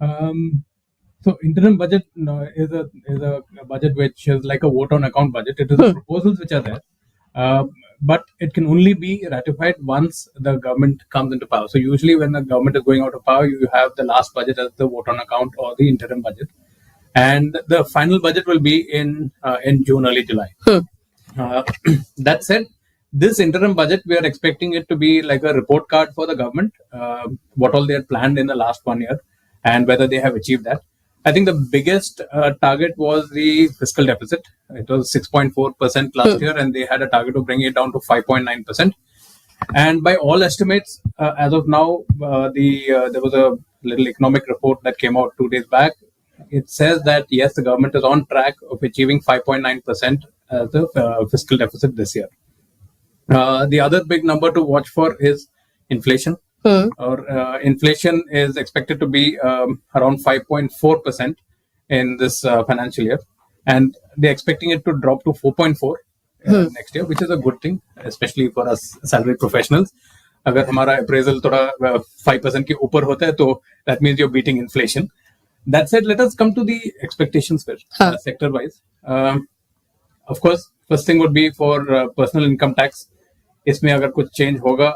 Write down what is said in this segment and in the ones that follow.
Um, so interim budget is a budget which is like a vote on account budget. It is the proposals which are there, but it can only be ratified once the government comes into power. So usually when the government is going out of power, you have the last budget as the vote on account or the interim budget, and the final budget will be in June, early July. That said, this interim budget, we are expecting it to be like a report card for the government, what all they had planned in the last 1 year and whether they have achieved that. I think the biggest target was the fiscal deficit. It was 6.4% last year, and they had a target of bringing it down to 5.9%. And by all estimates, as of now, there was a little economic report that came out 2 days back. It says that, yes, the government is on track of achieving 5.9% as the fiscal deficit this year. The other big number to watch for is inflation. Inflation is expected to be around 5.4% in this financial year, and they're expecting it to drop to 4.4 next year, which is a good thing, especially for us salaried professionals. अगर हमारा appraisal थोड़ा 5% के ऊपर होता है, तो that means you're beating inflation. That said, let us come to the expectations sector wise. Of course, first thing would be for personal income tax. इसमें अगर कुछ change होगा,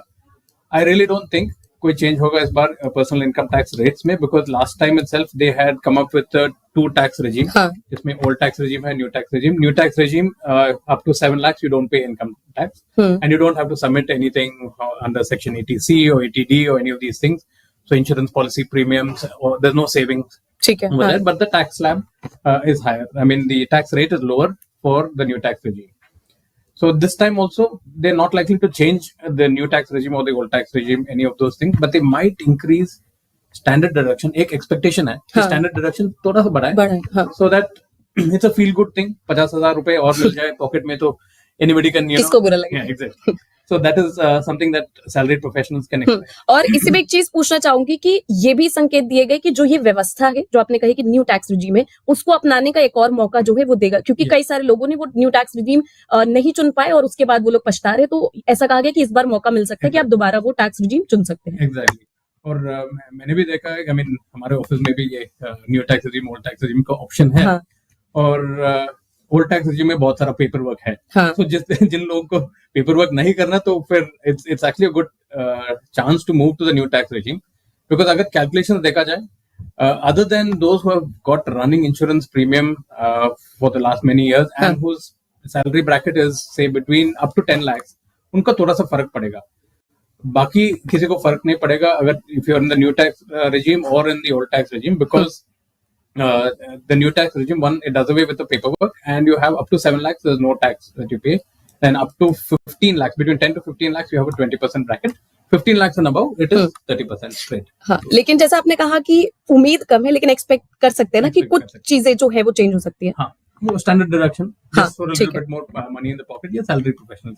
I really don't think कोई change होगा इस बार personal income tax rates में, because last time itself they had come up with two tax regime. जिसमें old tax regime है, new tax regime. New tax regime up to 7 lakhs you don't pay income tax, and you don't have to submit anything under section 80C or 80D or any of these things. So insurance policy premiums, or there's no savings over there, but the tax slab is higher. I mean, the tax rate is lower for the new tax regime. So this time also, they're not likely to change the new tax regime or the old tax regime, any of those things, but they might increase standard deduction. एक expectation है कि standard deduction थोड़ा सा बढ़ाए, so that it's a feel good thing. 50,000 रुपए और मिल जाए pocket में, तो anybody can, किसको बुरा लगे? Yeah, exactly. So that is something that salaried professionals can expect. और इसी में एक चीज पूछना चाहूंगी कि ये भी संकेत दिए गए कि जो ये व्यवस्था है, जो आपने कही कि न्यू टैक्स रिजीम है, उसको अपनाने का एक और मौका जो है वो देगा, क्योंकि कई सारे लोगों ने वो न्यू टैक्स रिजीम नहीं चुन पाए और उसके बाद वो लोग पछता रहे. तो ऐसा कहा गया कि इस बार मौका मिल सकता है कि आप दोबारा वो टैक्स रिजीम चुन सकते हैं. Exactly. और मैंने भी देखा है, I mean, हमारे ऑफिस में भी ये new tax regime, old tax regime का ऑप्शन है. और ओल्ड टैक्स रिजीम में बहुत सारा पेपर वर्क है. तो जिन लोगों को पेपर वर्क नहीं करना, तो फिर it's actually a good chance to move to the new tax regime, because अगर कैलकुलेशन देखा जाए, other than those who have got running insurance premium for the last many years and whose salary bracket is say between up to 10 lakhs, उनका थोड़ा सा फर्क पड़ेगा. बाकी किसी को फर्क नहीं पड़ेगा अगर if you are in the new tax regime or in the old tax regime, because the new tax regime, one, it does away with the paperwork, and you have up to 7 lakhs, there's no tax that you pay. Then up to 15 lakhs, between 10 to 15 lakhs, you have a 20% bracket. 15 lakhs and above, it is 30% straight. हाँ, लेकिन जैसा आपने कहा कि उम्मीद कम है, लेकिन expect कर सकते हैं ना कि कुछ चीजें जो है वो चेंज हो सकती है. हाँ, वो standard deduction, just for a little bit more money in the pocket, ये सैलरी प्रोफेशनल.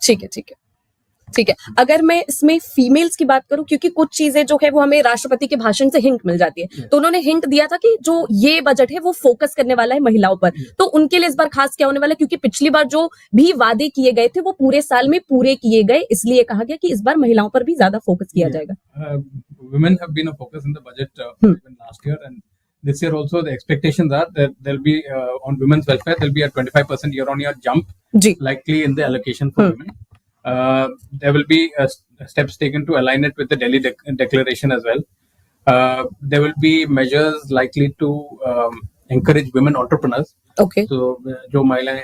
ठीक है. अगर मैं इसमें फीमेल्स की बात करूं, क्योंकि कुछ चीजें जो है वो हमें राष्ट्रपति के भाषण से हिंट मिल जाती है, तो उन्होंने हिंट दिया था कि जो ये बजट है वो फोकस करने वाला है महिलाओं पर. तो उनके लिए इस बार खास क्या होने वाला है, क्योंकि पिछली बार जो भी वादे किए गए थे वो पूरे साल में पूरे किए गए, इसलिए कहा गया कि इस बार महिलाओं पर भी ज्यादा फोकस किया जाएगा. Women have been a focus in the budget even last year, and this year also the expectations are that there'll be on women's welfare there'll be a 25% year-on-year jump likely in the allocation for women. There will be steps taken to align it with the Delhi Declaration as well. There will be measures likely to encourage women entrepreneurs. Okay. So, जो महिलाएं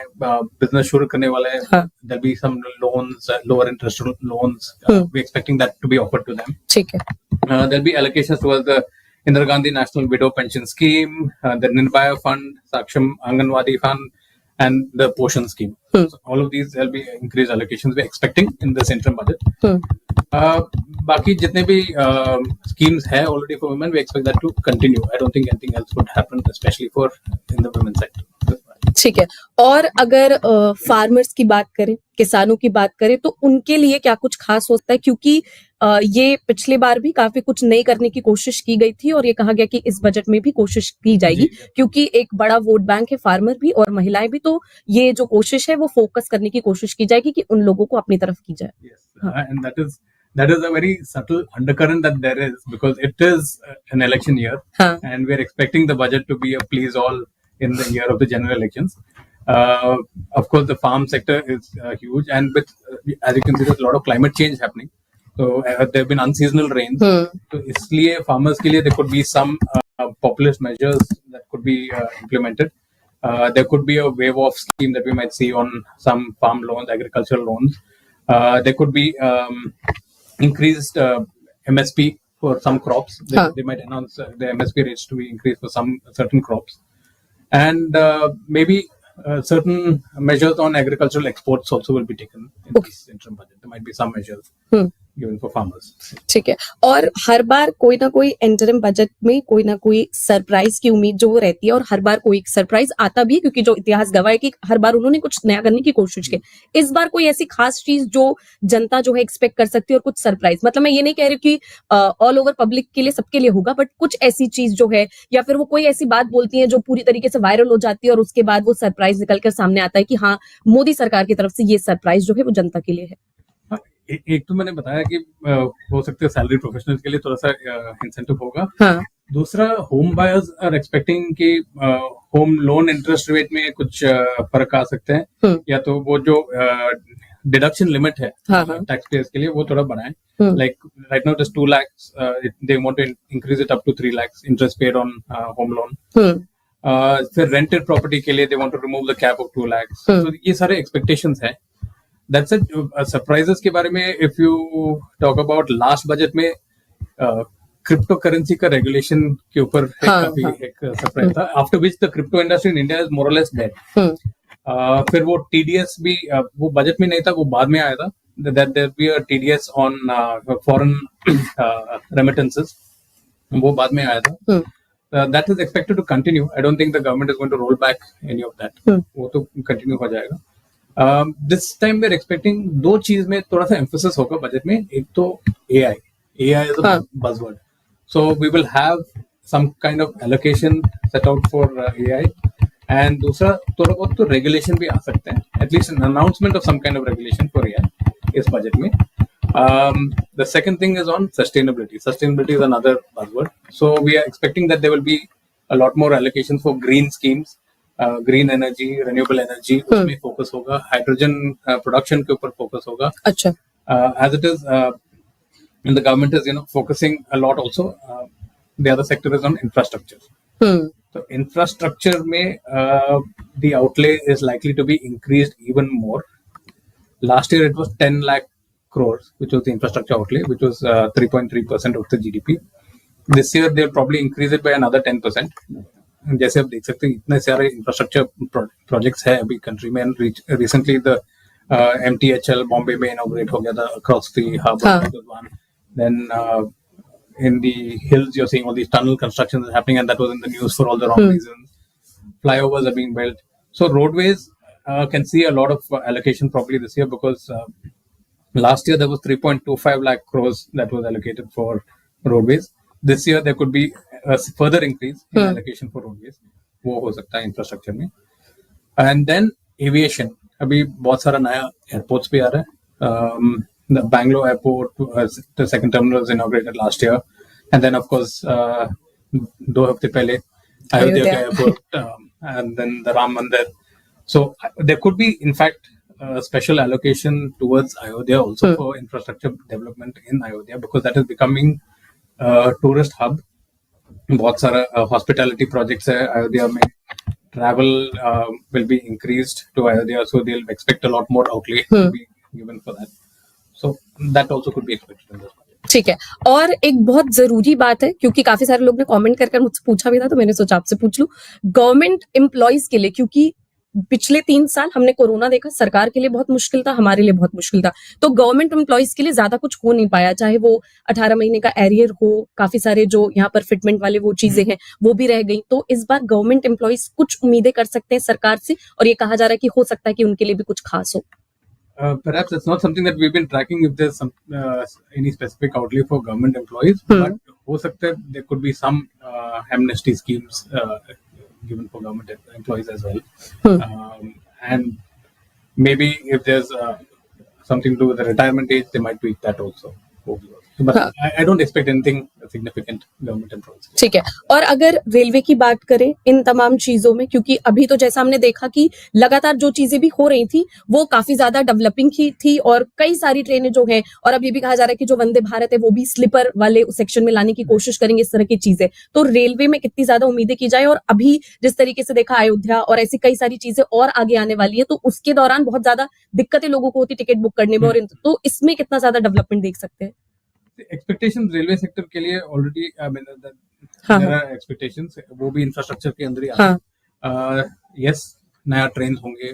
business शुरू करने वाले हैं, there'll be some loans, lower interest loans. We're expecting that to be offered to them. ठीक है. There'll be allocations towards the Indira Gandhi National Widow Pension Scheme, the Nirbhaya Fund, Saksham Anganwadi Fund, and the Poshan Scheme. So all of these there'll be increased allocations we're expecting in this interim budget. बाकी जितने भी schemes है already for women, we expect that to continue. I don't think anything else would happen, especially for in the women's sector. ठीक है. और अगर farmers की बात करें, किसानों की बात करें, तो उनके लिए क्या कुछ खास होता है, क्योंकि ये पिछली बार भी काफी कुछ नई करने की कोशिश की गई थी और ये कहा गया कि इस बजट में भी कोशिश की जाएगी, क्योंकि एक बड़ा वोट बैंक है फार्मर भी और महिलाएं भी, तो ये जो कोशिश है वो फोकस करने की कोशिश की जाएगी कि उन लोगों को अपनी तरफ की जाए. And that is that is a very subtle undercurrent that there is, because it is an election year, and we're expecting the budget to be a please all in the year of the general elections. Of course, the farm sector is huge, and with as you can see, there's a lot of climate change happening. So there have been unseasonal rains. So इसलिए farmers के लिए there could be some populist measures that could be implemented. There could be a waive off scheme that we might see on some farm loans, agricultural loans. There could be increased MSP for some crops. They might announce the MSP rates to be increased for some certain crops. And maybe certain measures on agricultural exports also will be taken in this interim budget. There might be some measures given for farmers. ठीक है. और हर बार कोई ना कोई interim budget में कोई ना कोई सरप्राइज की उम्मीद जो रहती है, और हर बार कोई सरप्राइज आता भी है, क्योंकि जो इतिहास गवाह है कि हर बार उन्होंने कुछ नया करने की कोशिश की. इस बार कोई ऐसी खास चीज जो जनता जो है एक्सपेक्ट कर सकती है, और कुछ सरप्राइज, मतलब मैं ये नहीं कह रही कि ऑल ओवर पब्लिक के लिए सबके लिए होगा, बट कुछ ऐसी चीज जो है, या फिर वो कोई ऐसी बात बोलती है जो पूरी तरीके से वायरल हो जाती है, और उसके बाद वो सरप्राइज निकल कर सामने आता है कि हाँ, मोदी सरकार की तरफ से ये सरप्राइज जो है वो जनता के लिए है. एक तो मैंने बताया कि हो सकते हैं सैलरी प्रोफेशनल्स के लिए थोड़ा सा इंसेंटिव होगा. दूसरा, होम बायर्स आर एक्सपेक्टिंग कि होम लोन इंटरेस्ट रेट में कुछ फर्क आ सकते हैं, या तो वो जो डिडक्शन लिमिट है टैक्स पेयर्स के लिए वो थोड़ा बढ़ाएं. Like right now it is 2 lakhs, they want to increase it up to 3 lakhs interest paid on home loan. फिर रेंटेड प्रॉपर्टी के लिए they want to remove the cap of 2 lakhs. तो ये सारे एक्सपेक्टेशंस हैं. That's it. सरप्राइजेस के बारे में if you talk about last budget में क्रिप्टो करेंसी का रेगुलेशन के ऊपर काफी एक सरप्राइज था, after which the crypto industry in India is more और लेस डेड. फिर वो टीडीएस भी वो बजट में नहीं था, वो बाद में आया था, that there be a TDS on foreign remittances. वो बाद में आया था. That is expected to continue. I don't think the government is going to roll back any of that. वो तो continue हो जाएगा. This time we're expecting दो चीज में थोड़ा सा emphasis होगा बजट में. एक तो AI. AI is a buzzword. So we will have some kind of allocation set out for AI. And दूसरा थोड़ा बहुत तो regulation भी आ सकते हैं. At least an announcement of some kind of regulation for AI इस बजट में. The second thing is on sustainability. Sustainability is another buzzword. So we are expecting that there will be a lot more allocations for green schemes. Green energy, renewable energy, उसमें focus होगा. Hydrogen production के ऊपर focus होगा. अच्छा. As it is, the government is focusing a lot also. The other sector is on infrastructure. So infrastructure में the outlay is likely to be increased even more. Last year it was 10 lakh crores, which was the infrastructure outlay, which was 3.3% of the GDP. This year they'll probably increase it by another 10%. जैसे आप देख सकते हैं इतने सारे infrastructure projects है अभी country में. रिसेंटली द MTHL बॉम्बे में इनॉग्रेट हो गया था across the harbour. Then in the hills you're seeing all these tunnel constructions happening, and that was in the news for all the wrong reasons. Flyovers are being built. So roadways can see a lot of allocation probably this year, because last year there was 3.25 lakh crores that was allocated for roadways. This year there could be a further increase in allocation for roadways. वो हो सकता है infrastructure में. And then aviation. अभी बहुत सारा नया airports भी आ रहा है. The Bangalore airport, the second terminal was inaugurated last year. And then of course, 2 हफ्ते पहले Ayodhya का airport, and then the Ram Mandir. So there could be in fact special allocation towards Ayodhya also for infrastructure development in Ayodhya, because that is becoming tourist hub. बहुत सारा hospitality projects है अयोध्या में. Travel will be increased to Ayodhya, so they will expect a lot more outlay to be given for that. So that also could be expected in this budget. ठीक है. और एक बहुत जरूरी बात है, क्योंकि काफी सारे लोग ने कमेंट कर मुझसे पूछा भी था, तो मैंने सोचा आपसे पूछ लूं. गवर्नमेंट एम्प्लॉइज के लिए, क्योंकि पिछले 3 साल हमने कोरोना देखा, सरकार के लिए बहुत मुश्किल था, हमारे लिए बहुत मुश्किल था, तो गवर्नमेंट एम्प्लॉइज के लिए ज्यादा कुछ हो नहीं पाया. चाहे वो 18 महीने का एरियर हो, काफी सारे जो यहाँ पर फिटमेंट वाले वो चीजें हैं वो भी रह गई. तो इस बार गवर्नमेंट एम्प्लॉइज कुछ उम्मीदें कर सकते हैं सरकार से, और ये कहा जा रहा है कि हो सकता है कि उनके लिए भी कुछ खास हो. Perhaps it's not something that we've been tracking if there's some any specific outlay for government employees, but हो सकता है there could be some amnesty schemes given for government employees as well. And maybe if there's something to do with the retirement age, they might tweak that also. होगी। But I don't expect anything significant government improvements. ठीक है। और अगर railway की बात करें इन तमाम चीजों में, क्योंकि अभी तो जैसा हमने देखा कि लगातार जो चीजें भी हो रही थी वो काफी ज्यादा डेवलपिंग की थी और कई सारी ट्रेनें जो हैं, और अब ये भी कहा जा रहा है कि जो वंदे भारत है वो भी स्लीपर वाले सेक्शन में लाने की कोशिश करेंगे, इस तरह की चीजें। तो रेलवे में कितनी ज्यादा उम्मीदें की जाए, और अभी जिस तरीके से देखा अयोध्या और ऐसी कई सारी चीजें और आगे आने वाली है, तो उसके दौरान बहुत ज्यादा दिक्कतें लोगों को होती टिकट बुक करने में, और तो इसमें कितना ज्यादा डेवलपमेंट देख सकते हैं? एक्सपेक्टेशंस रेलवे सेक्टर के लिए ऑलरेडी हाँ, देयर आर एक्सपेक्टेशंस, वो भी इंफ्रास्ट्रक्चर के अंदर ही आते हैं। हाँ, यस, नया ट्रेन होंगे,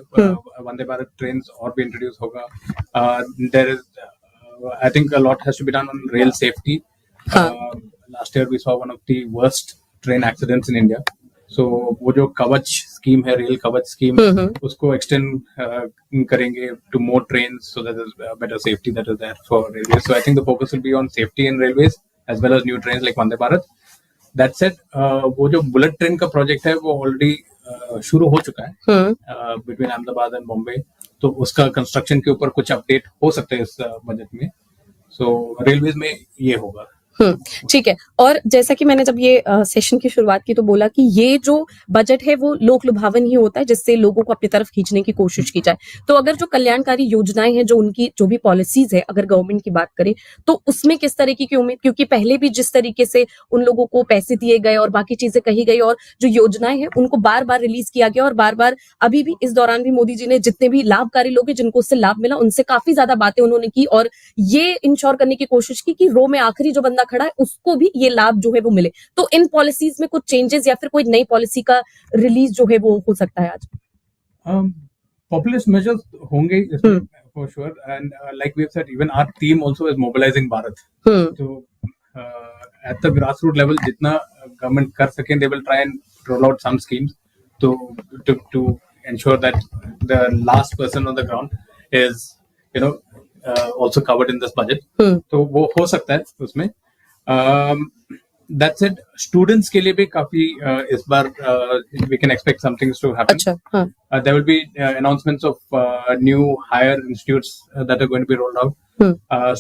वंदे भारत ट्रेन और भी इंट्रोड्यूस होगा। There is I think a lot has to be done on rail safety. Last year we saw one of the worst train accidents in India. So वो जो कवच स्कीम है, rail कवच scheme, उसको extend करेंगे to more trains so that is better safety that is there for railways. So I think the focus will be on safety in railways as well as new trains like Vande Bharat. That said, वो जो bullet train का project है वो already शुरू हो चुका है between Ahmedabad and Bombay. तो उसका कंस्ट्रक्शन के ऊपर कुछ अपडेट हो सकते हैं इस बजट में। सो रेलवेज में ये होगा। ठीक है। और जैसा कि मैंने जब ये सेशन की शुरुआत की तो बोला कि ये जो बजट है वो लोक लुभावन ही होता है, जिससे लोगों को अपनी तरफ खींचने की कोशिश की जाए। तो अगर जो कल्याणकारी योजनाएं हैं, जो उनकी जो भी पॉलिसीज है, अगर गवर्नमेंट की बात करें, तो उसमें किस तरीके की उम्मीद, क्योंकि पहले भी जिस तरीके से उन लोगों को पैसे दिए गए और बाकी चीजें कही गई, और जो योजनाएं हैं उनको बार बार रिलीज किया गया, और बार बार अभी भी इस दौरान भी मोदी जी ने जितने भी लाभकारी लोग हैं जिनको उससे लाभ मिला, उनसे काफी ज्यादा बातें उन्होंने की, और ये इंश्योर करने की कोशिश की कि रो में आखिरी जो बंदा खड़ा है उसको भी ये लाभ जो है वो मिले। तो इन पॉलिसीज में कुछ चेंजेस या फिर कोई नई पॉलिसी का रिलीज जो है वो हो सकता है आज? पॉपुलिस्ट मेजर्स होंगे इसमें for sure, and like we have said, even our team also is mobilizing Bharat. So at the grassroots level, jitna government kar sake, they will try and roll out some schemes to ensure that the last person on the ground is also covered in this budget. तो वो हो सकता है उसमें। That said, students के लिए भी काफी इस बार we can expect some things to happen. अच्छा, हाँ. There will be announcements of new higher institutes that are going to be rolled out.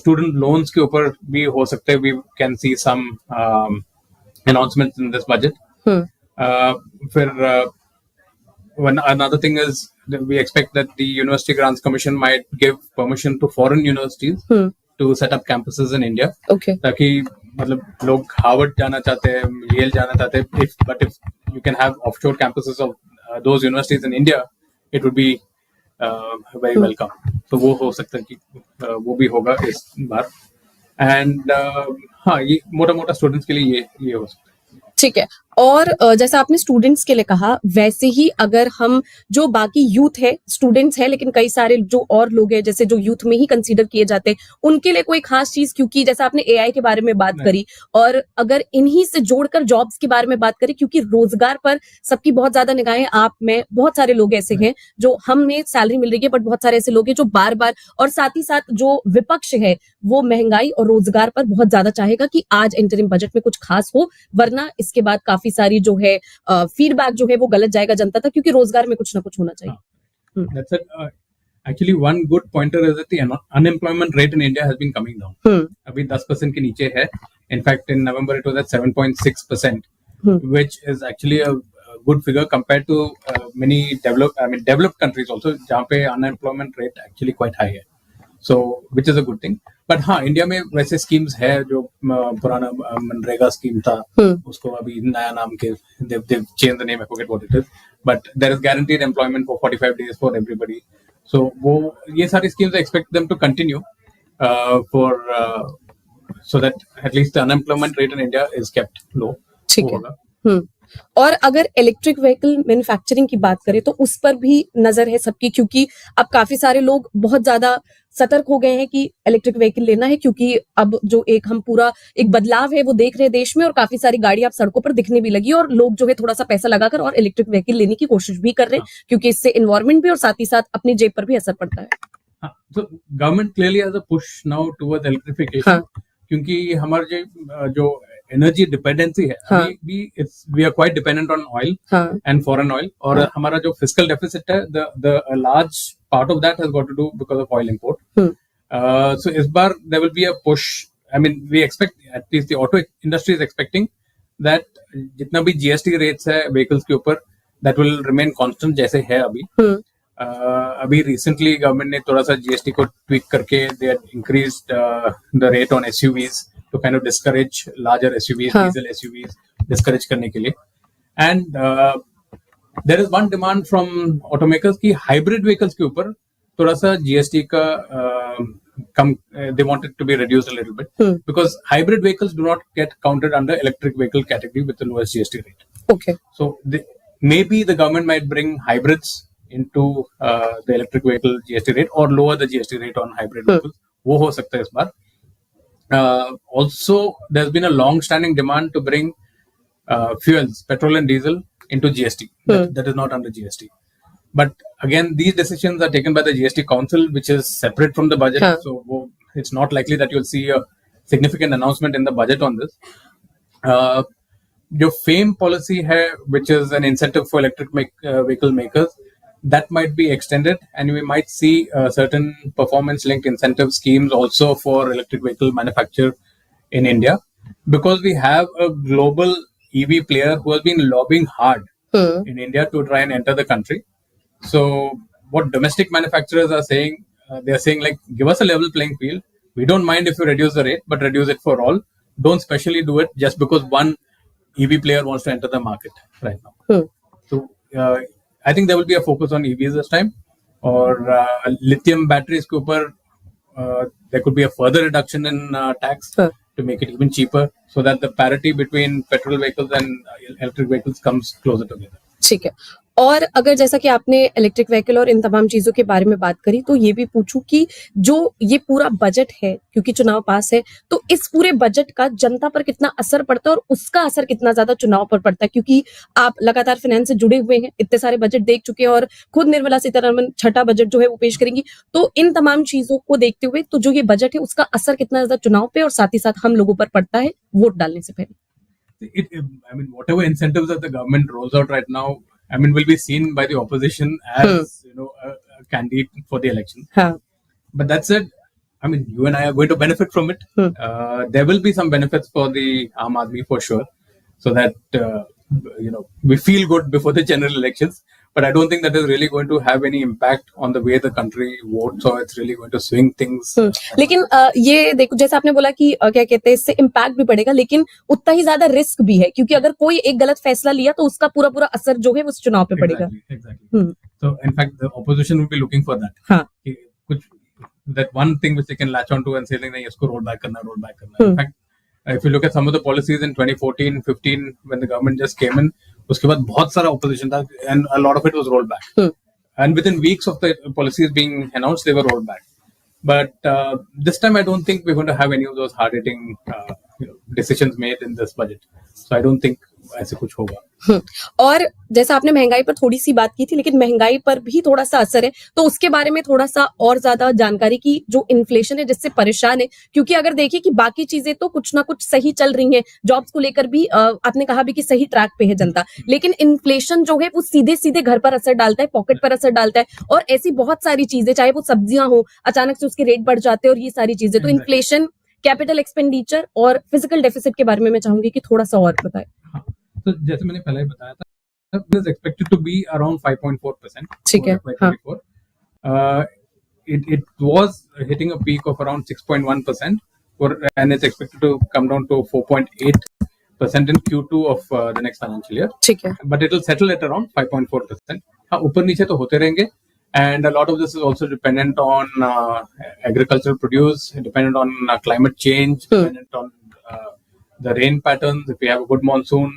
Student loans के ऊपर भी हो सकते हैं, we can see some announcements in this budget. फिर another thing is that we expect that the University Grants Commission might give permission to foreign universities to set up campuses in India. Okay. ताकि मतलब लोग Harvard जाना चाहते हैं, L जाना चाहते हैं, but if you can have offshore campuses of those universities in India, it would be very welcome. तो वो हो सकता है कि वो भी होगा इस बार। एंड हाँ, ये मोटा मोटा स्टूडेंट्स के लिए ये हो सकता है। ठीक है। और जैसा आपने स्टूडेंट्स के लिए कहा, वैसे ही अगर हम जो बाकी यूथ है, स्टूडेंट्स है लेकिन कई सारे जो और लोग हैं जैसे जो यूथ में ही कंसीडर किए जाते हैं, उनके लिए कोई खास चीज, क्योंकि जैसा आपने एआई के बारे में बात करी, और अगर इन्हीं से जोड़कर जॉब्स के बारे में बात करें, क्योंकि रोजगार पर सबकी बहुत ज्यादा निगाहें, आप में बहुत सारे लोग ऐसे हैं जो हमें सैलरी मिल रही है, बट बहुत सारे ऐसे लोग हैं जो बार बार, और साथ ही साथ जो विपक्ष है वो महंगाई और रोजगार पर बहुत ज्यादा चाहेगा कि आज इंटरिम बजट में कुछ खास हो, वरना इसके बाद काफी सारी जो है फीडबैक जो है वो गलत जाएगा जनता तक, क्योंकि रोजगार में कुछ ना कुछ होना चाहिए। That's it. Actually, one good pointer is that the unemployment rate in India has been coming down. अभी 10% के नीचे है. In fact, in November it was at 7.6%, which is actually a good figure compared to many developed countries also, जहाँ पे unemployment rate actually quite high है. So, which is a good thing. But हाँ, India में वैसे schemes है जो पुराना MNREGA scheme था, उसको अभी नया नाम के they've changed the name, I forget what it is, but there is guaranteed employment for 45 days for everybody. So वो ये सारी schemes I expect them to continue so that at least the unemployment rate in India is kept low. ठीक है। और अगर electric vehicle manufacturing की बात करें तो उस पर भी नजर है सबकी, क्योंकि अब काफी सारे लोग बहुत ज्यादा सतर्क हो गए हैं कि इलेक्ट्रिक व्हीकल लेना है, क्योंकि अब जो हम पूरा एक बदलाव है वो देख रहे हैं देश में, और काफी सारी गाड़ी आप सड़कों पर दिखने भी लगी, और लोग जो है थोड़ा सा पैसा लगाकर और इलेक्ट्रिक व्हीकल लेने की कोशिश भी कर रहे हैं, क्योंकि इससे एनवायरमेंट भी और साथ ही साथ अपनी जेब पर भी असर पड़ता है। So government clearly has a push now towards electrification, क्योंकि हमारे जो एनर्जी डिपेंडेंसी है, we are quite dependent on oil and foreign oil, और हमारा जो फिस्कल डेफिसिट है, the large part of that has got to do because of oil import. So इस बार there will be a push I mean, we expect, at least the auto industry is expecting that जितना भी GST rates है vehicles के ऊपर, that will remain constant जैसे है अभी. अभी recently government ने थोड़ा सा GST को tweak करके they had increased the rate on SUVs to kind of discourage larger SUVs, diesel SUVs, discourage करने के लिए. And there is one demand from automakers कि hybrid vehicles के ऊपर थोड़ा सा GST का they want it to be reduced a little bit because hybrid vehicles do not get counted under electric vehicle category with the lowest GST rate. Okay. So maybe the government might bring hybrids into the electric vehicle GST rate or lower the GST rate on hybrid vehicles. वो हो सकता है इस बार. Also, there's been a long-standing demand to bring fuels, petrol and diesel, into GST. That is not under GST. But again, these decisions are taken by the GST Council, which is separate from the budget. So it's not likely that you'll see a significant announcement in the budget on this. Your FAME policy hai, which is an incentive for electric vehicle makers, that might be extended, and we might see certain performance-linked incentive schemes also for electric vehicle manufacture in India, because we have a global EV player who has been lobbying hard in India to try and enter the country. So what domestic manufacturers are saying, they are saying like, give us a level playing field. We don't mind if you reduce the rate, but reduce it for all. Don't specially do it just because one EV player wants to enter the market right now. So I think there will be a focus on EVs this time, or lithium batteries ke upar, there could be a further reduction in tax to make it even cheaper, so that the parity between petrol vehicles and electric vehicles comes closer together. ठीक है. और अगर जैसा कि आपने electric vehicle और इन तमाम चीजों के बारे में बात करी, तो ये भी पूछूं कि जो ये पूरा बजट है, क्योंकि चुनाव पास है, तो इस पूरे बजट का जनता पर कितना असर पड़ता है और उसका असर कितना ज्यादा चुनाव पर पड़ता है, क्योंकि आप लगातार फाइनेंस से जुड़े हुए हैं, इतने सारे बजट देख चुके हैं और खुद निर्मला सीतारमन छठा बजट जो है वो पेश करेंगी. तो इन तमाम चीजों को देखते हुए तो जो ये बजट है उसका असर कितना ज्यादा चुनाव पे और साथ ही साथ हम लोगों पर पड़ता है वोट डालने से पहले. I mean, whatever incentives that the government rolls out right now, I mean, will be seen by the opposition as a candidate for the election. But that said, I mean, you and I are going to benefit from it. There will be some benefits for the Aam Aadmi for sure, so that we feel good before the general elections. But I don't think that is really going to have any impact on the way the country votes, or it's really going to swing things. लेकिन ये देखो, जैसे आपने बोला कि क्या कहते हैं, इससे इम्पैक्ट भी पड़ेगा, लेकिन उतना ही ज्यादा रिस्क भी है, क्योंकि अगर कोई एक गलत फैसला लिया तो उसका पूरा पूरा असर जो है उस चुनाव पे पड़ेगा. Exactly. So in fact, the opposition will be looking for that. That one thing which they can latch onto and say, नहीं, इसको roll back करना. In fact, if you look at some of the policies in 2014-15 when the government just came in, उसके बाद बहुत सारा opposition था, and a lot of it was rolled back. And within weeks of the policies being announced, they were rolled back. But this time, I don't think we're going to have any of those hard-hitting decisions made in this budget. So I don't think ऐसे कुछ होगा. और जैसा आपने महंगाई पर थोड़ी सी बात की थी, लेकिन महंगाई पर भी थोड़ा सा असर है, तो उसके बारे में थोड़ा सा और ज्यादा जानकारी की, जो इन्फ्लेशन है जिससे परेशान है, क्योंकि अगर देखिए कि बाकी चीजें तो कुछ ना कुछ सही चल रही हैं, जॉब्स को लेकर भी आपने कहा भी कि सही ट्रैक पे है जनता, लेकिन इन्फ्लेशन जो है वो सीधे सीधे घर पर असर डालता है, पॉकेट पर असर डालता है, और ऐसी बहुत सारी चीजें, चाहे वो सब्जियां हो, अचानक से उसके रेट बढ़ जाते हैं और ये सारी चीजें. तो इन्फ्लेशन, कैपिटल एक्सपेंडिचर और फिजिकल डेफिसिट के बारे में मैं चाहूंगी कि थोड़ा सा और बताएं. तो जैसे मैंने पहले ही बताया था, it is expected to be around 5.4%. ठीक है. It was hitting a peak of around 6.1%, and it's expected to come down to 4.8% in Q2 of the next financial year. ठीक है. But it will settle at around 5.4%. हाँ, ऊपर नीचे तो होते रहेंगे, and a lot of this is also dependent on agricultural produce, dependent on climate change, dependent on the rain patterns. If we have a good monsoon,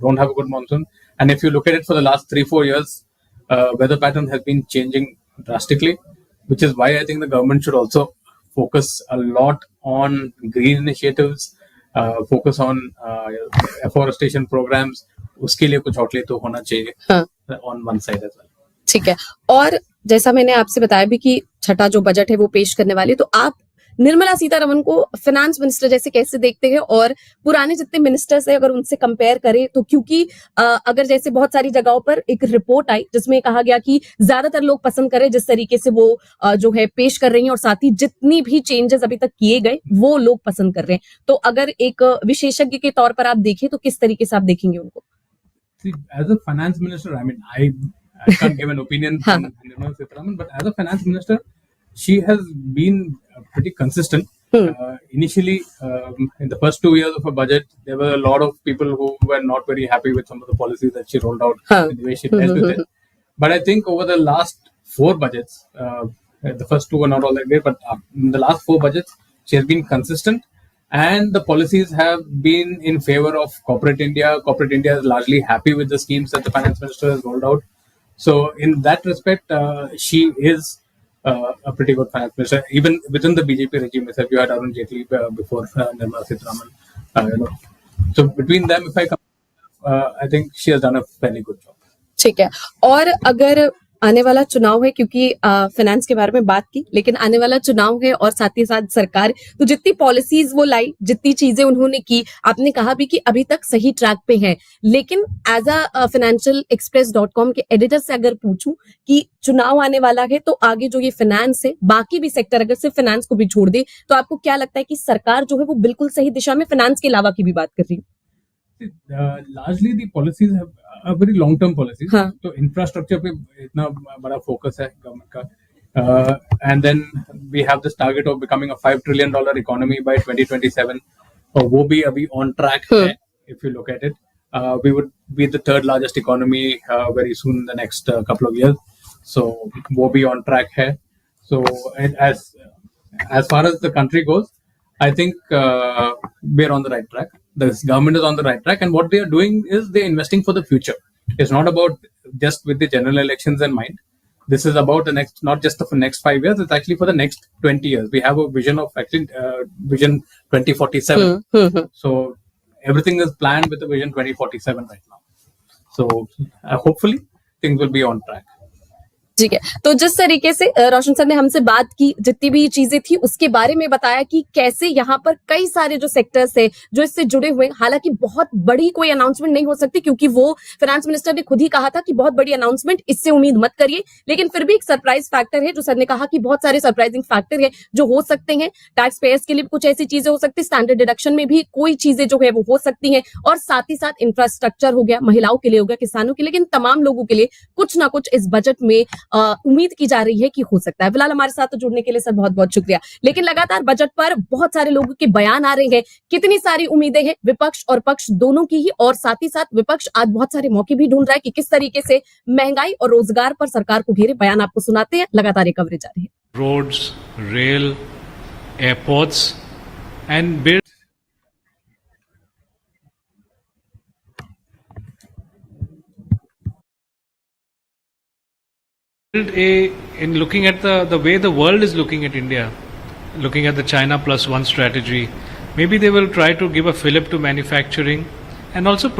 don't have a good monsoon, and if you look at it for the last 3-4 years, weather pattern has been changing drastically, which is why I think the government should also focus a lot on green initiatives, focus on afforestation programs. उसके लिए कुछ outlay तो होना चाहिए on one side as well. ठीक है. और जैसा मैंने आपसे बताया भी कि छठा जो बजट है वो पेश करने वाले, तो आप निर्मला सीतारमन को फाइनेंस मिनिस्टर जैसे कैसे देखते हैं, और पुराने जितने मिनिस्टर्स है अगर उनसे कंपेयर करें तो, क्योंकि अगर जैसे बहुत सारी जगहों पर एक रिपोर्ट आई जिसमें कहा गया कि ज्यादातर लोग पसंद करें जिस तरीके से वो जो है पेश कर रही हैं, और साथ ही जितनी भी चेंजेस अभी तक किए गए वो लोग पसंद कर रहे हैं, तो अगर एक विशेषज्ञ के तौर पर आप देखें तो किस तरीके से आप देखेंगे उनको? See, as a finance minister, I mean, I can't give an opinion on Nirmala Sitharaman, but as a finance minister, she has been pretty consistent. Initially, in the first 2 years of her budget, there were a lot of people who were not very happy with some of the policies that she rolled out, and the way she dealt with it. But I think over the last 4 budgets, the first 2 were not all that great, but in the last 4 budgets, she has been consistent. And the policies have been in favor of corporate India. Corporate India is largely happy with the schemes that the finance minister has rolled out. So, in that respect, she is a pretty good finance minister. Even within the BJP regime, you had Arun Jaitley before Nirmala Sitharaman. So, between them, if I compare, I think she has done a fairly good job. ठीक है। और अगर आने वाला चुनाव है, क्योंकि finance के बारे में बात की, लेकिन आने वाला चुनाव है और साथ ही साथ सरकार, तो जितनी पॉलिसीज वो लाई, जितनी चीजें उन्होंने की, आपने कहा भी कि अभी तक सही ट्रैक पे है, लेकिन एज अ financial express.com के एडिटर से अगर पूछूं कि चुनाव आने वाला है तो आगे जो ये फाइनेंस है, बाकी भी सेक्टर अगर सिर्फ फाइनेंस को भी छोड़ दे, तो आपको क्या लगता है कि सरकार जो है वो बिल्कुल सही दिशा में फाइनेंस के अलावा की भी बात कर रही है? Largely the policies have a very long term policies. तो infrastructure पे इतना बड़ा focus है government का, and then we have this target of becoming a $5 trillion economy by 2027. और वो भी अभी on track है. If you look at it, we would be the 3rd largest economy very soon in the next couple of years. So वो भी on track है. So as far as the country goes, I think we're on the right track. The government is on the right track, and what they are doing is they're investing for the future. It's not about just with the general elections in mind. This is about the next, not just the next 5 years. It's actually for the next 20 years. We have a vision of actually vision 2047. So everything is planned with the vision 2047 right now. So hopefully things will be on track. ठीक है। तो जिस तरीके से रोशन sir ने हमसे बात की, जितनी भी चीजें थी उसके बारे में बताया कि कैसे यहाँ पर कई सारे जो सेक्टर्स है जो इससे जुड़े हुए, हालांकि बहुत बड़ी कोई अनाउंसमेंट नहीं हो सकती क्योंकि वो फाइनेंस मिनिस्टर ने खुद ही कहा था कि बहुत बड़ी अनाउंसमेंट इससे उम्मीद मत करिए, लेकिन फिर भी एक सरप्राइज फैक्टर है जो सर ने कहा कि बहुत सारे सरप्राइजिंग फैक्टर है जो हो सकते हैं। टैक्स पेयर्स के लिए भी कुछ ऐसी चीजें हो सकती है, स्टैंडर्ड डिडक्शन में भी कोई चीजें जो है वो हो सकती हैं, और साथ ही साथ इंफ्रास्ट्रक्चर हो गया, महिलाओं के लिए हो गया, किसानों के लिए, लेकिन तमाम लोगों के लिए कुछ ना कुछ इस बजट में उम्मीद की जा रही है कि हो सकता है। फिलहाल हमारे साथ तो जुड़ने के लिए सर बहुत बहुत शुक्रिया। लेकिन लगातार बजट पर बहुत सारे लोगों के बयान आ रहे हैं, कितनी सारी उम्मीदें हैं विपक्ष और पक्ष दोनों की ही, और साथ ही साथ विपक्ष आज बहुत सारे मौके भी ढूंढ रहा है कि किस तरीके से महंगाई और रोजगार पर सरकार को घेरे। बयान आपको सुनाते हैं, लगातार ये कवरेज आ रही है। Roads, rail, airports and build in looking at the way the world is looking at India, looking at the China +1 strategy, maybe they will try to give a fillip to manufacturing and also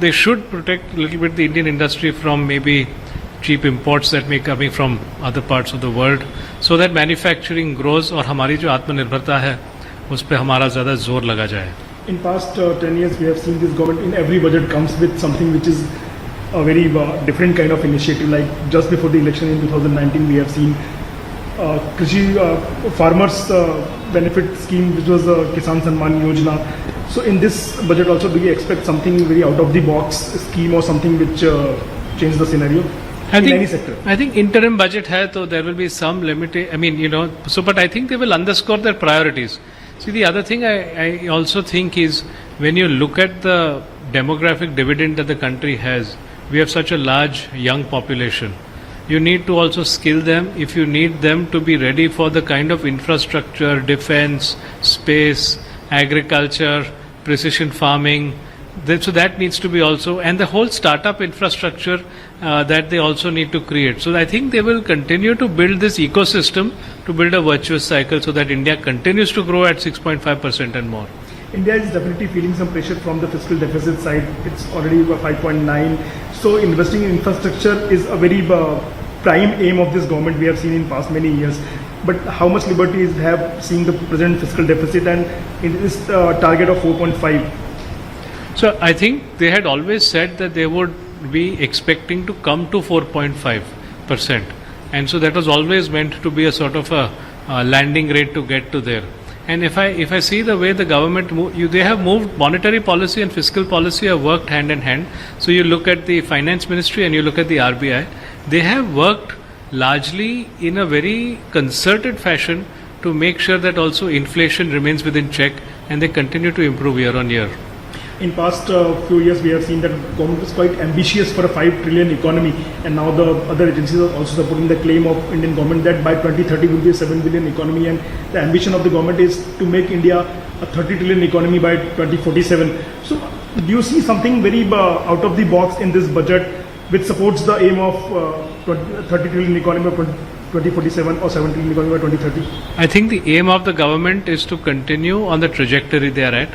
they should protect a little bit the Indian industry from maybe cheap imports that may coming from other parts of the world, so that manufacturing grows और हमारी जो आत्मनिर्भरता है उस पर हमारा ज़्यादा जोर लगा जाए। In past 10 years, we have seen this government in every budget comes with something which is a very different kind of initiative. Like just before the election in 2019, we have seen Krishi farmers benefit scheme, which was Kisan Samman Yojana. So in this budget also, do we expect something very out of the box scheme or something which change the scenario in any sector? I think interim budget hai, so there will be some limited. I mean, but I think they will underscore their priorities. See, the other thing I also think is when you look at the demographic dividend that the country has, we have such a large young population. You need to also skill them if you need them to be ready for the kind of infrastructure, defense, space, agriculture, precision farming. So that needs to be also, and the whole startup infrastructure that they also need to create. So I think they will continue to build this ecosystem to build a virtuous cycle so that India continues to grow at 6.5% and more. India is definitely feeling some pressure from the fiscal deficit side. It's already 5.9. So investing in infrastructure is a very prime aim of this government. We have seen in past many years. but how much liberty is have seeing the present fiscal deficit and in this target of 4.5? So I think they had always said that they would be expecting to come to 4.5%, and so that was always meant to be a sort of a landing rate to get to there. And if I see the way the government they have moved, monetary policy and fiscal policy have worked hand in hand. So you look at the finance ministry and you look at the RBI, they have worked largely in a very concerted fashion to make sure that also inflation remains within check, and they continue to improve year on year. In past few years, we have seen that government is quite ambitious for a 5 trillion economy, and now the other agencies are also supporting the claim of Indian government that by 2030 will be a 7 billion economy, and the ambition of the government is to make India a 30 trillion economy by 2047. So, do you see something very out of the box in this budget which supports the aim of 30 trillion economy by 2047 or 7 trillion economy by 2030? I think the aim of the government is to continue on the trajectory they are at.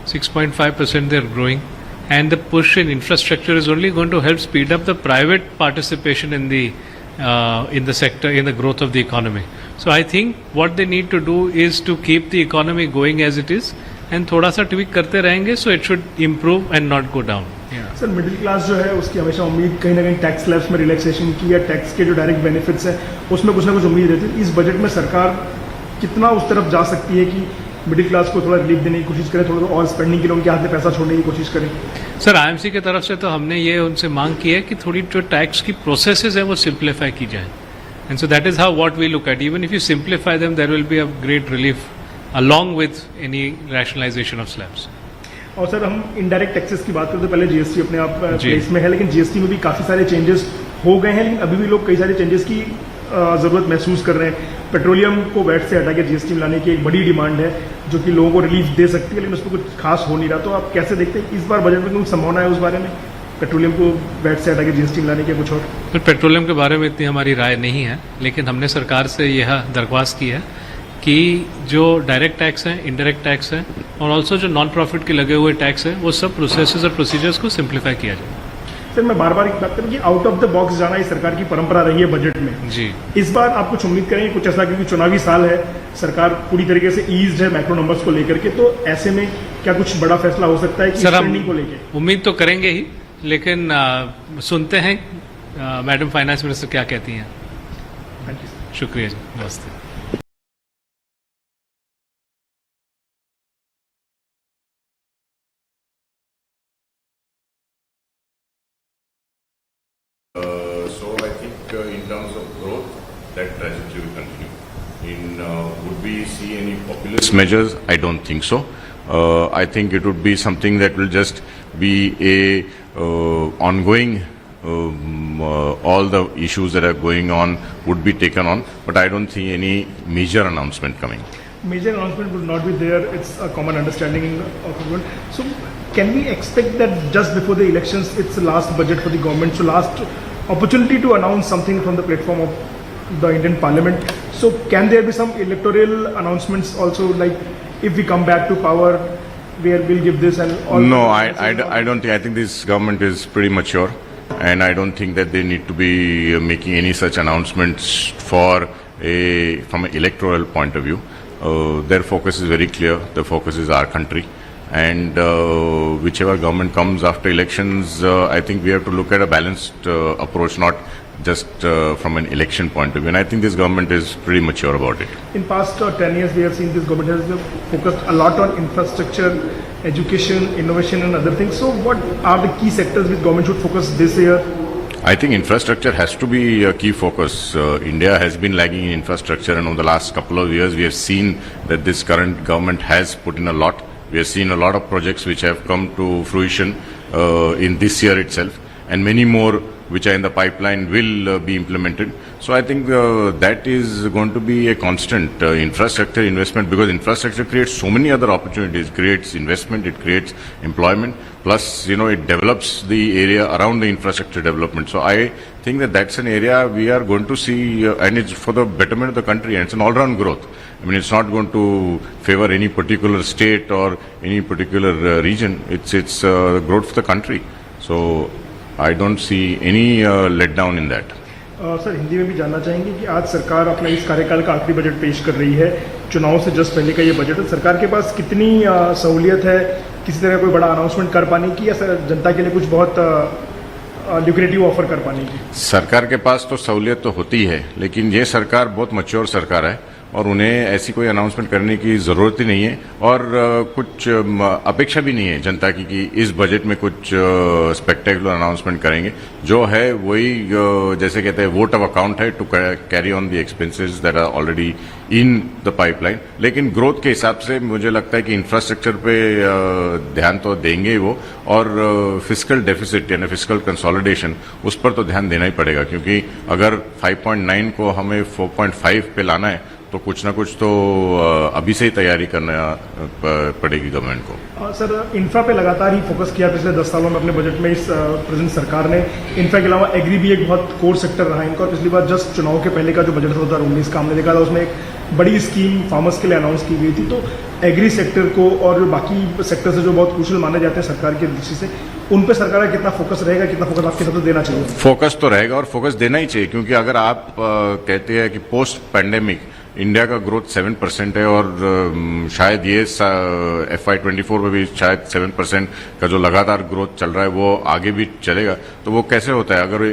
6.5% they are growing, and the push in infrastructure is only going to help speed up the private participation in the sector, in the growth of the economy. So I think what they need to do is to keep the economy going as it is, and थोड़ा सा tweak करते रहेंगे, so it should improve and not go down. Sir middle class जो है उसकी हमेशा उम्मीद कहीं ना कहीं टैक्स स्लैब्स में रिलैक्सेशन की या टैक्स के जो डायरेक्ट बेनिफिट्स हैं उसमें कुछ ना कुछ उम्मीद रहती है. इस बजट में सरकार कितना उस तरफ जा सकती है कि मिडिल क्लास को थोड़ा रिलीफ देने की कोशिश करें, थोड़ा और स्पेंडिंग के लिए उनके हाथ में पैसा छोड़ने की कोशिश करें? सर आईएमसी की तरफ से तो हमने ये उनसे मांग की है कि थोड़ी जो टैक्स की प्रोसेसेस है वो सिंप्लीफाई की जाए, and so that is how what we look at. Even if you simplify them there will be a great relief along with any rationalization of slabs. और सर हम इनडायरेक्ट टैक्सेस की बात करें तो पहले जीएसटी अपने आप प्लेस में है, लेकिन जीएसटी में भी काफ़ी सारे चेंजेस हो गए हैं, लेकिन अभी भी लोग कई सारे चेंजेस की ज़रूरत महसूस कर रहे हैं. पेट्रोलियम को वैट से हटा के जीएसटी में लाने की एक बड़ी डिमांड है जो कि लोगों को रिलीफ दे सकती है, लेकिन उसमें कुछ खास हो नहीं रहा. तो आप कैसे देखते हैं इस बार बजट में कुछ संभावना है उस बारे में, पेट्रोलियम को वैट से हटा के जीएसटी में लाने के कुछ और? तो पेट्रोलियम के बारे में इतनी हमारी राय नहीं है, लेकिन हमने सरकार से यह दरख्वास्त की है कि जो डायरेक्ट टैक्स हैं, इनडायरेक्ट टैक्स हैं और ऑल्सो जो नॉन प्रॉफिट के लगे हुए टैक्स हैं वो सब प्रोसेसेस और प्रोसीजर्स को सिंप्लीफाई किया जाए. सर मैं बार बार एक बात करूँ कि आउट ऑफ द बॉक्स जाना इस सरकार की परंपरा रही है बजट में जी. इस बार आप कुछ उम्मीद करेंगे कुछ ऐसा, क्योंकि चुनावी साल है, सरकार पूरी तरीके से ईज्ड है मैक्रो नंबर्स को लेकर के, तो ऐसे में क्या कुछ बड़ा फैसला हो सकता है कि स्पेंडिंग को लेकर? उम्मीद तो करेंगे ही, लेकिन सुनते हैं मैडम फाइनेंस मिनिस्टर क्या कहती हैं. Thank you. शुक्रिया जी, नमस्ते. So I think in terms of growth, that trajectory will continue. Would we see any populist measures? I don't think so. I think it would be something that will just be a ongoing. All the issues that are going on would be taken on, but I don't see any major announcement coming. Major announcement would not be there. It's a common understanding of everyone. So can we expect that just before the elections, it's the last budget for the government, so last opportunity to announce something from the platform of the Indian Parliament? So can there be some electoral announcements also, like if we come back to power, where we'll give this and all? No, I don't think. I think this government is pretty mature, and I don't think that they need to be making any such announcements from an electoral point of view. Their focus is very clear. The focus is our country. And whichever government comes after elections, I think we have to look at a balanced approach, not just from an election point of view. And I think this government is pretty mature about it. In past 10 years, we have seen this government has focused a lot on infrastructure, education, innovation and other things. So what are the key sectors which government should focus this year? I think infrastructure has to be a key focus. India has been lagging in infrastructure, and over the last couple of years, we have seen that this current government has put in a lot. We have seen a lot of projects which have come to fruition in this year itself, and many more which are in the pipeline will be implemented. So I think that is going to be a constant infrastructure investment, because infrastructure creates so many other opportunities. It creates investment, it creates employment, plus it develops the area around the infrastructure development. So I think that that's an area we are going to see, and it's for the betterment of the country, and it's an all-round growth. I mean, it's not going to favor any particular state or any particular region. It's growth for the country. So I don't see any letdown in that. Sir Hindi में भी जानना चाहेंगे कि आज सरकार अपना इस कार्यकाल का आखिरी बजट पेश कर रही है, चुनाव से जस्ट पहले का ये बजट है, सरकार के पास कितनी सहूलियत है किसी तरह कोई बड़ा अनाउंसमेंट कर पाने की, या सर जनता के लिए कुछ बहुत ल्यूक्रेटिव ऑफर कर पाने की? सरकार के पास तो सहूलियत तो होती है, लेकिन ये सरकार बहुत मैच्योर सरकार है और उन्हें ऐसी कोई अनाउंसमेंट करने की ज़रूरत ही नहीं है और कुछ अपेक्षा भी नहीं है जनता की कि इस बजट में कुछ स्पेक्टेकुलर अनाउंसमेंट करेंगे। जो है वही जैसे कहते हैं वोट ऑफ अकाउंट है to carry on the expenses that are already in the pipeline. लेकिन ग्रोथ के हिसाब से मुझे लगता है कि इंफ्रास्ट्रक्चर पे ध्यान तो देंगे वो, और फिस्कल डेफिसिट यानी फिस्कल कंसोलिडेशन उस पर तो ध्यान देना ही पड़ेगा, क्योंकि अगर 5.9 को हमें 4.5 पे लाना है तो कुछ ना कुछ तो अभी से ही तैयारी करना पड़ेगी गवर्नमेंट को। सर इंफ्रा पे लगातार ही फोकस किया पिछले 10 सालों में अपने बजट में इस प्रेजेंट सरकार ने। इंफ्रा के अलावा एग्री भी एक बहुत कोर सेक्टर रहा है इनका, और पिछली बार जस्ट चुनाव के पहले का जो बजट 2019 का हमने देखा था उसमें एक बड़ी स्कीम फार्मर्स के लिए अनाउंस की गई थी। तो एग्री सेक्टर को और जो बाकी सेक्टर से जो बहुत क्रूशियल माने जाते हैं सरकार की दृष्टि से, उन पे सरकार का कितना फोकस रहेगा, कितना फोकस आपके हिसाब से देना चाहिए? फोकस तो रहेगा और फोकस देना ही चाहिए, क्योंकि अगर आप कहते हैं कि पोस्ट पैंडेमिक इंडिया का ग्रोथ 7% है और शायद ये FY24 में भी शायद 7% का जो लगातार ग्रोथ चल रहा है वो आगे भी चलेगा, तो वो कैसे होता है अगर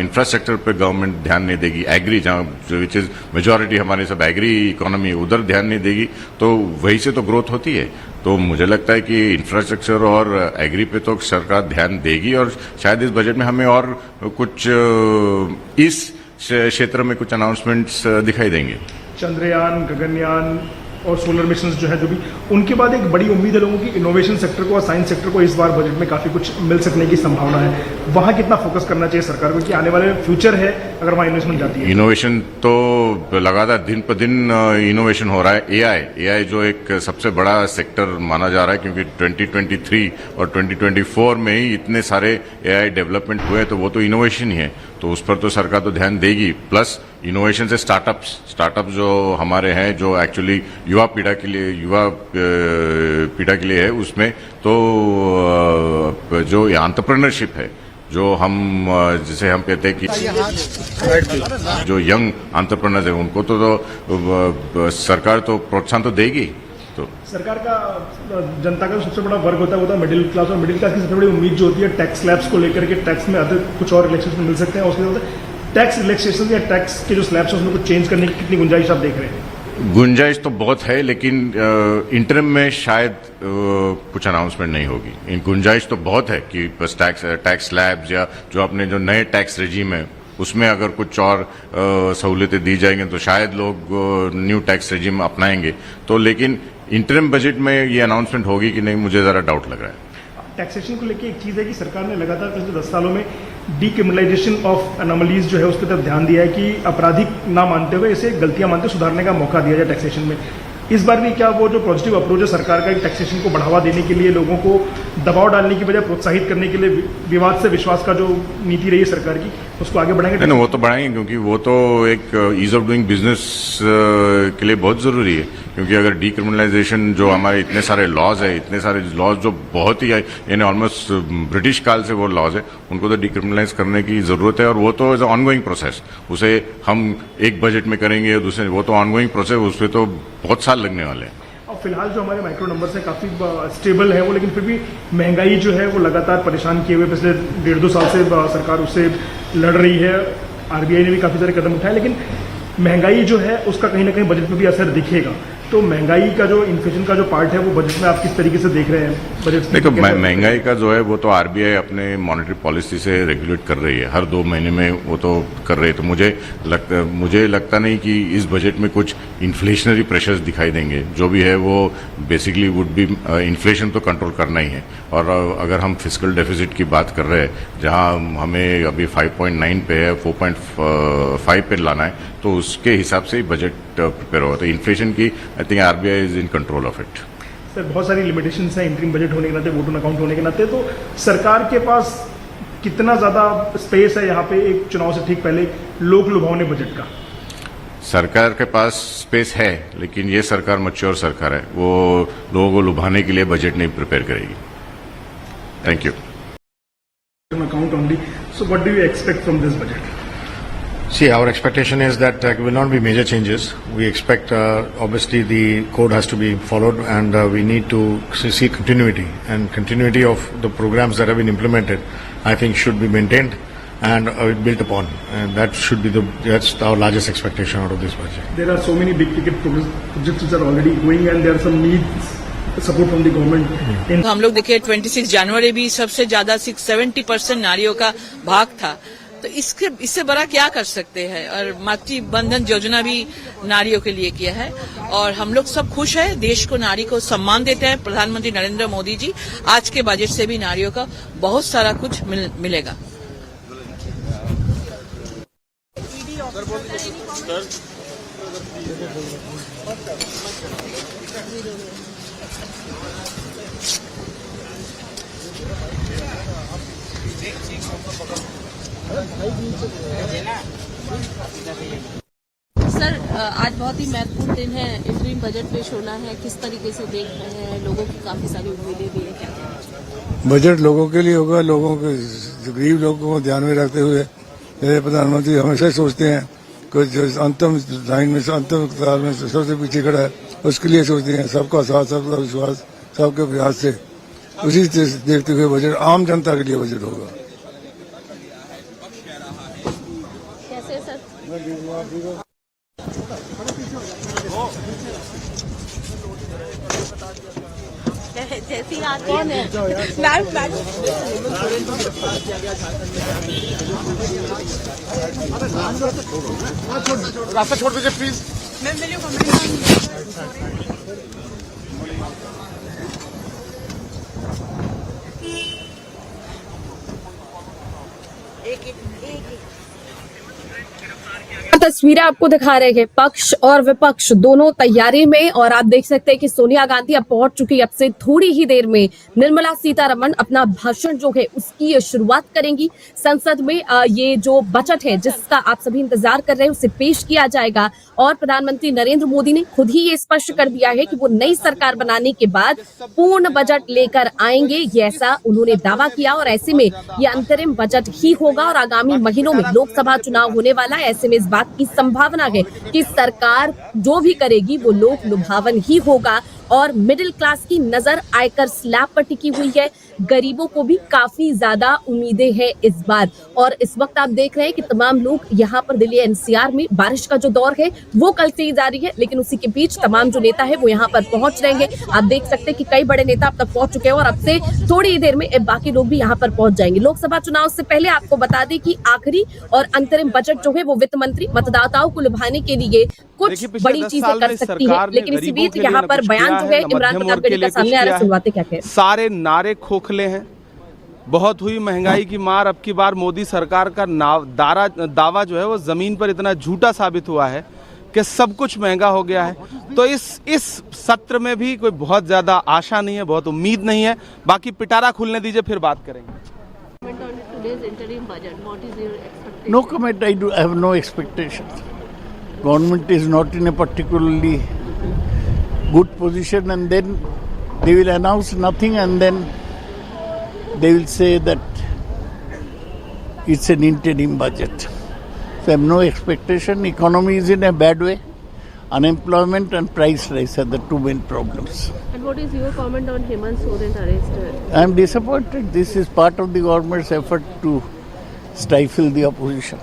इंफ्रास्ट्रक्चर पे गवर्नमेंट ध्यान नहीं देगी, एग्री जहाँ विच इज मेजॉरिटी हमारे सब एग्री इकोनॉमी उधर ध्यान नहीं देगी, तो वही से तो ग्रोथ होती है। तो मुझे लगता है कि इंफ्रास्ट्रक्चर और एग्री पे तो सरकार ध्यान देगी और शायद इस बजट में हमें और कुछ इस क्षेत्र में कुछ अनाउंसमेंट्स दिखाई देंगे। चंद्रयान, गगनयान और सोलर मिशन जो है जो भी, उनके बाद एक बड़ी उम्मीद है लोगों की इनोवेशन सेक्टर को और साइंस सेक्टर को इस बार बजट में काफी कुछ मिल सकने की संभावना है। वहां कितना फोकस करना चाहिए सरकार को कि आने वाले फ्यूचर है अगर वहां इन्वेस्टमेंट जाती है? इनोवेशन तो लगातार दिन पर दिन इनोवेशन हो रहा है। एआई जो एक सबसे बड़ा सेक्टर माना जा रहा है, क्योंकि 2023 और 2024 में ही इतने सारे एआई डेवलपमेंट हुए, तो वो तो इनोवेशन ही है, तो उस पर तो सरकार तो ध्यान देगी। प्लस इनोवेशन से स्टार्टअप जो हमारे हैं, जो एक्चुअली युवा पीढ़ा के लिए है, उसमें तो जो एंटरप्रेन्योरशिप है, जो हम जिसे हम कहते हैं कि जो यंग एंटरप्रेन्योर्स है उनको तो सरकार तो प्रोत्साहन तो देगी। तो सरकार का जनता का सबसे बड़ा वर्ग होता है वो मिडिल क्लास, और मिडिल क्लास की सबसे बड़ी उम्मीद जो होती है टैक्स स्लैब्स को लेकर के, टैक्स में अधिक कुछ और रिलैक्सेशन मिल सकते हैं, उसके साथ टैक्स रिलैक्सेशन या टैक्स के जो स्लैब्स हैं उसमें कुछ चेंज करने की कितनी गुंजाइश आप देख रहे हैं? गुंजाइश तो बहुत है, लेकिन इंटरम में शायद कुछ अनाउंसमेंट नहीं होगी। इन गुंजाइश तो बहुत है कि बस टैक्स स्लैब्स या जो अपने जो नए टैक्स रेजिम है उसमें अगर कुछ और सहूलियतें दी जाएंगी तो शायद लोग न्यू टैक्स रेजिम अपनाएंगे। तो लेकिन इंटरम बजट में ये अनाउंसमेंट होगी कि नहीं, मुझे ज़रा डाउट लग रहा है। टैक्सेशन को लेकर एक चीज़ है कि सरकार ने लगातार पिछले 10 सालों में डीक्रिमिनलाइजेशन ऑफ एनोमलीज जो है उसकी तरफ ध्यान दिया है कि आपराधिक ना मानते हुए इसे गलतियां मानते सुधारने का मौका दिया जाए टैक्सेशन में। इस बार भी क्या वो जो पॉजिटिव अप्रोच है सरकार का टैक्सेशन को बढ़ावा देने के लिए, लोगों को दबाव डालने की बजाय प्रोत्साहित करने के लिए, विवाद से विश्वास का जो नीति रही है सरकार की, उसको आगे बढ़ाएंगे? नहीं, वो तो बढ़ाएंगे, क्योंकि वो तो एक ईज ऑफ डूइंग बिजनेस के लिए बहुत जरूरी है। क्योंकि अगर डीक्रिमिनलाइजेशन जो हमारे इतने सारे लॉज है, इतने सारे लॉज जो बहुत ही यानी ऑलमोस्ट ब्रिटिश काल से वो लॉज है, उनको तो डीक्रिमिनलाइज करने की जरूरत है, और वो तो इज ऑनगोइंग प्रोसेस। उसे हम एक बजट में करेंगे या दूसरे, वो तो ऑनगोइंग प्रोसेस, उसमें तो बहुत साल लगने वाले हैं। और फिलहाल जो हमारे माइक्रो नंबर्स हैं काफ़ी स्टेबल है वो, लेकिन फिर भी महंगाई जो है वो लगातार परेशान किए हुए पिछले 1.5-2 साल से सरकार उससे लड़ रही है। आरबीआई ने भी काफ़ी सारे कदम उठाए, लेकिन महंगाई जो है उसका कहीं ना कहीं बजट में भी असर दिखेगा। तो महंगाई का जो इन्फ्लेशन का जो पार्ट है वो बजट में आप किस तरीके से देख रहे हैं? बजट देखो, महंगाई का जो है वो तो आरबीआई अपने मॉनेटरी पॉलिसी से रेगुलेट कर रही है, हर 2 महीने में वो तो कर रही है। तो मुझे लगता नहीं कि इस बजट में कुछ इन्फ्लेशनरी प्रेशर्स दिखाई देंगे। जो भी है वो बेसिकली वुड बी इन्फ्लेशन तो कंट्रोल करना ही है। और अगर हम फिस्कल डेफिसिट की बात कर रहे हैं, जहां हमें अभी 5.9 पे है, 4.5 पे लाना है, तो उसके हिसाब से ही बजट प्रिपेयर होगा। तो इन्फ्लेशन की I think RBI is in control of it. Sir बहुत सारी लिमिटेशंस हैं इंटरिम बजट होने के नाते, वोट ऑन अकाउंट होने के नाते, तो सरकार के पास कितना ज़्यादा स्पेस है यहाँ पे एक चुनाव से ठीक पहले लोक लुभावने बजट का? सरकार के पास स्पेस है, लेकिन ये सरकार मैच्योर सरकार है, वो लोगों को लुभाने के लिए बजट नहीं प्रिपेयर करेगी। Thank you. Account only. So what do you expect from this budget? See, our expectation is that there will not be major changes. We expect, obviously, the code has to be followed, and we need to see continuity. And continuity of the programs that have been implemented, I think, should be maintained and built upon. And that should be that's our largest expectation out of this budget. There are so many big ticket projects which are already going, and there are some needs support from the government. हम लोग देखिए 26 जनवरी भी सबसे ज्यादा 70% नारियों का भाग था, तो इससे बड़ा क्या कर सकते हैं। और मातृ बंधन योजना भी नारियों के लिए किया है, और हम लोग सब खुश है, देश को नारी को सम्मान देते हैं। प्रधानमंत्री नरेंद्र मोदी जी आज के बजट से भी नारियों का बहुत सारा कुछ मिलेगा। सर, आज बहुत ही महत्वपूर्ण दिन है, इंटरिम बजट पेश होना है, किस तरीके से देख रहे हैं? लोगों की काफी सारी उम्मीदें भी है, क्या कहना? बजट लोगों के लिए होगा, लोगों के गरीब लोगों को ध्यान में रखते हुए मेरे प्रधानमंत्री हमेशा सोचते हैं कि जो अंतिम लाइन में अंतिम कतार में सबसे पीछे खड़ा है उसके लिए सोचते हैं, सबका साथ, सबका विश्वास, सबके प्रयास से। उसी से देखते हुए बजट आम जनता के लिए बजट होगा। कैसे सर? जैसी आप कौन है? रास्ता छोड़ दीजिए प्लीज। तस्वीरें आपको दिखा रहे हैं, पक्ष और विपक्ष दोनों तैयारी में, और आप देख सकते हैं कि सोनिया गांधी अब पहुंच चुकी। अब से थोड़ी ही देर में निर्मला सीतारमण अपना भाषण जो है उसकी शुरुआत करेंगी। संसद में ये जो बजट है जिसका आप सभी इंतजार कर रहे हैं उसे पेश किया जाएगा, और प्रधानमंत्री नरेंद्र मोदी ने खुद ही ये स्पष्ट कर दिया है कि वो नई सरकार बनाने के बाद पूर्ण बजट लेकर आएंगे, ये ऐसा उन्होंने दावा किया। और ऐसे में ये अंतरिम बजट ही होगा, और आगामी महीनों में लोकसभा चुनाव होने वाला है। ऐसे में इस बात की संभावना है कि सरकार जो भी करेगी वो लोक लुभावन ही होगा, और मिडिल क्लास की नजर आयकर स्लैब पर टिकी हुई है। गरीबों को भी काफी ज्यादा उम्मीदें हैं इस बार, और इस वक्त आप देख रहे हैं कि तमाम लोग यहाँ पर दिल्ली एनसीआर में बारिश का जो दौर है वो कल से ही जारी है, लेकिन उसी के बीच तमाम जो नेता है वो यहाँ पर पहुंच रहे हैं। आप देख सकते हैं कि कई बड़े नेता अब तक पहुंच चुके हैं, और अब से थोड़ी ही देर में बाकी लोग भी यहाँ पर पहुंच जाएंगे। लोकसभा चुनाव से पहले आपको बता दें कि आखिरी और अंतरिम बजट जो है वो वित्त मंत्री मतदाताओं को लुभाने के लिए कुछ बड़ी चीजें कर सकती है, लेकिन इसी बीच यहाँ पर बयान जो है इमरान प्रताप का सामने आ रहा है, सुनवाते क्या कह। सारे नारे खोखले हैं, बहुत हुई महंगाई की मार। अब की बार मोदी सरकार का दावा जो है वो जमीन पर इतना झूठा साबित हुआ है कि सब कुछ महंगा हो गया है। तो इस सत्र में भी कोई बहुत ज्यादा आशा नहीं है, बहुत उम्मीद नहीं है। बाकी पिटारा खुलने दीजिए, फिर बात करेंगे। No comment. I have no expectation. Government is not in a particularly good position, and then they will announce nothing, and then they will say that it's an interim budget. So I have no expectation. Economy is in a bad way. Unemployment and price rise are the two main problems. And what is your comment on Hemant Soren's arrest? I am disappointed. This is part of the government's effort to stifle the opposition.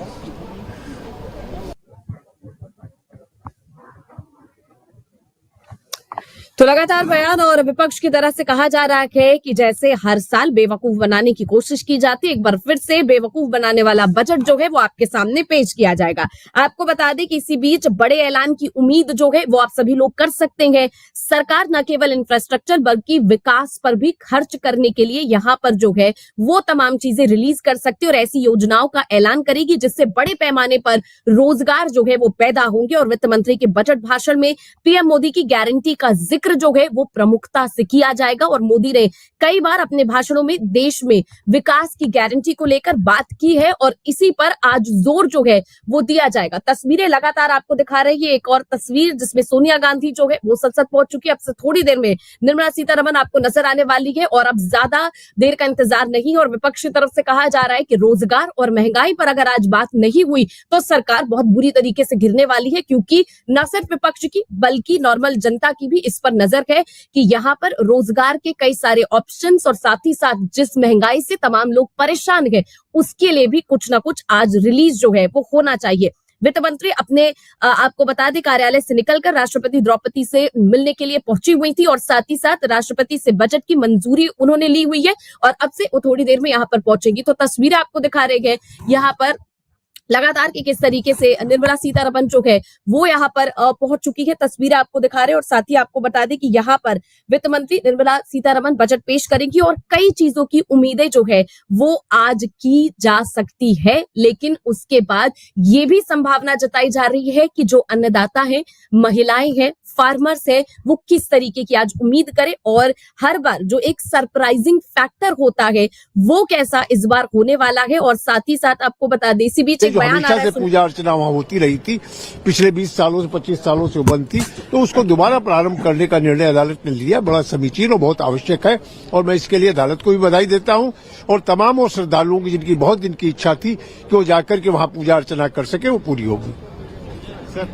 तो लगातार बयान और विपक्ष की तरफ से कहा जा रहा है कि जैसे हर साल बेवकूफ बनाने की कोशिश की जाती है, एक बार फिर से बेवकूफ बनाने वाला बजट जो है वो आपके सामने पेश किया जाएगा। आपको बता दें कि इसी बीच बड़े ऐलान की उम्मीद जो है वो आप सभी लोग कर सकते हैं। सरकार न केवल इंफ्रास्ट्रक्चर बल्कि विकास पर भी खर्च करने के लिए यहाँ पर जो है वो तमाम चीजें रिलीज कर सकती है, और ऐसी योजनाओं का ऐलान करेगी जिससे बड़े पैमाने पर रोजगार जो है वो पैदा होंगे। और वित्त मंत्री के बजट भाषण में पीएम मोदी की गारंटी का जिक्र जिक्र जो है वो प्रमुखता से किया जाएगा। और मोदी ने कई बार अपने भाषणों में देश में विकास की गारंटी को लेकर बात की है और इसी पर आज जोर जो है वो दिया जाएगा। तस्वीरें लगातार आपको दिखा रही है। एक और तस्वीर जिसमें सोनिया गांधी जो है वो संसद पहुंच चुकी है। अब से थोड़ी देर में निर्मला सीतारमन आपको नजर आने वाली है और अब ज्यादा देर का इंतजार नहीं। और विपक्ष की तरफ से कहा जा रहा है कि रोजगार और महंगाई पर अगर आज बात नहीं हुई तो सरकार बहुत बुरी तरीके से गिरने वाली है, क्योंकि न सिर्फ विपक्ष की बल्कि नॉर्मल जनता की भी इस पर नजर है कि यहाँ पर रोजगार के कई सारे ऑप्शंस और साथ ही साथ जिस महंगाई से तमाम लोग परेशान हैं उसके लिए भी कुछ ना कुछ आज रिलीज जो है वो होना चाहिए। वित्त मंत्री अपने आपको बता दें कार्यालय से निकलकर राष्ट्रपति द्रौपदी से मिलने के लिए पहुंची हुई थी और साथ ही साथ राष्ट्रपति से बजट की मंजूरी उन्होंने ली हुई है और अब से वो थोड़ी देर में यहाँ पर पहुंचेंगी। तो तस्वीरें आपको दिखा रहे हैं यहाँ पर लगातार कि किस तरीके से निर्मला सीतारमन जो है वो यहाँ पर पहुंच चुकी है। तस्वीरें आपको दिखा रहे हैं और साथ ही आपको बता दें कि यहाँ पर वित्त मंत्री निर्मला सीतारमन बजट पेश करेंगी और कई चीजों की उम्मीदें जो है वो आज की जा सकती है। लेकिन उसके बाद ये भी संभावना जताई जा रही है कि जो अन्नदाता है, महिलाएं हैं, फार्मर्स है, वो किस तरीके की आज उम्मीद करे और हर बार जो एक सरप्राइजिंग फैक्टर होता है वो कैसा इस बार होने वाला है। और साथ ही साथ आपको बता दें इसी बीच जो हमेशा से पूजा अर्चना वहाँ होती रही थी, पिछले 20 सालों से 25 सालों से बंद थी, तो उसको दोबारा प्रारंभ करने का निर्णय अदालत ने लिया। बड़ा समीचीन और बहुत आवश्यक है और मैं इसके लिए अदालत को भी बधाई देता हूँ और तमाम वो श्रद्धालुओं की जिनकी बहुत दिन की इच्छा थी कि वो जाकर के वहाँ पूजा अर्चना कर सके, वो पूरी होगी। सर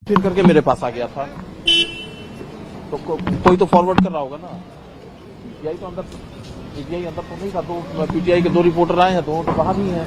फिर करके मेरे पास आ गया था तो कोई तो फॉरवर्ड कर रहा होगा ना। पीटीआई अंदर तो नहीं था, तो पीटीआई के 2 रिपोर्टर आए हैं तो बाहर ही हैं।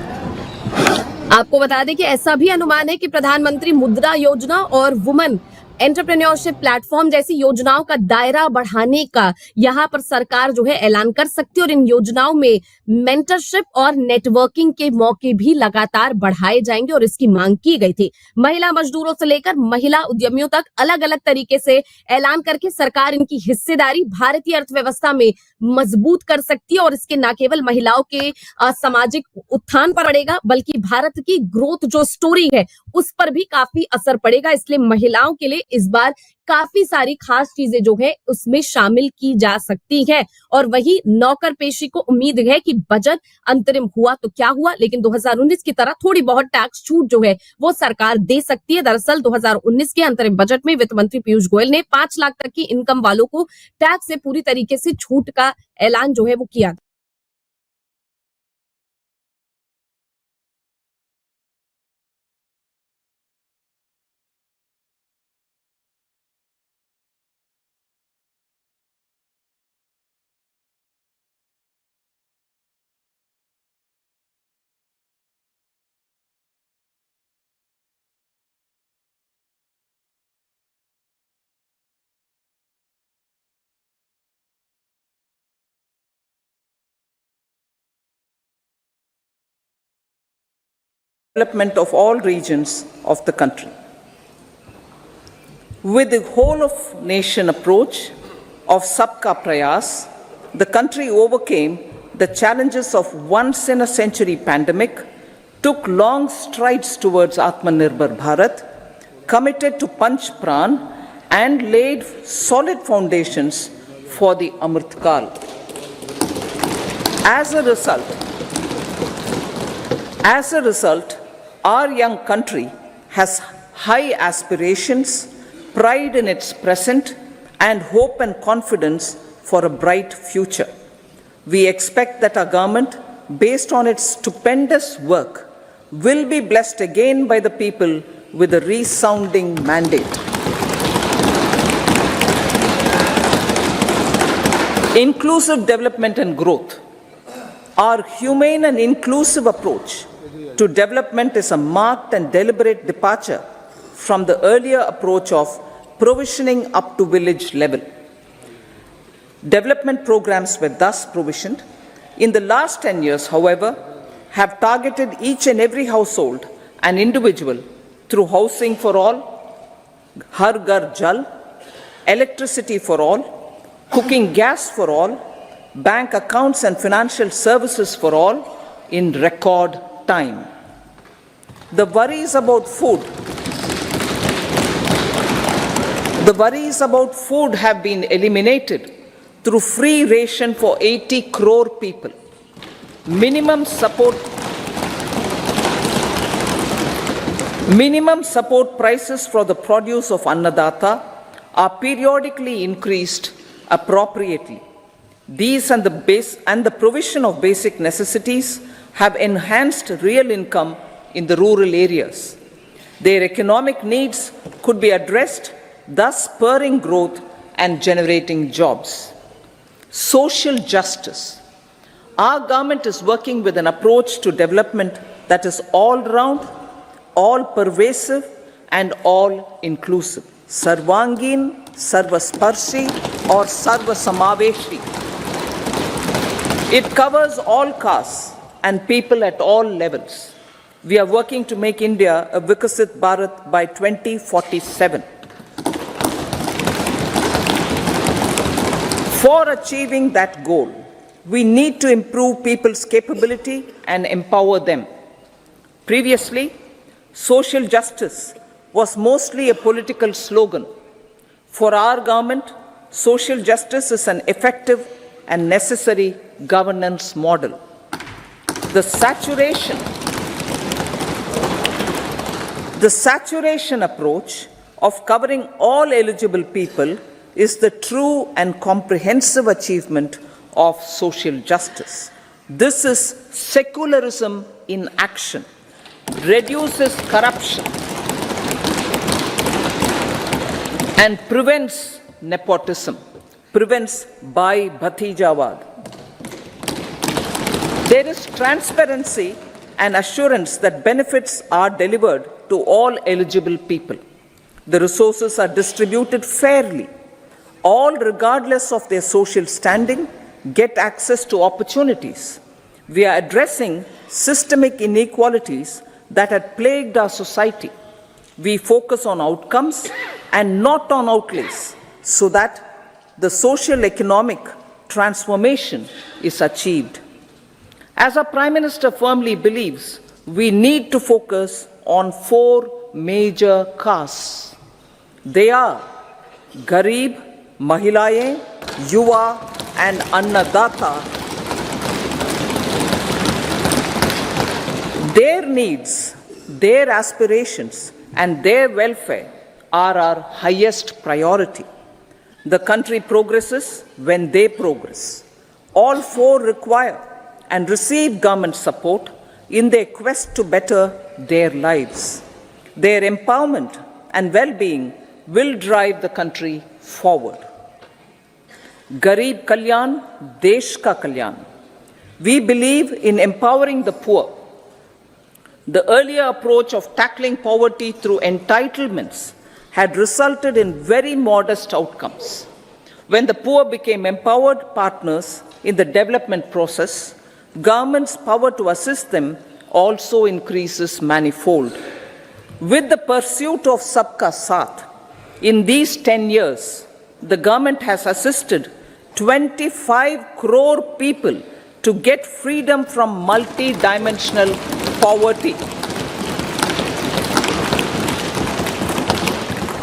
आपको बता दें कि ऐसा भी अनुमान है कि प्रधानमंत्री मुद्रा योजना और वुमेन एंटरप्रेन्योरशिप प्लेटफॉर्म जैसी योजनाओं का दायरा बढ़ाने का यहाँ पर सरकार जो है ऐलान कर सकती है और इन योजनाओं में मेंटरशिप और नेटवर्किंग के मौके भी लगातार बढ़ाए जाएंगे और इसकी मांग की गई थी। महिला मजदूरों से लेकर महिला उद्यमियों तक अलग अलग तरीके से ऐलान करके सरकार इनकी हिस्सेदारी भारतीय अर्थव्यवस्था में मजबूत कर सकती है और इसके न केवल महिलाओं के सामाजिक उत्थान पर पड़ेगा बल्कि भारत की ग्रोथ जो स्टोरी है उस पर भी काफी असर पड़ेगा। इसलिए महिलाओं के लिए इस बार काफी सारी खास चीजें जो है उसमें शामिल की जा सकती है। और वही नौकर पेशी को उम्मीद है कि बजट अंतरिम हुआ तो क्या हुआ, लेकिन 2019 की तरह थोड़ी बहुत टैक्स छूट जो है वो सरकार दे सकती है। दरअसल 2019 के अंतरिम बजट में वित्त मंत्री पीयूष गोयल ने 5 लाख तक की इनकम वालों को टैक्स से पूरी तरीके से छूट का ऐलान जो है वो किया। Development of all regions of the country. With the whole of nation approach of Sabka Prayas, the country overcame the challenges of once in a century pandemic, took long strides towards Atmanirbhar Bharat, committed to Panch Pran and laid solid foundations for the Amrit Kal. As a result, our young country has high aspirations, pride in its present, and hope and confidence for a bright future. We expect that our government, based on its stupendous work, will be blessed again by the people with a resounding mandate. Inclusive development and growth. Our humane and inclusive approach to development is a marked and deliberate departure from the earlier approach of provisioning up to village level. Development programs were thus provisioned. In the last 10 years, however, have targeted each and every household and individual through housing for all, Har Ghar Jal, electricity for all, cooking gas for all, bank accounts and financial services for all in record time. The worries about food The worries about food have been eliminated through free ration for 80 crore people. Minimum support prices for the produce of Annadata are periodically increased appropriately. These and the provision of basic necessities have enhanced real income in the rural areas. Their economic needs could be addressed, thus spurring growth and generating jobs. Social justice. Our government is working with an approach to development that is all-round, all-pervasive and all-inclusive. Sarvangin, Sarvasparshi or Sarvasamaveshi. It covers all castes and people at all levels. We are working to make India a Vikasit Bharat by 2047. For achieving that goal, we need to improve people's capability and empower them. Previously, social justice was mostly a political slogan. For our government, social justice is an effective and necessary governance model. The saturation approach of covering all eligible people is the true and comprehensive achievement of social justice. This is secularism in action, reduces corruption, and prevents nepotism, prevents Bhai Bhatijawad. There is transparency and assurance that benefits are delivered to all eligible people. The resources are distributed fairly. All, regardless of their social standing, get access to opportunities. We are addressing systemic inequalities that had plagued our society. We focus on outcomes and not on outlays so that the social economic transformation is achieved. As our Prime Minister firmly believes, we need to focus on 4 major castes. They are Garib, Mahilaye, Yuva and Annadata. Their needs, their aspirations and their welfare are our highest priority. The country progresses when they progress. All 4 require and receive government support in their quest to better their lives. Their empowerment and well-being will drive the country forward. Garib Kalyan, Desh Ka Kalyan. We believe in empowering the poor. The earlier approach of tackling poverty through entitlements had resulted in very modest outcomes. When the poor became empowered partners in the development process, government's power to assist them also increases manifold. With the pursuit of Sabka Saath, in these 10 years, the government has assisted 25 crore people to get freedom from multi-dimensional poverty.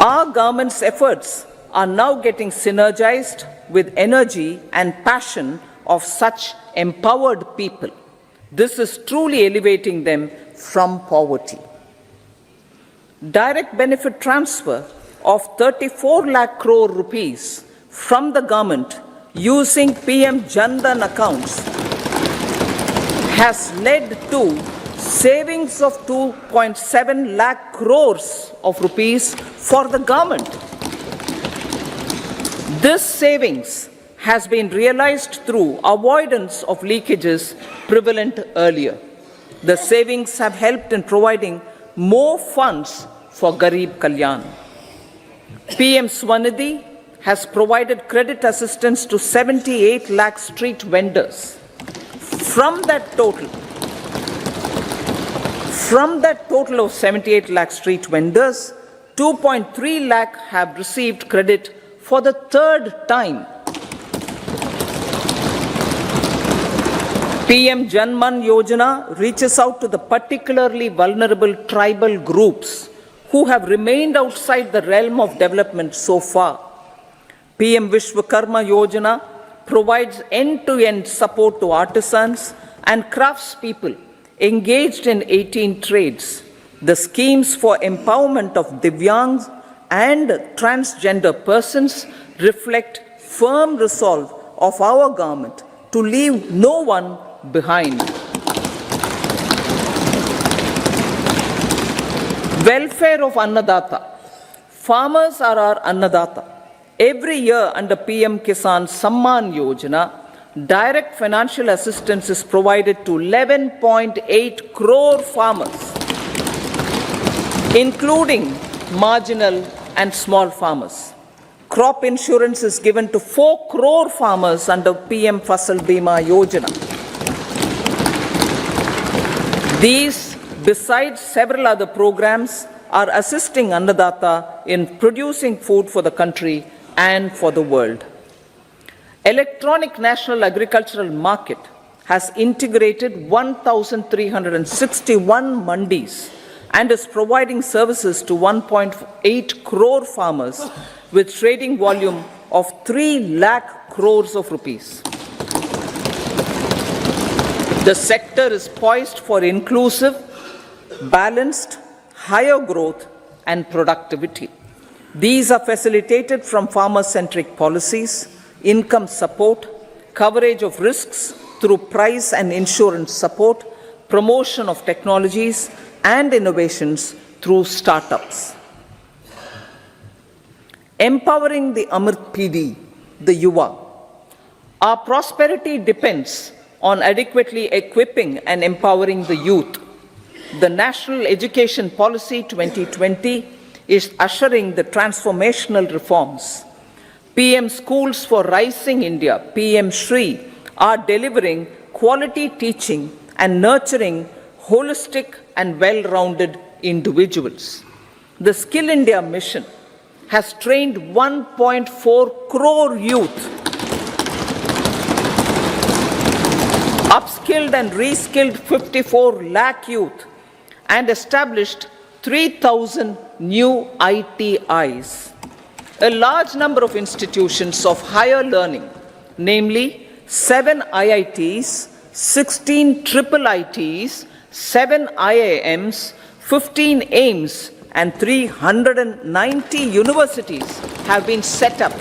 Our government's efforts are now getting synergized with energy and passion of such empowered people. This is truly elevating them from poverty. Direct benefit transfer of 34 lakh crore rupees from the government using PM Jan Dhan accounts has led to savings of 2.7 lakh crores of rupees for the government. This savings has been realized through avoidance of leakages prevalent earlier. The savings have helped in providing more funds for Garib Kalyan. PM Swanidhi has provided credit assistance to 78 lakh street vendors. From that total of 78 lakh street vendors, 2.3 lakh have received credit for the 3rd time. PM Janman Yojana reaches out to the particularly vulnerable tribal groups who have remained outside the realm of development so far. PM Vishwakarma Yojana provides end-to-end support to artisans and craftspeople engaged in 18 trades. The schemes for empowerment of Divyangs and transgender persons reflect firm resolve of our government to leave no one behind. Welfare of Annadata. Farmers are our Annadata. Every year under PM Kisan Samman Yojana, direct financial assistance is provided to 11.8 crore farmers, including marginal and small farmers. Crop insurance is given to 4 crore farmers under PM Fasal Bima Yojana. These, besides several other programs, are assisting Annadata in producing food for the country and for the world. Electronic National Agricultural Market has integrated 1,361 mandis and is providing services to 1.8 crore farmers with trading volume of 3 lakh crores of rupees. The sector is poised for inclusive, balanced, higher growth and productivity. These are facilitated from farmer-centric policies, income support, coverage of risks through price and insurance support, promotion of technologies and innovations through startups. Empowering the Amrit PD, the Yuva. Our prosperity depends on adequately equipping and empowering the youth. The National Education Policy 2020 is ushering the transformational reforms. PM Schools for Rising India, PM Shri, are delivering quality teaching and nurturing holistic and well-rounded individuals. The Skill India mission has trained 1.4 crore youth, upskilled and reskilled 54 lakh youth, and established 3,000 new ITIs. A large number of institutions of higher learning, namely 7 IITs, 16 triple ITs, 7 IIMs, 15 AIMS, and 390 universities have been set up.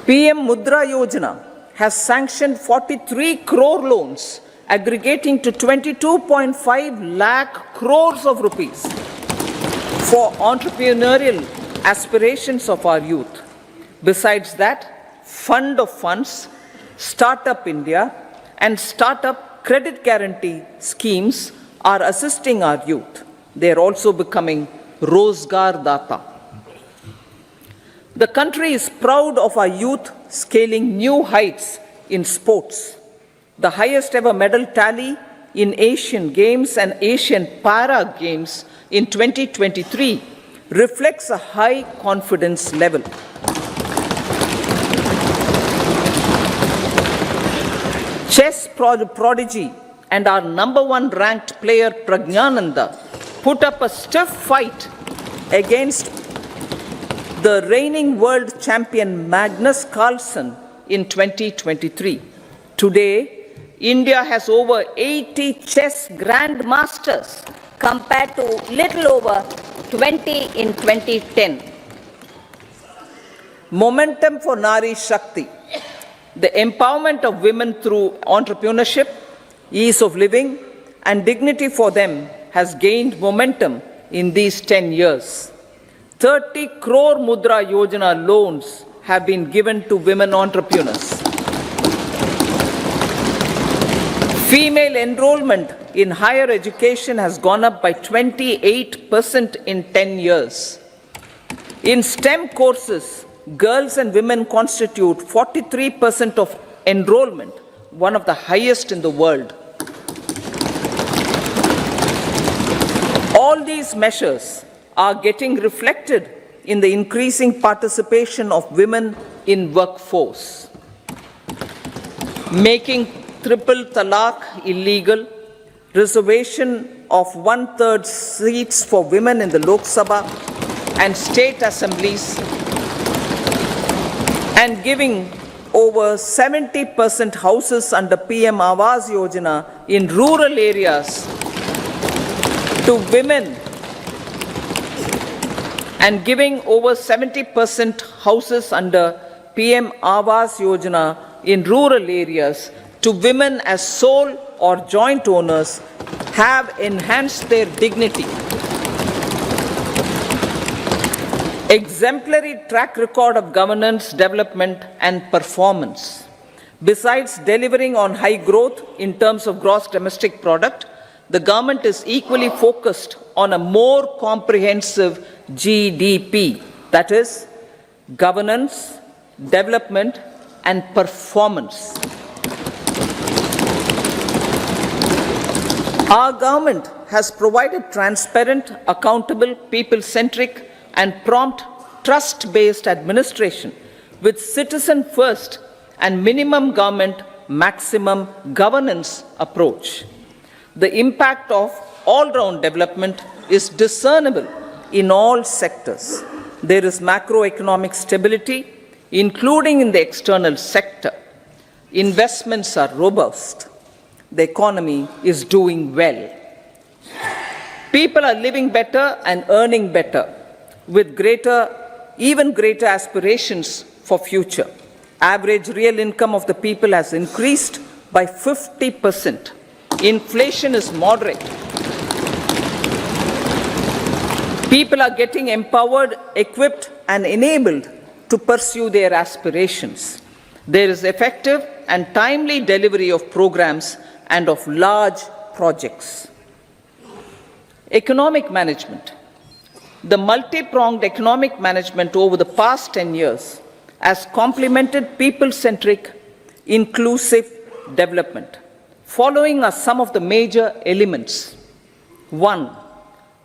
PM Mudra Yojana has sanctioned 43 crore loans aggregating to 22.5 lakh crores of rupees for entrepreneurial aspirations of our youth. Besides that, Fund of Funds, Startup India, and Startup Credit Guarantee schemes are assisting our youth. They are also becoming Rozgar Data. The country is proud of our youth scaling new heights in sports. The highest ever medal tally in Asian Games and Asian Para Games in 2023 reflects a high confidence level. Chess prodigy and our #1 ranked player Pragnananda put up a stiff fight against the reigning world champion Magnus Carlsen in 2023. Today, India has over 80 chess grandmasters compared to little over 20 in 2010. Momentum for Nari Shakti. The empowerment of women through entrepreneurship, ease of living, and dignity for them has gained momentum in these 10 years. 30 crore Mudra Yojana loans have been given to women entrepreneurs. Female enrollment in higher education has gone up by 28% in 10 years. In STEM courses, girls and women constitute 43% of enrollment, one of the highest in the world. All these measures are getting reflected in the increasing participation of women in workforce. Making triple talaq illegal, reservation of 1/3 seats for women in the Lok Sabha and state assemblies, and giving over 70% houses under PM Awas Yojana in rural areas to women, and giving over 70% houses under PM Awas Yojana in rural areas to women as sole or joint owners have enhanced their dignity. Exemplary track record of governance, development and performance. Besides delivering on high growth in terms of gross domestic product, the government is equally focused on a more comprehensive GDP, that is, governance, development and performance. Our government has provided transparent, accountable, people-centric and prompt, trust-based administration with citizen first and minimum government, maximum governance approach. The impact of all-round development is discernible in all sectors. There is macroeconomic stability, including in the external sector. Investments are robust. The economy is doing well. People are living better and earning better, with even greater aspirations for future. Average real income of the people has increased by 50%. Inflation is moderate. People are getting empowered, equipped, and enabled to pursue their aspirations. There is effective and timely delivery of programs and of large projects. Economic management. The multi-pronged economic management over the past 10 years has complemented people-centric, inclusive development. Following are some of the major elements. 1.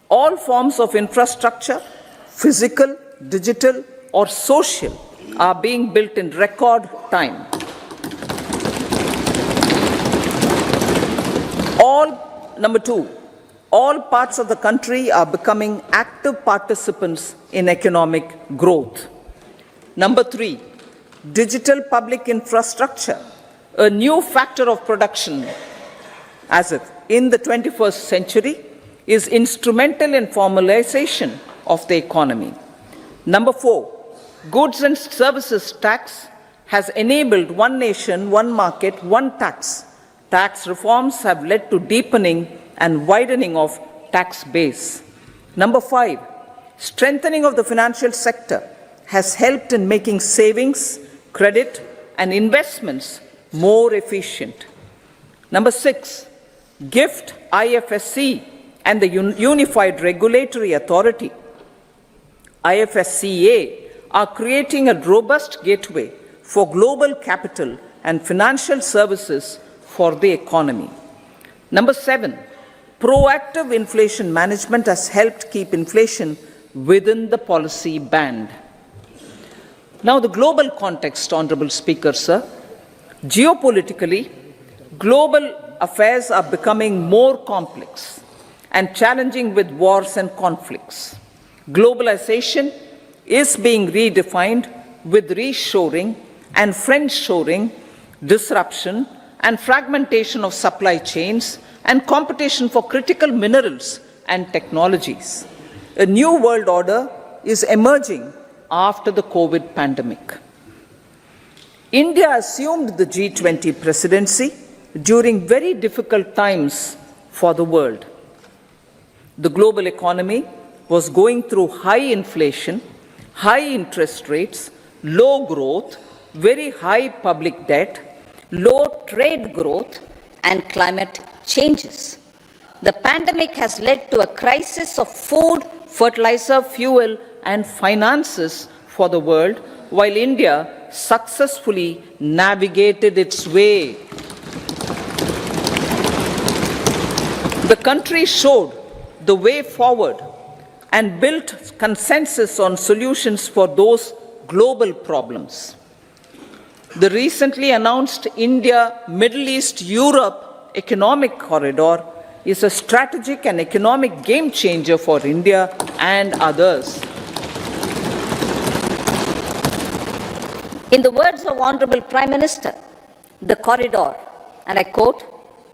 All forms of infrastructure, physical, digital, or social, are being built in record time. Number 2, all parts of the country are becoming active participants in economic growth. Number 3, digital public infrastructure, a new factor of production as if in the 21st century, is instrumental in formalization of the economy. Number 4, goods and services tax has enabled one nation, one market, one tax. Tax reforms have led to deepening and widening of tax base. Number 5, strengthening of the financial sector has helped in making savings, credit, and investments more efficient. Number 6, GIFT, IFSC, and the Unified Regulatory Authority, IFSCA, are creating a robust gateway for global capital and financial services for the economy. Number 7, proactive inflation management has helped keep inflation within the policy band. Now, the global context, Honorable Speaker, sir. Geopolitically, global affairs are becoming more complex and challenging with wars and conflicts. Globalization is being redefined with reshoring and friendshoring, disruption and fragmentation of supply chains, and competition for critical minerals and technologies. A new world order is emerging after the COVID pandemic. India assumed the G20 presidency during very difficult times for the world. The global economy was going through high inflation, high interest rates, low growth, very high public debt, low trade growth, and climate changes. The pandemic has led to a crisis of food, fertilizer, fuel, and finances for the world, while India successfully navigated its way. The country showed the way forward and built consensus on solutions for those global problems. The recently announced India, Middle East, Europe economic corridor is a strategic and economic game changer for India and others. In the words of Honorable Prime Minister, the corridor, and I quote,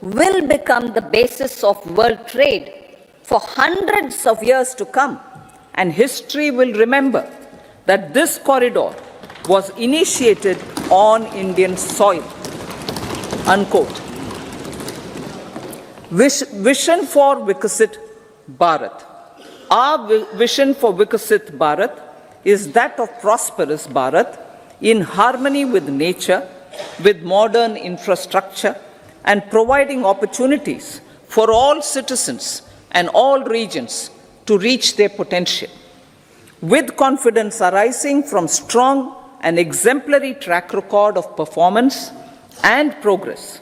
will become the basis of world trade for hundreds of years to come, and history will remember that this corridor was initiated on Indian soil, unquote. Vision for Vikasit Bharat. Our vision for Vikasit Bharat is that of prosperous Bharat in harmony with nature, with modern infrastructure, and providing opportunities for all citizens and all regions to reach their potential. With confidence arising from strong and exemplary track record of performance and progress,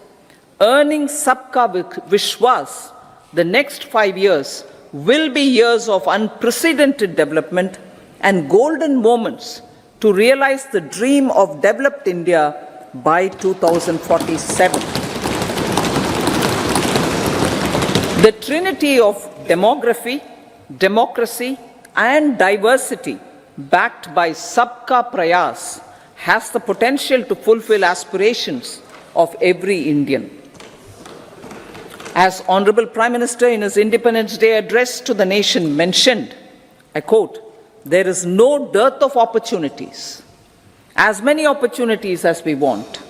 earning Sabka Vishwas, the next 5 years will be years of unprecedented development and golden moments to realize the dream of developed India by 2047. The trinity of demography, democracy, and diversity backed by Sabka Prayas has the potential to fulfill aspirations of every Indian. As Honorable Prime Minister in his Independence Day address to the nation mentioned, I quote, there is no dearth of opportunities, as many opportunities as we want.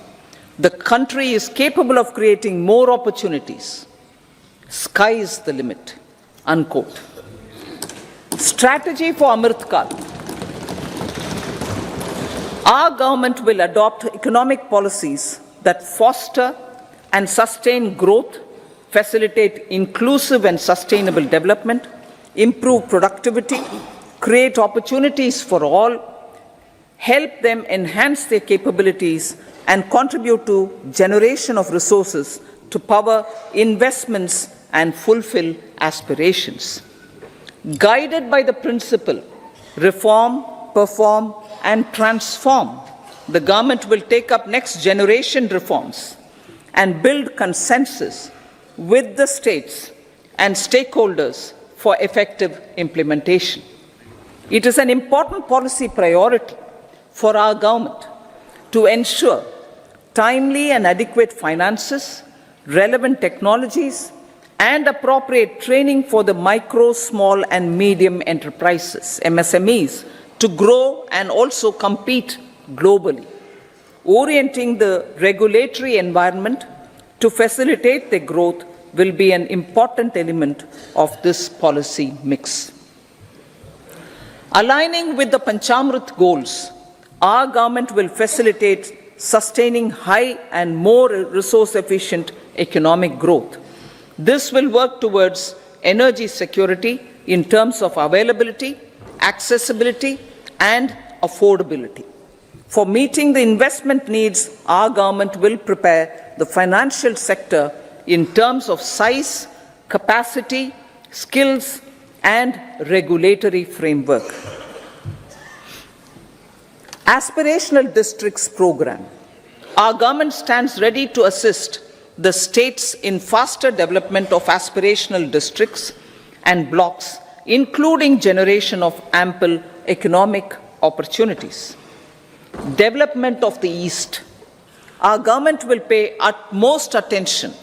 The country is capable of creating more opportunities. Sky is the limit, unquote. Strategy for Amritkal. Our government will adopt economic policies that foster and sustain growth, facilitate inclusive and sustainable development, improve productivity, create opportunities for all, help them enhance their capabilities, and contribute to generation of resources to power investments and fulfill aspirations. Guided by the principle, reform, perform, and transform, the government will take up next generation reforms and build consensus with the states and stakeholders for effective implementation. It is an important policy priority for our government to ensure timely and adequate finances, relevant technologies, and appropriate training for the micro, small, and medium enterprises, MSMEs, to grow and also compete globally. Orienting the regulatory environment to facilitate their growth will be an important element of this policy mix. Aligning with the Panchamrit goals, our government will facilitate sustaining high and more resource-efficient economic growth. This will work towards energy security in terms of availability, accessibility, and affordability. For meeting the investment needs, our government will prepare the financial sector in terms of size, capacity, skills, and regulatory framework. Aspirational Districts Program. Our government stands ready to assist the states in faster development of aspirational districts and blocks, including generation of ample economic opportunities. Development of the East. Our government will pay utmost attention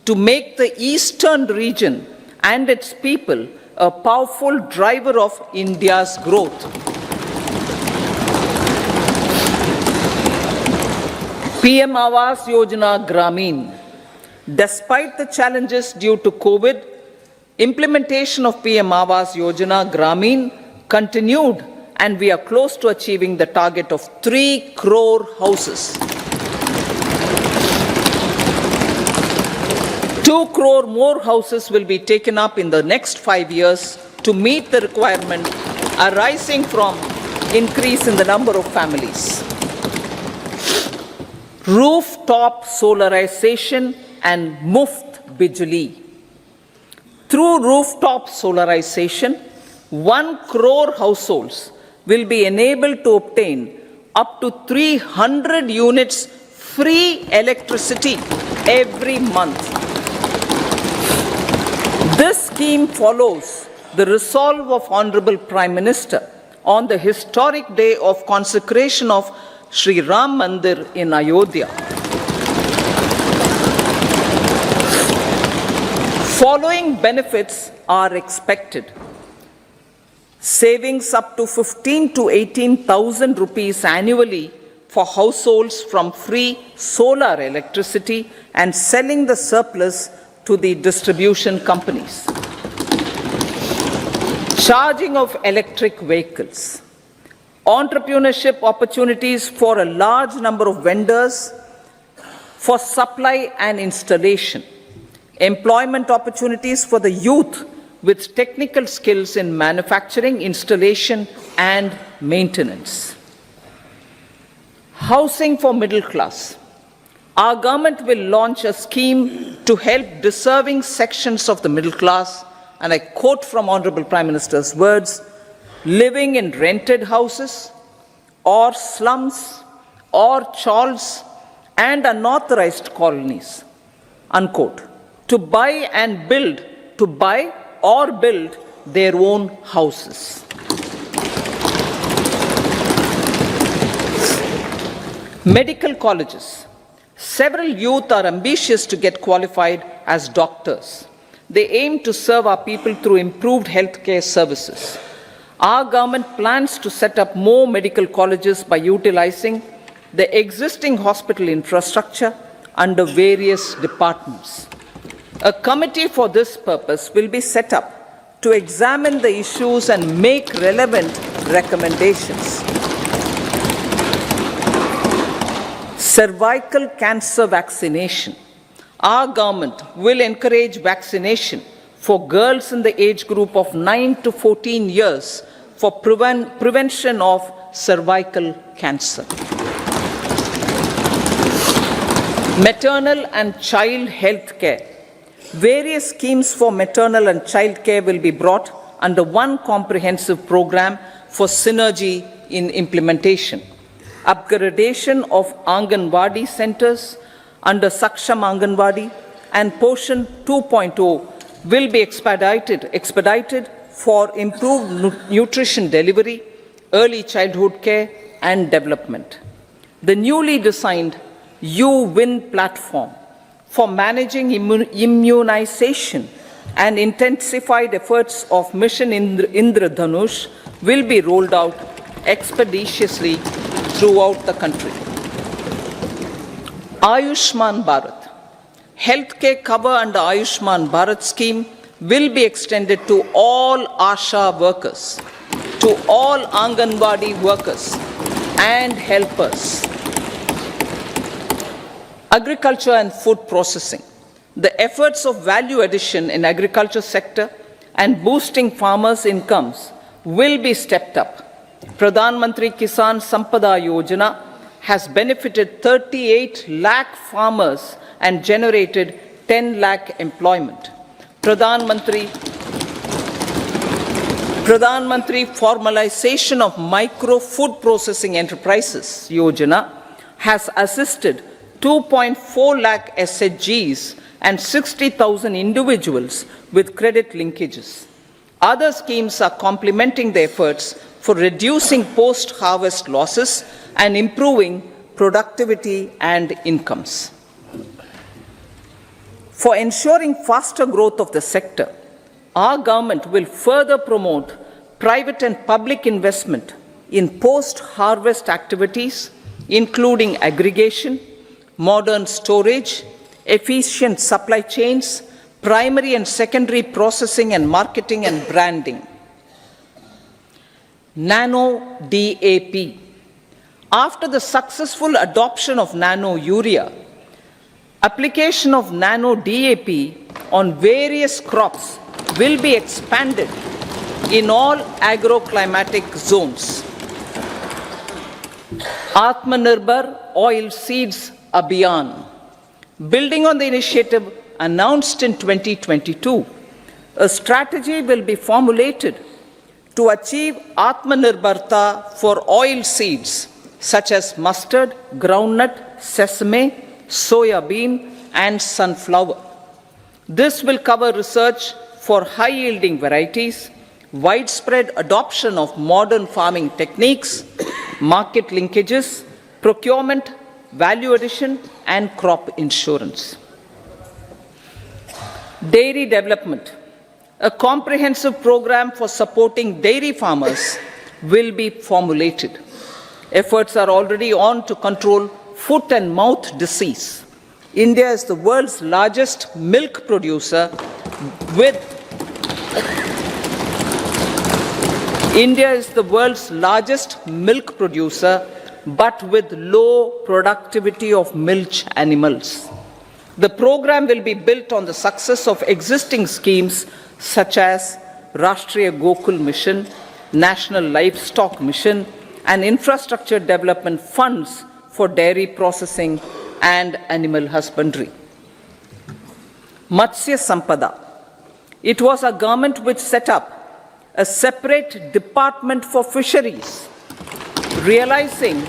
to make the eastern region and its people a powerful driver of India's growth. PM Awas Yojana Gramin. Despite the challenges due to COVID, implementation of PM Awas Yojana Gramin continued, and we are close to achieving the target of 3 crore houses. 2 crore more houses will be taken up in the next 5 years to meet the requirement arising from increase in the number of families. Rooftop solarization and Muft Bijli. Through rooftop solarization, 1 crore households will be enabled to obtain up to 300 units free electricity every month. scheme follows the resolve of Honorable Prime Minister on the historic day of consecration of Sri Ram Mandir in Ayodhya. Following benefits are expected. Savings up to 15 to 18,000 rupees annually for households from free solar electricity and selling the surplus to the distribution companies. Charging of electric vehicles. Entrepreneurship opportunities for a large number of vendors for supply and installation. Employment opportunities for the youth with technical skills in manufacturing, installation, and maintenance. Housing for middle class. Our government will launch a scheme to help deserving sections of the middle class, and I quote from Honorable Prime Minister's words, living in rented houses or slums or chawls and unauthorized colonies, unquote, to buy or build their own houses. Medical colleges. Several youth are ambitious to get qualified as doctors. They aim to serve our people through improved healthcare services. Our government plans to set up more medical colleges by utilizing the existing hospital infrastructure under various departments. A committee for this purpose will be set up to examine the issues and make relevant recommendations. Cervical cancer vaccination. Our government will encourage vaccination for girls in the age group of 9 to 14 years for prevention of cervical cancer. Maternal and child health care. Various schemes for maternal and child care will be brought under one comprehensive program for synergy in implementation. Upgradation of Anganwadi centers under Saksham Anganwadi and Poshan 2.0 will be expedited for improved nutrition delivery, early childhood care and development. The newly designed U-Win platform for managing immunization and intensified efforts of Mission Indradhanush will be rolled out expeditiously throughout the country. Ayushman Bharat. Healthcare cover under Ayushman Bharat scheme will be extended to all ASHA workers, to all Anganwadi workers and helpers. Agriculture and food processing. The efforts of value addition in agriculture sector and boosting farmers' incomes will be stepped up. Pradhan Mantri Kisan Sampada Yojana has benefited 38 lakh farmers and generated 10 lakh employment. Pradhan Mantri Formalization of Micro Food Processing Enterprises Yojana has assisted 2.4 lakh SHGs and 60,000 individuals with credit linkages. Other schemes are complementing the efforts for reducing post-harvest losses and improving productivity and incomes. For ensuring faster growth of the sector, our government will further promote private and public investment in post-harvest activities, including aggregation, modern storage, efficient supply chains, primary and secondary processing and marketing and branding. Nano DAP. After the successful adoption of nano urea, application of nano DAP on various crops will be expanded in all agroclimatic zones. Atmanirbhar Oil Seeds Abhiyan. Building on the initiative announced in 2022, a strategy will be formulated to achieve Atmanirbharta for oil seeds such as mustard, groundnut, sesame, soya bean, and sunflower. This will cover research for high-yielding varieties, widespread adoption of modern farming techniques, market linkages, procurement, value addition, and crop insurance. Dairy development. A comprehensive program for supporting dairy farmers will be formulated. Efforts are already on to control foot and mouth disease. India is the world's largest milk producer with but with low productivity of milch animals. The program will be built on the success of existing schemes such as Rashtriya Gokul Mission, National Livestock Mission, and infrastructure development funds for dairy processing and animal husbandry. Matsya Sampada. It was our government which set up a separate department for fisheries, realizing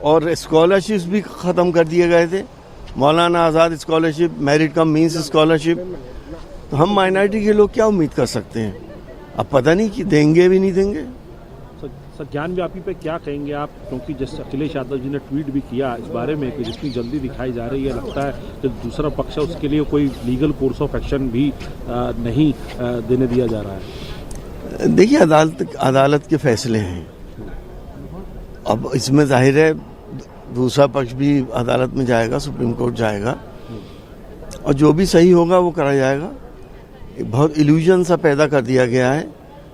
और scholarships भी ख़त्म कर दिए गए थे। मौलाना आज़ाद scholarship, merit come means scholarship. तो हम minority के लोग क्या उम्मीद कर सकते हैं? अब पता नहीं कि देंगे भी नहीं देंगे। सर ज्ञान व्यापी पे क्या कहेंगे आप, क्योंकि जैसे अखिलेश यादव जी ने ट्वीट भी किया इस बारे में कि जितनी जल्दी दिखाई जा रही है, लगता है कि दूसरा पक्ष है उसके लिए कोई लीगल कोर्स ऑफ एक्शन भी नहीं देने दिया जा रहा है। देखिए, अदालत के फैसले हैं। अब इसमें जाहिर है दूसरा पक्ष भी अदालत में जाएगा, सुप्रीम कोर्ट जाएगा, और जो भी सही होगा वो करा जाएगा। बहुत इल्यूजन सा पैदा कर दिया गया है,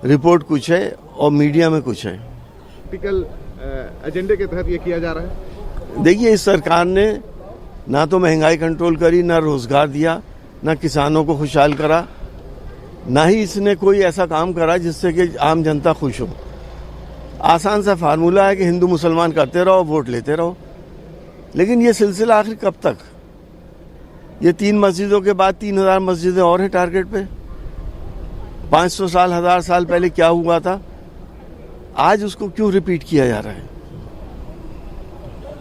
रिपोर्ट कुछ है और मीडिया में कुछ है। पॉलिटिकल एजेंडे के तहत ये किया जा रहा है। देखिए, इस सरकार ने ना तो महंगाई कंट्रोल करी, ना रोजगार दिया, ना किसानों को खुशहाल करा, ना ही इसने कोई ऐसा काम करा जिससे कि आम जनता खुश हो। आसान सा फार्मूला है कि हिंदू मुसलमान करते रहो, वोट लेते रहो, लेकिन ये सिलसिला आखिर कब तक? ये 3 मस्जिदों के बाद 3000 मस्जिदें और हैं टारगेट पे। 500 साल 1000 साल पहले क्या हुआ था, आज उसको क्यों रिपीट किया जा रहा है?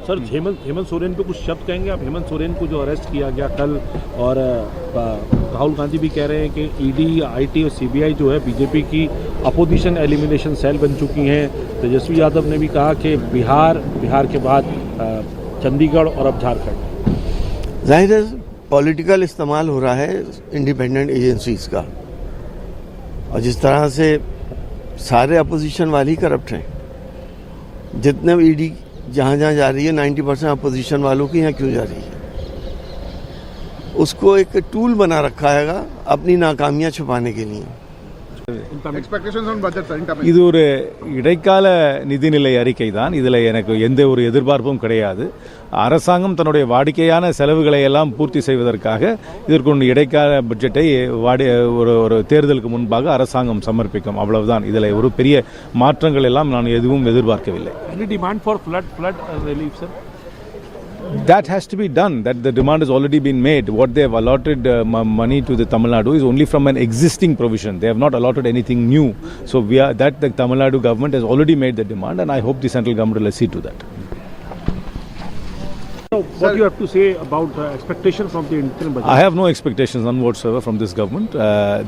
सर हेमंत सोरेन पे कुछ शब्द कहेंगे आप? हेमंत सोरेन को जो अरेस्ट किया गया कल, और राहुल गांधी भी कह रहे हैं कि ईडी, आईटी और सीबीआई जो है बीजेपी की अपोजिशन एलिमिनेशन सेल बन चुकी हैं। तेजस्वी यादव ने भी कहा कि बिहार के बाद चंडीगढ़ और अब झारखंड। जाहिर है पॉलिटिकल इस्तेमाल हो रहा है इंडिपेंडेंट एजेंसीज का, और जिस तरह से सारे अपोजिशन वाले ही करप्ट हैं। जितने ईडी जहाँ जा रही है 90% अपोजिशन वालों की यहाँ क्यों जा रही है? उसको एक टूल बना रखा है अपनी नाकामियां छुपाने के लिए। இது ஒரு இடைக்கால நிதிநிலை அறிக்கை தான். இதில் எனக்கு எந்த ஒரு எதிர்பார்ப்பும் கிடையாது. அரசாங்கம் தன்னுடைய வாடிக்கையான செலவுகளை எல்லாம் பூர்த்தி செய்வதற்காக இதற்கு ஒரு இடைக்கால பட்ஜெட்டை ஒரு தேர்தலுக்கு முன்பாக அரசாங்கம் சமர்ப்பிக்கும், அவ்வளவுதான். இதில் ஒரு பெரிய மாற்றங்கள் எல்லாம் நான் எதுவும் எதிர்பார்க்கவில்லை. Demand for flood relief, sir? That has to be done. That the demand has already been made. What they have allotted money to the Tamil Nadu is only from an existing provision. They have not allotted anything new. So the Tamil Nadu government has already made the demand, and I hope the central government will accede to that. What do you have to say about expectation from the interim budget? I have no expectations, none whatsoever, from this government.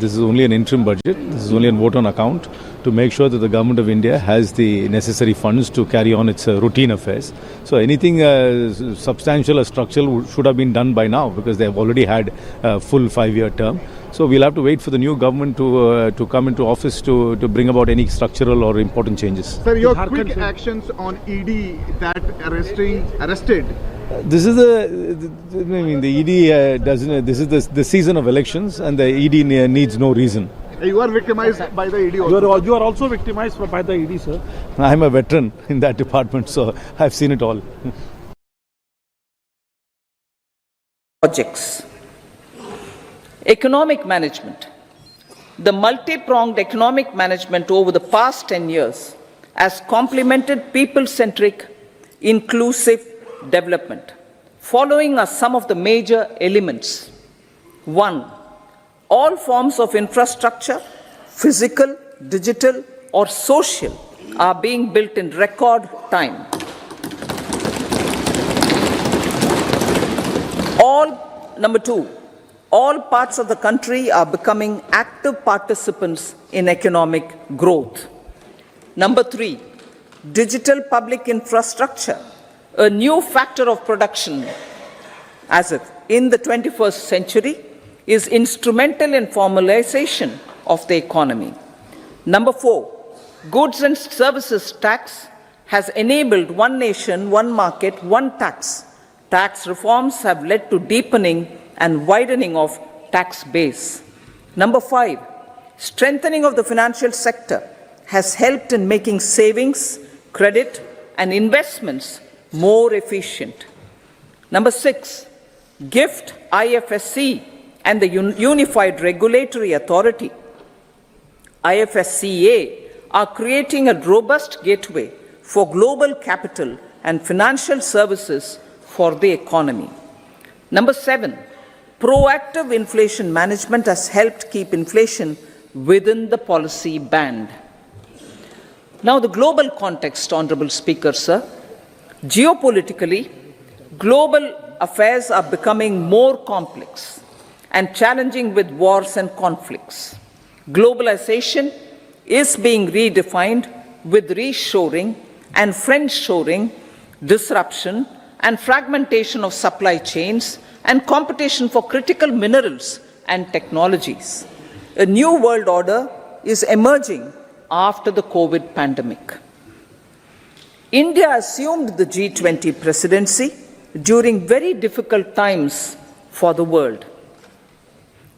This is only an interim budget. This is only a vote on account to make sure that the government of India has the necessary funds to carry on its routine affairs. So anything substantial or structural should have been done by now, because they have already had a full 5-year term. So we'll have to wait for the new government to come into office to bring about any structural or important changes. Sir, your quick actions on ED that arrested. This is the ED doesn't. This is the season of elections, and the ED needs no reason. You are victimized by the ED also. You are also victimized by the ED, sir. I'm a veteran in that department, so I've seen it all. Projects. Economic management. The multi-pronged economic management over the past 10 years has complemented people-centric, inclusive development. Following are some of the major elements. 1. All forms of infrastructure, physical, digital, or social, are being built in record time. Number 2, all parts of the country are becoming active participants in economic growth. Number 3, digital public infrastructure, a new factor of production as if in the 21st century, is instrumental in formalization of the economy. Number 4, goods and services tax has enabled one nation, one market, one tax. Tax reforms have led to deepening and widening of tax base. Number 5, strengthening of the financial sector has helped in making savings, credit, and investments more efficient. Number 6, GIFT, IFSC, and the Unified Regulatory Authority, IFSCA, are creating a robust gateway for global capital and financial services for the economy. Number 7, proactive inflation management has helped keep inflation within the policy band. Now, the global context, Honorable Speaker, sir. Geopolitically, global affairs are becoming more complex and challenging with wars and conflicts. Globalization is being redefined with reshoring and friendshoring, disruption and fragmentation of supply chains, and competition for critical minerals and technologies. A new world order is emerging after the COVID pandemic. India assumed the G20 presidency during very difficult times for the world.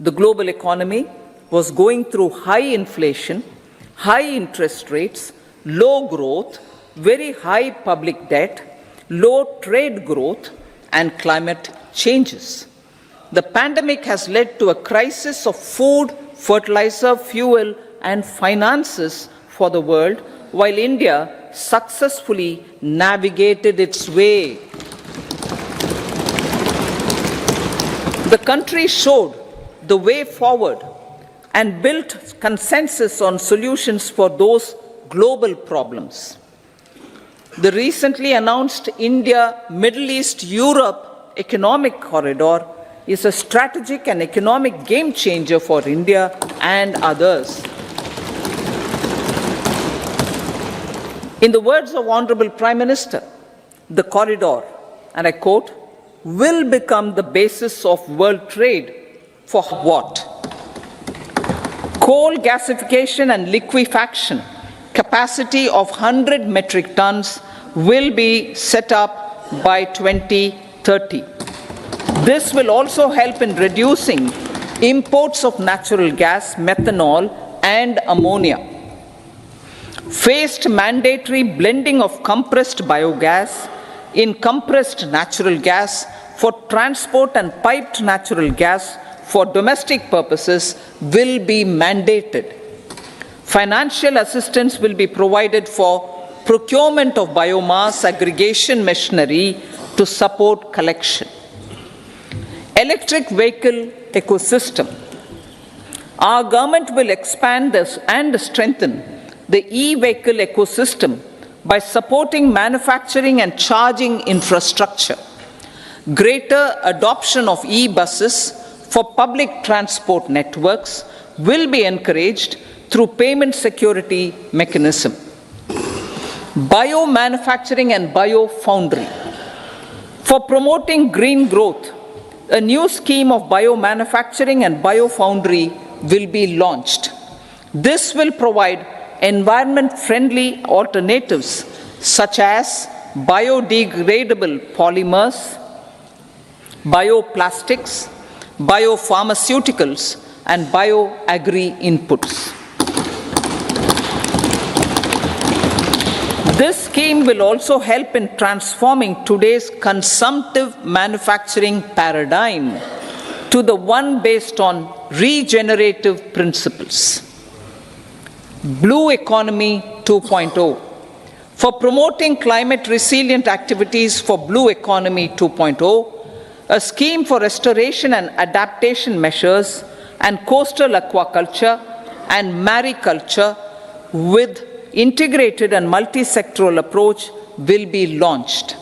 The global economy was going through high inflation, high interest rates, low growth, very high public debt, low trade growth, and climate changes. The pandemic has led to a crisis of food, fertilizer, fuel, and finances for the world, while India successfully navigated its way. The country showed the way forward and built consensus on solutions for those global problems. The recently announced India-Middle East-Europe economic corridor is a strategic and economic game changer for India and others. In the words of Honorable Prime Minister, the corridor, and I quote, will become the basis of world trade for what? Coal gasification and liquefaction capacity of 100 metric tons will be set up by 2030. This will also help in reducing imports of natural gas, methanol, and ammonia. Phased mandatory blending of compressed biogas in compressed natural gas for transport and piped natural gas for domestic purposes will be mandated. Financial assistance will be provided for procurement of biomass aggregation machinery to support collection. Electric vehicle ecosystem. Our government will expand this and strengthen the e-vehicle ecosystem by supporting manufacturing and charging infrastructure. Greater adoption of e-buses for public transport networks will be encouraged through payment security mechanism. Biomanufacturing and biofoundry. For promoting green growth, a new scheme of biomanufacturing and biofoundry will be launched. This will provide environment-friendly alternatives such as biodegradable polymers, bioplastics, biopharmaceuticals, and bioagri inputs. This scheme will also help in transforming today's consumptive manufacturing paradigm to the one based on regenerative principles. Blue Economy 2.0. For promoting climate resilient activities for Blue Economy 2.0, a scheme for restoration and adaptation measures and coastal aquaculture and mariculture with integrated and multi-sectoral approach will be launched.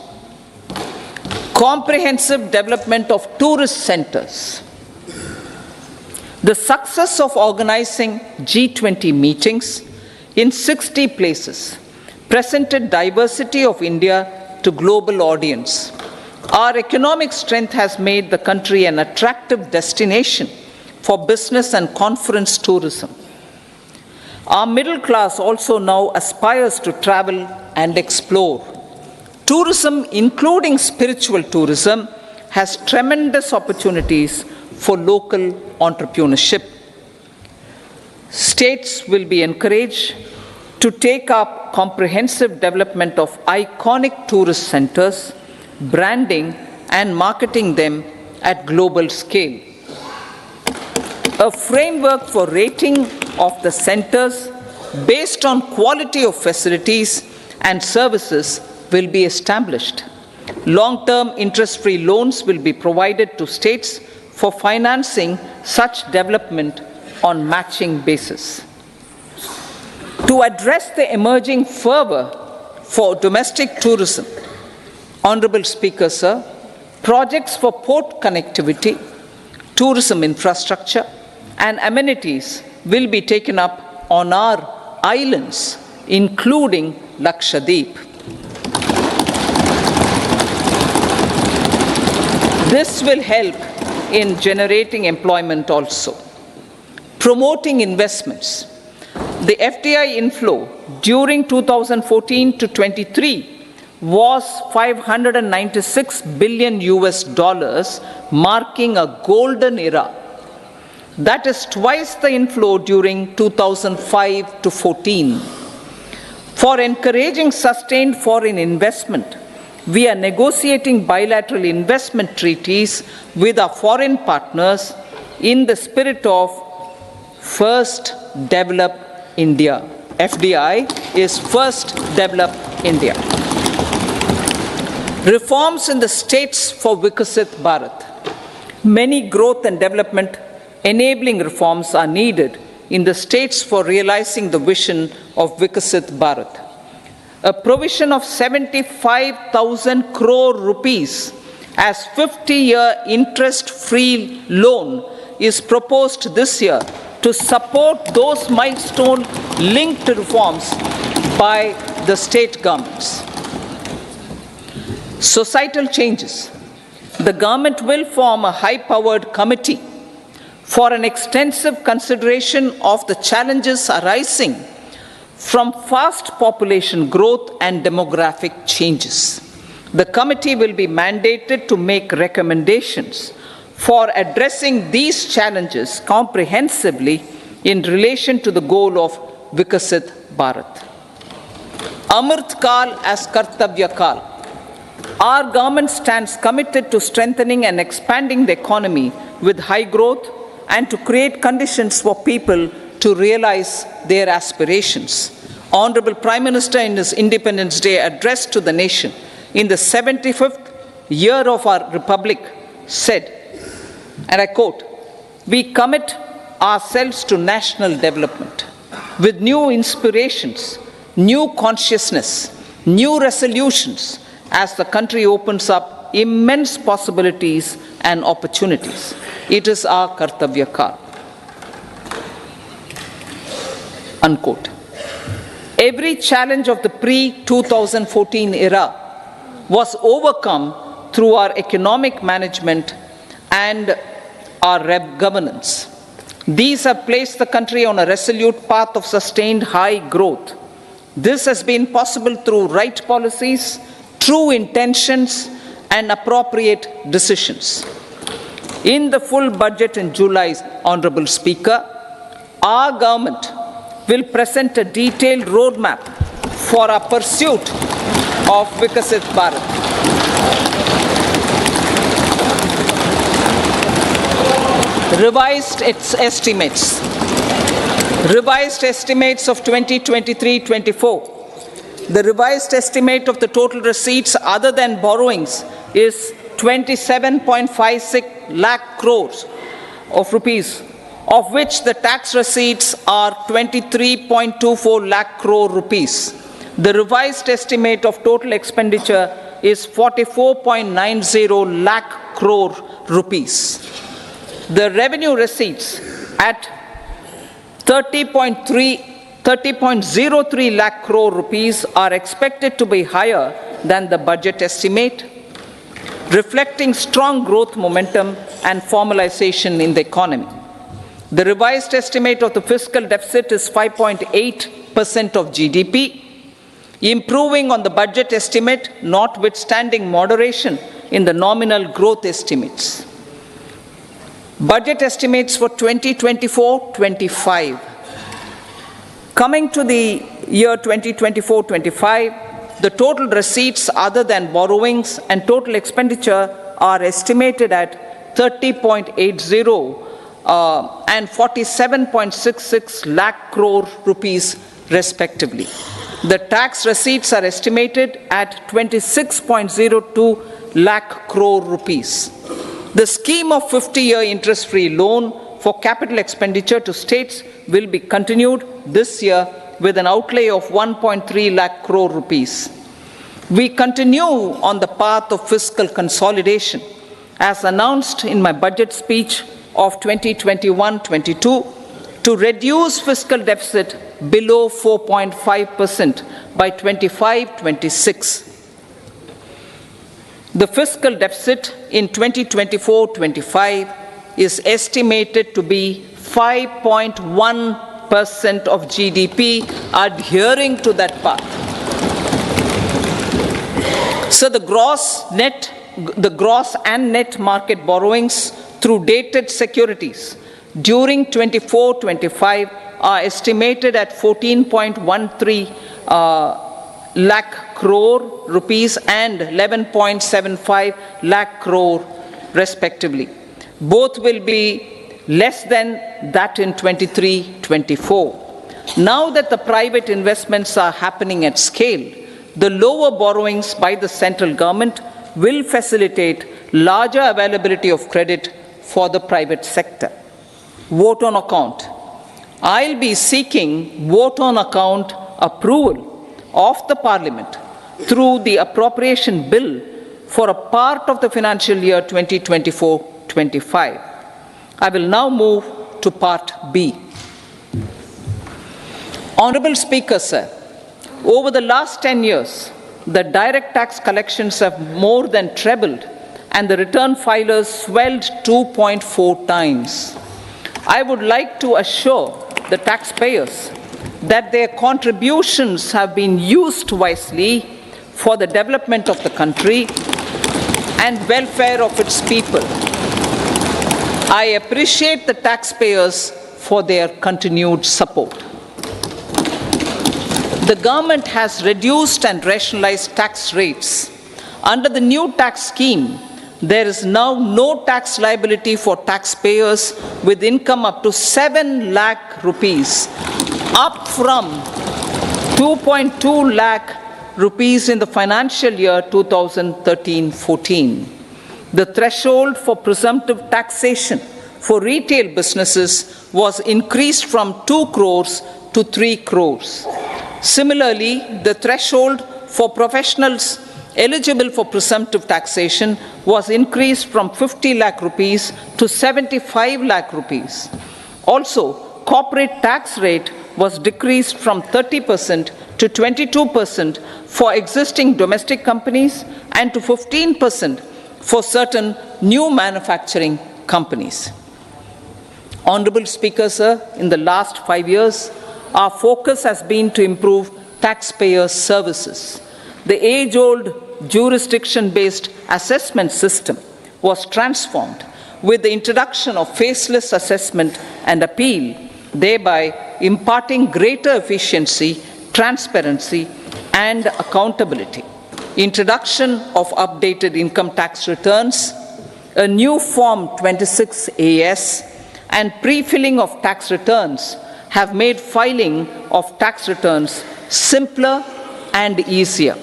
Comprehensive development of tourist centers. The success of organizing G20 meetings in 60 places presented diversity of India to global audience. Our economic strength has made the country an attractive destination for business and conference tourism. Our middle class also now aspires to travel and explore. Tourism, including spiritual tourism, has tremendous opportunities for local entrepreneurship. States will be encouraged to take up comprehensive development of iconic tourist centers, branding and marketing them at global scale. A framework for rating of the centers based on quality of facilities and services will be established. Long-term interest-free loans will be provided to states for financing such development on matching basis. To address the emerging fervor for domestic tourism, Honorable Speaker, sir, projects for port connectivity, tourism infrastructure, and amenities will be taken up on our islands, including Lakshadweep. This will help in generating employment also. Promoting investments. The FDI inflow during 2014 to 23 was $596 billion, marking a golden era. That is twice the inflow during 2005 to 14. For encouraging sustained foreign investment, we are negotiating bilateral investment treaties with our foreign partners in the spirit of First Develop India. FDI is First Develop India. Reforms in the states for Vikasit Bharat. Many growth and development enabling reforms are needed in the states for realizing the vision of Vikasit Bharat. A provision of 75,000 crore rupees as 50-year interest-free loan is proposed this year to support those milestone-linked reforms by the state governments. Societal changes. The government will form a high-powered committee for an extensive consideration of the challenges arising from fast population growth and demographic changes. The committee will be mandated to make recommendations for addressing these challenges comprehensively in relation to the goal of Vikasit Bharat. Amrit Kal as Kartavya Kal. Our government stands committed to strengthening and expanding the economy with high growth and to create conditions for people to realize their aspirations. Honorable Prime Minister, in his Independence Day address to the nation in the 75th year of our Republic, said, and I quote, "We commit ourselves to national development with new inspirations, new consciousness, new resolutions as the country opens up immense possibilities and opportunities. It is our kartavya kal. Unquote. Every challenge of the pre-2014 era was overcome through our economic management and our governance. These have placed the country on a resolute path of sustained high growth. This has been possible through right policies, true intentions, and appropriate decisions. In the full budget in July, Honorable Speaker, our government will present a detailed roadmap for our pursuit of Vikasit Bharat. Revised estimates of 2023-24. The revised estimate of the total receipts other than borrowings is 27.56 lakh crores of rupees, of which the tax receipts are 23.24 lakh crore rupees. The revised estimate of total expenditure is 44.90 lakh crore rupees. The revenue receipts at 30.03 lakh crore rupees are expected to be higher than the budget estimate, reflecting strong growth momentum and formalization in the economy. The revised estimate of the fiscal deficit is 5.8% of GDP, improving on the budget estimate, notwithstanding moderation in the nominal growth estimates. Budget estimates for 2024-25. Coming to the year 2024-25, the total receipts other than borrowings and total expenditure are estimated at 30.80 and 47.66 lakh crore rupees respectively. The tax receipts are estimated at 26.02 lakh crore rupees. The scheme of 50-year interest-free loan for capital expenditure to states will be continued this year with an outlay of 1.3 lakh crore rupees. We continue on the path of fiscal consolidation, as announced in my budget speech of 2021-22, to reduce fiscal deficit below 4.5% by 25-26. The fiscal deficit in 2024-25 is estimated to be 5.1% of GDP, adhering to that path. So the gross and net market borrowings through dated securities during 24-25 are estimated at 14.13 lakh crore rupees and 11.75 lakh crore respectively. Both will be less than that in 23-24. Now that the private investments are happening at scale, the lower borrowings by the central government will facilitate larger availability of credit for the private sector. Vote on account. I'll be seeking vote on account approval of the Parliament through the appropriation bill for a part of the financial year 2024-25. I will now move to Part B. Honorable Speaker, sir, over the last 10 years, the direct tax collections have more than trebled and the return filers swelled 2.4 times. I would like to assure the taxpayers that their contributions have been used wisely for the development of the country and welfare of its people. I appreciate the taxpayers for their continued support. The government has reduced and rationalized tax rates. Under the new tax scheme, there is now no tax liability for taxpayers with income up to 7 lakh rupees, up from 2.2 lakh rupees in the financial year 2013-14. The threshold for presumptive taxation for retail businesses was increased from 2 crores to 3 crores. Similarly, the threshold for professionals eligible for presumptive taxation was increased from 50 lakh rupees to 75 lakh rupees. Also, corporate tax rate was decreased from 30% to 22% for existing domestic companies and to 15% for certain new manufacturing companies. Honorable Speaker, sir, in the last 5 years, our focus has been to improve taxpayer services. The age-old jurisdiction-based assessment system was transformed with the introduction of faceless assessment and appeal, thereby imparting greater efficiency, transparency, and accountability. Introduction of updated income tax returns, a new Form 26AS, and pre-filling of tax returns have made filing of tax returns simpler and easier.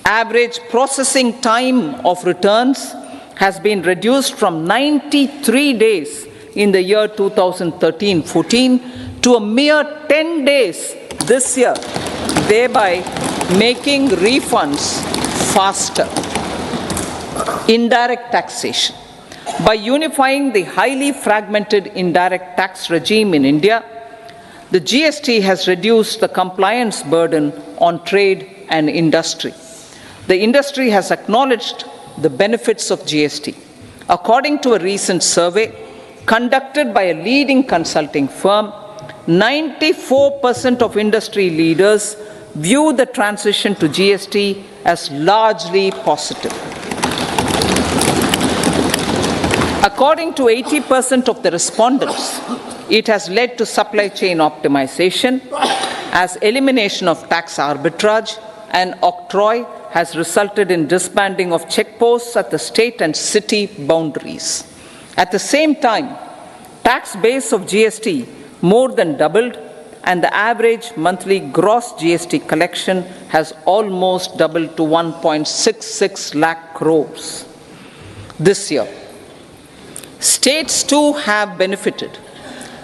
Average processing time of returns has been reduced from 93 days in the year 2013-14 to a mere 10 days this year, thereby making refunds faster. Indirect taxation. By unifying the highly fragmented indirect tax regime in India, the GST has reduced the compliance burden on trade and industry. The industry has acknowledged the benefits of GST. According to a recent survey conducted by a leading consulting firm, 94% of industry leaders view the transition to GST as largely positive. According to 80% of the respondents, it has led to supply chain optimization, as elimination of tax arbitrage and octroi has resulted in disbanding of checkposts at the state and city boundaries. At the same time, tax base of GST more than doubled, and the average monthly gross GST collection has almost doubled to 1.66 lakh crores this year. States too have benefited.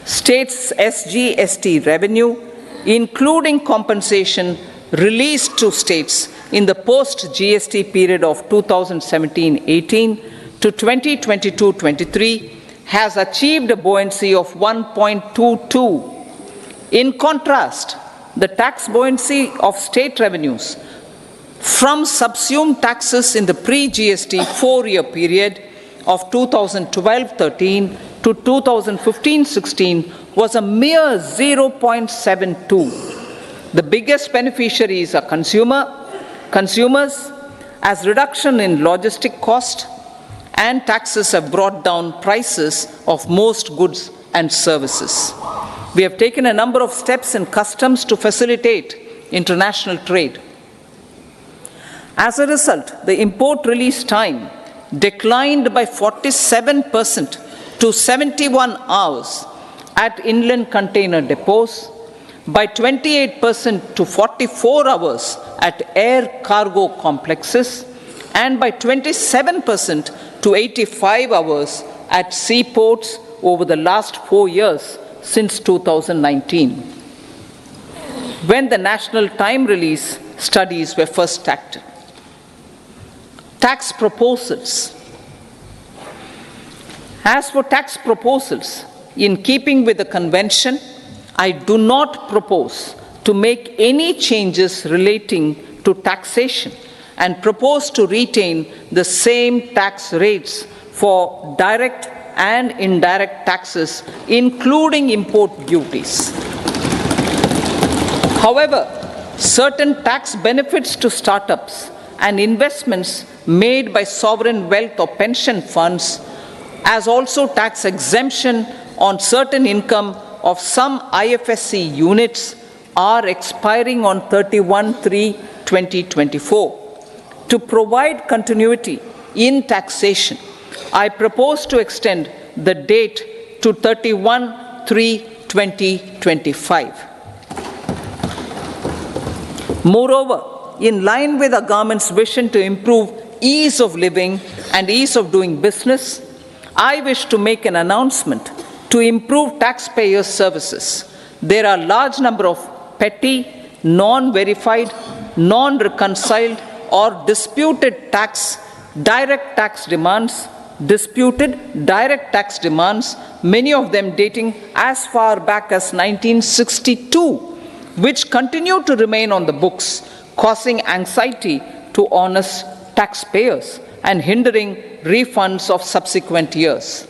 States' SGST revenue, including compensation released to states in the post-GST period of 2017-18 to 2022-23, has achieved a buoyancy of 1.22. In contrast, the tax buoyancy of state revenues from subsumed taxes in the pre-GST 4-year period of 2012-13 to 2015-16 was a mere 0.72. The biggest beneficiaries are consumers, as reduction in logistic cost and taxes have brought down prices of most goods and services. We have taken a number of steps in customs to facilitate international trade. As a result, the import release time declined by 47% to 71 hours at inland container depots, by 28% to 44 hours at air cargo complexes, and by 27% to 85 hours at seaports over the last 4 years since 2019, when the national time release studies were first started. Tax proposals. As for tax proposals, in keeping with the convention, I do not propose to make any changes relating to taxation and propose to retain the same tax rates for direct and indirect taxes, including import duties. However, certain tax benefits to startups and investments made by sovereign wealth or pension funds, as also tax exemption on certain income of some IFSC units, are expiring on 31/3/2024. To provide continuity in taxation, I propose to extend the date to 31/3/2025. Moreover, in line with our government's vision to improve ease of living and ease of doing business, I wish to make an announcement to improve taxpayer services. There are a large number of petty, non-verified, non-reconciled or disputed direct tax demands, many of them dating as far back as 1962, which continue to remain on the books, causing anxiety to honest taxpayers and hindering refunds of subsequent years.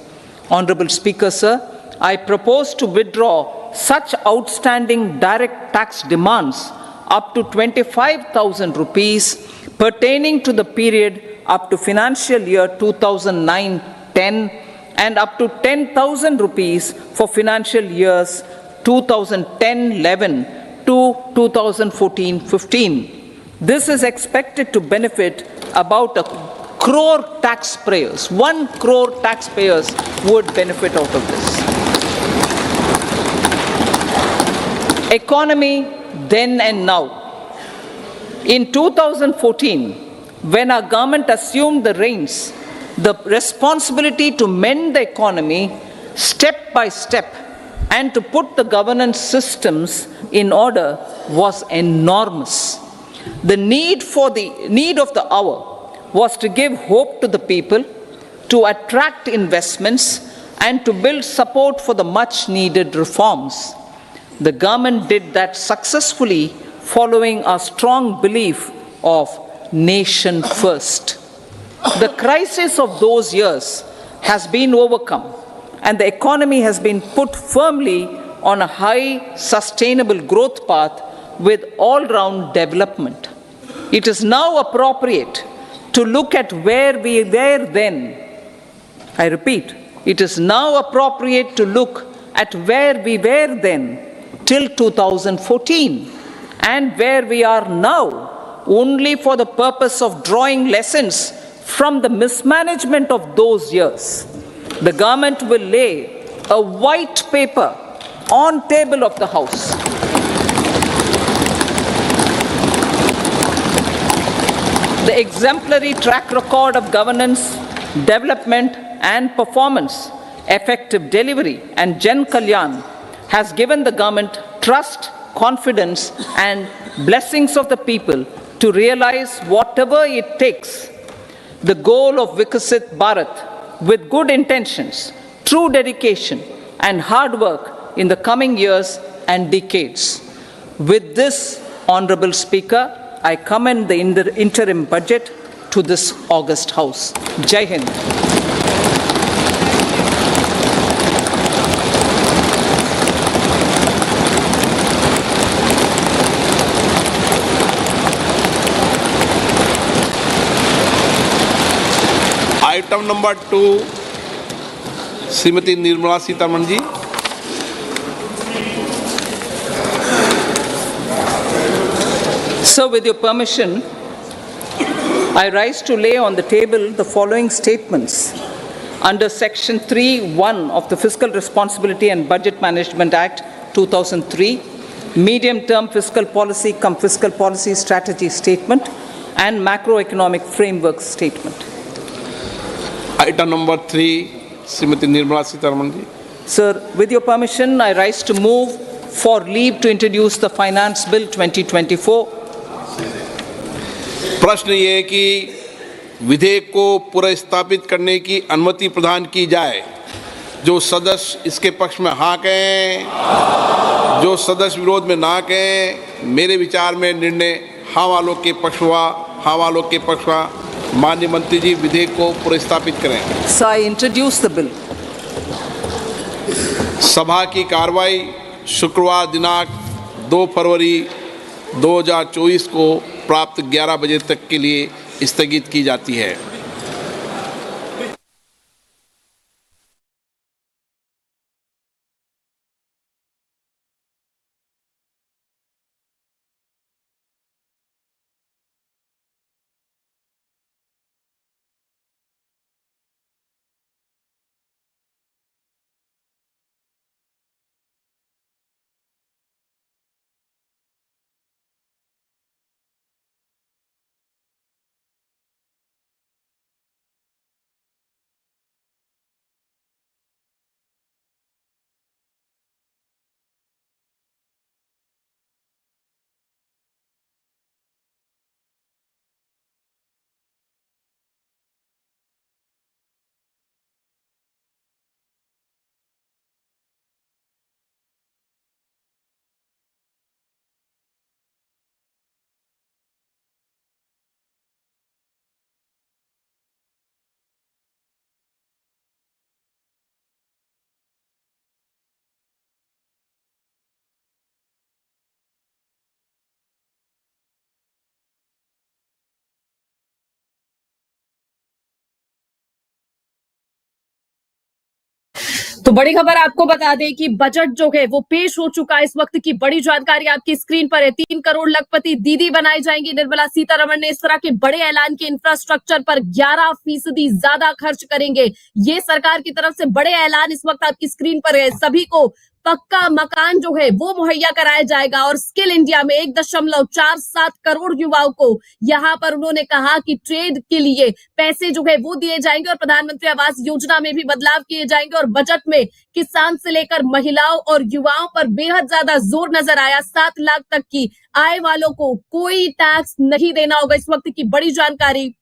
Honorable Speaker, sir, I propose to withdraw such outstanding direct tax demands up to 25,000 rupees pertaining to the period up to financial year 2009-10 and up to 10,000 rupees for financial years 2010-11 to 2014-15. This is expected to benefit about 1 crore taxpayers. 1 crore taxpayers would benefit out of this. Economy then and now. In 2014, when our government assumed the reins, the responsibility to mend the economy step by step and to put the governance systems in order was enormous. The need of the hour was to give hope to the people, to attract investments, and to build support for the much needed reforms. The government did that successfully, following a strong belief of nation first. The crisis of those years has been overcome, and the economy has been put firmly on a high, sustainable growth path with all-round development. It is now appropriate to look at where we were then. I repeat, it is now appropriate to look at where we were then till 2014 and where we are now, only for the purpose of drawing lessons from the mismanagement of those years. The government will lay a white paper on table of the House. The exemplary track record of governance, development and performance, effective delivery and Jan Kalyan has given the government trust, confidence and blessings of the people to realize whatever it takes, the goal of Vikasit Bharat, with good intentions, true dedication and hard work in the coming years and decades. With this, Honorable Speaker, I commend the interim budget to this august House. Jai Hind. Item number 2 Shrimati Nirmala Sitharaman ji. So, with your permission, I rise to lay on the table the following statements under Section 3(1) of the Fiscal Responsibility and Budget Management Act 2003, Medium-Term Fiscal Policy cum Fiscal Policy Strategy Statement and Macroeconomic Framework Statement. Item number 3, Srimati Nirmala Sitharaman ji. Sir, with your permission, I rise to move for leave to introduce the Finance Bill 2024. प्रश्न ये है कि विधेयक को पुनर्स्थापित करने की अनुमति प्रदान की जाए। जो सदस्य इसके पक्ष में हाँ कहें, जो सदस्य विरोध में ना कहें, मेरे विचार में निर्णय हाँ वालों के पक्ष हुआ, हाँ वालों के पक्ष हुआ। माननीय मंत्री जी विधेयक को पुनर्स्थापित करें। So I introduce the bill. सभा की कार्रवाई शुक्रवार दिनांक 2 फरवरी 2024 को प्राप्त 11 बजे तक के लिए स्थगित की जाती है। तो बड़ी खबर आपको बता दें कि बजट जो है वो पेश हो चुका है। इस वक्त की बड़ी जानकारी आपकी स्क्रीन पर है। 3 करोड़ लखपति दीदी बनाई जाएंगी। निर्मला सीतारमण ने इस तरह के बड़े ऐलान के इंफ्रास्ट्रक्चर पर 11% ज्यादा खर्च करेंगे। ये सरकार की तरफ से बड़े ऐलान इस वक्त आपकी स्क्रीन पर है। सभी को पक्का मकान जो है वो मुहैया कराया जाएगा और स्किल इंडिया में 1.47 करोड़ युवाओं को यहाँ पर उन्होंने कहा कि ट्रेड के लिए पैसे जो है वो दिए जाएंगे और प्रधानमंत्री आवास योजना में भी बदलाव किए जाएंगे। और बजट में किसान से लेकर महिलाओं और युवाओं पर बेहद ज्यादा जोर नजर आया। 7 लाख तक की आय वालों को कोई टैक्स नहीं देना होगा। इस वक्त की बड़ी जानकारी।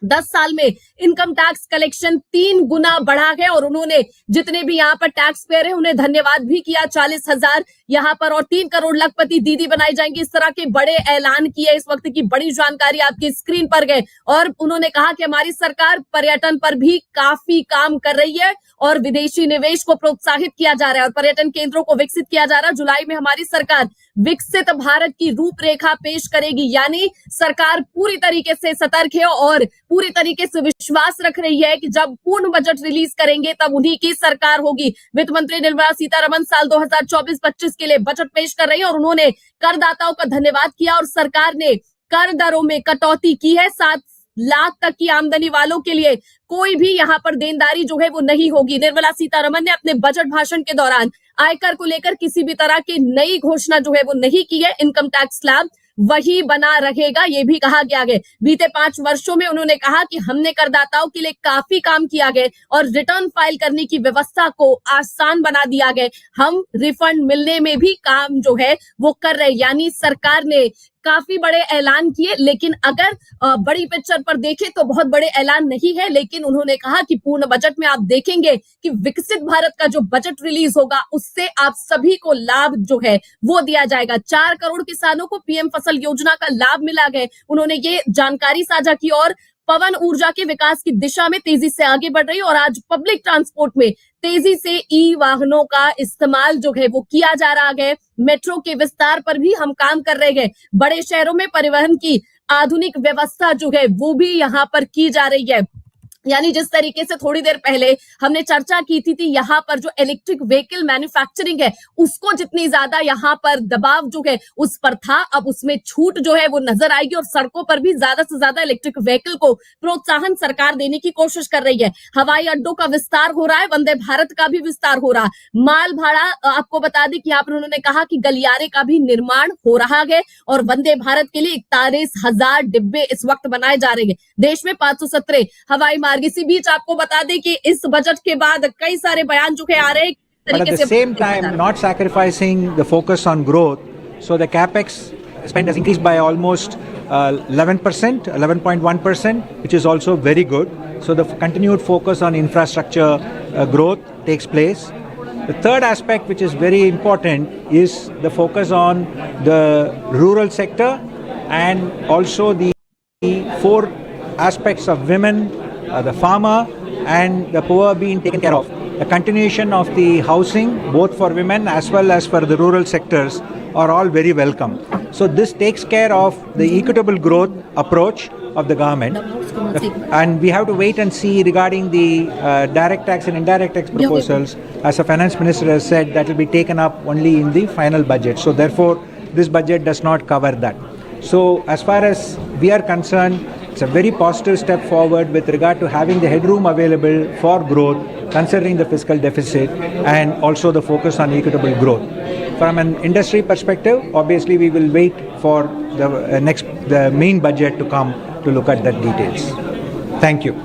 10 साल में इनकम टैक्स कलेक्शन 3 गुना बढ़ा है और उन्होंने जितने भी यहाँ पर टैक्स पेयर है उन्हें धन्यवाद भी किया। 40,000 यहाँ पर और 3 करोड़ लखपति दीदी बनाई जाएंगी। इस तरह के बड़े ऐलान किए। इस वक्त की बड़ी जानकारी आपकी स्क्रीन पर गए और उन्होंने कहा कि हमारी सरकार पर्यटन पर भी काफी काम कर रही है और विदेशी निवेश को प्रोत्साहित किया जा रहा है और पर्यटन केंद्रों को विकसित किया जा रहा है। जुलाई में हमारी सरकार विकसित भारत की रूपरेखा पेश करेगी। यानी सरकार पूरी तरीके से सतर्क है और पूरी तरीके से विश्वास रख रही है कि जब पूर्ण बजट रिलीज करेंगे तब उन्हीं की सरकार होगी। वित्त मंत्री निर्मला सीतारमण साल 2024-25 के लिए बजट पेश कर रही है और उन्होंने करदाताओं का धन्यवाद किया और सरकार ने कर दरों में कटौती की है। 7 लाख तक की आमदनी वालों के लिए कोई भी यहाँ पर देनदारी जो है वो नहीं होगी। निर्मला सीतारमण ने अपने बजट भाषण के दौरान आयकर को लेकर किसी भी तरह की नई घोषणा जो है वो नहीं की है। इनकम टैक्स स्लैब वही बना रहेगा, ये भी कहा गया है। बीते 5 वर्षों में उन्होंने कहा कि हमने करदाताओं के लिए काफी काम किया गया और रिटर्न फाइल करने की व्यवस्था को आसान बना दिया गया। हम रिफंड मिलने में भी काम जो है वो कर रहे हैं। यानी सरकार ने काफी बड़े ऐलान किए, लेकिन अगर बड़ी पिक्चर पर देखें तो बहुत बड़े ऐलान नहीं है। लेकिन उन्होंने कहा कि पूर्ण बजट में आप देखेंगे कि विकसित भारत का जो बजट रिलीज होगा उससे आप सभी को लाभ जो है वो दिया जाएगा। 4 करोड़ किसानों को पीएम फसल योजना का लाभ मिला है। उन्होंने ये जानकारी साझा की और पवन ऊर्जा के विकास की दिशा में तेजी से आगे बढ़ रही है और आज पब्लिक ट्रांसपोर्ट में तेजी से ई वाहनों का इस्तेमाल जो है वो किया जा रहा है। मेट्रो के विस्तार पर भी हम काम कर रहे हैं। बड़े शहरों में परिवहन की आधुनिक व्यवस्था जो है वो भी यहाँ पर की जा रही है। यानी जिस तरीके से थोड़ी देर पहले हमने चर्चा की थी यहाँ पर जो इलेक्ट्रिक व्हीकल मैन्युफैक्चरिंग है उसको जितनी ज्यादा यहाँ पर दबाव जो है उस पर था, अब उसमें छूट जो है वो नजर आएगी और सड़कों पर भी ज्यादा से ज्यादा इलेक्ट्रिक व्हीकल को प्रोत्साहन सरकार देने की कोशिश कर रही है। हवाई अड्डों का विस्तार हो रहा है, वंदे भारत का भी विस्तार हो रहा है। माल भाड़ा आपको बता दें कि यहाँ पर उन्होंने कहा कि गलियारे का भी निर्माण हो रहा है और वंदे भारत के लिए 41,000 डिब्बे इस वक्त बनाए जा रहे हैं। देश में 517 हवाई मार्ग। इसी बीच आपको बता दें कि इस बजट के बाद कई सारे बयान जो है आ रहे हैं। But at the same time, not sacrificing the focus on growth. So the capex spend has increased by almost 11%, 11.1%, which is also very good. So the continued focus on infrastructure growth takes place. The third aspect, which is very important, is the focus on the rural sector and also the 4 aspects of women, the farmer and the poor being taken care of. The continuation of the housing, both for women as well as for the rural sectors, are all very welcome. So this takes care of the equitable growth approach of the government. And we have to wait and see regarding the direct tax and indirect tax proposals. As the finance minister has said, that will be taken up only in the final budget. So therefore, this budget does not cover that. So as far as we are concerned, it's a very positive step forward with regard to having the headroom available for growth, considering the fiscal deficit and also the focus on equitable growth. From an industry perspective, obviously we will wait for the main budget to come to look at that details. Thank you.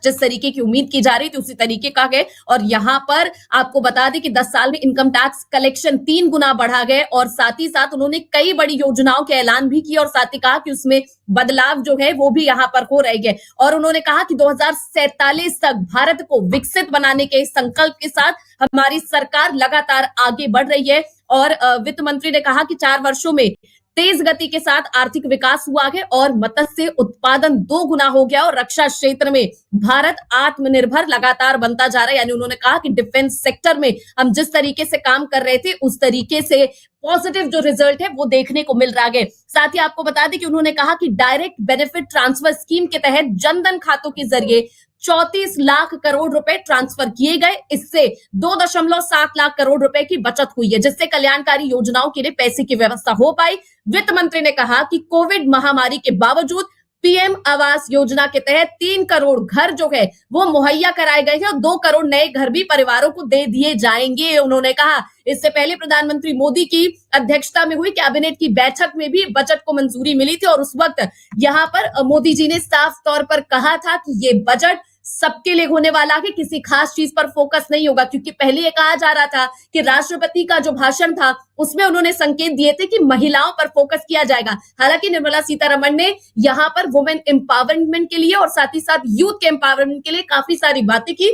जिस तरीके की उम्मीद की जा रही थी उसी तरीके का है और यहाँ पर आपको बता दें कि 10 साल में इनकम टैक्स कलेक्शन 3 गुना बढ़ा गए और साथ ही साथ उन्होंने कई बड़ी योजनाओं के ऐलान भी किए और साथ ही कहा कि उसमें बदलाव जो है वो भी यहाँ पर हो रही है। और उन्होंने कहा कि 2047 तक भारत को विकसित बनाने के संकल्प के साथ हमारी सरकार लगातार आगे बढ़ रही है। और वित्त मंत्री ने कहा कि 4 वर्षों में तेज गति के साथ आर्थिक विकास हुआ है और मत्स्य उत्पादन 2 गुना हो गया और रक्षा क्षेत्र में भारत आत्मनिर्भर लगातार बनता जा रहा है। यानी उन्होंने कहा कि डिफेंस सेक्टर में हम जिस तरीके से काम कर रहे थे उस तरीके से पॉजिटिव जो रिजल्ट है वो देखने को मिल रहा है। साथ ही आपको बता दें कि उन्होंने कहा कि डायरेक्ट बेनिफिट ट्रांसफर स्कीम के तहत जनधन खातों के जरिए 34 लाख करोड़ रुपए ट्रांसफर किए गए। इससे 2.7 लाख करोड़ रुपए की बचत हुई है, जिससे कल्याणकारी योजनाओं के लिए पैसे की व्यवस्था हो पाई। वित्त मंत्री ने कहा कि कोविड महामारी के बावजूद पीएम आवास योजना के तहत 3 करोड़ घर जो है वो मुहैया कराए गए हैं और 2 करोड़ नए घर भी परिवारों को दे दिए जाएंगे। उन्होंने कहा इससे पहले प्रधानमंत्री मोदी की अध्यक्षता में हुई कैबिनेट की बैठक में भी बजट को मंजूरी मिली थी और उस वक्त यहां पर मोदी जी ने साफ तौर पर कहा था कि ये बजट सबके लिए होने वाला है, किसी खास चीज पर फोकस नहीं होगा। क्योंकि पहले ये कहा जा रहा था कि राष्ट्रपति का जो भाषण था उसमें उन्होंने संकेत दिए थे कि महिलाओं पर फोकस किया जाएगा। हालांकि निर्मला सीतारमण ने यहां पर वुमेन एम्पावरमेंट के लिए और साथ ही साथ यूथ के एम्पावरमेंट के लिए काफी सारी बातें की,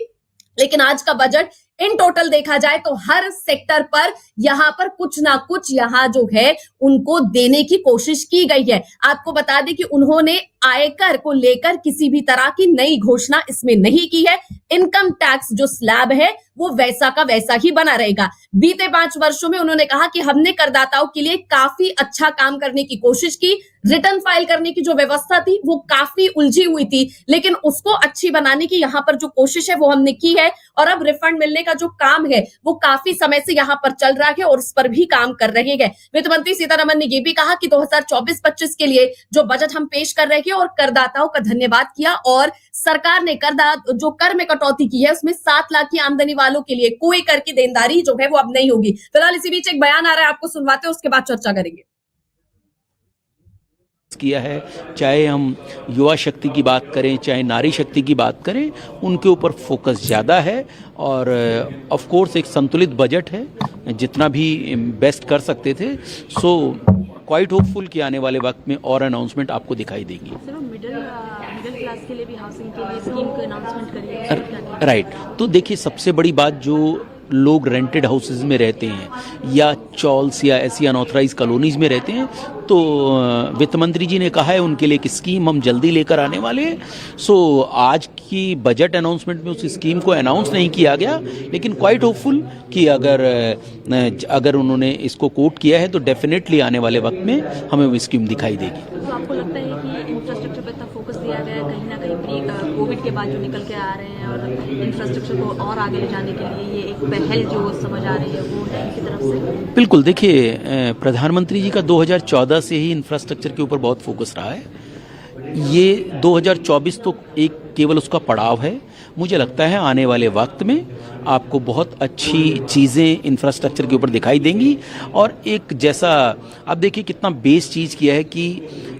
लेकिन आज का बजट इन टोटल देखा जाए तो हर सेक्टर पर यहां पर कुछ ना कुछ यहां जो है उनको देने की कोशिश की गई है। आपको बता दें कि उन्होंने आयकर को लेकर किसी भी तरह की नई घोषणा इसमें नहीं की है। इनकम टैक्स जो स्लैब है वो वैसा का वैसा ही बना रहेगा। बीते 5 वर्षों में उन्होंने कहा कि हमने करदाताओं के लिए काफी अच्छा काम करने की कोशिश की। रिटर्न फाइल करने की जो व्यवस्था थी वो काफी उलझी हुई थी, लेकिन उसको अच्छी बनाने की यहाँ पर जो कोशिश है वो हमने की है और अब रिफंड मिलने का जो काम है वो काफी समय से यहाँ पर चल रहा है और इस पर भी काम कर रहे हैं। वित्त मंत्री सीतारमण ने ये भी कहा कि 2024-25 के लिए जो बजट हम पेश कर रहे हैं और करदाताओं का धन्यवाद किया और सरकार ने जो कर में कटौती की है उसमें 7 लाख की आमदनी वालों के लिए कोई कर की देनदारी जो है वो अब नहीं होगी। फिलहाल इसी बीच एक बयान आ रहा है, आपको सुनवाते हैं, उसके बाद चर्चा करेंगे। किया है, चाहे हम युवा शक्ति की बात करें चाहे नारी शक्ति की बात करें, उनके ऊपर फोकस ज़्यादा है और ऑफ कोर्स एक संतुलित बजट है, जितना भी बेस्ट कर सकते थे। सो क्वाइट होपफुल कि आने वाले वक्त में और अनाउंसमेंट आपको दिखाई देगी। मिडिल क्लास के लिए भी हाउसिंग के लिए स्कीम को अनाउंसमेंट करिए। राइट, तो देखिए सबसे बड़ी बात, जो लोग रेंटेड हाउसेज में रहते हैं या चॉल्स या ऐसी अनऑथराइज कॉलोनीज में रहते हैं, तो वित्त मंत्री जी ने कहा है उनके लिए एक स्कीम हम जल्दी लेकर आने वाले हैं। सो आज की बजट अनाउंसमेंट में उस स्कीम को अनाउंस नहीं किया गया, लेकिन क्वाइट होपफुल कि अगर उन्होंने इसको कोट किया है तो डेफिनेटली आने वाले वक्त में हमें वो स्कीम दिखाई देगी। तो आपको लगता है कि इंफ्रास्ट्रक्चर पर इतना फोकस दिया गया है, कहीं ना कहीं कोविड के बाद जो निकल के आ रहे हैं और इंफ्रास्ट्रक्चर को और आगे ले जाने के लिए ये एक पहल जो समझ आ रही है वो है इनकी तरफ से? बिल्कुल, देखिए प्रधानमंत्री जी का 2014 से ही इंफ्रास्ट्रक्चर के ऊपर बहुत फोकस रहा है। ये 2024 तो एक केवल उसका पड़ाव है। मुझे लगता है आने वाले वक्त में आपको बहुत अच्छी चीज़ें इंफ्रास्ट्रक्चर के ऊपर दिखाई देंगी। और एक जैसा आप देखिए कितना बेस चीज़ किया है कि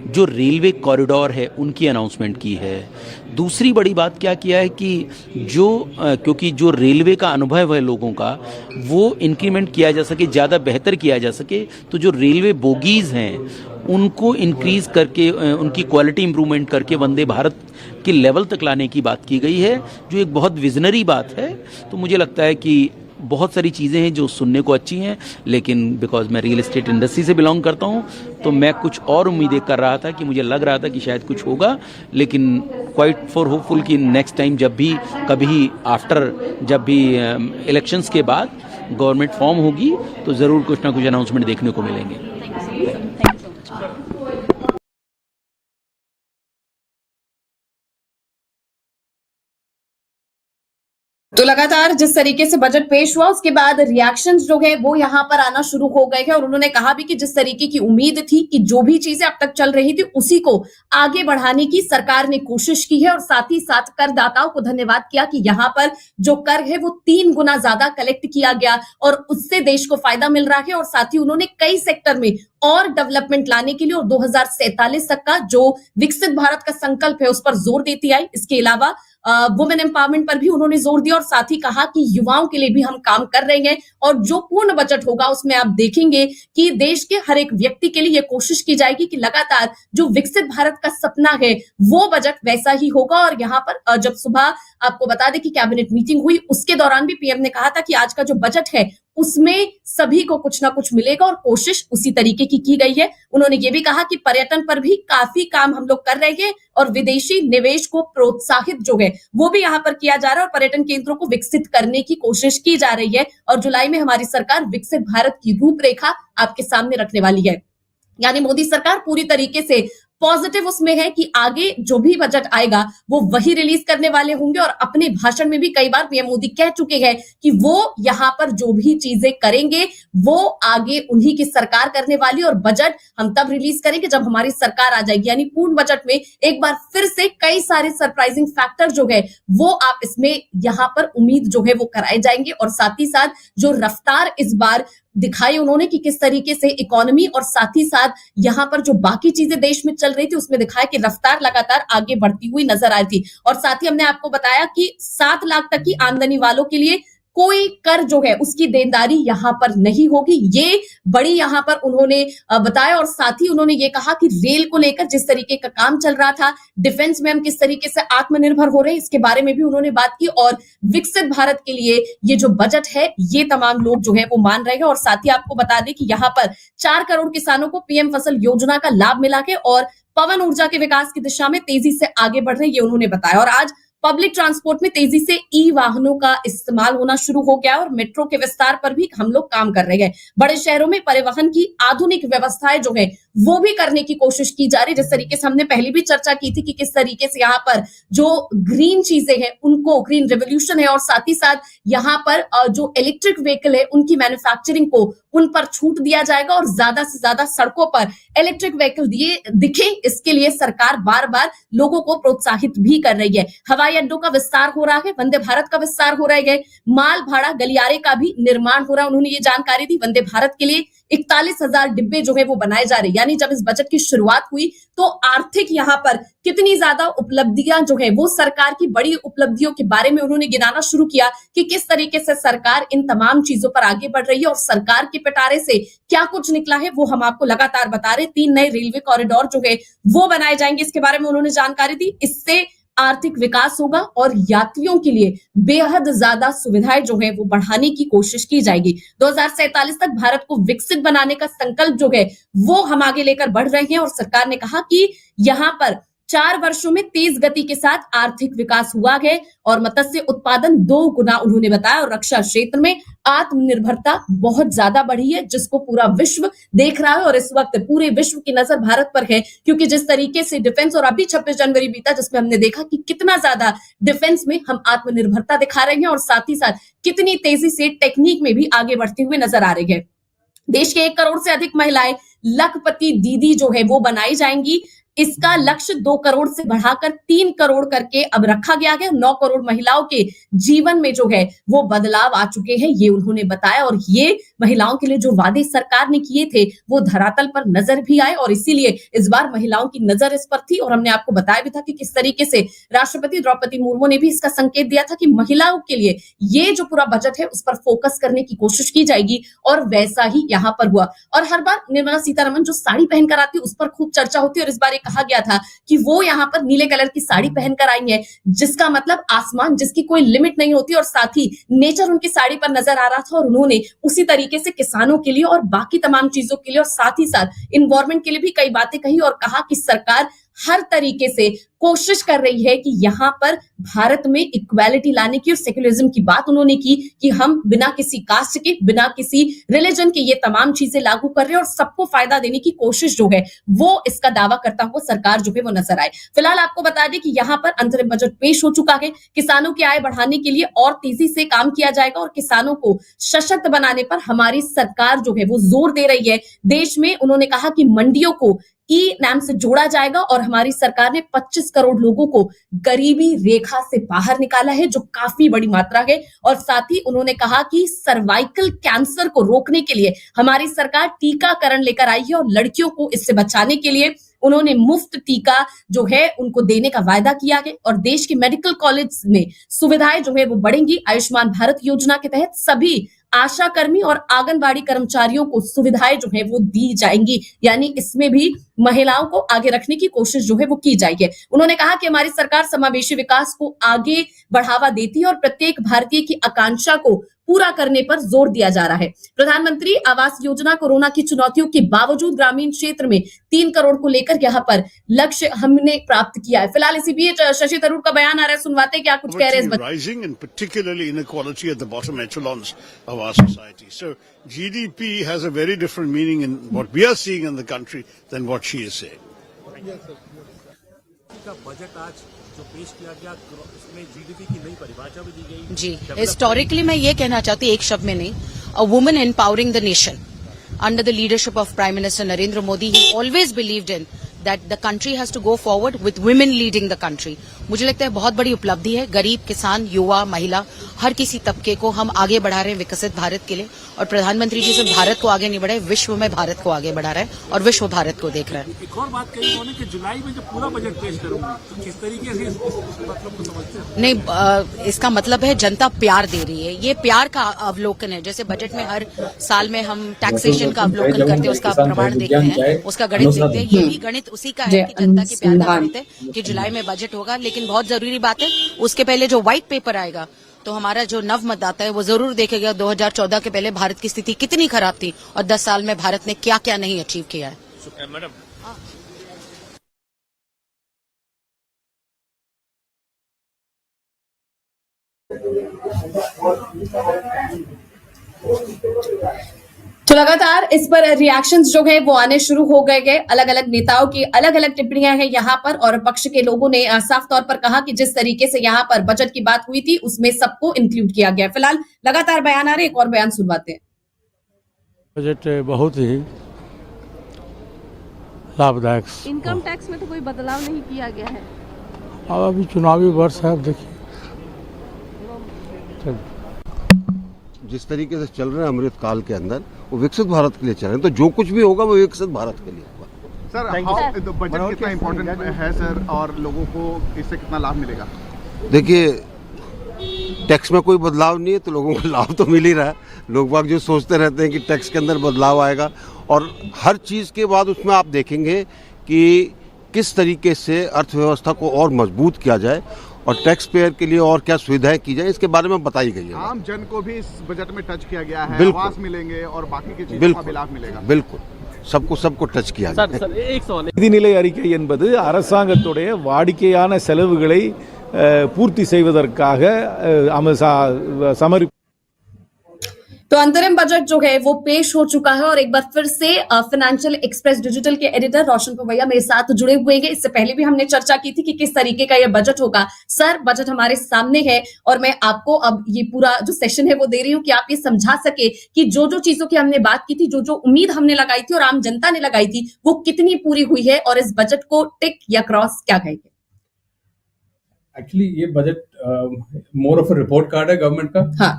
जो रेलवे कॉरिडोर है उनकी अनाउंसमेंट की है। दूसरी बड़ी बात क्या किया है कि क्योंकि जो रेलवे का अनुभव है लोगों का वो इंक्रीमेंट किया जा सके, ज़्यादा बेहतर किया जा सके, तो जो रेलवे बोगीज़ हैं उनको इंक्रीज करके उनकी क्वालिटी इंप्रूवमेंट करके वंदे भारत के लेवल तक लाने की बात की गई है, जो एक बहुत विजनरी बात है। तो मुझे लगता है कि बहुत सारी चीज़ें हैं जो सुनने को अच्छी हैं, लेकिन बिकॉज मैं रियल एस्टेट इंडस्ट्री से बिलोंग करता हूं तो मैं कुछ और उम्मीदें कर रहा था कि मुझे लग रहा था कि शायद कुछ होगा, लेकिन क्वाइट फॉर होपफुल कि नेक्स्ट टाइम जब भी कभी जब भी इलेक्शंस के बाद गवर्नमेंट फॉर्म होगी तो ज़रूर कुछ ना कुछ अनाउंसमेंट देखने को मिलेंगे। तो लगातार जिस तरीके से बजट पेश हुआ उसके बाद रिएक्शंस जो है वो यहाँ पर आना शुरू हो गए हैं और उन्होंने कहा भी कि जिस तरीके की उम्मीद थी कि जो भी चीजें अब तक चल रही थी उसी को आगे बढ़ाने की सरकार ने कोशिश की है और साथ ही साथ करदाताओं को धन्यवाद किया कि यहाँ पर जो कर है वो 3 गुना ज्यादा कलेक्ट किया गया और उससे देश को फायदा मिल रहा है। और साथ ही उन्होंने कई सेक्टर में और डेवलपमेंट लाने के लिए और 2047 तक का जो विकसित भारत का संकल्प है उस पर जोर देती आई। इसके अलावा वुमेन एम्पावरमेंट पर भी उन्होंने जोर दिया और साथ ही कहा कि युवाओं के लिए भी हम काम कर रहे हैं और जो पूर्ण बजट होगा उसमें आप देखेंगे कि देश के हर एक व्यक्ति के लिए ये कोशिश की जाएगी कि लगातार जो विकसित भारत का सपना है वो बजट वैसा ही होगा। और यहाँ पर जब सुबह आपको बता दें कि कैबिनेट मीटिंग हुई उसके दौरान भी पीएम ने कहा था कि आज का जो बजट है उसमें सभी को कुछ ना कुछ मिलेगा और कोशिश उसी तरीके की गई है। उन्होंने ये भी कहा कि पर्यटन पर भी काफी काम हम लोग कर रहे हैं और विदेशी निवेश को प्रोत्साहित जो है वो भी यहाँ पर किया जा रहा है और पर्यटन केंद्रों को विकसित करने की कोशिश की जा रही है। और जुलाई में हमारी सरकार विकसित भारत की रूपरेखा आपके सामने रखने वाली है। यानी मोदी सरकार पूरी तरीके से पॉजिटिव उसमें है कि आगे जो भी बजट आएगा वो वही रिलीज करने वाले होंगे। और अपने भाषण में भी कई बार पीएम मोदी कह चुके हैं कि वो यहाँ पर जो भी चीजें करेंगे वो आगे उन्हीं की सरकार करने वाली, और बजट हम तब रिलीज करेंगे जब हमारी सरकार आ जाएगी। यानी पूर्ण बजट में एक बार फिर से कई सारे सरप्राइजिंग फैक्टर जो है वो आप इसमें यहाँ पर उम्मीद जो है वो कराए जाएंगे। और साथ ही साथ जो रफ्तार इस बार दिखाई उन्होंने कि किस तरीके से इकोनॉमी और साथ ही साथ यहाँ पर जो बाकी चीजें देश में चल रही थी उसमें दिखाया कि रफ्तार लगातार आगे बढ़ती हुई नजर आ रही थी। और साथ ही हमने आपको बताया कि 7 लाख तक की आमदनी वालों के लिए कोई कर जो है उसकी देनदारी यहाँ पर नहीं होगी, ये बड़ी यहाँ पर उन्होंने बताया। और साथ ही उन्होंने ये कहा कि रेल को लेकर जिस तरीके का काम चल रहा था, डिफेंस में हम किस तरीके से आत्मनिर्भर हो रहे हैं, इसके बारे में भी उन्होंने बात की। और विकसित भारत के लिए ये जो बजट है ये तमाम लोग जो है वो मान रहे हैं। और साथ ही आपको बता दें कि यहाँ पर 4 करोड़ किसानों को पीएम फसल योजना का लाभ मिला है और पवन ऊर्जा के विकास की दिशा में तेजी से आगे बढ़ रहे हैं, ये उन्होंने बताया। और आज पब्लिक ट्रांसपोर्ट में तेजी से ई वाहनों का इस्तेमाल होना शुरू हो गया और मेट्रो के विस्तार पर भी हम लोग काम कर रहे हैं। बड़े शहरों में परिवहन की आधुनिक व्यवस्थाएं जो है वो भी करने की कोशिश की जा रही है। जिस तरीके से हमने पहले भी चर्चा की थी कि किस तरीके से यहाँ पर जो ग्रीन चीजें हैं उनको, ग्रीन रेवोल्यूशन है और साथ ही साथ यहाँ पर जो इलेक्ट्रिक व्हीकल है उनकी मैन्युफैक्चरिंग को उन पर छूट दिया जाएगा और ज्यादा से ज्यादा सड़कों पर इलेक्ट्रिक व्हीकल दिखे, इसके लिए सरकार बार बार लोगों को प्रोत्साहित भी कर रही है। हवाई अड्डों का विस्तार हो रहा है, वंदे भारत का विस्तार हो रहा है, माल भाड़ा गलियारे का भी निर्माण हो रहा है। उन्होंने ये जानकारी दी। वंदे भारत के लिए 41,000 डिब्बे जो है वो बनाए जा रहे हैं। यानी जब इस बजट की शुरुआत हुई तो आर्थिक यहाँ पर कितनी ज्यादा उपलब्धियां जो है वो सरकार की बड़ी उपलब्धियों के बारे में उन्होंने गिनाना शुरू किया कि किस तरीके से सरकार इन तमाम चीजों पर आगे बढ़ रही है और सरकार के पिटारे से क्या कुछ निकला है वो हम आपको लगातार बता रहे। 3 नए रेलवे कॉरिडोर जो है वो बनाए जाएंगे, इसके बारे में उन्होंने जानकारी दी। इससे आर्थिक विकास होगा और यात्रियों के लिए बेहद ज्यादा सुविधाएं जो है वो बढ़ाने की कोशिश की जाएगी। 2047 तक भारत को विकसित बनाने का संकल्प जो है वो हम आगे लेकर बढ़ रहे हैं और सरकार ने कहा कि यहाँ पर 4 वर्षों में तेज गति के साथ आर्थिक विकास हुआ है और मत्स्य उत्पादन 2 गुना उन्होंने बताया। और रक्षा क्षेत्र में आत्मनिर्भरता बहुत ज्यादा बढ़ी है जिसको पूरा विश्व देख रहा है और इस वक्त पूरे विश्व की नजर भारत पर है, क्योंकि जिस तरीके से डिफेंस, और अभी 26 जनवरी बीता जिसमें हमने देखा कि कितना ज्यादा डिफेंस में हम आत्मनिर्भरता दिखा रहे हैं और साथ ही साथ कितनी तेजी से टेक्निक में भी आगे बढ़ते हुए नजर आ रही है। देश के 1 करोड़ से अधिक महिलाएं लखपति दीदी जो है वो बनाई जाएंगी। इसका लक्ष्य 2 करोड़ से बढ़ाकर 3 करोड़ करके अब रखा गया है। 9 करोड़ महिलाओं के जीवन में जो है वो बदलाव आ चुके हैं, ये उन्होंने बताया। और ये महिलाओं के लिए जो वादे सरकार ने किए थे वो धरातल पर नजर भी आए और इसीलिए इस बार महिलाओं की नजर इस पर थी। और हमने आपको बताया भी था कि किस तरीके से राष्ट्रपति द्रौपदी मुर्मू ने भी इसका संकेत दिया था कि महिलाओं के लिए ये जो पूरा बजट है उस पर फोकस करने की कोशिश की जाएगी और वैसा ही यहाँ पर हुआ। और हर बार निर्मला सीतारमन जो साड़ी पहनकर आती है उस पर खूब चर्चा होती है और इस बार कहा गया था कि वो यहाँ पर नीले कलर की साड़ी पहनकर आई है, जिसका मतलब आसमान जिसकी कोई लिमिट नहीं होती और साथ ही नेचर उनकी साड़ी पर नजर आ रहा था। और उन्होंने उसी तरीके से किसानों के लिए और बाकी तमाम चीजों के लिए और साथ ही साथ इन्वायरमेंट के लिए भी कई बातें कही और कहा कि सरकार हर तरीके से कोशिश कर रही है कि यहाँ पर भारत में इक्वालिटी लाने की और सेक्युलरिज्म की बात उन्होंने की कि हम बिना किसी कास्ट के, बिना किसी रिलीजन के ये तमाम चीजें लागू कर रहे हैं और सबको फायदा देने की कोशिश जो है वो इसका दावा करता हुआ सरकार जो है वो नजर आए। फिलहाल आपको बता दें कि यहाँ पर अंतरिम बजट पेश हो चुका है। किसानों की आय बढ़ाने के लिए और तेजी से काम किया जाएगा और किसानों को सशक्त बनाने पर हमारी सरकार जो है वो जोर दे रही है। देश में उन्होंने कहा कि मंडियों को ई-नैम से जोड़ा जाएगा और हमारी सरकार ने 25 करोड़ लोगों को गरीबी रेखा से बाहर निकाला है, जो काफी बड़ी मात्रा है। और साथ ही उन्होंने कहा कि सर्वाइकल कैंसर को रोकने के लिए हमारी सरकार टीकाकरण लेकर आई है और लड़कियों को इससे बचाने के लिए उन्होंने मुफ्त टीका जो है उनको देने का वायदा किया है। और देश के मेडिकल कॉलेज में सुविधाएं जो है वो बढ़ेंगी। आयुष्मान भारत योजना के तहत सभी आशा कर्मी और आंगनबाड़ी कर्मचारियों को सुविधाएं जो है वो दी जाएंगी, यानी इसमें भी महिलाओं को आगे रखने की कोशिश जो है वो की जाएगी। उन्होंने कहा कि हमारी सरकार समावेशी विकास को आगे बढ़ावा देती है और प्रत्येक भारतीय की आकांक्षा को पूरा करने पर जोर दिया जा रहा है। प्रधानमंत्री आवास योजना कोरोना की चुनौतियों के बावजूद ग्रामीण क्षेत्र में 3 करोड़ को लेकर यहाँ पर लक्ष्य हमने प्राप्त किया है। फिलहाल इसी बीच शशि थरूर का बयान आ रहा है, सुनवाते क्या कुछ कह रहे हैं। Rising and particularly inequality at the bottom echelons of our society. So GDP has a very different meaning in what we are seeing in the country than what she is saying. Budget आज जो पेश किया गया उसमें GDP की नई परिभाषा भी दी गई। जी, हिस्टोरिकली मैं ये कहना चाहती हूँ एक शब्द में नहीं, a woman empowering the nation under the leadership of Prime Minister Narendra Modi. He always believed in that the country has to go forward with women leading the country. मुझे लगता है बहुत बड़ी उपलब्धि है। गरीब, किसान, युवा, महिला, हर किसी तबके को हम आगे बढ़ा रहे हैं विकसित भारत के लिए। और प्रधानमंत्री जी सिर्फ भारत को आगे नहीं बढ़ाए, विश्व में भारत को आगे बढ़ा रहा है और विश्व भारत को देख रहा है। एक और बात कही उन्होंने कि जुलाई में जो पूरा बजट पेश करूंगी, तो किस तरीके से इस मतलब को समझते हैं? नहीं, इसका मतलब है जनता प्यार दे रही है। ये प्यार का अवलोकन है। जैसे बजट में हर साल में हम टैक्सेशन का अवलोकन करते हैं, उसका प्रमाण देखते हैं, उसका गणित देखते हैं। ये भी गणित उसी का है कि जनता के प्यार का गणित है कि जुलाई में बजट होगा। लेकिन बहुत जरूरी बात है, उसके पहले जो व्हाइट पेपर आएगा तो हमारा जो नव मतदाता है वो जरूर देखेगा 2014 के पहले भारत की स्थिति कितनी खराब थी और 10 साल में भारत ने क्या क्या नहीं अचीव किया है। मैडम, तो लगातार इस पर रिएक्शंस जो है वो आने शुरू हो गए। अलग अलग नेताओं की अलग अलग टिप्पणियां हैं यहाँ पर और पक्ष के लोगों ने साफ तौर पर कहा कि जिस तरीके से यहाँ पर बजट की बात हुई थी उसमें सबको इंक्लूड किया गया। फिलहाल लगातार बयान आ रहे, एक और बयान सुनवाते हैं। बजट बहुत ही लाभदायक। इनकम टैक्स में तो कोई बदलाव नहीं किया गया है। अब अभी चुनावी वर्ष है, अब देखिए जिस तरीके से चल रहे हैं अमृत काल के अंदर वो विकसित भारत के लिए चल रहे हैं, तो जो कुछ भी होगा वो विकसित भारत के लिए होगा। सर, बजट कितना इम्पोर्टेंट है सर और लोगों को इससे कितना लाभ मिलेगा? देखिए, टैक्स में कोई बदलाव नहीं है तो लोगों को लाभ तो मिल ही रहा है। लोग बाग जो सोचते रहते हैं कि टैक्स के अंदर बदलाव आएगा, और हर चीज़ के बाद उसमें आप देखेंगे कि किस तरीके से अर्थव्यवस्था को और मजबूत किया जाए और टैक्स पेयर के लिए और क्या सुविधाएं की जाए, इसके बारे में बताई गई है। आम जन को भी इस बजट में टच किया गया है, आवास मिलेंगे और बाकी की चीजों का भी लाभ मिलेगा। बिल्कुल, सबको टच किया जाए। நிதிநிலை அறிக்கை என்பது அரசாங்கத்துடைய வாடிக்கையான செலவுகளை பூர்த்தி செய்வதற்காக சமர்ப்பி तो अंतरिम बजट जो है वो पेश हो चुका है और एक बार फिर से फाइनेंशियल एक्सप्रेस डिजिटल के एडिटर रोशन पवैया मेरे साथ जुड़े हुए हैं। इससे पहले भी हमने चर्चा की थी कि किस तरीके का ये बजट होगा। सर, बजट हमारे सामने है और मैं आपको अब ये पूरा जो सेशन है वो दे रही हूँ कि आप ये समझा सके कि जो जो चीजों की हमने बात की थी, जो जो उम्मीद हमने लगाई थी और आम जनता ने लगाई थी, वो कितनी पूरी हुई है और इस बजट को टिक या क्रॉस क्या कहेंगे? एक्चुअली ये budget more of a report card है गवर्नमेंट का। हाँ।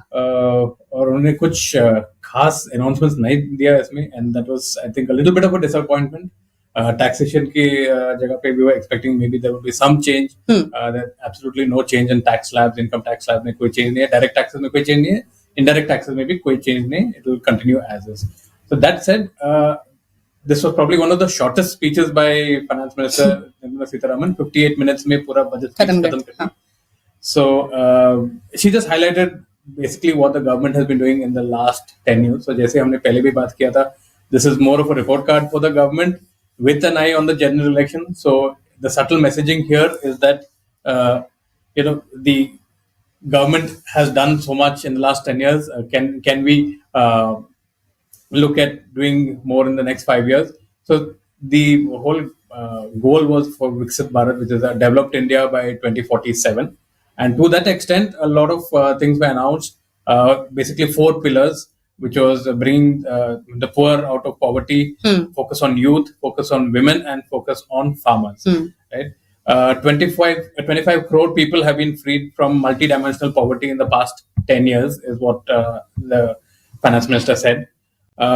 और उन्होंने कुछ खास अनाउंसमेंट्स नहीं दिया इसमें, and that was I think a little bit of a disappointment. Taxation की जगह पे we were expecting maybe there would be some change. Absolutely no change in tax slabs, income tax slab में कोई change नहीं है, direct taxes में कोई change नहीं है, इनडायरेक्ट टैक्सेस में भी कोई चेंज नहीं है, it will continue as is. So that said, this was probably one of the shortest speeches by Finance Minister Nirmala Sitharaman. 58 minutes में पूरा budget खत्म कर दी। So she just highlighted basically what the government has been doing in the last 10 years. So जैसे हमने पहले भी बात किया था, this is more of a report card for the government with an eye on the general election. So the subtle messaging here is that the government has done so much in the last 10 years. Can we look at doing more in the next 5 years? So the whole goal was for Viksit Bharat, which is a developed India by 2047. And to that extent, a lot of things were announced, basically 4 pillars, which was bringing the poor out of poverty, focus on youth, focus on women, and focus on farmers. Right? 25 crore people have been freed from multidimensional poverty in the past 10 years, is what the finance minister said.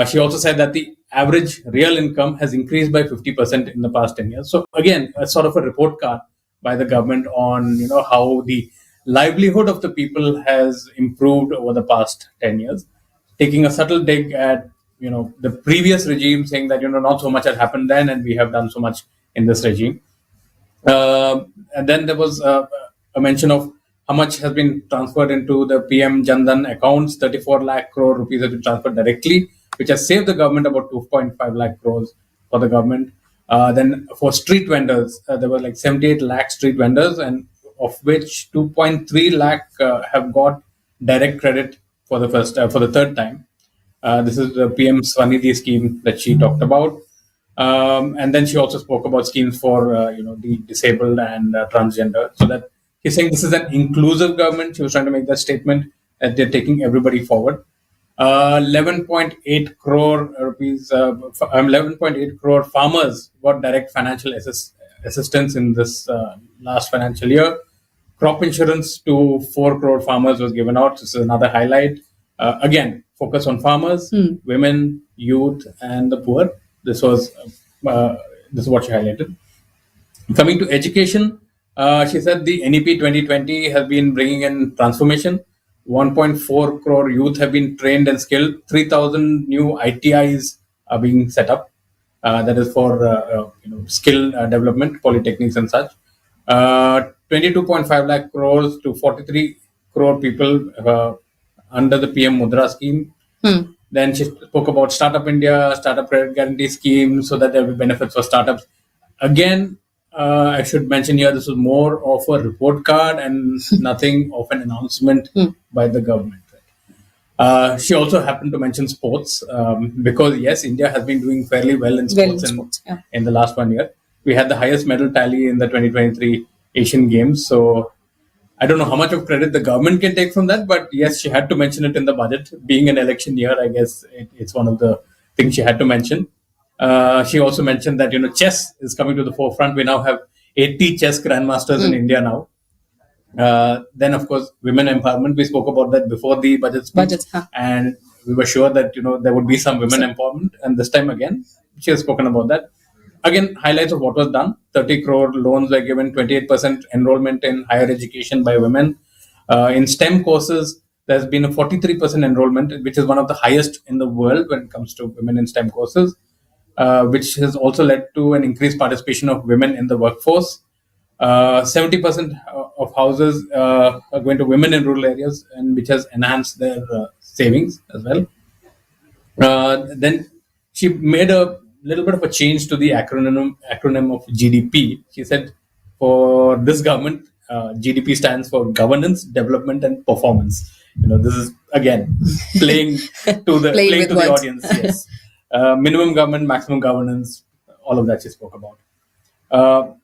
She also said that the average real income has increased by 50% in the past 10 years. So again, a sort of a report card by the government on how the livelihood of the people has improved over the past 10 years, taking a subtle dig at the previous regime, saying that not so much had happened then and we have done so much in this regime. And then there was a mention of how much has been transferred into the PM Jandan accounts. 34 lakh crore rupees have been transferred directly, which has saved the government about 2.5 lakh crores for the government. Then for street vendors, there were like 78 lakh street vendors, and of which 2.3 lakh have got direct credit for the third time. This is the PM Swanidhi scheme that she talked about. And then she also spoke about schemes for the disabled and transgender. So that he's saying this is an inclusive government. She was trying to make that statement that they're taking everybody forward. 11.8 crore rupees, 11.8 crore farmers got direct financial assistance in this last financial year. Crop insurance to 4 crore farmers was given out. This is another highlight. Again, focus on farmers, women, youth, and the poor. This is what she highlighted. Coming to education, she said the NEP 2020 has been bringing in transformation. 1.4 crore youth have been trained and skilled. 3,000 new ITIs are being set up. That is for skill development, polytechnics and such. 22.5 lakh crores to 43 crore people under the PM Mudra scheme. Then she spoke about Startup India, Startup Credit Guarantee Scheme, so that there will be benefits for startups. Again, I should mention here, this was more of a report card and nothing of an announcement by the government. She also happened to mention sports because, yes, India has been doing fairly well in sports in the last 1 year. We had the highest medal tally in the 2023 Asian Games. So I don't know how much of credit the government can take from that, but yes, she had to mention it in the budget. Being an election year, I guess it's one of the things she had to mention. She also mentioned that, chess is coming to the forefront. We now have 80 chess grandmasters in India now. Then, of course, women empowerment. We spoke about that before the budget speech. And we were sure that, there would be some women empowerment. And this time again, she has spoken about that. Again, highlights of what was done. 30 crore loans were given, 28% enrollment in higher education by women. In STEM courses, there's been a 43% enrollment, which is one of the highest in the world when it comes to women in STEM courses, which has also led to an increased participation of women in the workforce. 70% of houses are going to women in rural areas, and which has enhanced their savings as well. Then she made a little bit of a change to the acronym of GDP. She said, for this government, GDP stands for governance, development, and performance. This is again playing to the audience. Yes, minimum government, maximum governance, all of that she spoke about.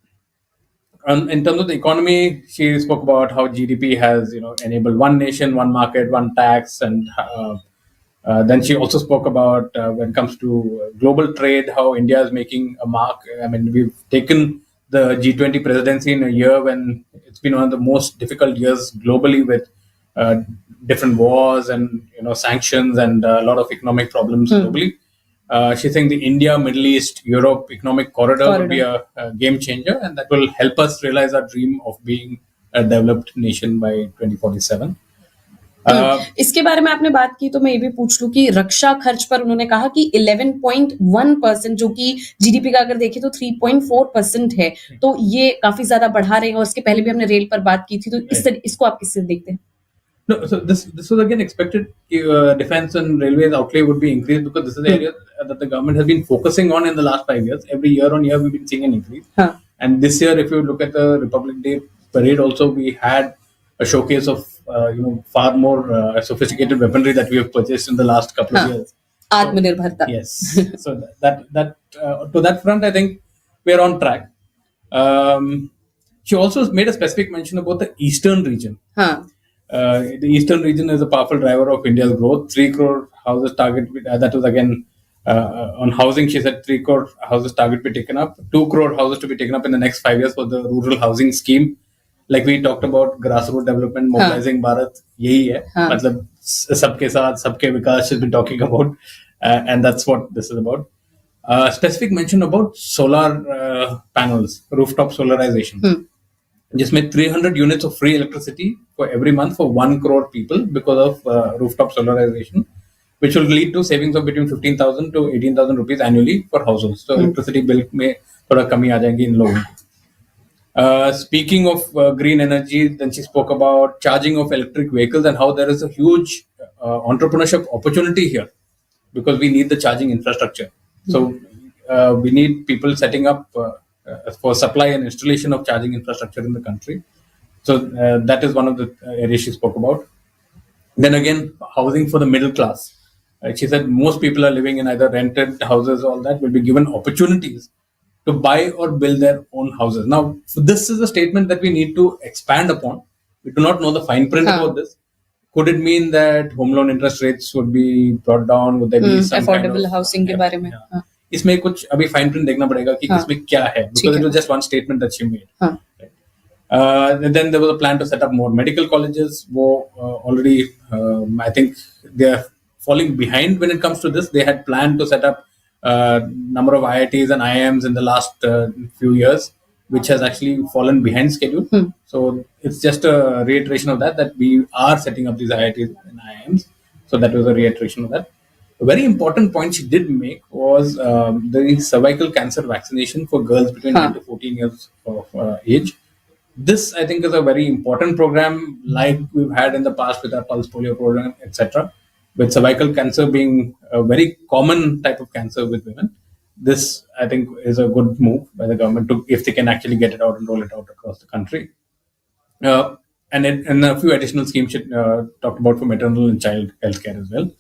In terms of the economy, she spoke about how GDP has enabled one nation, one market, one tax, and then she also spoke about when it comes to global trade, how India is making a mark. I mean, we've taken the G20 presidency in a year when it's been one of the most difficult years globally with different wars and sanctions and a lot of economic problems globally. She's saying the India, Middle East, Europe economic corridor will be a game changer, and that will help us realize our dream of being a developed nation by 2047. इसके बारे में आपने बात की तो मैं ये भी पूछ लूं कि रक्षा खर्च पर उन्होंने कहा कि 11.1% जो कि जीडीपी का अगर देखें तो 3.4% है, तो ये काफी ज्यादा बढ़ा रहे हैं, और इसके पहले भी हमने रेल पर बात की थी, तो इसको आप किससे देखते हैं? No, so this was again expected. Defense and railways outlay would be increased because this is the area that the government has been focusing on in the last 5 years. Every year on year, we've been seeing an increase. And this year, if you look at the Republic Day parade, also we had a showcase of far more sophisticated weaponry that we have purchased in the last couple of years. Atmanirbharta. Yes. So that to that front, I think we're on track. She also made a specific mention about the eastern region. The eastern region is a powerful driver of India's growth. 3 crore houses target, that was again on housing. She said 3 crore houses target to be taken up. 2 crore houses to be taken up in the next 5 years for the rural housing scheme. Like we talked about grassroots development, mobilizing Bharat. Yahi hai. Matlab sabke saath, sabke vikas she's been talking about. And that's what this is about. Specific mention about solar panels, rooftop solarization. जिसमें 300 units of free electricity for every month for 1 crore people because of rooftop solarization, which will lead to savings of between 15,000 to 18,000 rupees annually for households. So electricity bill में थोड़ा कमी आ जाएंगी इन लोगों को. Speaking of green energy, then she spoke about charging of electric vehicles and how there is a huge entrepreneurship opportunity here because we need the charging infrastructure. So we need people setting up for supply and installation of charging infrastructure in the country. So that is one of the areas she spoke about. Then again, housing for the middle class. She said most people are living in either rented houses, all that will be given opportunities to buy or build their own houses. Now, this is a statement that we need to expand upon. We do not know the fine print about this. Could it mean that home loan interest rates would be brought down? Would there be some affordable housing के बारे में? इसमें कुछ अभी fine print देखना पड़ेगा कि इसमें क्या है, because it was just one statement that she made. Then there was a plan to set up more medical colleges. Already, I think they are falling behind when it comes to this. They had planned to set up number of IITs and IIMs in the last few years, which has actually fallen behind schedule. So it's just a reiteration of that we are setting up these IITs and IIMs. So that was a reiteration of that. A very important point she did make was the cervical cancer vaccination for girls between 9 to 14 years of age. This, I think, is a very important program like we've had in the past with our pulse polio program, etc. With cervical cancer being a very common type of cancer with women. This, I think, is a good move by the government to, if they can actually get it out and roll it out across the country. And a few additional schemes she talked about for maternal and child healthcare as well.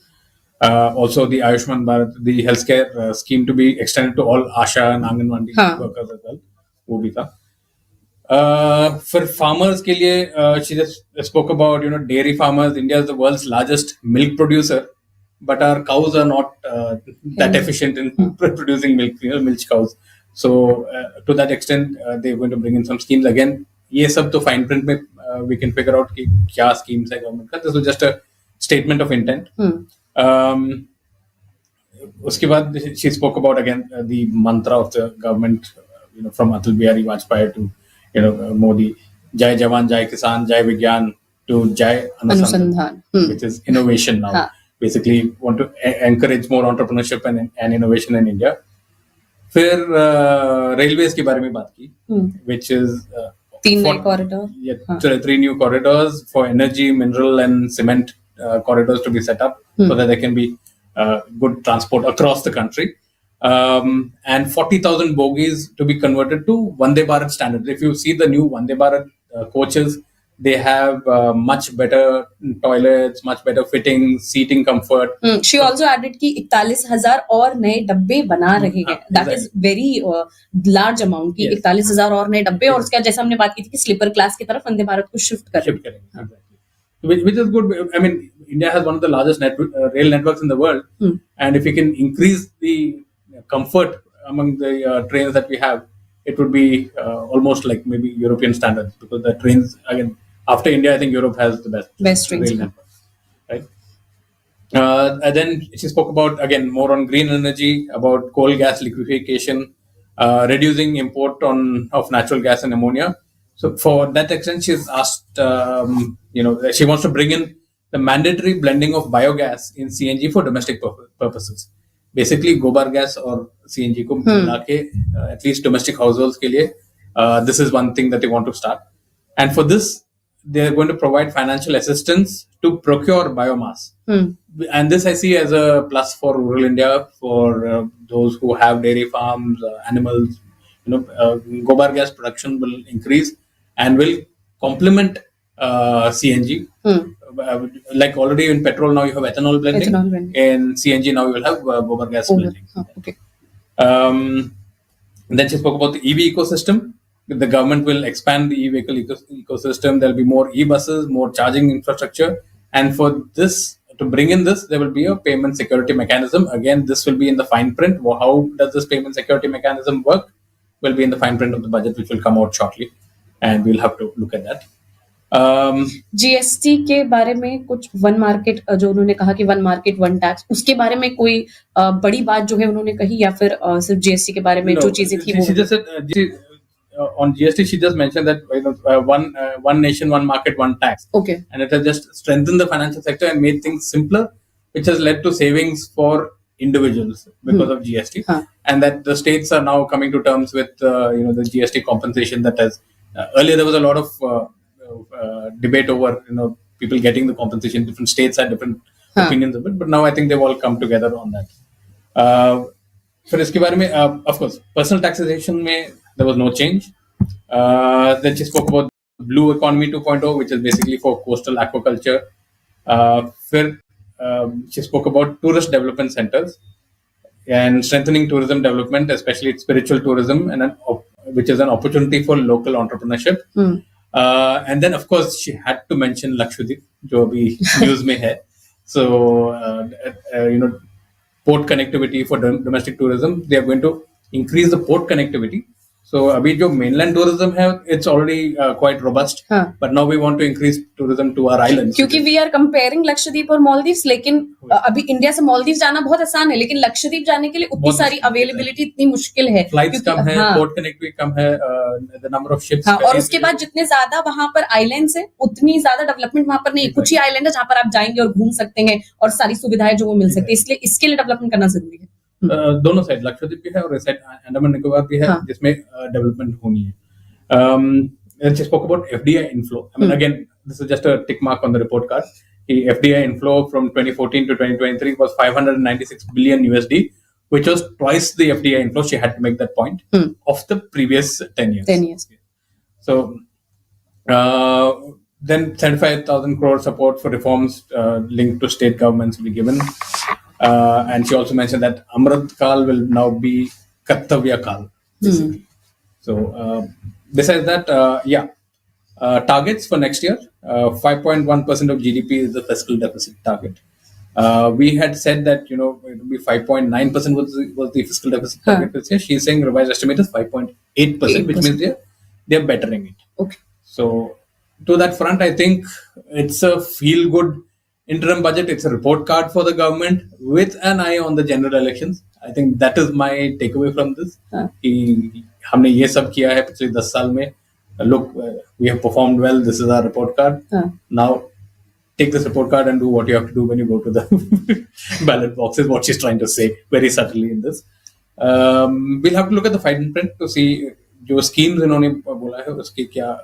Also, the Ayushman Bharat, the healthcare scheme to be extended to all Asha and Anganwadi workers as well. वो भी था. For farmers के लिए, she just spoke about dairy farmers. India is the world's largest milk producer, but our cows are not that efficient in producing milk. Milk cows. So to that extent, they're going to bring in some schemes again. ये सब तो fine print में we can figure out कि क्या schemes है government का. This was just a statement of intent. उसके बाद she spoke about again the mantra of the government, from Atal Bihari Vajpayee to Modi, Jai Jawan, Jai Kisan, Jai Vigyan to Jai Anusandhan, which is innovation now. Basically, want to encourage more entrepreneurship and innovation in India. फिर railways के बारे में बात की, which is 3 नए corridor. 3 new corridors for energy, mineral, and cement corridors to be set up so that there can be good transport across the country. And 40,000 bogies to be converted to Vande Bharat standards. If you see the new Vande Bharat coaches, they have much better toilets, much better fitting, seating comfort. She also added कि 41,000 और नए डब्बे बना रहे हैं. That is very large amount कि 41,000 और नए डब्बे, और उसका जैसा हमने बात की थी कि स्लीपर क्लास की तरफ वंदे भारत को शिफ्ट करें. Which is good. I mean, India has one of the largest rail networks in the world, and if we can increase the comfort among the trains that we have, it would be almost like maybe European standards, because the trains, again, after India, I think Europe has the best trains rail network, right? And then she spoke about, again, more on green energy, about coal gas liquefaction, reducing import of natural gas and ammonia. So for that extent, she's asked, she wants to bring in the mandatory blending of biogas in CNG for domestic purposes. Basically, gobar gas or CNG को मिला के at least domestic households के लिए, this is one thing that they want to start. And for this, they are going to provide financial assistance to procure biomass. And this I see as a plus for rural India, for those who have dairy farms, animals. Gobar gas production will increase and will complement CNG. Like already in petrol now you have ethanol blending. In CNG now you will have gobar gas blending. Okay. Then she spoke about the EV ecosystem. The government will expand the e-vehicle ecosystem. There will be more e-buses, more charging infrastructure. And for this, to bring in this, there will be a payment security mechanism. Again, this will be in the fine print. How does this payment security mechanism work? Will be in the fine print of the budget, which will come out shortly. And we'll have to look at that. GST के बारे में कुछ one market, जो उन्होंने कहा कि one market one tax, उसके बारे में कोई बड़ी बात जो है उन्होंने कही, या फिर सिर्फ जीएसटी के बारे में जो चीजें थी वो? On GST, she just mentioned that one nation, one market, one tax. Okay. And it has just strengthened the financial sector and made things simpler, which has led to savings for individuals because of GST. And that the states are now coming to terms with the GST compensation that has earlier there was a lot of debate over people getting the compensation. Different states had different opinions of it, but now I think they've all come together on that. फिर इसके बारे में of course personal taxation में there was no change. Then she spoke about Blue Economy 2.0, which is basically for coastal aquaculture. फिर she spoke about tourist development centers and strengthening tourism development, especially spiritual tourism, and which is an opportunity for local entrepreneurship. And then, of course, she had to mention Lakshadweep, जो अभी news में है. So, port connectivity for domestic tourism. They are going to increase the port connectivity. So, अभी जो mainland tourism है, it's already quite robust. But now we want to increase tourism to our islands. क्योंकि we are comparing Lakshadweep और मालदीव्स, लेकिन अभी India से मालदीव्स जाना बहुत आसान है, लेकिन लक्षद्वीप जाने के लिए उतनी सारी अवेलेबिलिटी इतनी मुश्किल है. फ्लाइट्स कम है, पोर्ट कनेक्टिविटी कम है, the number of ships. और उसके बाद जितने ज्यादा वहां पर आइलैंड्स है, उतनी ज्यादा डेवलपमेंट वहां पर नहीं. कुछ ही आइलैंड है जहां पर आप जाएंगे और घूम सकते हैं और सारी सुविधाएं जो वो मिल सकती है, इसलिए इसके लिए डेवलपमेंट करना जरूरी है. दोनों साइड लक्षद्वीप भी है और इस साइड अंडमान निकोबार भी है जिसमें डेवलपमेंट होनी है. And she spoke about FDI inflow. I mean, again, this is just a tick mark on the report card. The FDI inflow from 2014 to 2023 was $596 billion USD, which was twice the FDI inflow. She had to make that point of the previous 10 years. 10 years. So, then 75,000 crore support for reforms linked to state governments will be given. And she also mentioned that Amrit Kal will now be Kartavya Kal. So, besides that, targets for next year, 5.1% of GDP is the fiscal deficit target. We had said that, it would be 5.9% was the fiscal deficit target this year. She's saying revised estimate is 5.8%, which means they're bettering it. Okay. So, to that front, I think it's a feel-good interim budget. It's a report card for the government with an eye on the general elections. I think that is my takeaway from this. हमने ये सब किया है पिछले 10 साल में. Look, we have performed well. This is our report card. Now, take this report card and do what you have to do when you go to the ballot box is what she's trying to say very subtly in this. We'll have to look at the fine print to see जो schemes इन्होंने बोला है उसकी क्या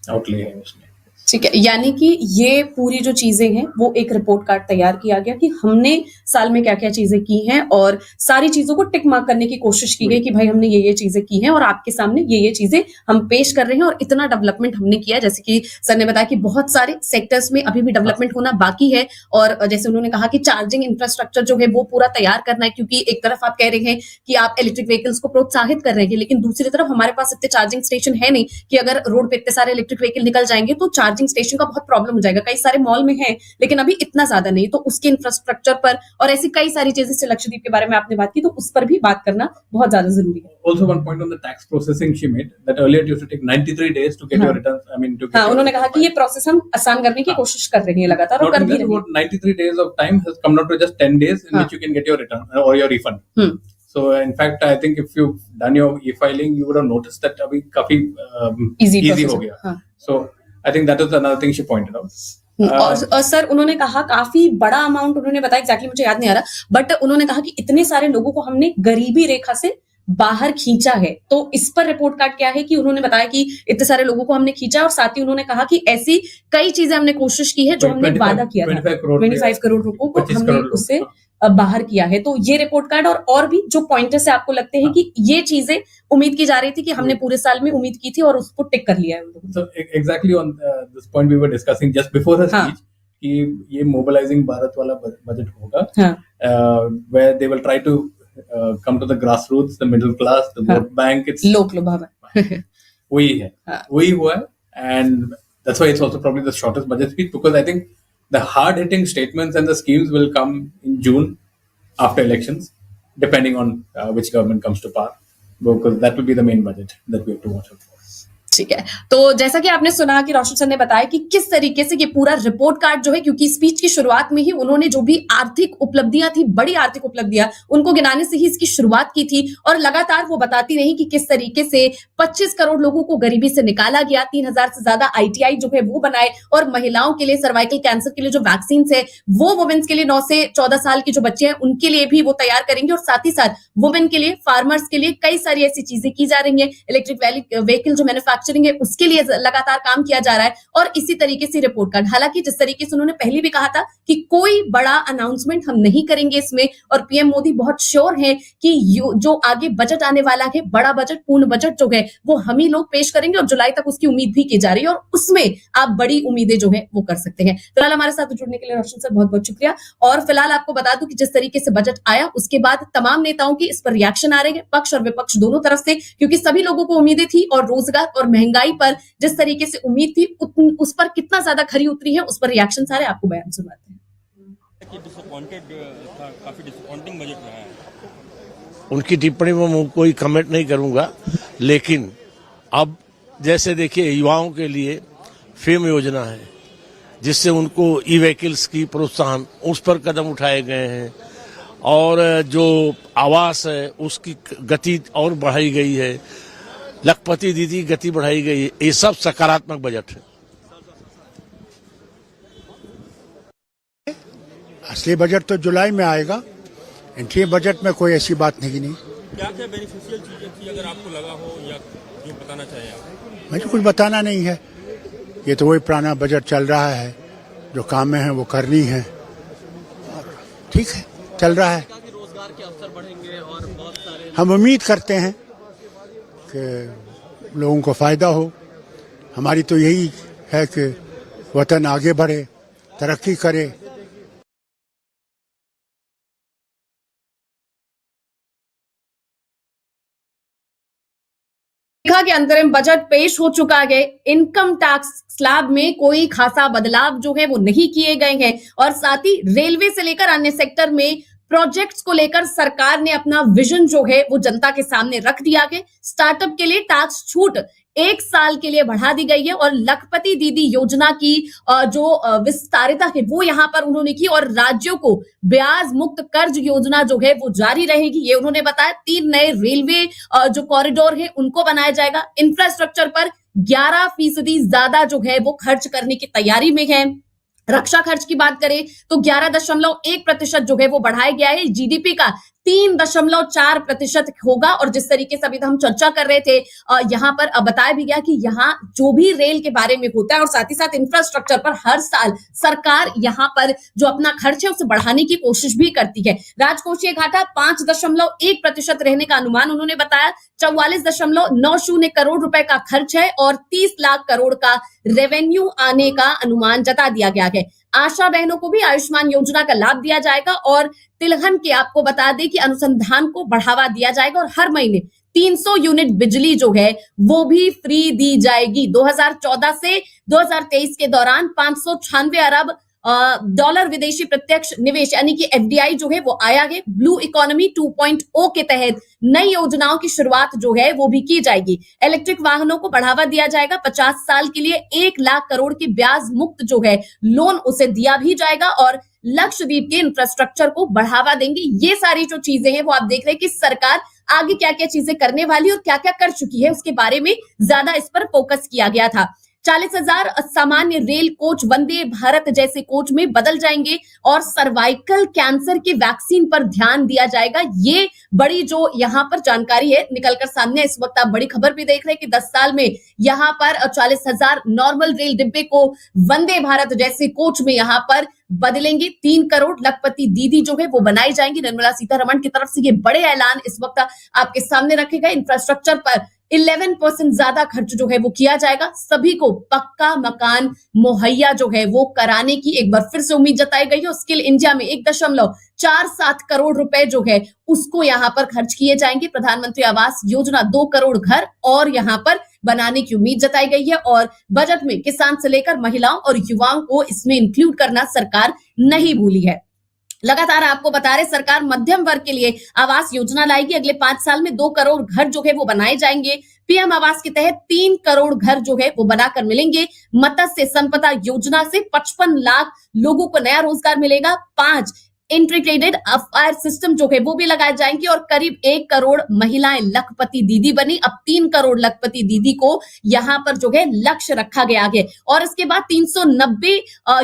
outlay है उसमें. ठीक है, यानी कि ये पूरी जो चीजें हैं वो एक रिपोर्ट कार्ड तैयार किया गया कि हमने साल में क्या क्या चीजें की हैं और सारी चीजों को टिक मार्क करने की कोशिश की गई कि भाई हमने ये चीजें की हैं और आपके सामने ये चीजें हम पेश कर रहे हैं और इतना डेवलपमेंट हमने किया. जैसे कि सर ने बताया कि बहुत सारे सेक्टर्स में अभी भी डेवलपमेंट होना बाकी है और जैसे उन्होंने कहा कि चार्जिंग इंफ्रास्ट्रक्चर जो है वो पूरा तैयार करना है, क्योंकि एक तरफ आप कह रहे हैं कि आप इलेक्ट्रिक व्हीकल्स को प्रोत्साहित कर रहे हैं, लेकिन दूसरी तरफ हमारे पास इतने चार्जिंग स्टेशन है नहीं कि अगर रोड पे इतने सारे इलेक्ट्रिक व्हीकल निकल जाएंगे तो चार्जिंग स्टेशन का बहुत प्रॉब्लम हो जाएगा. कई सारे मॉल में है लेकिन अभी इतना ज्यादा नहीं, तो उसके इंफ्रास्ट्रक्चर पर और ऐसी कई सारी चीजें से लक्षद्वीप के बारे में आपने बात की तो उस पर भी बात करना बहुत ज्यादा जरूरी है. Also one point on the tax processing she made that earlier it used to take 93 days to get your returns. I mean to get उन्होंने कहा कि ये प्रोसेस हम आसान करने की कोशिश कर रहे हैं लगातार और कर भी रहे हैं. 93 days of time has come down to just 10 days in which you can get your return or your refund. So in fact, I think if you've done your e-filing, you would have noticed that अभी काफी easy हो गया. So I think that is another thing she pointed out. और sir उन्होंने कहा काफी बड़ा amount उन्होंने बताया, एग्जैक्टली मुझे याद नहीं आ रहा, बट उन्होंने कहा कि इतने सारे लोगों को हमने गरीबी रेखा से बाहर खींचा है. तो इस पर रिपोर्ट कार्ड क्या है कि उन्होंने बताया कि इतने सारे लोगों को हमने खींचा और साथ ही उन्होंने कहा कि ऐसी कई चीजें हमने कोशिश की है जो हमने वादा किया था. 25 करोड़ लोगों को हमने उससे बाहर किया है. तो ये रिपोर्ट कार्ड और भी जो पॉइंटर्स से आपको लगते हैं कि ये चीजें उम्मीद की जा रही थी कि हमने पूरे साल में उम्मीद की थी और उसको टिक कर लिया है. So exactly on this point we were discussing just before her speech कि ये mobilizing भारत वाला बजट होगा where they will try to come to the grassroots, the middle class, the vote bank. It's लोक लुभावन वही है, वही हुआ है, and that's why it's also probably the shortest budget speech because I think the hard-hitting statements and the schemes will come in June after elections, depending on which government comes to power, because that will be the main budget that we have to watch out for. ठीक है, तो जैसा कि आपने सुना कि रोशन sir ने बताया कि किस तरीके से ये पूरा रिपोर्ट कार्ड जो है, क्योंकि स्पीच की शुरुआत में ही उन्होंने जो भी आर्थिक उपलब्धियां थी, बड़ी आर्थिक उपलब्धियां, उनको गिनाने से ही इसकी शुरुआत की थी और लगातार वो बताती रही कि किस तरीके से 25 करोड़ लोगों को गरीबी से निकाला गया, 3000 से ज्यादा ITI जो है वो बनाए और महिलाओं के लिए सर्वाइकल कैंसर के लिए जो वैक्सीन है वो वुमेन्स के लिए 9 से 14 साल की जो बच्चे हैं उनके लिए भी वो तैयार करेंगे और साथ ही साथ वुमेन के लिए, फार्मर्स के लिए कई सारी ऐसी चीजें की जा रही है. इलेक्ट्रिक व्हीकल जो मैन्युफैक्चर रिस्ट्रक्चरिंग है उसके लिए लगातार काम किया जा रहा है, और इसी तरीके से रिपोर्ट कार्ड। हालांकि जिस तरीके से उन्होंने पहले भी कहा था कि कोई बड़ा अनाउंसमेंट हम नहीं करेंगे इसमें, और पीएम मोदी बहुत श्योर हैं कि जो आगे बजट आने वाला है, बड़ा बजट, पूर्ण बजट जो है वो हम ही लोग पेश करेंगे, और जुलाई तक उसकी उम्मीद भी की जा रही है, और उसमें आप बड़ी उम्मीदें जो है वो कर सकते हैं। फिलहाल हमारे साथ जुड़ने के लिए रोशन सर बहुत बहुत शुक्रिया। और फिलहाल आपको बता दूं कि जिस तरीके से बजट आया उसके बाद तमाम नेताओं की इस पर रिएक्शन आ रहे हैं, पक्ष और विपक्ष दोनों तरफ से, क्योंकि सभी लोगों को उम्मीदें थी, और रोजगार और महंगाई पर जिस तरीके से उम्मीद थी उस पर कितना ज्यादा खरी उतरी है, उस पर रिएक्शन सारे आपको बयान सुनाते हैं। काफी डिसअपॉइंटिंग बजट रहा है। उनकी टिप्पणी में मैं कोई कमेंट नहीं करूंगा, लेकिन अब जैसे देखिए युवाओं के लिए फेम योजना है जिससे उनको ई व्हीकल्स की प्रोत्साहन, उस पर कदम उठाए गए हैं, और जो आवास है उसकी गति और बढ़ाई गई है, लखपति दीदी गति बढ़ाई गई है। ये सब सकारात्मक बजट है। असली बजट तो जुलाई में आएगा, इंटरिम बजट में कोई ऐसी बात नहीं। क्या क्या बेनिफिशियल चीजें थी अगर आपको लगा हो, या जो बताना चाहिए आप? मुझे कुछ बताना नहीं है, ये तो वही पुराना बजट चल रहा है, जो काम में है वो करनी है, और ठीक है चल रहा है। रोजगार के अवसर बढ़ेंगे और बहुत सारे हम उम्मीद करते हैं कि लोगों को फायदा हो। हमारी तो यही है कि वतन आगे बढ़े, तरक्की करे। कि अंतरिम बजट पेश हो चुका है। इनकम टैक्स स्लैब में कोई खासा बदलाव जो है वो नहीं किए गए हैं, और साथ ही रेलवे से लेकर अन्य सेक्टर में प्रोजेक्ट्स को लेकर सरकार ने अपना विजन जो है वो जनता के सामने रख दिया है। स्टार्टअप के लिए टैक्स छूट 1 साल के लिए बढ़ा दी गई है, और लखपति दीदी योजना की जो विस्तारिता है वो यहां पर उन्होंने की, और राज्यों को ब्याज मुक्त कर्ज योजना जो है वो जारी रहेगी, ये उन्होंने बताया। 3 नए रेलवे जो कॉरिडोर है उनको बनाया जाएगा। इंफ्रास्ट्रक्चर पर 11% ज्यादा जो है वो खर्च करने की तैयारी में है। रक्षा खर्च की बात करें तो 11.1% जो है वो बढ़ाया गया है। जीडीपी का 3.4% होगा, और जिस तरीके से अभी हम चर्चा कर रहे थे यहाँ पर बताया भी गया कि यहाँ जो भी रेल के बारे में होता है, और साथ ही साथ इंफ्रास्ट्रक्चर पर हर साल सरकार यहाँ पर जो अपना खर्च है उसे बढ़ाने की कोशिश भी करती है। राजकोषीय घाटा 5.1% रहने का अनुमान उन्होंने बताया। 44.90 करोड़ रुपए का खर्च है, और 30 लाख करोड़ का रेवेन्यू आने का अनुमान जता दिया गया है। आशा बहनों को भी आयुष्मान योजना का लाभ दिया जाएगा, और तिलहन के आपको बता दें कि अनुसंधान को बढ़ावा दिया जाएगा, और हर महीने 300 यूनिट बिजली जो है वो भी फ्री दी जाएगी। 2014 से 2023 के दौरान 596 अरब डॉलर विदेशी प्रत्यक्ष निवेश यानी कि एफडीआई जो है वो आया है। ब्लू इकोनॉमी 2.0 के तहत नई योजनाओं की शुरुआत जो है वो भी की जाएगी। इलेक्ट्रिक वाहनों को बढ़ावा दिया जाएगा। 50 साल के लिए 1 लाख करोड़ की ब्याज मुक्त जो है लोन उसे दिया भी जाएगा, और लक्षद्वीप के इंफ्रास्ट्रक्चर को बढ़ावा देंगे। ये सारी जो चीजें हैं वो आप देख रहे हैं कि सरकार आगे क्या क्या चीजें करने वाली और क्या क्या कर चुकी है, उसके बारे में ज्यादा इस पर फोकस किया गया था। 40,000 सामान्य रेल कोच वंदे भारत जैसे कोच में बदल जाएंगे, और सर्वाइकल कैंसर के वैक्सीन पर ध्यान दिया जाएगा। ये बड़ी जो यहाँ पर जानकारी है निकलकर सामने। इस वक्त आप बड़ी खबर भी देख रहे हैं कि 10 साल में यहाँ पर 40,000 नॉर्मल रेल डिब्बे को वंदे भारत जैसे कोच में यहाँ पर बदलेंगे। 3 करोड़ लखपति दीदी जो है वो बनाई जाएंगी। निर्मला सीतारमण की तरफ से ये बड़े ऐलान इस वक्त आपके सामने रखे गए। इंफ्रास्ट्रक्चर पर 11% ज्यादा खर्च जो है वो किया जाएगा। सभी को पक्का मकान मुहैया जो है वो कराने की एक बार फिर से उम्मीद जताई गई है। स्किल इंडिया में 1.47 करोड़ रुपए जो है उसको यहाँ पर खर्च किए जाएंगे। प्रधानमंत्री आवास योजना 2 करोड़ घर और यहाँ पर बनाने की उम्मीद जताई गई है, और बजट में किसान से लेकर महिलाओं और युवाओं को इसमें इंक्लूड करना सरकार नहीं भूली है। लगातार आपको बता रहे सरकार मध्यम वर्ग के लिए आवास योजना लाएगी। अगले 5 साल में 2 करोड़ घर जो है वो बनाए जाएंगे। पीएम आवास के तहत 3 करोड़ घर जो है वो बनाकर मिलेंगे। मत्स्य संपदा योजना से 55 लाख लोगों को नया रोजगार मिलेगा। 5 इंटीग्रेटेड अफायर सिस्टम जो है वो भी लगाए जाएंगे, और करीब 1 करोड़ महिलाएं लखपति दीदी बनी। अब 3 करोड़ लखपति दीदी को यहाँ पर जो है लक्ष्य रखा गया है, और इसके बाद 390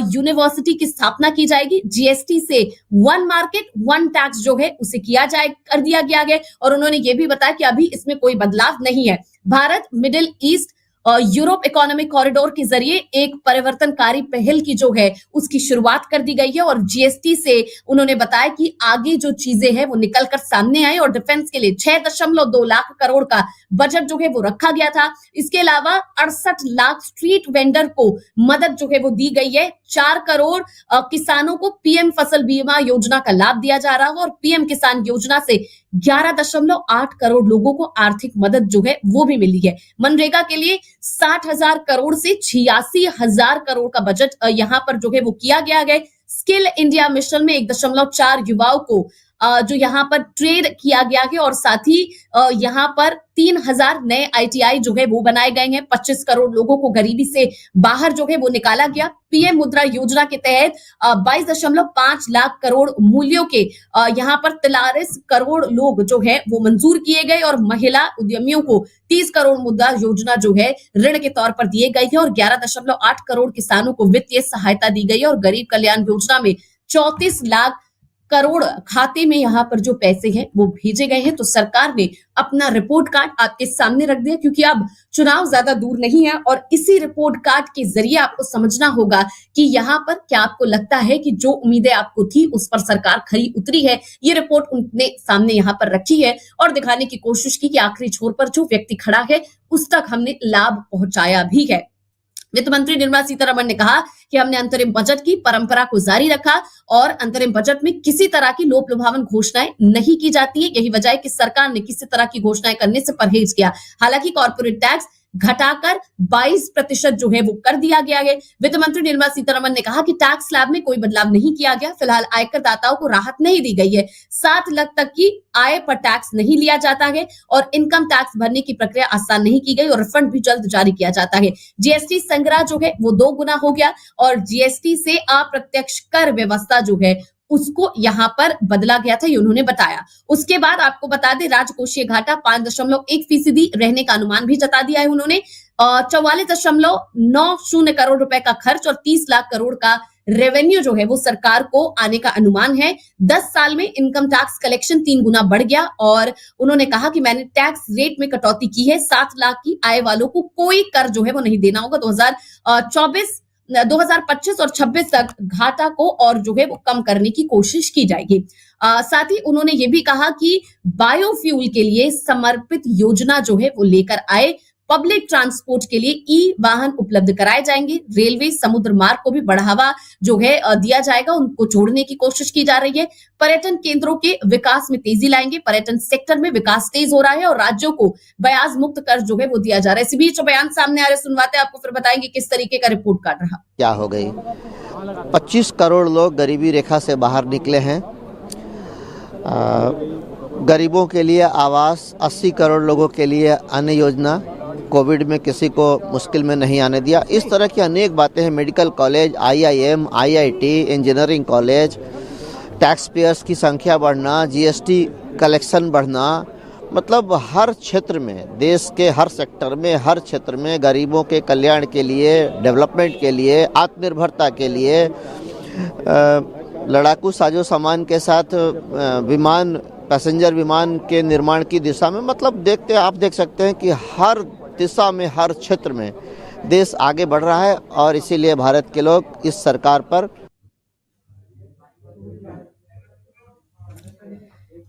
यूनिवर्सिटी की स्थापना की जाएगी। जीएसटी से 1 मार्केट 1 टैक्स जो है उसे कर दिया गया है, और उन्होंने ये भी बताया कि अभी इसमें कोई बदलाव नहीं है। Bharat middle east Europe economic corridor के जरिए एक परिवर्तनकारी पहल की जो है उसकी शुरुआत कर दी गई है और जीएसटी से उन्होंने बताया कि आगे जो चीजें हैं वो निकल कर सामने आई और डिफेंस के लिए 6.2 लाख करोड़ का बजट जो है वो रखा गया था। इसके अलावा 68 लाख स्ट्रीट वेंडर को मदद जो है वो दी गई है। 4 करोड़ किसानों को पीएम फसल बीमा योजना का लाभ दिया जा रहा है और पीएम किसान योजना से 11.8 करोड़ लोगों को आर्थिक मदद जो है वो भी मिली है। मनरेगा के लिए 60,000 करोड़ से 86,000 करोड़ का बजट यहां पर जो है वो किया गया है। स्किल इंडिया मिशन में 1.4 युवाओं को जो यहाँ पर ट्रेड किया गया है और साथ ही यहाँ पर 3,000 नए आईटीआई जो है वो बनाए गए हैं। 25 करोड़ लोगों को गरीबी से बाहर जो है वो निकाला गया। पीएम मुद्रा योजना के तहत 22.5 लाख करोड़ मूल्यों के यहाँ पर 43 करोड़ लोग जो है वो मंजूर किए गए और महिला उद्यमियों को 30 करोड़ मुद्रा योजना जो है ऋण के तौर पर दिए गए हैं और 11.8 करोड़ किसानों को वित्तीय सहायता दी गई है और गरीब कल्याण योजना में 34 लाख करोड़ खाते में यहाँ पर जो पैसे हैं वो भेजे गए हैं। तो सरकार ने अपना रिपोर्ट कार्ड आपके सामने रख दिया क्योंकि अब चुनाव ज्यादा दूर नहीं है और इसी रिपोर्ट कार्ड के जरिए आपको समझना होगा कि यहाँ पर क्या आपको लगता है कि जो उम्मीदें आपको थी उस पर सरकार खरी उतरी है। ये रिपोर्ट उनने सामने यहाँ पर रखी है और दिखाने की कोशिश की कि आखिरी छोर पर जो व्यक्ति खड़ा है उस तक हमने लाभ पहुंचाया भी है। वित्त मंत्री निर्मला सीतारमण ने कहा कि हमने अंतरिम बजट की परंपरा को जारी रखा और अंतरिम बजट में किसी तरह की लोक लुभावन घोषणाएं नहीं की जाती है। यही वजह है कि सरकार ने किसी तरह की घोषणाएं करने से परहेज किया। हालांकि कॉर्पोरेट टैक्स घटाकर 22% जो है वो कर दिया गया है। वित्त मंत्री निर्मला सीतारमण ने कहा कि टैक्स स्लैब में कोई बदलाव नहीं किया गया। फिलहाल आयकर दाताओं को राहत नहीं दी गई है। 7 लाख तक की आय पर टैक्स नहीं लिया जाता है और इनकम टैक्स भरने की प्रक्रिया आसान नहीं की गई और रिफंड भी जल्द जारी किया जाता है। जीएसटी संग्रह जो है वो 2 गुना हो गया और जीएसटी से अप्रत्यक्ष कर व्यवस्था जो है उसको यहाँ पर बदला गया था, ये उन्होंने बताया। उसके बाद आपको बता दें राजकोषीय घाटा 5.1% रहने का अनुमान भी जता दिया है उन्होंने। 44.90 करोड़ रुपए का खर्च और 30 लाख करोड़ का रेवेन्यू जो है वो सरकार को आने का अनुमान है। 10 साल में इनकम टैक्स कलेक्शन 3 गुना बढ़ गया और उन्होंने कहा कि मैंने टैक्स रेट में कटौती की है। 7 लाख की आय वालों को कोई कर जो है वो नहीं देना होगा। 2025 और 26 तक घाटा को और जो है वो कम करने की कोशिश की जाएगी। साथ ही उन्होंने ये भी कहा कि बायोफ्यूल के लिए समर्पित योजना जो है वो लेकर आए। पब्लिक ट्रांसपोर्ट के लिए ई वाहन उपलब्ध कराए जाएंगे। रेलवे समुद्र मार्ग को भी बढ़ावा जो है दिया जाएगा, उनको जोड़ने की कोशिश की जा रही है। पर्यटन केंद्रों के विकास में तेजी लाएंगे। पर्यटन सेक्टर में विकास तेज हो रहा है और राज्यों को ब्याज मुक्त कर्ज जो है वो दिया जा रहा है। इसी बीच बयान सामने आ रहे सुनवाते आपको फिर बताएंगे किस तरीके का रिपोर्ट कार्ड रहा। क्या हो गई 25 करोड़ लोग गरीबी रेखा से बाहर निकले हैं। गरीबों के लिए आवास, 80 करोड़ लोगों के लिए अन्य योजना, कोविड में किसी को मुश्किल में नहीं आने दिया। इस तरह की अनेक बातें हैं। Medical college, IIM, IIT, engineering college, tax payers की संख्या बढ़ना, जीएसटी कलेक्शन बढ़ना, मतलब हर क्षेत्र में, देश के हर सेक्टर में, हर क्षेत्र में गरीबों के कल्याण के लिए, डेवलपमेंट के लिए, आत्मनिर्भरता के लिए, लड़ाकू साजो सामान के साथ विमान, पैसेंजर विमान के निर्माण की दिशा में, मतलब आप देख सकते हैं कि हर दिशा में, हर क्षेत्र में देश आगे बढ़ रहा है और इसीलिए भारत के लोग इस सरकार पर।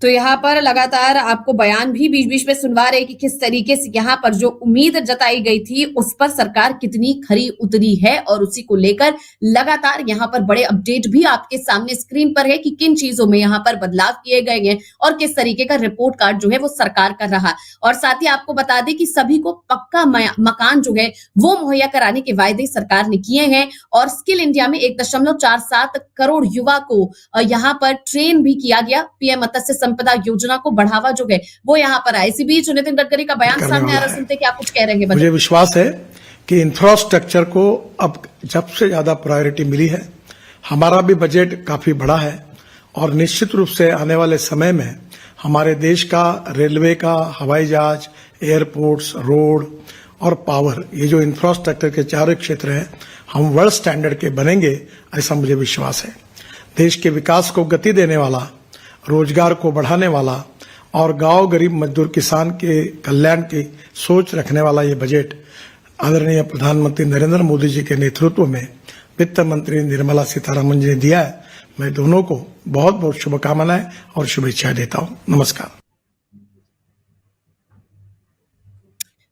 तो यहाँ पर लगातार आपको बयान भी बीच बीच में सुनवा रहे कि किस तरीके से यहाँ पर जो उम्मीद जताई गई थी उस पर सरकार कितनी खरी उतरी है और उसी को लेकर लगातार यहाँ पर बड़े अपडेट भी आपके सामने स्क्रीन पर है कि किन चीजों में यहाँ पर बदलाव किए गए हैं और किस तरीके का रिपोर्ट कार्ड जो है वो सरकार का रहा। और साथ ही आपको बता दें कि सभी को पक्का मकान जो है वो मुहैया कराने के वायदे सरकार ने किए हैं और स्किल इंडिया में 1.47 करोड़ युवा को यहाँ पर ट्रेन भी किया गया। पीएम मत्स्य संपदा योजना को बढ़ावा जो है वो यहाँ पर आए। इसी बीच नितिन गडकरी का बयान सामने आ रहा, सुनते कि आप कुछ कह रहे हैं। मुझे विश्वास है कि इंफ्रास्ट्रक्चर को अब जब से ज्यादा प्रायोरिटी मिली है। हमारा भी बजट काफी बड़ा है और निश्चित रूप से आने वाले समय में हमारे देश का रेलवे का, हवाई जहाज, एयरपोर्ट्स, रोड और पावर, ये जो इंफ्रास्ट्रक्चर के चारों क्षेत्र हैं, हम वर्ल्ड स्टैंडर्ड के बनेंगे, ऐसा मुझे विश्वास है। देश के विकास को गति देने वाला, रोजगार को बढ़ाने वाला और गांव, गरीब, मजदूर, किसान के कल्याण की सोच रखने वाला ये बजट आदरणीय प्रधानमंत्री नरेंद्र मोदी जी के नेतृत्व में वित्त मंत्री निर्मला सीतारमन जी ने दिया है। मैं दोनों को बहुत बहुत शुभकामनाएं और शुभेच्छाएं देता हूं। नमस्कार।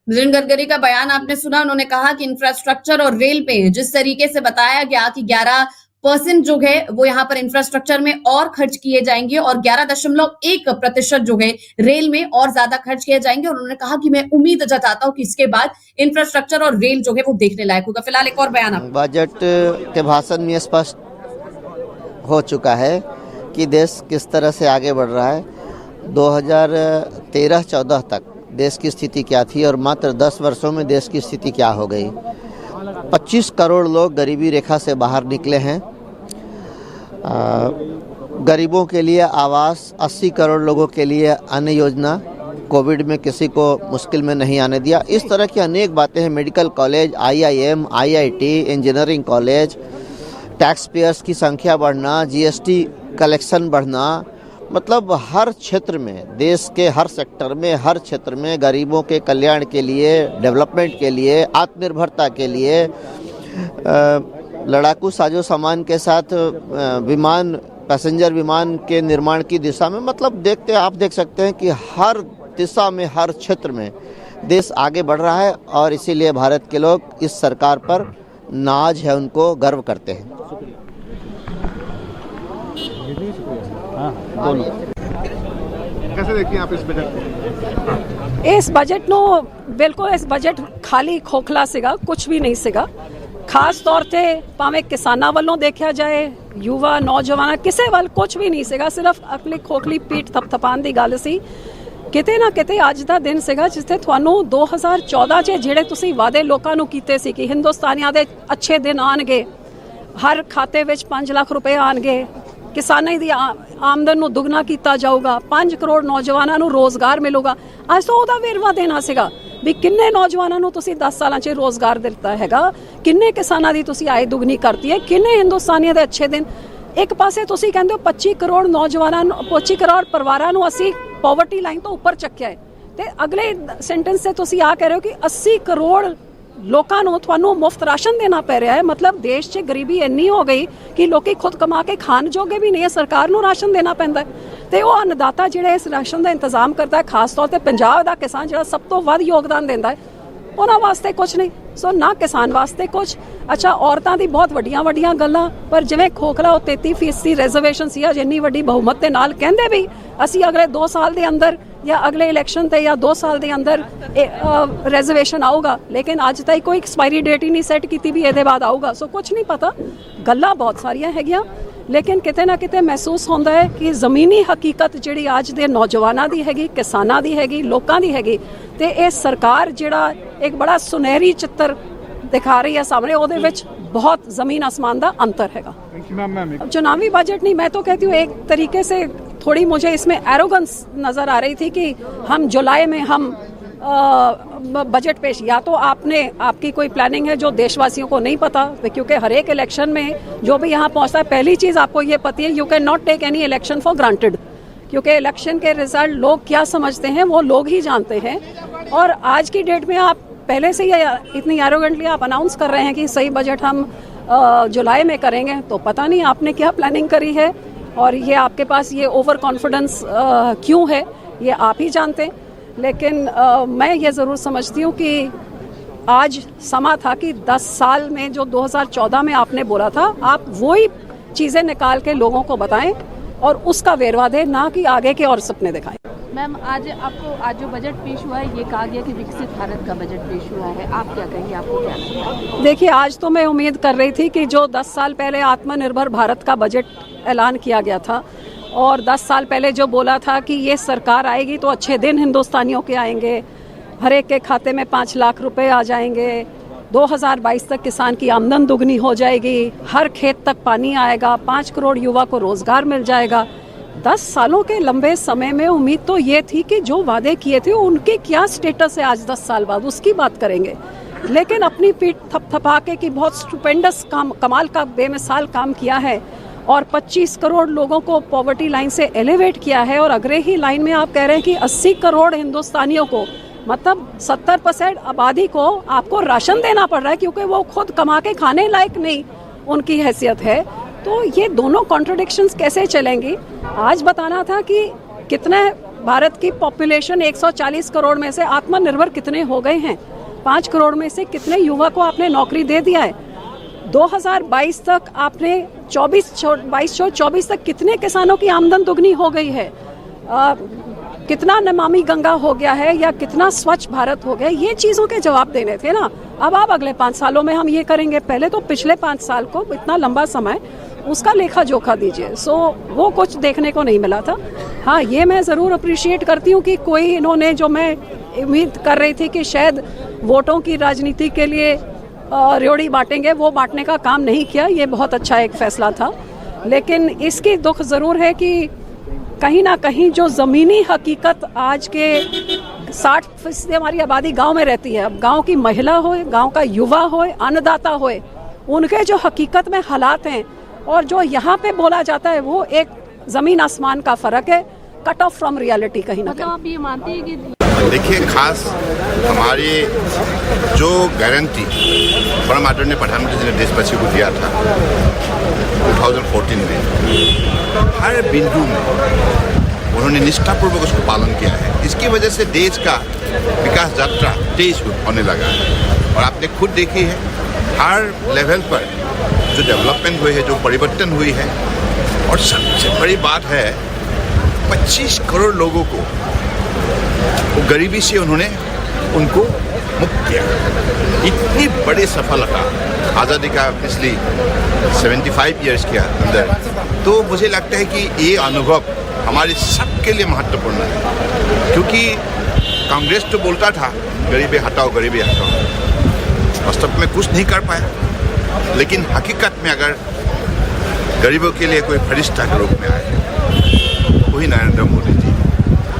नितिन गडकरी का बयान आपने सुना। उन्होंने कहा कि इंफ्रास्ट्रक्चर और रेल पे जिस तरीके से बताया गया कि 11% जो है वो यहाँ पर इंफ्रास्ट्रक्चर में और खर्च किए जाएंगे और 11.1% जो है रेल में और ज्यादा खर्च किए जाएंगे। और उन्होंने कहा कि मैं उम्मीद जताता हूं कि इसके बाद इंफ्रास्ट्रक्चर और रेल जो है वो देखने लायक होगा। फिलहाल एक और बयान आप। बजट के भाषण में स्पष्ट हो चुका है कि देश किस तरह से आगे बढ़ रहा है। 2013-14 तक देश की स्थिति क्या थी और मात्र 10 वर्षों में देश की स्थिति क्या हो गई। 25 करोड़ लोग गरीबी रेखा से बाहर निकले हैं। गरीबों के लिए आवास, 80 करोड़ लोगों के लिए अन्य योजना, कोविड में किसी को मुश्किल में नहीं आने दिया। इस तरह की अनेक बातें हैं। Medical college, IIM, IIT, engineering college, tax payers की संख्या बढ़ना, GST कलेक्शन बढ़ना, मतलब हर क्षेत्र में, देश के हर सेक्टर में, हर क्षेत्र में गरीबों के कल्याण के लिए, डेवलपमेंट के लिए, आत्मनिर्भरता के लिए, लड़ाकू साजो सामान के साथ विमान, पैसेंजर विमान के निर्माण की दिशा में, मतलब आप देख सकते हैं कि हर दिशा में, हर क्षेत्र में देश आगे बढ़ रहा है। और इसीलिए भारत के लोग इस सरकार पर नाज है, उनको गर्व करते हैं। कैसे देखिए आप इस बजट को? इस बजट नो बिल्कुल इस बजट खाली खोखला ਸੀਗਾ, ਕੁਝ ਵੀ ਨਹੀਂ ਸੀਗਾ। ਖਾਸ ਤੌਰ ਤੇ ਭਾਵੇਂ ਕਿਸਾਨਾਂ ਵੱਲੋਂ ਦੇਖਿਆ ਜਾਏ, ਯੁਵਾ ਨੌਜਵਾਨਾਂ, ਕਿਸੇ ਵੱਲ ਕੁਝ ਵੀ ਨਹੀਂ ਸੀਗਾ। ਸਿਰਫ ਆਪਣੀ ਖੋਖਲੀ ਪੀਠ ਥਪਥਪਾਉਣ ਦੀ ਗੱਲ ਸੀ। ਕਿਤੇ ਨਾ ਕਿਤੇ ਅੱਜ ਦਾ ਦਿਨ ਸੀਗਾ ਜਿੱਥੇ ਤੁਹਾਨੂੰ 2014 'ਚ ਜਿਹੜੇ ਤੁਸੀਂ ਵਾਅਦੇ ਲੋਕਾਂ ਨੂੰ ਕੀਤੇ ਸੀ ਕਿ ਹਿੰਦੁਸਤਾਨੀਆਂ ਦੇ ਅੱਛੇ ਦਿਨ ਆਣਗੇ, ਹਰ ਖਾਤੇ ਵਿੱਚ 5 ਲੱਖ ਰੁਪਏ ਆਣਗੇ, किसानों की आमदन ਨੂੰ ਦੁੱਗਣਾ ਕੀਤਾ ਜਾਊਗਾ, 5 ਕਰੋੜ ਨੌਜਵਾਨਾਂ ਨੂੰ ਰੋਜ਼ਗਾਰ ਮਿਲੂਗਾ। ਅੱਜ ਤੋਂ ਉਹਦਾ ਵੇਰਵਾ ਦੇਣਾ ਸੀਗਾ ਵੀ ਕਿੰਨੇ ਨੌਜਵਾਨਾਂ ਨੂੰ ਤੁਸੀਂ 10 ਸਾਲਾਂ 'ਚ ਰੋਜ਼ਗਾਰ ਦਿੱਤਾ ਹੈਗਾ, ਕਿੰਨੇ ਕਿਸਾਨਾਂ ਦੀ ਤੁਸੀਂ ਆਏ ਦੁੱਗਣੀ ਕਰਤੀ ਹੈ, ਕਿੰਨੇ ਹਿੰਦੁਸਤਾਨੀਆਂ ਦੇ ਅੱਛੇ ਦਿਨ। ਇੱਕ ਪਾਸੇ ਤੁਸੀਂ ਕਹਿੰਦੇ ਹੋ 25 ਕਰੋੜ ਨੌਜਵਾਨਾਂ ਨੂੰ, 25 ਕਰੋੜ ਪਰਿਵਾਰਾਂ ਨੂੰ ਅਸੀਂ ਪੋਵਰਟੀ ਲਾਈਨ ਤੋਂ ਉੱਪਰ ਚੱਕਿਆ ਹੈ, ਤੇ ਅਗਲੇ ਸੈਂਟੈਂਸ 'ਤੇ ਤੁਸੀਂ ਆ ਕਹਿ ਰਹੇ ਹੋ ਕਿ 80 ਕਰੋੜ ਲੋਕਾਂ ਨੂੰ ਤੁਹਾਨੂੰ ਮੁਫਤ ਰਾਸ਼ਨ ਦੇਣਾ ਪੈ ਰਿਹਾ ਹੈ। ਮਤਲਬ ਦੇਸ਼ 'ਚ ਗਰੀਬੀ ਇੰਨੀ ਹੋ ਗਈ ਕਿ ਲੋਕੀ ਖੁਦ ਕਮਾ ਕੇ ਖਾਣ ਜੋਗੇ ਵੀ ਨਹੀਂ ਹੈ, ਸਰਕਾਰ ਨੂੰ ਰਾਸ਼ਨ ਦੇਣਾ ਪੈਂਦਾ ਤੇ ਉਹ ਅੰਨਦਾਤਾ ਜਿਹੜਾ ਇਸ ਰਾਸ਼ਨ ਦਾ ਇੰਤਜ਼ਾਮ ਕਰਦਾ ਹੈ, ਖਾਸ ਤੌਰ ਤੇ ਪੰਜਾਬ ਦਾ ਕਿਸਾਨ ਜਿਹੜਾ ਸਭ ਤੋਂ ਵੱਧ ਯੋਗਦਾਨ ਦਿੰਦਾ ਹੈ, ਉਹਨਾਂ ਵਾਸਤੇ ਕੁਝ ਨਹੀਂ। ਸੋ ਨਾ ਕਿਸਾਨ ਵਾਸਤੇ ਕੁਝ। ਅੱਛਾ, ਔਰਤਾਂ ਦੀ ਬਹੁਤ ਵੱਡੀਆਂ ਗੱਲਾਂ, ਪਰ ਜਿਵੇਂ ਖੋਖਲਾ ਉਹ 33% ਰਿਜ਼ਰਵੇਸ਼ਨ ਸੀ, ਅੱਜ ਇੰਨੀ ਵੱਡੀ ਬਹੁਮਤ ਦੇ ਨਾਲ ਕਹਿੰਦੇ ਵੀ ਅਸੀਂ ਅਗਲੇ 2 ਸਾਲ ਦੇ ਅੰਦਰ ਜਾਂ ਅਗਲੇ ਇਲੈਕਸ਼ਨ ਤੇ ਜਾਂ 2 ਸਾਲ ਦੇ ਅੰਦਰ ਰਿਜ਼ਰਵੇਸ਼ਨ ਆਊਗਾ, ਲੇਕਿਨ ਅੱਜ ਤਾਈਂ ਕੋਈ ਐਕਸਪਾਇਰੀ ਡੇਟ ਹੀ ਨਹੀਂ ਸੈੱਟ ਕੀਤੀ ਵੀ ਇਹਦੇ ਬਾਅਦ ਆਊਗਾ। ਸੋ ਕੁਝ ਨਹੀਂ ਪਤਾ, ਗੱਲਾਂ ਬਹੁਤ ਸਾਰੀਆਂ ਹੈਗੀਆਂ, ਲੇਕਿਨ ਕਿਤੇ ਨਾ ਕਿਤੇ ਮਹਿਸੂਸ ਹੁੰਦਾ ਹੈ ਕਿ ਜ਼ਮੀਨੀ ਹਕੀਕਤ ਜਿਹੜੀ ਅੱਜ ਦੇ ਨੌਜਵਾਨਾਂ ਦੀ ਹੈਗੀ, ਕਿਸਾਨਾਂ ਦੀ ਹੈਗੀ, ਲੋਕਾਂ ਦੀ ਹੈਗੀ, ਤੇ ਇਹ ਸਰਕਾਰ ਜਿਹੜਾ ਇੱਕ ਬੜਾ ਸੁਨਹਿਰੀ ਚਿੱਤਰ ਦਿਖਾ ਰਹੀ है सामने, ਉਹਦੇ ਵਿੱਚ बहुत ज़मीन आसमान का अंतर हैगा। चुनावी बजट नहीं, मैं तो कहती हूँ एक तरीके से थोड़ी मुझे इसमें एरोगेंस नज़र आ रही थी कि हम जुलाई में हम बजट पेश, या तो आपकी कोई प्लानिंग है जो देशवासियों को नहीं पता, क्योंकि हर एक इलेक्शन में जो भी यहाँ पहुँचता है, पहली चीज़ आपको ये पता है, you can not take any election for granted, क्योंकि इलेक्शन के रिजल्ट लोग क्या समझते हैं वो लोग ही जानते हैं। और आज की डेट में आप पहले से ही इतनी एरोगेंटली आप अनाउंस कर रहे हैं कि सही बजट हम जुलाई में करेंगे, तो पता नहीं आपने क्या प्लानिंग करी है और ये आपके पास ये ओवर कॉन्फिडेंस क्यों है, ये आप ही जानते हैं। लेकिन मैं ये ज़रूर समझती हूँ कि आज समा था कि 10 साल में जो 2014 में आपने बोला था, आप वही चीज़ें निकाल के लोगों को बताएं और उसका वेरवा दें, ना कि आगे के और सपने दिखाएं। मैम, आज जो बजट पेश हुआ है, ये कहा गया कि विकसित भारत का बजट पेश हुआ है, आप क्या कहेंगे, आपको क्या लगता है? देखिए, आज तो मैं उम्मीद कर रही थी कि जो 10 साल पहले आत्मनिर्भर भारत का बजट ऐलान किया गया था और 10 साल पहले जो बोला था कि ये सरकार आएगी तो अच्छे दिन हिंदुस्तानियों के आएंगे, हर एक के खाते में 5 लाख रुपए आ जाएंगे, 2022 तक किसान की आमदन दुगनी हो जाएगी, हर खेत तक पानी आएगा, 5 करोड़ युवा को रोजगार मिल जाएगा। 10 सालों के लंबे समय में उम्मीद तो ये थी कि जो वादे किए थे उनके क्या स्टेटस है आज 10 साल बाद, उसकी बात करेंगे। लेकिन अपनी पीठ थपथपा के कि बहुत स्टुपेंडस काम, कमाल का बेमिसाल काम किया है और 25 करोड़ लोगों को पॉवर्टी लाइन से एलिवेट किया है, और अगले ही लाइन में आप कह रहे हैं कि 80 करोड़ हिंदुस्तानियों को मतलब 70% आबादी को आपको राशन देना पड़ रहा है क्योंकि वो खुद कमा के खाने लायक नहीं उनकी हैसियत है। तो ये दोनों कॉन्ट्रडिक्शंस कैसे चलेंगी? आज बताना था कि कितने भारत की पॉपुलेशन 140 करोड़ में से आत्मनिर्भर कितने हो गए हैं, 5 करोड़ में से कितने युवा को आपने नौकरी दे दिया है, 2022 तक आपने 22-24 तक कितने किसानों की आमदन दुगनी हो गई है, कितना नमामि गंगा हो गया है या कितना स्वच्छ भारत हो गया। ये चीज़ों के जवाब देने थे ना। अब आप अगले 5 सालों में हम ये करेंगे, पहले तो पिछले 5 साल को इतना लंबा समय उसका लेखा जोखा दीजिए। सो वो कुछ देखने को नहीं मिला था। हाँ, ये मैं ज़रूर अप्रिशिएट करती हूँ कि कोई इन्होंने, जो मैं उम्मीद कर रही थी कि शायद वोटों की राजनीति के लिए रेवड़ी बांटेंगे, वो बांटने का काम नहीं किया। ये बहुत अच्छा एक फैसला था, लेकिन इसकी दुख ज़रूर है कि कहीं ना कहीं जो ज़मीनी हकीकत आज के 60% हमारी आबादी गांव में रहती है। अब गांव की महिला हो, गांव का युवा हो, अन्नदाता हो, उनके जो हकीकत में हालात हैं और जो यहाँ पे बोला जाता है वो एक ज़मीन आसमान का फ़र्क है, कट ऑफ फ्रॉम रियलिटी कहीं ना कहीं। आप ये मानते हैं कि देखिए, खास हमारी जो गारंटी परम आदरणीय प्रधानमंत्री जी ने देशवासियों को दिया था 2014 में, हर बिंदु में उन्होंने निष्ठापूर्वक उसको पालन किया है। इसकी वजह से देश का विकास यात्रा तेज होने लगा है और आपने खुद देखी है हर लेवल पर जो डेवलपमेंट हुई है, जो परिवर्तन हुई है। और सबसे बड़ी बात है 25 करोड़ लोगों को वो गरीबी से उनको मुक्त किया। इतनी बड़ी सफलता आज़ादी का पिछली 75 ईयर्स के अंदर, तो मुझे लगता है कि ये अनुभव हमारे सबके लिए महत्वपूर्ण है। क्योंकि कांग्रेस तो बोलता था गरीबी हटाओ, गरीबी हटाओ, वास्तव में कुछ नहीं कर पाया। लेकिन हकीकत में अगर गरीबों के लिए कोई फरिश्ता के रूप में आए, वही नरेंद्र मोदी जी।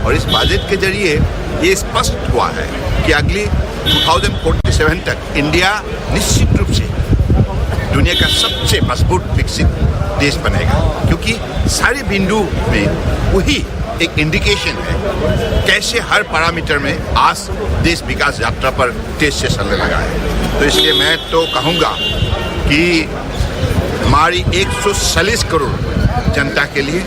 और इस बजट के जरिए ये स्पष्ट हुआ है कि अगली 2047 तक इंडिया निश्चित रूप से दुनिया का सबसे मजबूत विकसित देश बनेगा। क्योंकि सारे बिंदु में वही एक इंडिकेशन है कैसे हर पैरामीटर में आज देश विकास यात्रा पर तेज से चलने लगा है। तो इसलिए मैं तो कहूँगा कि हमारी 140 करोड़ जनता के लिए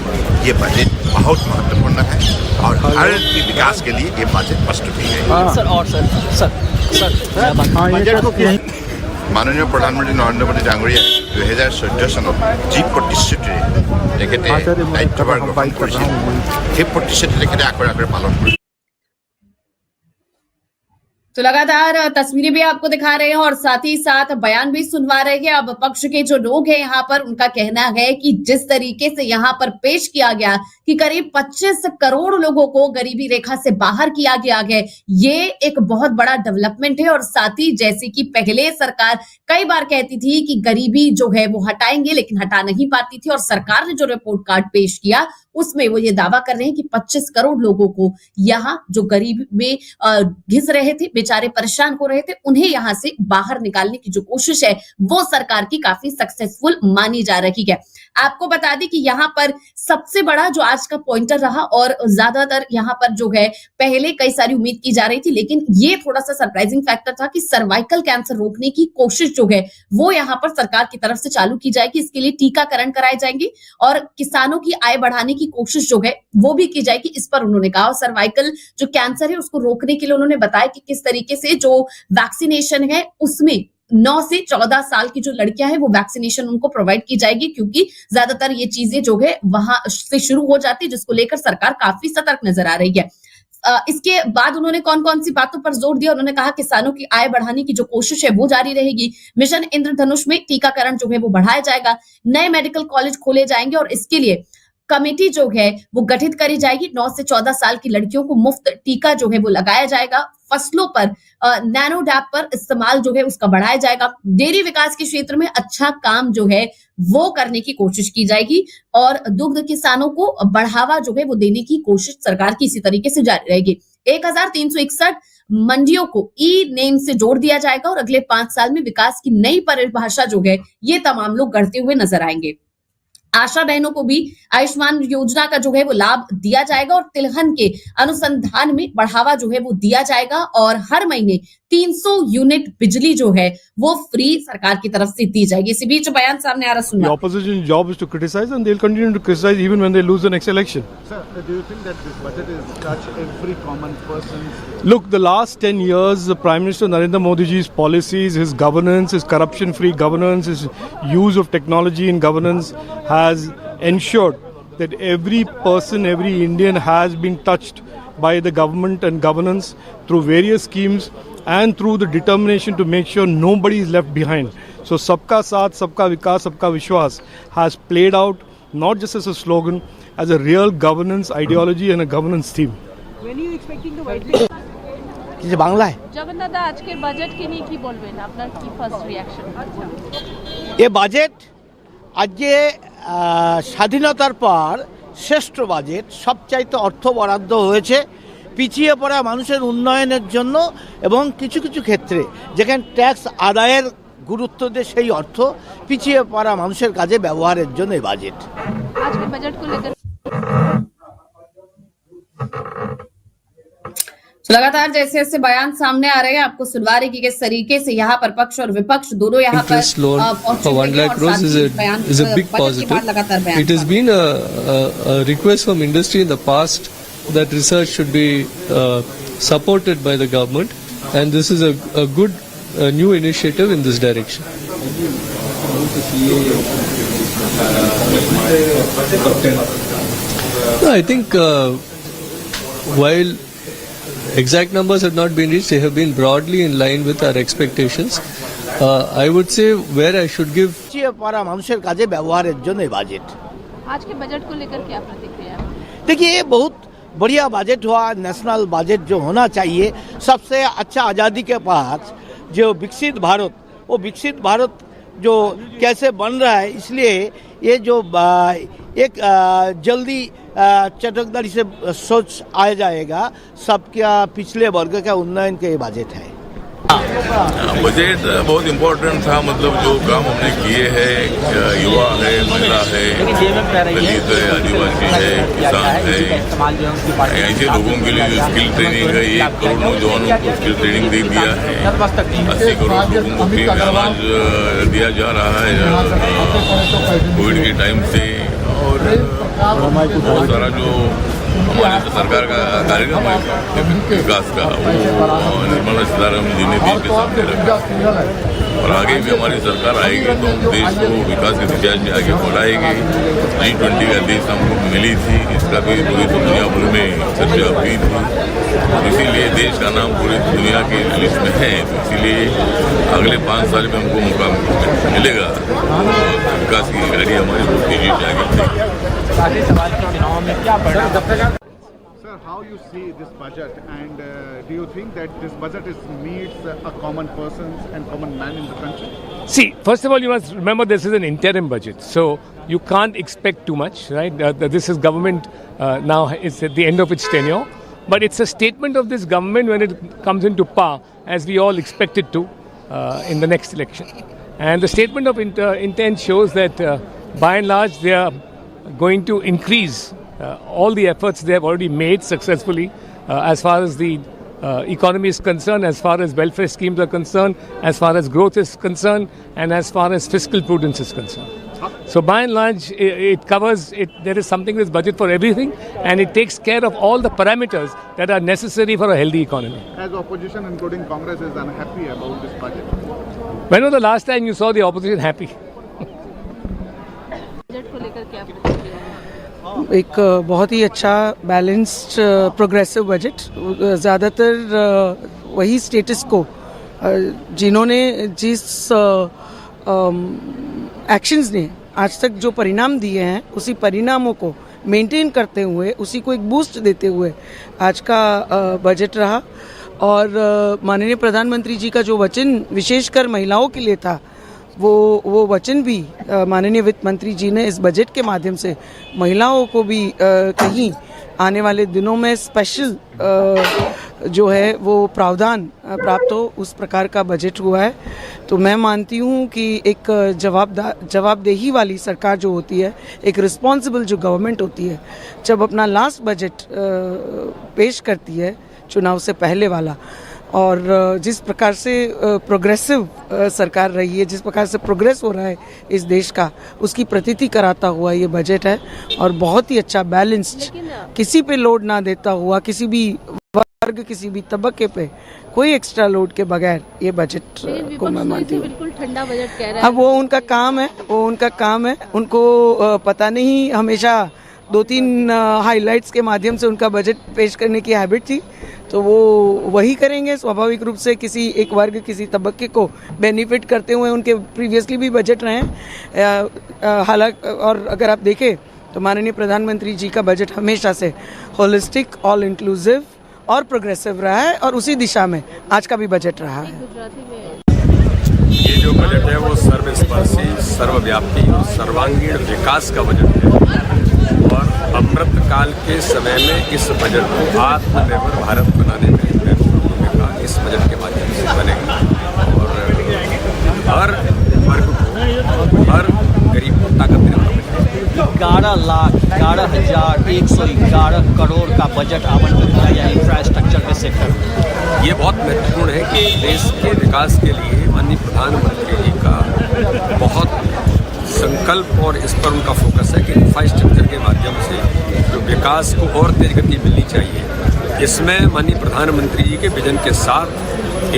ये बजट बहुत महत्वपूर्ण है और हर के विकास के लिए ये बजट प्रस्तुति है। बजट को माननीय प्रधानमंत्री नरेंद्र मोदी डांगरिया 2014 চনত যি প্ৰতিশ্ৰুতিৰে তেখেতে দায়িত্বভাৰ গ্ৰহণ কৰিছিল, সেই প্ৰতিশ্ৰুতি তেখেতে আখৰে পালন কৰিছে। तो लगातार तस्वीरें भी आपको दिखा रहे हैं और साथ ही साथ बयान भी सुनवा रहे हैं। अब पक्ष के जो लोग हैं यहाँ पर, उनका कहना है कि जिस तरीके से यहाँ पर पेश किया गया कि करीब 25 करोड़ लोगों को गरीबी रेखा से बाहर किया गया है, ये एक बहुत बड़ा डेवलपमेंट है। और साथ ही जैसे कि पहले सरकार कई बार कहती थी कि गरीबी जो है वो हटाएंगे, लेकिन हटा नहीं पाती थी। और सरकार ने जो रिपोर्ट कार्ड पेश किया उसमें वो ये दावा कर रहे हैं कि 25 करोड़ लोगों को यहाँ जो गरीब में घिस रहे थे, बेचारे परेशान हो रहे थे, उन्हें यहाँ से बाहर निकालने की जो कोशिश है वो सरकार की काफी सक्सेसफुल मानी जा रही है। आपको बता दें कि यहाँ पर सबसे बड़ा जो आज का पॉइंटर रहा और ज्यादातर यहाँ पर जो है पहले कई सारी उम्मीद की जा रही थी, लेकिन ये थोड़ा सा सरप्राइजिंग फैक्टर था कि सर्वाइकल कैंसर रोकने की कोशिश जो है वो यहाँ पर सरकार की तरफ से चालू की जाएगी। इसके लिए टीकाकरण कराए जाएंगे और किसानों की आय बढ़ाने की कोशिश जो है वो भी की जाएगी, इस पर उन्होंने कहा। और सर्वाइकल जो कैंसर है उसको रोकने के लिए उन्होंने बताया कि किस तरीके से जो वैक्सीनेशन है उसमें 9 से 14 साल की जो लड़कियां हैं वो वैक्सीनेशन उनको प्रोवाइड की जाएगी, क्योंकि ज्यादातर ये चीजें जो है वहां से शुरू हो जाती है, जिसको लेकर सरकार काफी सतर्क नजर आ रही है। इसके बाद उन्होंने कौन कौन सी बातों पर जोर दिया? उन्होंने कहा किसानों की आय बढ़ाने की जो कोशिश है वो जारी रहेगी, मिशन इंद्रधनुष में टीकाकरण जो है वो बढ़ाया जाएगा, नए मेडिकल कॉलेज खोले जाएंगे और इसके लिए कमेटी जो है वो गठित करी जाएगी। 9 से 14 साल की लड़कियों को मुफ्त टीका जो है वो लगाया जाएगा। फसलों पर नैनो डैप पर इस्तेमाल जो है उसका बढ़ाया जाएगा। डेयरी विकास के क्षेत्र में अच्छा काम जो है वो करने की कोशिश की जाएगी और दुग्ध किसानों को बढ़ावा जो है वो देने की कोशिश सरकार की इसी तरीके से जारी रहेगी। 1361 मंडियों को ई नेम से जोड़ दिया जाएगा और अगले 5 साल में विकास की नई परिभाषा जो है ये तमाम लोग गढ़ते हुए नजर आएंगे। आशा बहनों को भी आयुष्मान योजना का जो है वो लाभ दिया जाएगा और तिलहन के अनुसंधान में बढ़ावा जो है वो दिया जाएगा और हर महीने 300 यूनिट बिजली जो है वो फ्री सरकार की तरफ से दी जाएगी। इसी बीच बयान सामने आ रहा सुनना। The opposition job is to criticize and they'll continue to criticize even when they lose the next election. Sir, do you think that this budget is touch every common person's? Look, the last 10 years, the Prime Minister Narendra Modi's policies, his governance, his corruption-free governance, his use of technology in governance has ensured that every person, every Indian has been touched by the government and governance through various schemes and through the determination to make sure nobody is left behind. So Sabka Saath, Sabka Vikas, Sabka Vishwas has played out not just as a slogan, as a real governance ideology and a governance theme. When are you expecting the white paper? কিছু বাংলায় জগন্নাথ আজকের বাজেটকে নিয়ে কি বলবেন, আপনার কি first reaction? এ budget আজকে স্বাধীনতার পর শ্রেষ্ঠ বাজেট, সবচাইতে অর্থ বরাদ্দ হয়েছে পিছিয়ে পড়া মানুষের উন্নয়নের জন্য এবং কিছু কিছু ক্ষেত্রে যেখানে ট্যাক্স আদায়ের গুরুত্ব দিয়ে সেই অর্থ পিছিয়ে পড়া মানুষের কাজে ব্যবহারের জন্য এই বাজেট। আজকে বাজেট को लेकर लगातार जैसे जैसे बयान सामने आ रहे हैं आपको सुनवा रही कि किस तरीके से यहाँ पर पक्ष और विपक्ष दोनों यहाँ पर for 1 lakh crores is a big positive. It has been a request from industry in the past that research should be supported by the government, and this is a good new initiative in this direction. I think while exact numbers have not been reached, they have been broadly in line with our expectations. I would say where I should give পিছিয়ে পড়া মানুষের কাজে ব্যবহারের জন্য এই budget. आज के budget को लेकर क्या प्रतिक्रिया? देखिए, ये बहुत बढ़िया बजट हुआ। नेशनल बजट जो होना चाहिए, सबसे अच्छा आज़ादी के बाद जो विकसित भारत, वो विकसित भारत जो कैसे बन रहा है, इसलिए ये जो एक जल्दी चटकदारी से सोच आ जाएगा सबका पिछले वर्ग का उन्नयन के बजट है। बजट बहुत इम्पोर्टेंट था, मतलब जो काम हमने किए हैं, युवा है, महिला है, दलित है, आदिवासी है, किसान है, ऐसे लोगों के लिए जो स्किल ट्रेनिंग है, 1 करोड़ नौजवानों को स्किल ट्रेनिंग दे दिया है। 80 करोड़ लोगों को फ्री अनाज दिया जा रहा है कोविड के टाइम से, और बहुत सारा जो हमारे सरकार का कार्यक्रम है विकास का, वो निर्मला सीतारमन जी ने देश के सामने रखा, और आगे भी हमारी सरकार आएगी तो हम देश को विकास की दिशा में आगे बढ़ाएगी। G20 का देश हमको मिली थी, इसका भी पूरी दुनिया भर में चर्चा हुई थी, इसीलिए देश का नाम पूरी दुनिया की लिस्ट में है। तो इसीलिए अगले 5 साल में हमको मौका मिलेगा, विकास की गाड़ी हमारी बहुत तेजी से आगे बढ़ेगी। Sir, how you see this budget, and do you think that this budget meets a common persons and common man in the country? See, first of all, you must remember this is an interim budget, so you can't expect too much, right? This is government now; it's at the end of its tenure, but it's a statement of this government when it comes into power, as we all expect it to in the next election. And the statement of intent shows that, by and large, they are going to increase all the efforts they have already made successfully as far as the economy is concerned, as far as welfare schemes are concerned, as far as growth is concerned, and as far as fiscal prudence is concerned. So by and large, it covers it. There is something in this budget for everything, and it takes care of all the parameters that are necessary for a healthy economy. As opposition, including Congress, is unhappy about this budget. When was the last time you saw the opposition happy? Budget को लेकर क्या प्रतिक्रिया है? एक बहुत ही अच्छा balanced progressive budget, ज़्यादातर वही स्टेटस को जिन्होंने जिस एक्शंस ने आज तक जो परिणाम दिए हैं, उसी परिणामों को मेंटेन करते हुए, उसी को एक बूस्ट देते हुए आज का बजट रहा। और माननीय प्रधानमंत्री जी का जो वचन विशेषकर महिलाओं के लिए था, वो वचन भी माननीय वित्त मंत्री जी ने इस बजट के माध्यम से महिलाओं को भी कहीं आने वाले दिनों में स्पेशल जो है वो प्रावधान प्राप्त हो, उस प्रकार का बजट हुआ है। तो मैं मानती हूँ कि एक जवाबदेही वाली सरकार जो होती है, एक रिस्पॉन्सिबल जो गवर्नमेंट होती है, जब अपना लास्ट बजट पेश करती है चुनाव से पहले वाला, और जिस प्रकार से प्रोग्रेसिव सरकार रही है, जिस प्रकार से प्रोग्रेस हो रहा है इस देश का, उसकी प्रतीति कराता हुआ ये बजट है। और बहुत ही अच्छा बैलेंस्ड, किसी पे लोड ना देता हुआ, किसी भी वर्ग, किसी भी तबके पे कोई एक्स्ट्रा लोड के बगैर ये बजट को मैं मानती हूँ। बिल्कुल ठंडा बजट कह रहा है। अब वो उनका काम है, उनको पता नहीं, हमेशा 2-3 हाइलाइट्स के माध्यम से उनका बजट पेश करने की हैबिट थी, तो वो वही करेंगे। स्वाभाविक रूप से किसी एक वर्ग, किसी तबके को बेनिफिट करते हुए उनके प्रीवियसली भी बजट रहे हैं। हालांकि और अगर आप देखें तो माननीय प्रधानमंत्री जी का बजट हमेशा से होलिस्टिक, ऑल इंक्लूसिव और प्रोग्रेसिव रहा है, और उसी दिशा में आज का भी बजट रहा है। ये जो बजट है वो सर्वस्पर्शी, सर्वव्यापी और सर्वांगीण विकास का बजट है, और अमृत काल के समय में इस बजट को आत्मनिर्भर भारत बनाने में महत्वपूर्ण भूमिका इस बजट के माध्यम से बनेगी, और हर वर्ग को, हर गरीब को ताकत देने वाला बजट। 11,11,111 करोड़ का बजट आवंटित किया गया इंफ्रास्ट्रक्चर के सेक्टर। ये बहुत महत्वपूर्ण है कि देश के विकास के लिए माननीय प्रधानमंत्री जी का बहुत संकल्प, और इस पर उनका फोकस है कि इंफ्रास्ट्रक्चर के माध्यम से जो विकास को और तेज गति मिलनी चाहिए। इसमें माननीय प्रधानमंत्री जी के विजन के साथ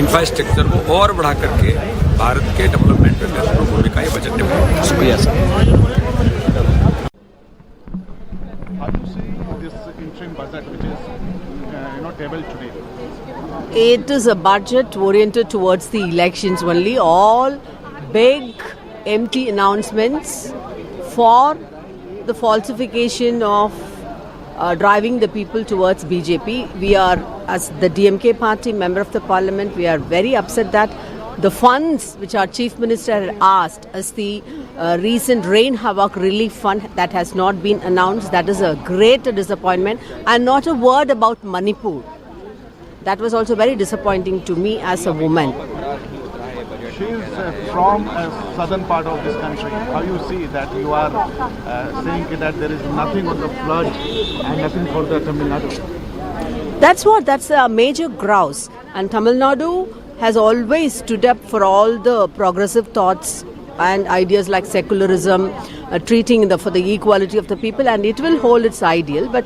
इंफ्रास्ट्रक्चर को और बढ़ा करके भारत के डेवलपमेंट में महत्वपूर्ण भूमिका ये बजट निभाएगा। शुक्रिया sir. It is a budget oriented towards the elections only. All big, empty announcements for the falsification of driving the people towards BJP. We are, as the DMK party, member of the parliament, we are very upset that the funds which our chief minister had asked as the recent rain havoc relief fund, that has not been announced. That is a great disappointment, and not a word about Manipur. That was also very disappointing to me as a woman. She is from a southern part of this country. How you see that you are saying that there is nothing on the flood and nothing for the Tamil Nadu? That's a major grouse. And Tamil Nadu has always stood up for all the progressive thoughts and ideas like secularism, treating for the equality of the people, and it will hold its ideal. But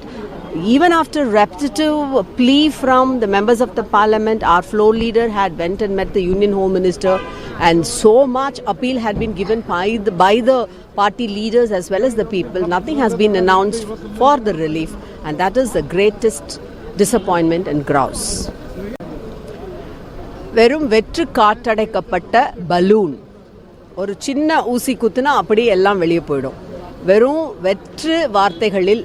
even after repetitive plea from the members of the parliament, our floor leader had went and met the Union Home Minister, and so much appeal had been given by the party leaders as well as the people. Nothing has been announced for the relief, and that is the greatest disappointment and grouse. வெறும் வெற்று காற்றடைக்கப்பட்ட balloon, ஒரு சின்ன ஊசி குத்துனா அப்படியே எல்லாம் வெளியே போயிடும். வெறும் வெற்று வார்த்தைகளில்,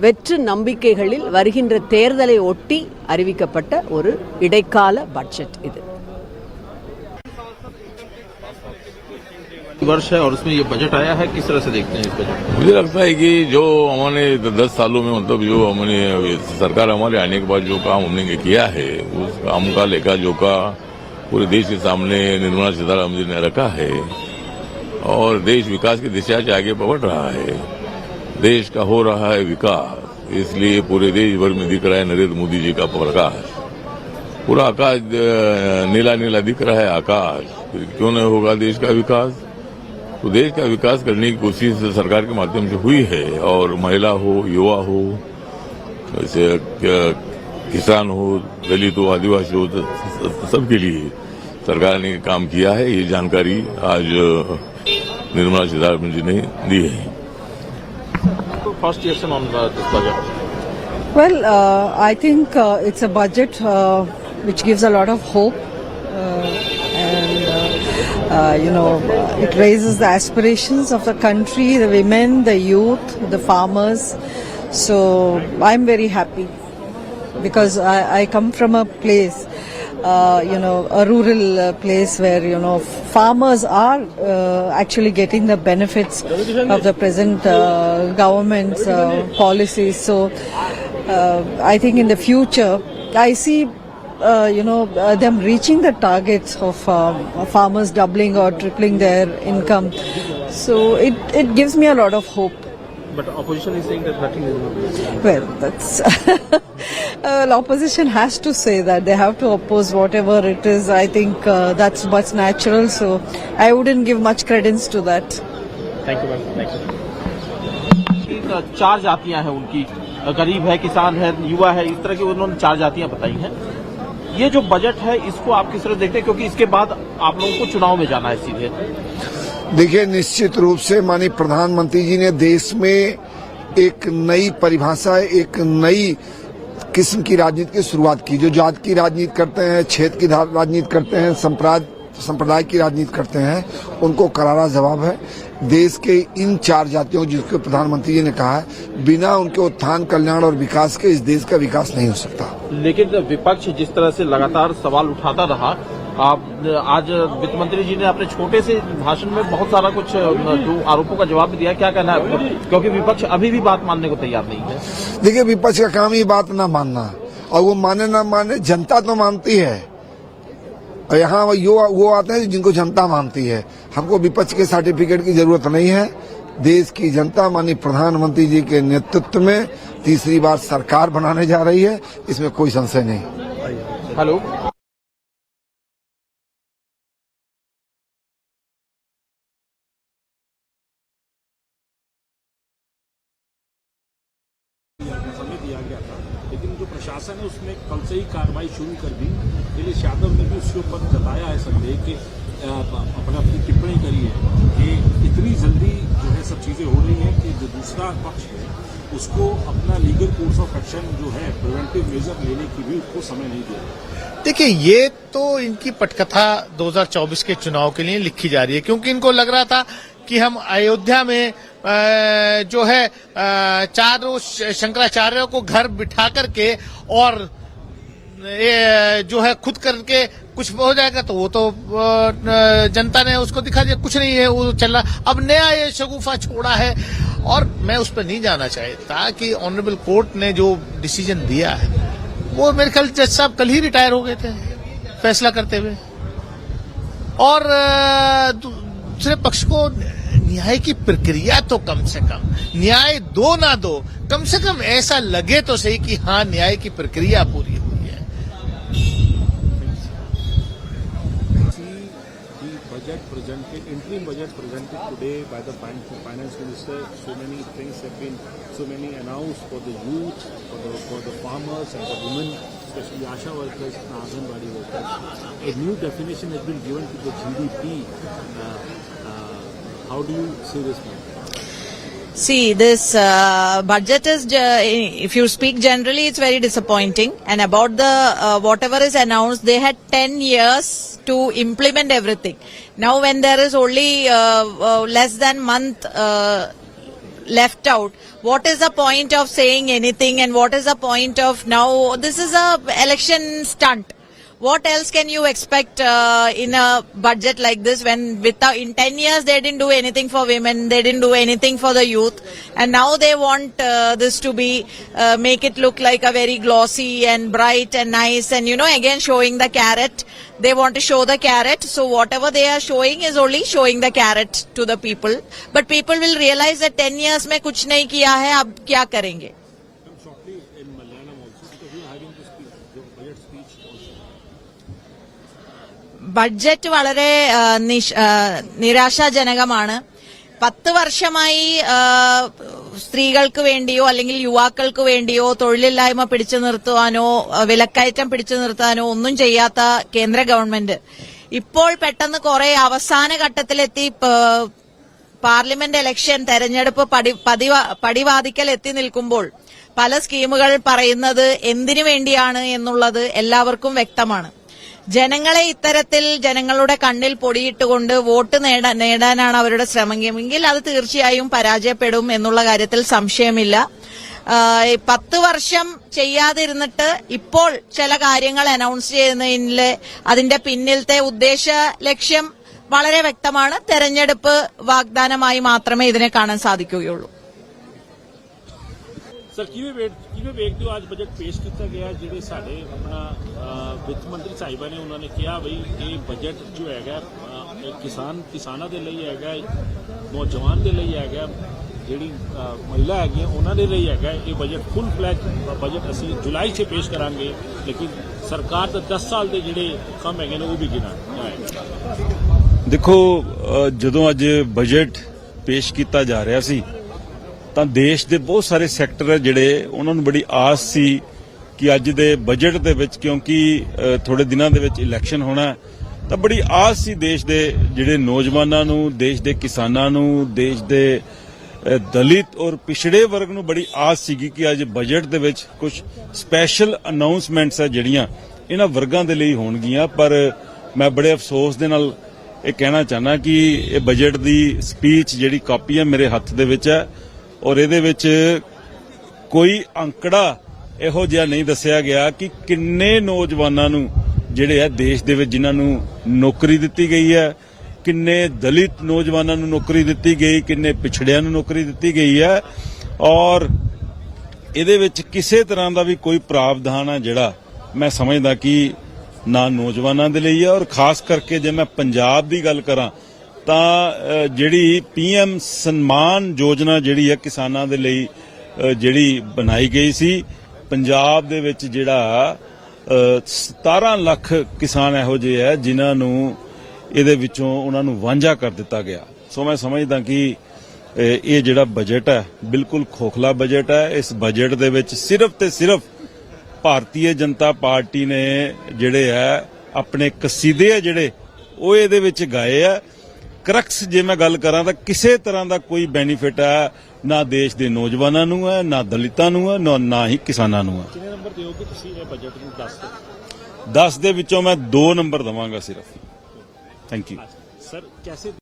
வெற்று நம்பிக்கைகளில் வருகின்ற தேர்தலை ஒட்டி அறிவிக்கப்பட்ட ஒரு இடைக்கால பட்ஜெட் இது. वर्ष है और उसमें ये बजट आया है, किस तरह से देखते हैं इस बजट? मुझे लगता है कि जो हमने 10 सालों में मतलब जो हमने सरकार हमारे आने के बाद जो काम हमने किया है, उस काम का लेखा जोखा पूरे देश के सामने निर्मला सीतारमन जी ने रखा है, और देश विकास की दिशा से आगे बढ़ रहा है। देश का हो रहा है विकास, इसलिए पूरे देश भर में दिख रहा है नरेंद्र मोदी जी का प्रकाश। पूरा आकाश नीला नीला दिख रहा है आकाश, क्यों नहीं होगा देश का विकास? तो देश का विकास करने की कोशिश सरकार के माध्यम से हुई है, और महिला हो, युवा हो, जैसे किसान हो, दलित हो, आदिवासी हो, सबके लिए सरकार ने काम किया है। ये जानकारी आज निर्मला सीतारमन जी ने दी है। First reaction on this budget? Well, I think it's a budget which gives a lot of hope, it raises the aspirations of the country, the women, the youth, the farmers. So I'm very happy because I come from a place a rural place where, farmers are actually getting the benefits of the present government's policies. So I think in the future, I see them reaching the targets of farmers doubling or tripling their income. So it gives me a lot of hope. But opposition is saying that nothing is happening. Well, that's opposition has to say that. They have to oppose whatever it is. I think that's what's natural. So I wouldn't give much credence to that. Thank you, ma'am. Thank you. 4 जातियां हैं उनकी, गरीब है, किसान है, युवा है, इस तरह की उन्होंने 4 जातियां बताई हैं। ये जो बजट है इसको आप किस तरह देखते हैं, क्योंकि इसके बाद आप लोगों को चुनाव में जाना है सीधे? देखिए, निश्चित रूप से माननीय प्रधानमंत्री जी ने देश में एक नई परिभाषा, एक नई किस्म की राजनीति की शुरुआत की। जो जात की राजनीति करते हैं, क्षेत्र की राजनीति करते हैं, संप्रदाय की राजनीति करते हैं, उनको करारा जवाब है। देश के इन 4 जातियों, जिसको प्रधानमंत्री जी ने कहा है, बिना उनके उत्थान, कल्याण और विकास के इस देश का विकास नहीं हो सकता। लेकिन विपक्ष जिस तरह से लगातार सवाल उठाता रहा, आज वित्त मंत्री जी ने अपने छोटे से भाषण में बहुत सारा कुछ जो आरोपों का जवाब भी दिया। क्या कहना है, क्योंकि विपक्ष अभी भी बात मानने को तैयार नहीं है? देखिए, विपक्ष का काम ही बात ना मानना, और वो माने ना माने, जनता तो मानती है। और यहाँ वो आते हैं जिनको जनता मानती है। हमको विपक्ष के सर्टिफिकेट की जरूरत नहीं है। देश की जनता माननीय प्रधानमंत्री जी के नेतृत्व में तीसरी बार सरकार बनाने जा रही है, इसमें कोई संशय नहीं। हेलो, लेकिन जो प्रशासन है उसने कल से ही कार्रवाई शुरू कर दी। नीलेश यादव ने भी उसके ऊपर जताया है संदेह कि अपनी टिप्पणी करी है कि इतनी जल्दी जो है सब चीजें हो रही हैं कि जो दूसरा पक्ष है उसको अपना लीगल कोर्स ऑफ एक्शन जो है प्रिवेंटिव मेजर लेने की भी उसको समय नहीं दिया। देखिए, ये तो इनकी पटकथा 2024 के चुनाव के लिए लिखी जा रही है, क्योंकि इनको लग रहा था कि हम अयोध्या में जो है 4 शंकराचार्यों को घर बिठा करके और जो है खुद करके कुछ हो जाएगा, तो वो तो जनता ने उसको दिखा दिया, कुछ नहीं है, वो चल रहा। अब नया ये शगुफा छोड़ा है, और मैं उस पर नहीं जाना चाहता कि ऑनरेबल कोर्ट ने जो डिसीजन दिया है, वो मेरे ख्याल जज साहब कल ही रिटायर हो गए थे फैसला करते हुए, और दूसरे पक्ष को न्याय की प्रक्रिया तो कम से कम न्याय दो ना दो, कम से कम ऐसा लगे तो सही कि हाँ, न्याय की प्रक्रिया पूरी हुई है। Budget presented, interim budget presented today by the finance minister. So many things have been, so many announced for the youth, for the farmers and the women, especially Asha workers and Anganwadi workers. A new definition has been given to the GDP. How do you see this one? See, this budget is, if you speak generally, it's very disappointing. And about the whatever is announced, they had 10 years to implement everything. Now, when there is only less than month left out, what is the point of saying anything? And what is the point of now? This is a election stunt. What else can you expect in a budget like this, when in 10 years they didn't do anything for women, they didn't do anything for the youth, and now they want this to be make it look like a very glossy and bright and nice, and again showing the carrot. They want to show the carrot, so whatever they are showing is only showing the carrot to the people, but people will realize that 10 years में कुछ नहीं किया है, अब क्या करेंगे? Budget വളരെ നിരാശാജനകമാണ്. 10 വർഷമായി സ്ത്രീകൾക്ക് വേണ്ടിയോ അല്ലെങ്കിൽ യുവാക്കൾക്ക് വേണ്ടിയോ തൊഴിലില്ലായ്മ പിടിച്ചു നിർത്തുവാനോ വിലക്കയറ്റം പിടിച്ചു നിർത്താനോ ഒന്നും ചെയ്യാത്ത കേന്ദ്ര ഗവൺമെന്റ് ഇപ്പോൾ പെട്ടെന്ന് കുറെ അവസാന ഘട്ടത്തിലെത്തി പാർലമെന്റ് ഇലക്ഷൻ തെരഞ്ഞെടുപ്പ് പടിവാതിക്കൽ എത്തി നിൽക്കുമ്പോൾ പല സ്കീമുകൾ പറയുന്നത് എന്തിനു വേണ്ടിയാണ് എന്നുള്ളത് എല്ലാവർക്കും വ്യക്തമാണ്. ജനങ്ങളെ ഇത്തരത്തിൽ ജനങ്ങളുടെ കണ്ണിൽ പൊടിയിട്ടുകൊണ്ട് വോട്ട് നേടാനാണ് അവരുടെ ശ്രമമെങ്കിൽ അത് തീർച്ചയായും പരാജയപ്പെടും എന്നുള്ള കാര്യത്തിൽ സംശയമില്ല. 10 വർഷം ചെയ്യാതിരുന്നിട്ട് ഇപ്പോൾ ചില കാര്യങ്ങൾ അനൗൺസ് ചെയ്യുന്നതിൽ അതിന്റെ പിന്നിലത്തെ ഉദ്ദേശ ലക്ഷ്യം വളരെ വ്യക്തമാണ്. തെരഞ്ഞെടുപ്പ് വാഗ്ദാനമായി മാത്രമേ ഇതിനെ കാണാൻ സാധിക്കുകയുള്ളൂ. ਸਰ ਕਿਵੇਂ ਵੇਖਦੇ ਹੋ ਅੱਜ ਬਜਟ ਪੇਸ਼ ਕੀਤਾ ਗਿਆ ਜਿਹੜੇ ਸਾਡੇ ਆਪਣਾ ਵਿੱਤ ਮੰਤਰੀ ਸਾਹਿਬਾ ਨੇ ਉਹਨਾਂ ਨੇ ਕਿਹਾ ਬਈ ਇਹ ਬਜਟ ਜੋ ਹੈਗਾ ਕਿਸਾਨਾਂ ਦੇ ਲਈ ਹੈਗਾ, ਨੌਜਵਾਨ ਦੇ ਲਈ ਹੈਗਾ, ਜਿਹੜੀ ਮਹਿਲਾ ਹੈਗੀਆਂ ਉਹਨਾਂ ਦੇ ਲਈ ਹੈਗਾ। ਇਹ ਬਜਟ ਫੁੱਲ ਫਲੈਜ ਬਜਟ ਅਸੀਂ ਜੁਲਾਈ 'ਚ ਪੇਸ਼ ਕਰਾਂਗੇ, ਲੇਕਿਨ ਸਰਕਾਰ ਦਾ 10 ਸਾਲ ਦੇ ਜਿਹੜੇ ਕੰਮ ਹੈਗੇ ਨੇ ਉਹ ਵੀ ਗਿਣਾ। ਦੇਖੋ ਜਦੋਂ ਅੱਜ ਬਜਟ ਪੇਸ਼ ਕੀਤਾ ਜਾ ਰਿਹਾ ਸੀ ਤਾਂ ਦੇਸ਼ ਦੇ ਬਹੁਤ ਸਾਰੇ ਸੈਕਟਰ ਜਿਹੜੇ ਉਹਨਾਂ ਨੂੰ ਬੜੀ ਆਸ ਸੀ ਕਿ ਅੱਜ ਦੇ ਬਜਟ ਦੇ ਵਿੱਚ, ਕਿਉਂਕਿ ਥੋੜੇ ਦਿਨਾਂ ਦੇ ਵਿੱਚ ਇਲੈਕਸ਼ਨ ਹੋਣਾ, ਤਾਂ ਬੜੀ ਆਸ ਸੀ ਦੇਸ਼ ਦੇ ਜਿਹੜੇ ਨੌਜਵਾਨਾਂ ਨੂੰ, ਦੇਸ਼ ਦੇ ਕਿਸਾਨਾਂ ਨੂੰ, ਦੇਸ਼ ਦੇ ਦਲਿਤ ਔਰ ਪਿਛੜੇ ਵਰਗ ਨੂੰ ਬੜੀ ਆਸ ਸੀਗੀ ਕਿ ਅੱਜ ਬਜਟ ਦੇ ਵਿੱਚ ਕੁਝ ਸਪੈਸ਼ਲ ਅਨਾਉਂਸਮੈਂਟਸ ਹੈ ਜਿਹੜੀਆਂ ਇਹਨਾਂ ਵਰਗਾਂ ਦੇ ਲਈ ਹੋਣਗੀਆਂ। ਪਰ ਮੈਂ ਬੜੇ ਅਫਸੋਸ ਦੇ ਨਾਲ ਇਹ ਕਹਿਣਾ ਚਾਹਨਾ ਕਿ ਇਹ ਬਜਟ ਦੀ ਸਪੀਚ ਜਿਹੜੀ ਕਾਪੀ ਹੈ ਮੇਰੇ ਹੱਥ ਦੇ ਵਿੱਚ ਹੈ ਔਰ ਇਹਦੇ ਵਿੱਚ ਕੋਈ ਅੰਕੜਾ ਇਹੋ ਜਿਹਾ ਨਹੀਂ ਦੱਸਿਆ ਗਿਆ ਕਿ ਕਿੰਨੇ ਨੌਜਵਾਨਾਂ ਨੂੰ ਜਿਹੜੇ ਹੈ ਦੇਸ਼ ਦੇ ਵਿੱਚ ਜਿਨ੍ਹਾਂ ਨੂੰ ਨੌਕਰੀ ਦਿੱਤੀ ਗਈ ਹੈ, ਕਿੰਨੇ ਦਲਿਤ ਨੌਜਵਾਨਾਂ ਨੂੰ ਨੌਕਰੀ ਦਿੱਤੀ ਗਈ, ਕਿੰਨੇ ਪਿਛੜਿਆਂ ਨੂੰ ਨੌਕਰੀ ਦਿੱਤੀ ਗਈ ਹੈ। ਔਰ ਇਹਦੇ ਵਿੱਚ ਕਿਸੇ ਤਰ੍ਹਾਂ ਦਾ ਵੀ ਕੋਈ ਪ੍ਰਾਵਧਾਨ ਹੈ ਜਿਹੜਾ ਮੈਂ ਸਮਝਦਾ ਕਿ ਨਾ ਨੌਜਵਾਨਾਂ ਦੇ ਲਈ ਹੈ। ਔਰ ਖਾਸ ਕਰਕੇ ਜੇ ਮੈਂ ਪੰਜਾਬ ਦੀ ਗੱਲ ਕਰਾਂ ਤਾਂ ਜਿਹੜੀ PM ਸਨਮਾਨ ਯੋਜਨਾ ਜਿਹੜੀ ਹੈ ਕਿਸਾਨਾਂ ਦੇ ਲਈ ਜਿਹੜੀ ਬਣਾਈ ਗਈ ਸੀ, ਪੰਜਾਬ ਦੇ ਵਿੱਚ ਜਿਹੜਾ 17 ਲੱਖ ਕਿਸਾਨ ਇਹੋ ਜਿਹੇ ਹੈ ਜਿਨ੍ਹਾਂ ਨੂੰ ਇਹਦੇ ਵਿੱਚੋਂ ਉਹਨਾਂ ਨੂੰ ਵਾਂਝਾ ਕਰ ਦਿੱਤਾ ਗਿਆ। ਸੋ ਮੈਂ ਸਮਝਦਾ ਕਿ ਇਹ ਜਿਹੜਾ ਬਜਟ ਹੈ ਬਿਲਕੁਲ ਖੋਖਲਾ ਬਜਟ ਹੈ। ਇਸ ਬਜਟ ਦੇ ਵਿੱਚ ਸਿਰਫ ਤੇ ਸਿਰਫ ਭਾਰਤੀ ਜਨਤਾ ਪਾਰਟੀ ਨੇ ਜਿਹੜੇ ਹੈ ਆਪਣੇ ਕਸੀਦੇ ਹੈ ਜਿਹੜੇ ਉਹ ਇਹਦੇ ਵਿੱਚ ਗਾਏ ਆ। ਕਰਕਸ ਜੇ ਮੈਂ ਗੱਲ ਕਰਾਂ ਤਾਂ ਕਿਸੇ ਤਰ੍ਹਾਂ ਦਾ ਕੋਈ ਬੈਨੀਫਿਟ ਹੈ ਨਾ ਦੇਸ਼ ਦੇ ਨੌਜਵਾਨਾਂ ਨੂੰ ਹੈ, ਨਾ ਦਲਿਤਾਂ ਨੂੰ ਹੈ, ਨਾ ਹੀ ਕਿਸਾਨਾਂ ਨੂੰ ਹੈ। ਕਿੰਨੇ ਨੰਬਰ ਦਿਓਗੇ ਤੁਸੀਂ ਇਹ ਬਜਟ ਨੂੰ 10 ਦੇ ਵਿੱਚੋਂ ਮੈਂ 2 ਨੰਬਰ ਦਵਾਂਗਾ ਸਿਰਫ। Thank you sir. ਕੈਸੇ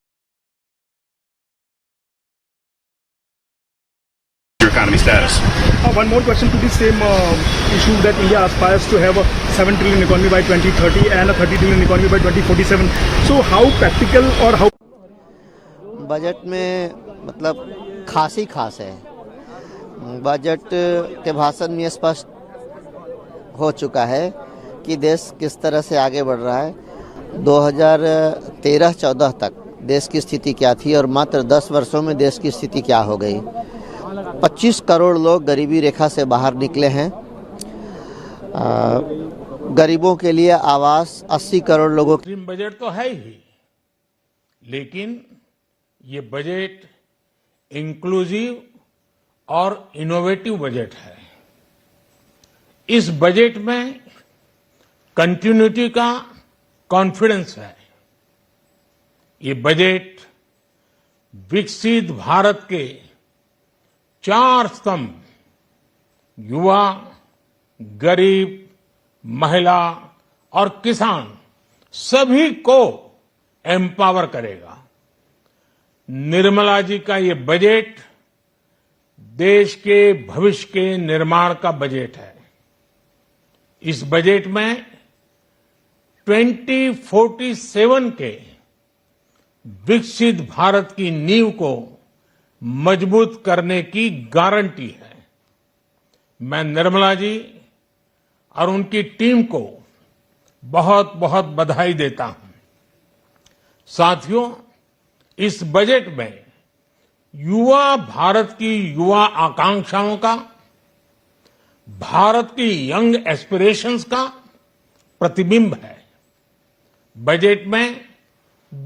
economy status. One more question to the same issue that India aspires to have a 7 trillion economy by 2030 and a 30 trillion economy by 2047. So how practical or how budget में मतलब खास ही खास है। Budget के भाषण में स्पष्ट हो चुका है कि देश किस तरह से आगे बढ़ रहा है। 2013-14 तक देश की स्थिति क्या थी और मात्र 10 वर्षों में देश की स्थिति क्या हो गई। 25 करोड़ लोग गरीबी रेखा से बाहर निकले हैं। गरीबों के लिए आवास 80 करोड़ लोगों की बजट तो है ही, लेकिन ये बजट इंक्लूसिव और इनोवेटिव बजट है। इस बजट में कंटिन्यूटी का कॉन्फिडेंस है। ये बजट विकसित भारत के 4 स्तंभ युवा, गरीब, महिला और किसान सभी को एम्पावर करेगा। निर्मला जी का ये बजट देश के भविष्य के निर्माण का बजट है। इस बजट में 2047 के विकसित भारत की नींव को मजबूत करने की गारंटी है। मैं निर्मला जी और उनकी टीम को बहुत बहुत बधाई देता हूं। साथियों, इस बजट में युवा भारत की युवा आकांक्षाओं का, भारत की यंग एस्पिरेशंस का प्रतिबिंब है। बजट में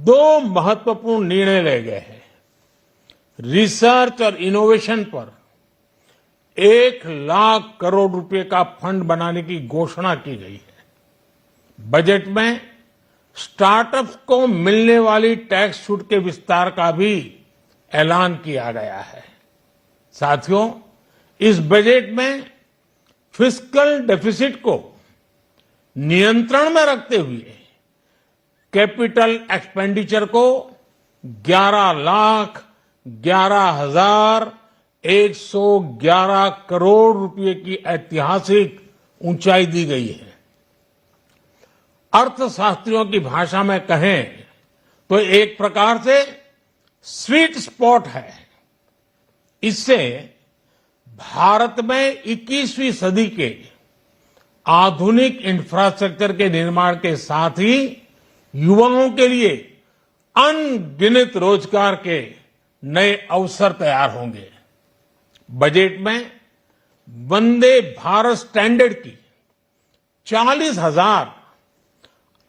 2 महत्वपूर्ण निर्णय लिए गए हैं। रिसर्च और इनोवेशन पर 1 लाख करोड़ रुपए का फंड बनाने की घोषणा की गई है। बजट में स्टार्टअप्स को मिलने वाली टैक्स छूट के विस्तार का भी ऐलान किया गया है। साथियों, इस बजट में फिस्कल डेफिसिट को नियंत्रण में रखते हुए कैपिटल एक्सपेंडिचर को 11,11,000 111 करोड़ रुपए की ऐतिहासिक ऊंचाई दी गई है। अर्थशास्त्रियों की भाषा में कहें तो एक प्रकार से स्वीट स्पॉट है। इससे भारत में 21वीं सदी के आधुनिक इंफ्रास्ट्रक्चर के निर्माण के साथ ही युवाओं के लिए अनगिनत रोजगार के नए अवसर तैयार होंगे। बजट में वंदे भारत स्टैंडर्ड की 40,000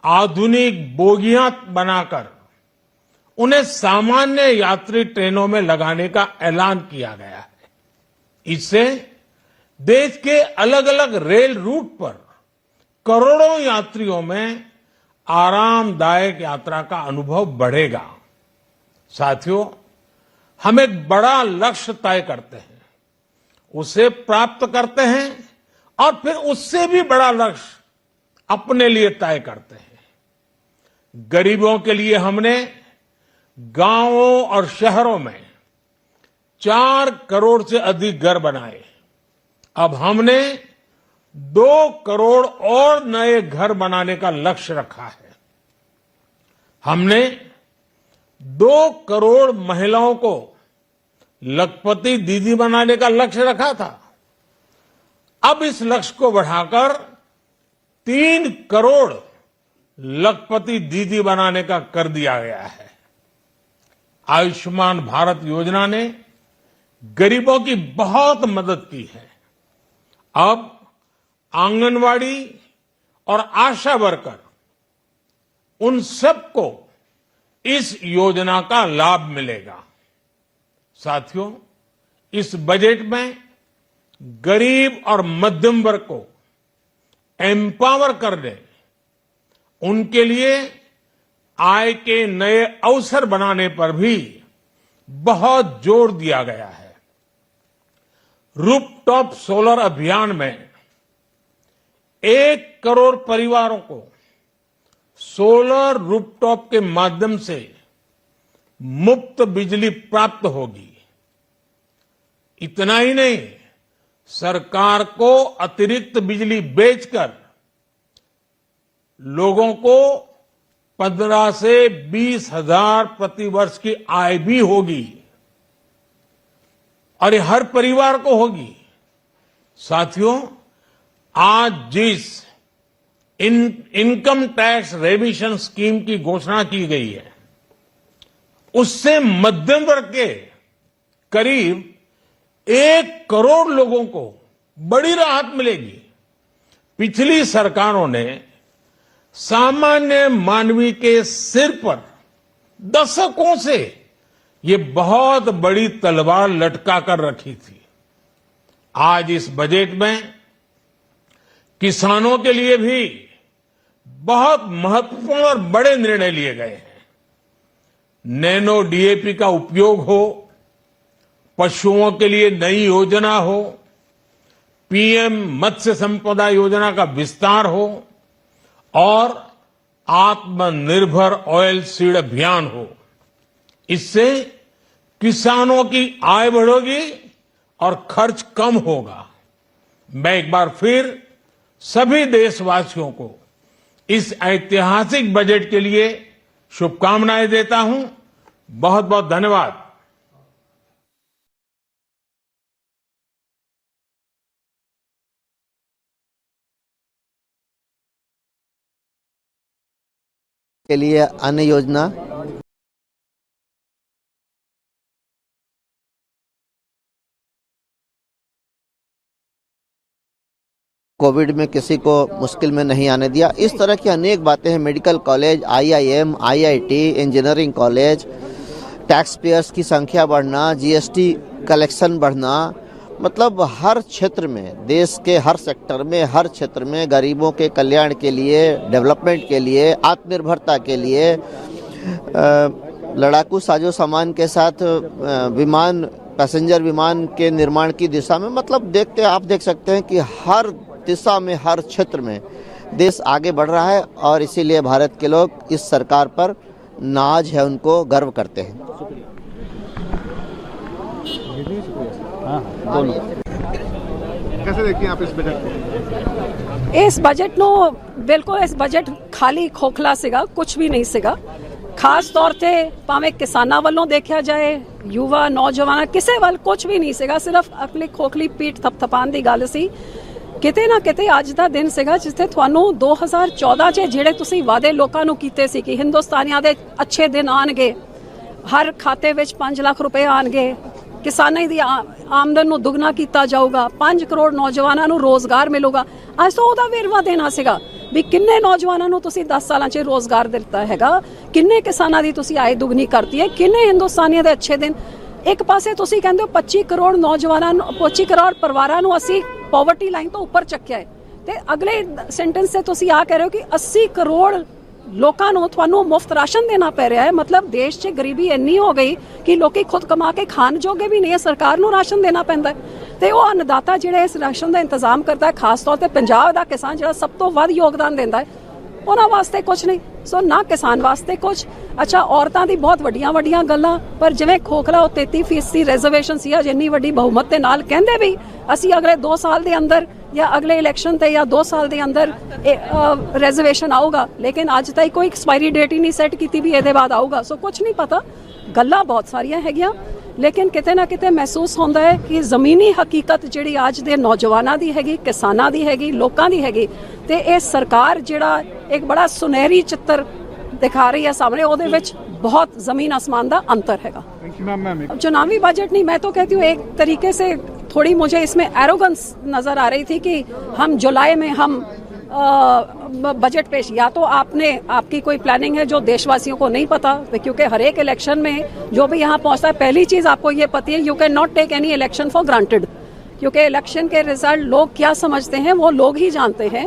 आधुनिक बोगियां बनाकर उन्हें सामान्य यात्री ट्रेनों में लगाने का ऐलान किया गया है। इससे देश के अलग अलग रेल रूट पर करोड़ों यात्रियों में आरामदायक यात्रा का अनुभव बढ़ेगा। साथियों, हम एक बड़ा लक्ष्य तय करते हैं, उसे प्राप्त करते हैं और फिर उससे भी बड़ा लक्ष्य अपने लिए तय करते हैं। गरीबों के लिए हमने गांवों और शहरों में 4 करोड़ से अधिक घर बनाए। अब हमने 2 करोड़ और नए घर बनाने का लक्ष्य रखा है। हमने 2 करोड़ महिलाओं को लखपति दीदी बनाने का लक्ष्य रखा था। अब इस लक्ष्य को बढ़ाकर 3 करोड़ लखपति दीदी बनाने का कर दिया गया है। आयुष्मान भारत योजना ने गरीबों की बहुत मदद की है। अब आंगनवाड़ी और आशा वर्कर, उन सबको इस योजना का लाभ मिलेगा। साथियों, इस बजट में गरीब और मध्यम वर्ग को एम्पावर करने, उनके लिए आय के नए अवसर बनाने पर भी बहुत जोर दिया गया है। रूफटॉप सोलर अभियान में 1 करोड़ परिवारों को सोलर रूफटॉप के माध्यम से मुफ्त बिजली प्राप्त होगी। इतना ही नहीं, सरकार को अतिरिक्त बिजली बेचकर लोगों को 15 से 20 हजार प्रति वर्ष की आय भी होगी और ये हर परिवार को होगी। साथियों, आज जिस इनकम टैक्स रेमिशन स्कीम की घोषणा की गई है, उससे मध्यम वर्ग के करीब 1 करोड़ लोगों को बड़ी राहत मिलेगी। पिछली सरकारों ने सामान्य मानवी के सिर पर दशकों से ये बहुत बड़ी तलवार लटका कर रखी थी। आज इस बजट में किसानों के लिए भी बहुत महत्वपूर्ण और बड़े निर्णय लिए गए हैं। नैनो डीएपी का उपयोग हो, पशुओं के लिए नई योजना हो, पीएम मत्स्य संपदा योजना का विस्तार हो और आत्मनिर्भर ऑयल सीड अभियान हो। इससे किसानों की आय बढ़ेगी और खर्च कम होगा। मैं एक बार फिर सभी देशवासियों को इस ऐतिहासिक बजट के लिए शुभकामनाएं देता हूं। बहुत बहुत धन्यवाद। के लिए अन्य योजना कोविड में किसी को मुश्किल में नहीं आने दिया। इस तरह की अनेक बातें हैं। Medical college, IIM, IIT, engineering college, tax payers की संख्या बढ़ना, जीएसटी कलेक्शन बढ़ना, मतलब हर क्षेत्र में, देश के हर सेक्टर में, हर क्षेत्र में गरीबों के कल्याण के लिए, डेवलपमेंट के लिए, आत्मनिर्भरता के लिए, लड़ाकू साजो सामान के साथ विमान, पैसेंजर विमान के निर्माण की दिशा में, मतलब आप देख सकते हैं कि हर दिशा में, हर क्षेत्र में देश आगे बढ़ रहा है और इसीलिए भारत के लोग इस सरकार पर नाज है, उनको गर्व करते हैं। दोनों कैसे देखते हैं आप इस बजट को? ਇਸ ਬਜਟ ਨੂੰ ਬਿਲਕੁਲ ਇਸ ਬਜਟ ਖਾਲੀ ਖੋਖਲਾ ਸੀਗਾ, ਕੁਝ ਵੀ ਨਹੀਂ ਸੀਗਾ। ਖਾਸ ਤੌਰ ਤੇ ਭਾਵੇਂ ਕਿਸਾਨਾਂ ਵੱਲੋਂ ਦੇਖਿਆ ਜਾਏ, ਯੁਵਾ ਨੌਜਵਾਨਾਂ ਕਿਸੇ ਵੱਲ ਕੁਝ ਵੀ ਨਹੀਂ ਸੀਗਾ, ਸਿਰਫ ਆਪਣੀ ਖੋਖਲੀ ਪੀਠ ਥਪਥਪਾਉਣ ਦੀ ਗੱਲ ਸੀ। ਕਿਤੇ ਨਾ ਕਿਤੇ ਅੱਜ ਦਾ ਦਿਨ ਸੀਗਾ ਜਿੱਥੇ ਤੁਹਾਨੂੰ 2014 'ਚ ਜਿਹੜੇ ਤੁਸੀਂ ਵਾਅਦੇ ਲੋਕਾਂ ਨੂੰ ਕੀਤੇ ਸੀ ਕਿ ਹਿੰਦੁਸਤਾਨੀਆਂ ਦੇ ਅੱਛੇ ਦਿਨ ਆਣਗੇ, ਹਰ ਖਾਤੇ ਵਿੱਚ 5 ਲੱਖ ਰੁਪਏ ਆਣਗੇ, ਕਿਸਾਨਾਂ ਦੀ ਆਮਦਨ ਨੂੰ ਦੁੱਗਣਾ ਕੀਤਾ ਜਾਊਗਾ, 5 ਕਰੋੜ ਨੌਜਵਾਨਾਂ ਨੂੰ ਰੋਜ਼ਗਾਰ ਮਿਲੂਗਾ। ਅੱਜ ਤਾਂ ਉਹਦਾ ਵੇਰਵਾ ਦੇਣਾ ਸੀਗਾ ਵੀ ਕਿੰਨੇ ਨੌਜਵਾਨਾਂ ਨੂੰ ਤੁਸੀਂ 10 ਸਾਲਾਂ 'ਚ ਰੋਜ਼ਗਾਰ ਦਿੱਤਾ ਹੈਗਾ, ਕਿੰਨੇ ਕਿਸਾਨਾਂ ਦੀ ਤੁਸੀਂ ਆਏ ਦੁੱਗਣੀ ਕਰਤੀ ਹੈ, ਕਿੰਨੇ ਹਿੰਦੁਸਤਾਨੀਆਂ ਦੇ ਅੱਛੇ ਦਿਨ। ਇੱਕ ਪਾਸੇ ਤੁਸੀਂ ਕਹਿੰਦੇ ਹੋ 25 ਕਰੋੜ ਨੌਜਵਾਨਾਂ ਨੂੰ, 25 ਕਰੋੜ ਪਰਿਵਾਰਾਂ ਨੂੰ ਅਸੀਂ ਪੋਵਰਟੀ ਲਾਈਨ ਤੋਂ ਉੱਪਰ ਚੱਕਿਆ ਹੈ, ਤੇ ਅਗਲੇ ਸੈਂਟੈਂਸ 'ਤੇ ਤੁਸੀਂ ਆ ਕਹਿ ਰਹੇ ਹੋ ਕਿ 80 ਕਰੋੜ ਲੋਕਾਂ ਨੂੰ ਤੁਹਾਨੂੰ ਮੁਫਤ ਰਾਸ਼ਨ ਦੇਣਾ ਪੈ ਰਿਹਾ ਹੈ। ਮਤਲਬ ਦੇਸ਼ 'ਚ ਗਰੀਬੀ ਇੰਨੀ ਹੋ ਗਈ ਕਿ ਲੋਕੀ ਖੁਦ ਕਮਾ ਕੇ ਖਾਣ ਜੋਗੇ ਵੀ ਨਹੀਂ ਹੈ, ਸਰਕਾਰ ਨੂੰ ਰਾਸ਼ਨ ਦੇਣਾ ਪੈਂਦਾ ਹੈ। ਤੇ ਉਹ ਅੰਨਦਾਤਾ ਜਿਹੜਾ ਇਸ ਰਾਸ਼ਨ ਦਾ ਇੰਤਜ਼ਾਮ ਕਰਦਾ ਹੈ, ਖਾਸ ਤੌਰ ਤੇ ਪੰਜਾਬ ਦਾ ਕਿਸਾਨ ਜਿਹੜਾ ਸਭ ਤੋਂ ਵੱਧ ਯੋਗਦਾਨ ਦਿੰਦਾ ਹੈ, ਉਹਨਾਂ ਵਾਸਤੇ ਕੁਝ ਨਹੀਂ। ਸੋ ਨਾ ਕਿਸਾਨ ਵਾਸਤੇ ਕੁਝ। ਅੱਛਾ, ਔਰਤਾਂ ਦੀ ਬਹੁਤ ਵੱਡੀਆਂ ਗੱਲਾਂ, ਪਰ ਜਿਵੇਂ ਖੋਖਲਾ ਉਹ 33% ਰਿਜ਼ਰਵੇਸ਼ਨ ਸੀ, ਜਿੰਨੀ ਵੱਡੀ ਬਹੁਮਤ ਦੇ ਨਾਲ ਕਹਿੰਦੇ ਵੀ ਅਸੀਂ ਅਗਲੇ 2 ਸਾਲ ਦੇ ਅੰਦਰ ਜਾਂ ਅਗਲੇ ਇਲੈਕਸ਼ਨ ਤੇ ਜਾਂ 2 ਸਾਲ ਦੇ ਅੰਦਰ ਰਿਜ਼ਰਵੇਸ਼ਨ ਆਊਗਾ, ਲੇਕਿਨ ਅੱਜ ਤਾਈਂ ਕੋਈ ਐਕਸਪਾਇਰੀ ਡੇਟ ਹੀ ਨਹੀਂ ਸੈੱਟ ਕੀਤੀ ਵੀ ਇਹਦੇ ਬਾਅਦ ਆਊਗਾ। ਸੋ ਕੁਝ ਨਹੀਂ ਪਤਾ, ਗੱਲਾਂ ਬਹੁਤ ਸਾਰੀਆਂ ਹੈਗੀਆਂ, ਲੇਕਿਨ ਕਿਤੇ ਨਾ ਕਿਤੇ ਮਹਿਸੂਸ ਹੁੰਦਾ ਹੈ ਕਿ ਜ਼ਮੀਨੀ ਹਕੀਕਤ ਜਿਹੜੀ ਅੱਜ ਦੇ ਨੌਜਵਾਨਾਂ ਦੀ ਹੈਗੀ, ਕਿਸਾਨਾਂ ਦੀ ਹੈਗੀ, ਲੋਕਾਂ ਦੀ ਹੈਗੀ, ਤੇ ਇਹ ਸਰਕਾਰ ਜਿਹੜਾ ਇੱਕ ਬੜਾ ਸੁਨਹਿਰੀ ਚਿੱਤਰ ਦਿਖਾ ਰਹੀ ਹੈ ਸਾਹਮਣੇ, ਉਹਦੇ ਵਿੱਚ बहुत जमीन आसमान का अंतर हैगा। चुनावी बजट नहीं, मैं तो कहती हूँ एक तरीके से थोड़ी मुझे इसमें एरोगेंस नजर आ रही थी कि हम जुलाई में हम बजट पेश, या तो आपकी कोई प्लानिंग है जो देशवासियों को नहीं पता, क्योंकि हर एक इलेक्शन में जो भी यहाँ पहुँचता है, पहली चीज आपको ये पता है, you can not take any election for granted, क्योंकि इलेक्शन के रिजल्ट लोग क्या समझते हैं वो लोग ही जानते हैं।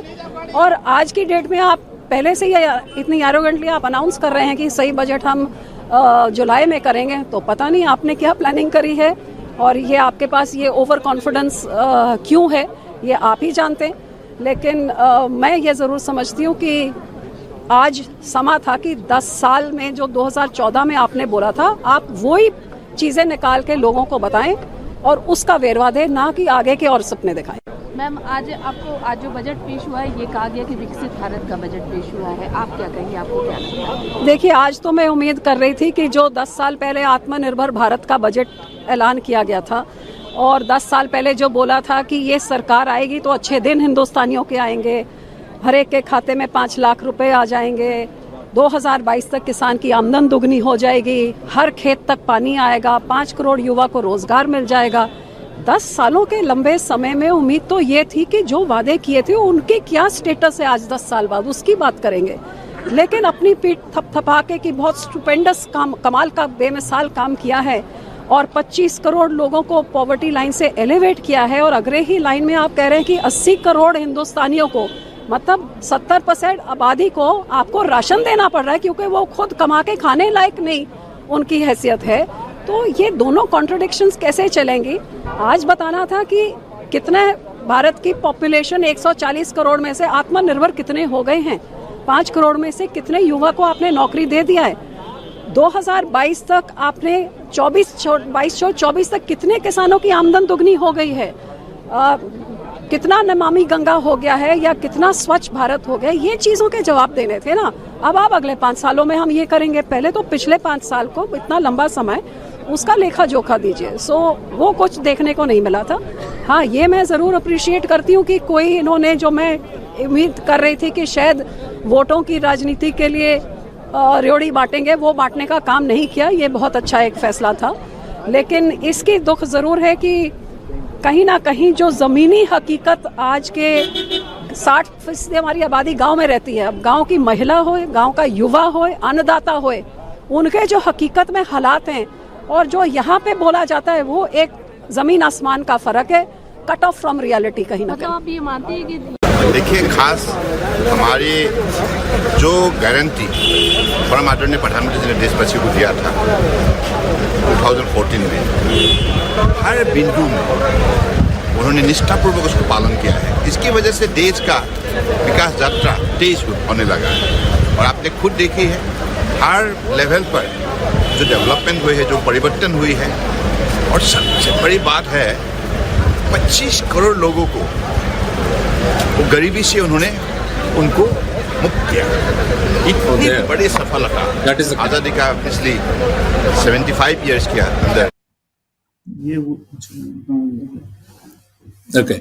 और आज की डेट में आप पहले से ही इतनी एरोगेंटली आप अनाउंस कर रहे हैं कि सही बजट हम जुलाई में करेंगे, तो पता नहीं आपने क्या प्लानिंग करी है और ये आपके पास ये ओवर कॉन्फिडेंस क्यों है, ये आप ही जानते हैं। लेकिन मैं ये ज़रूर समझती हूँ कि आज समा था कि 10 साल में जो 2014 में आपने बोला था, आप वही चीज़ें निकाल के लोगों को बताएं और उसका वेरवा दें, ना कि आगे के और सपने दिखाएं। मैम, आज जो बजट पेश हुआ है, ये कहा गया कि विकसित भारत का बजट पेश हुआ है, आप क्या कहेंगे, आपको क्या लगता है? देखिए, आज तो मैं उम्मीद कर रही थी कि जो 10 साल पहले आत्मनिर्भर भारत का बजट ऐलान किया गया था और 10 साल पहले जो बोला था कि ये सरकार आएगी तो अच्छे दिन हिंदुस्तानियों के आएंगे, हर एक के खाते में 5 लाख रुपए आ जाएंगे, 2022 तक किसान की आमदन दुगनी हो जाएगी, हर खेत तक पानी आएगा, 5 करोड़ युवा को रोजगार मिल जाएगा। 10 सालों के लंबे समय में उम्मीद तो ये थी कि जो वादे किए थे उनके क्या स्टेटस है आज 10 साल बाद, उसकी बात करेंगे। लेकिन अपनी पीठ थपथपा के कि बहुत स्टुपेंडस काम, कमाल का बेमिसाल काम किया है और 25 करोड़ लोगों को पॉवर्टी लाइन से एलिवेट किया है, और अगले ही लाइन में आप कह रहे हैं कि 80 करोड़ हिंदुस्तानियों को, मतलब 70% आबादी को आपको राशन देना पड़ रहा है क्योंकि वो खुद कमा के खाने लायक नहीं उनकी हैसियत है। तो ये दोनों कॉन्ट्रडिक्शंस कैसे चलेंगी? आज बताना था कि कितने भारत की पॉपुलेशन 140 करोड़ में से आत्मनिर्भर कितने हो गए हैं, 5 करोड़ में से कितने युवा को आपने नौकरी दे दिया है, 2022 तक आपने 22-24 तक कितने किसानों की आमदन दुगनी हो गई है, कितना नमामि गंगा हो गया है या कितना स्वच्छ भारत हो गया, ये चीज़ों के जवाब देने थे ना। अब आप अगले 5 सालों में हम ये करेंगे, पहले तो पिछले 5 साल को, इतना लंबा समय, उसका लेखा जोखा दीजिए। सो वो कुछ देखने को नहीं मिला था। हाँ, ये मैं ज़रूर अप्रिशिएट करती हूँ कि कोई इन्होंने, जो मैं उम्मीद कर रही थी कि शायद वोटों की राजनीति के लिए रेवड़ी बांटेंगे, वो बांटने का काम नहीं किया, ये बहुत अच्छा एक फैसला था। लेकिन इसकी दुख ज़रूर है कि कहीं ना कहीं जो ज़मीनी हकीकत, आज के 60% हमारी आबादी गांव में रहती है, अब गांव की महिला हो, गांव का युवा हो, अन्नदाता हो, उनके जो हकीकत में हालात हैं और जो यहाँ पे बोला जाता है, वो एक ज़मीन आसमान का फ़र्क है, कट ऑफ फ्रॉम रियलिटी कहीं ना कहीं। आप ये मानते हैं कि देखिए, खास हमारी जो गारंटी परम आदरणीय प्रधानमंत्री जी ने देशवासियों को दिया था 2014 में, हर बिंदु में उन्होंने निष्ठापूर्वक उसको पालन किया है। इसकी वजह से देश का विकास यात्रा तेज होने लगा है और आपने खुद देखी है, हर लेवल पर जो डेवलपमेंट हुई है, जो परिवर्तन हुई है, और सबसे बड़ी बात है 25 करोड़ लोगों को वो गरीबी से उन्होंने उनको मुक्त किया। इतनी बड़ी सफलता आज़ादी का पिछली 75 ईयर्स के अंदर। Okay.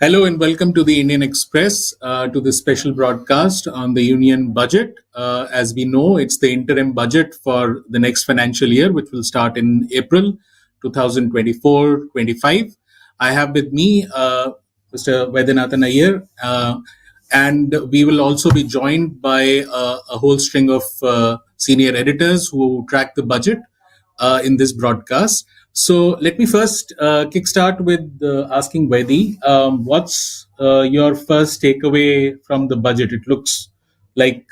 Hello and welcome to the Indian Express, to this special broadcast on the Union budget. As we know, it's the interim budget for the next financial year, which will start in April 2024-25. I have with me Mr. Vaidyanathan Iyer, and we will also be joined by a whole string of senior editors who track the budget in this broadcast. So let me first kickstart with asking Vaidi, what's your first takeaway from the budget? It looks like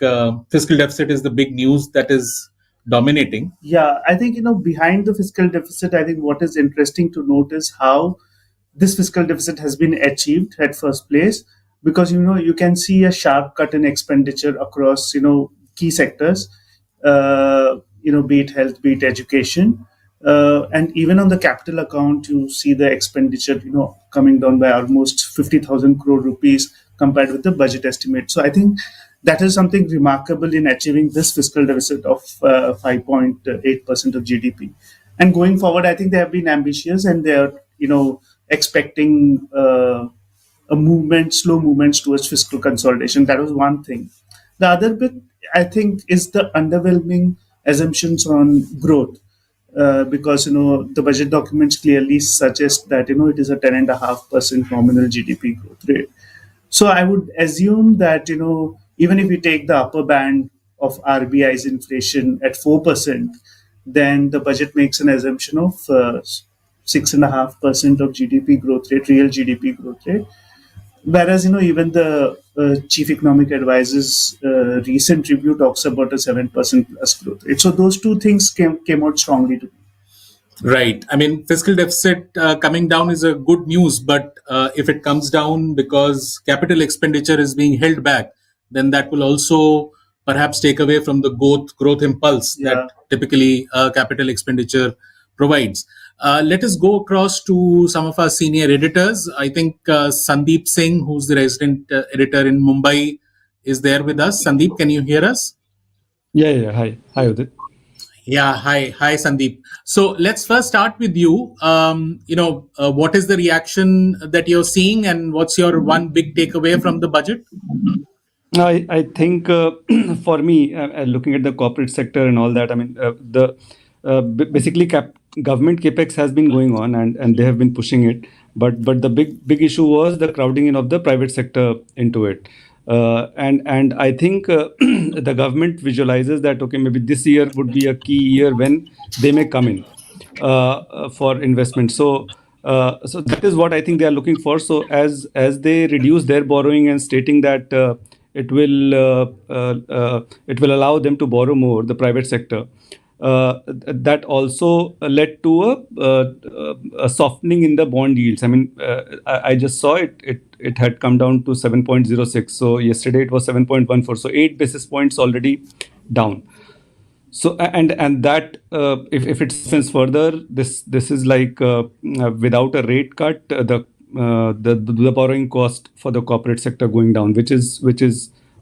fiscal deficit is the big news that is dominating. Yeah, I think, behind the fiscal deficit, I think what is interesting to note is how this fiscal deficit has been achieved at first place, because, you can see a sharp cut in expenditure across, key sectors, be it health, be it education. And even on the capital account, you see the expenditure, coming down by almost 50,000 crore rupees compared with the budget estimate. So I think that is something remarkable in achieving this fiscal deficit of 5.8% of GDP. And going forward, I think they have been ambitious, and they are, expecting slow movements towards fiscal consolidation. That was one thing. The other bit, I think, is the underwhelming assumptions on growth. Because the budget documents clearly suggest that it is a 10.5% nominal GDP growth rate. So I would assume that even if we take the upper band of RBI's inflation at 4%, then the budget makes an assumption of 6.5% of GDP growth rate, real GDP growth rate. Whereas even the chief economic advisor's recent review talks about a 7% plus growth rate. So those two things came out strongly to me. Right. I mean, fiscal deficit coming down is a good news, but if it comes down because capital expenditure is being held back, then that will also perhaps take away from the growth impulse that typically capital expenditure provides. Let us go across to some of our senior editors. I think Sandeep Singh, who's the resident editor in Mumbai, is there with us. Sandeep, can you hear us? Yeah. Hi, Udit. Yeah, hi, Sandeep. So let's first start with you. What is the reaction that you're seeing, and what's your one big takeaway from the budget? I think for me, looking at the corporate sector and all that, I mean, basically government capex has been going on, and they have been pushing it. But the big issue was the crowding in of the private sector into it. And I think the government visualizes that, okay, maybe this year would be a key year when they may come in for investment. So that is what I think they are looking for. So as they reduce their borrowing and stating that it will allow them to borrow more, the private sector. That also led to a softening in the bond yields. I mean, I just saw it had come down to 7.06. So yesterday it was 7.14. So 8 basis points already down. So and that if it softens further, this is like without a rate cut, the borrowing cost for the corporate sector going down, which is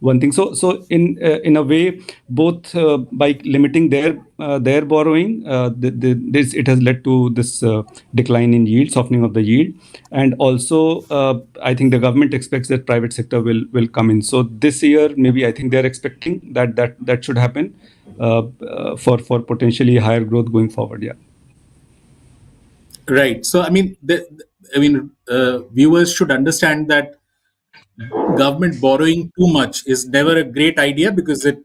one thing. So in a way, both by limiting their borrowing, it has led to this decline in yield, softening of the yield, and also I think the government expects that private sector will come in. So this year, maybe I think they are expecting that should happen for potentially higher growth going forward. Yeah. Right. So I mean, viewers should understand that government borrowing too much is never a great idea, because it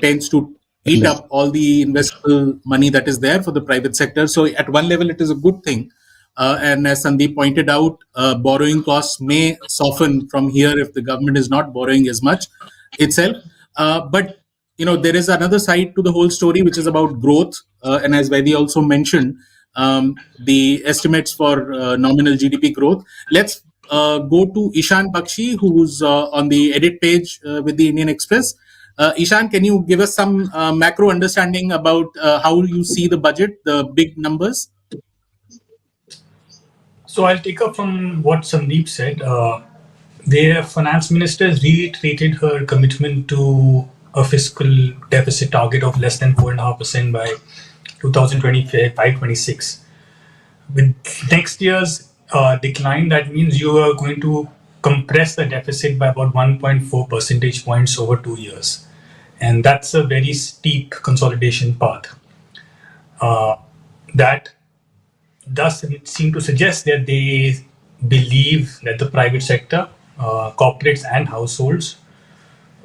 tends to eat up all the investable money that is there for the private sector. So at one level, it is a good thing. And as Sandeep pointed out, borrowing costs may soften from here if the government is not borrowing as much itself. But there is another side to the whole story, which is about growth. And as Vaidi also mentioned, the estimates for nominal GDP growth. Let's go to Ishan Bakshi, who's on the edit page with the Indian Express. Ishan, can you give us some macro understanding about how you see the budget, the big numbers? So I'll take up from what Sandeep said. The finance minister has reiterated her commitment to a fiscal deficit target of less than 4.5% by 2025-26. With next year's decline, that means you are going to compress the deficit by about 1.4 percentage points over 2 years. And that's a very steep consolidation path. That does seem to suggest that they believe that the private sector, corporates and households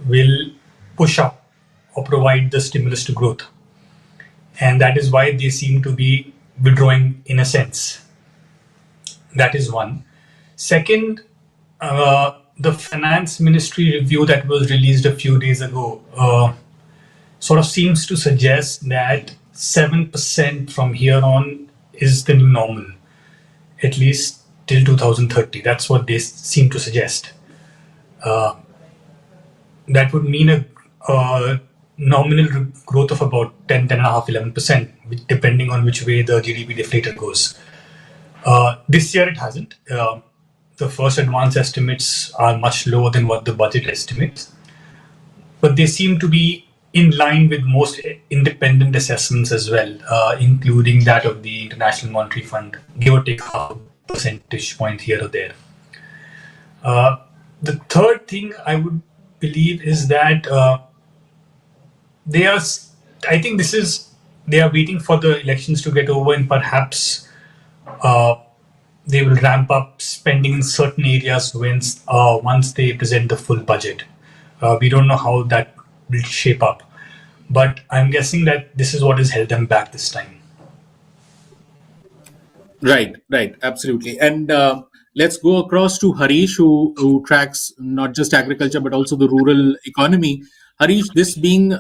will push up or provide the stimulus to growth. And that is why they seem to be withdrawing in a sense. That is one. Second, the finance ministry review that was released a few days ago sort of seems to suggest that 7% from here on is the new normal, at least till 2030. That's what they seem to suggest. That would mean a nominal growth of about 10.5%, 11%, depending on which way the GDP deflator goes. This year it hasn't. The first advance estimates are much lower than what the budget estimates, but they seem to be in line with most independent assessments as well, including that of the International Monetary Fund, give or take half a percentage point here or there. The third thing I would believe is that they are waiting for the elections to get over, and perhaps they will ramp up spending in certain areas once they present the full budget. We don't know how that will shape up, but I'm guessing that this is what has held them back this time. Right, absolutely. And let's go across to Harish, who tracks not just agriculture but also the rural economy. Harish, this being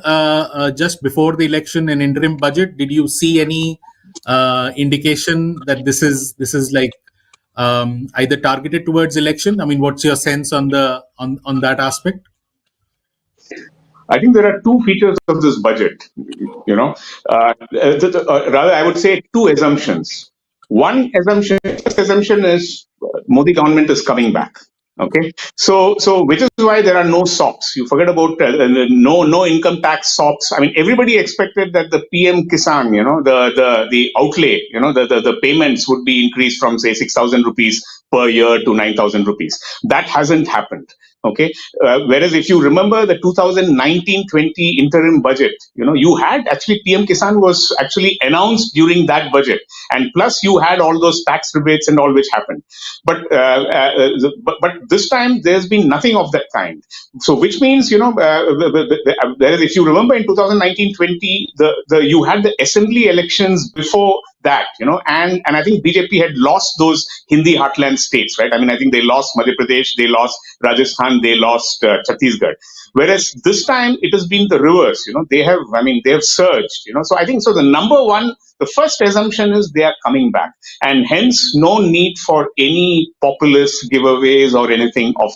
just before the election and interim budget, did you see any indication that this is like either targeted towards election? I mean, what's your sense on that aspect? I think there are two features of this budget, rather I would say two assumptions. First assumption is Modi government is coming back. Okay, so which is why there are no SOPs. You forget about no income tax SOPs. I mean, everybody expected that the PM Kisan, the outlay, the payments would be increased from say 6,000 rupees per year to 9,000 rupees. That hasn't happened. Okay, whereas if you remember the 2019-20 interim budget, you had actually PM Kisan was actually announced during that budget, and plus you had all those tax rebates and all which happened. But this time there's been nothing of that kind. So which means whereas if you remember in 2019-20 you had the assembly elections before that, and I think BJP had lost those Hindi heartland states, right? I mean, I think they lost Madhya Pradesh, they lost Rajasthan, they lost Chhattisgarh. Whereas this time it has been the reverse, they have surged, so I think so the first assumption is they are coming back, and hence no need for any populist giveaways or anything of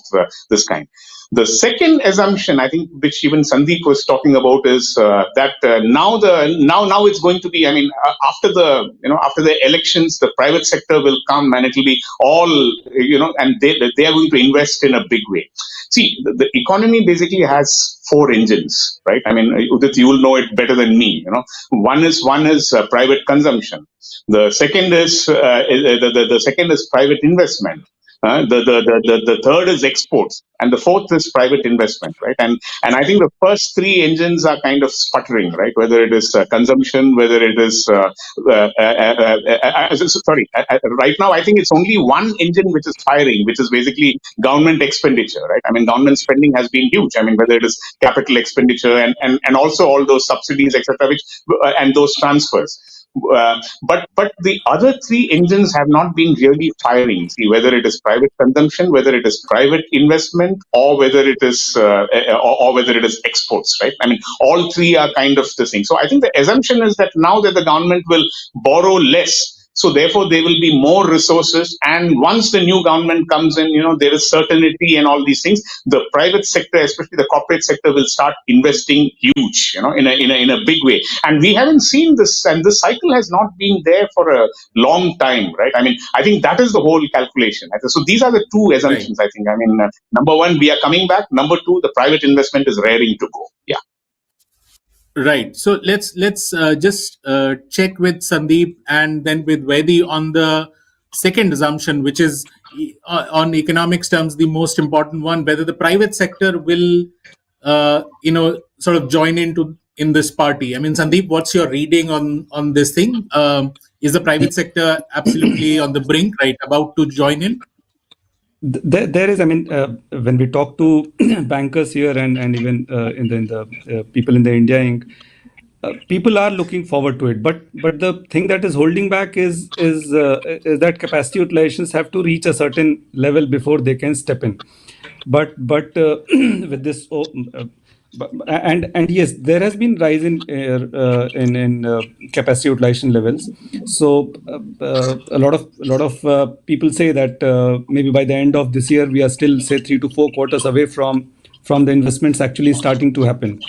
this kind. The second assumption, I think, which even Sandeep was talking about, is that now it's going to be. I mean, after the elections, the private sector will come and it will be all and they are going to invest in a big way. See, the economy basically has four engines, right? I mean, Udit, you will know it better than me. One is private consumption. The second is private investment. The third is exports, and the fourth is private investment, right? And I think the first three engines are kind of sputtering, right? Whether it is consumption, whether it is right now I think it's only one engine which is firing, which is basically government expenditure, right? I mean, government spending has been huge. I mean, whether it is capital expenditure and also all those subsidies, etc., and those transfers. But the other three engines have not been really firing. See, whether it is private consumption, whether it is private investment, or whether it is exports, right? I mean, all three are kind of the same. So I think the assumption is that now that the government will borrow less, So therefore, there will be more resources. And once the new government comes in, there is certainty and all these things. The private sector, especially the corporate sector, will start investing huge, in a big way. And we haven't seen this, and this cycle has not been there for a long time, right? I mean, I think that is the whole calculation. So these are the two assumptions, I think. I mean, number one, we are coming back. Number two, the private investment is raring to go. Yeah. Right. So let's just check with Sandeep and then with Vaidi on the second assumption, which is on economics terms the most important one, whether the private sector will sort of join in this party. I mean, Sandeep, what's your reading on this thing? Is the private sector absolutely on the brink, right, about to join in? There is, I mean, when we talk to bankers here and even in the people in the India Inc., people are looking forward to it. But the thing that is holding back is that capacity utilizations have to reach a certain level before they can step in. But with this. And yes, there has been rise in capacity utilization levels. So a lot of people say that maybe by the end of this year we are still, say, 3 to 4 quarters away from the investments actually starting to happen.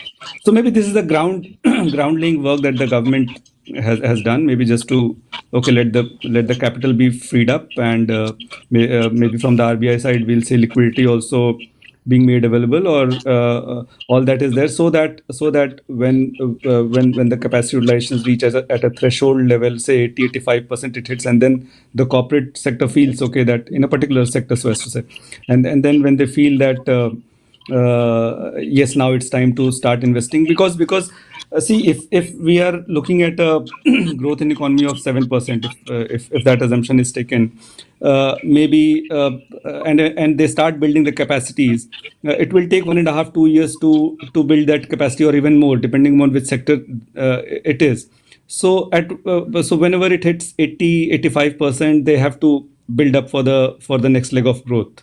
So maybe this is the grounding work that the government has done. Maybe just to let the capital be freed up, and maybe from the RBI side we'll say liquidity also being made available, or all that is there, so that when the capacity utilizations reach at a threshold level, say 80-85% it hits, and then the corporate sector feels okay that in a particular sector, so as to say, and then when they feel that yes, now it's time to start investing, because see, if we are looking at a growth in economy of 7%, if that assumption is taken, maybe and they start building the capacities, it will take 1.5-2 years to build that capacity, or even more, depending on which sector it is. So so whenever it hits 80-85%, they have to build up for the next leg of growth.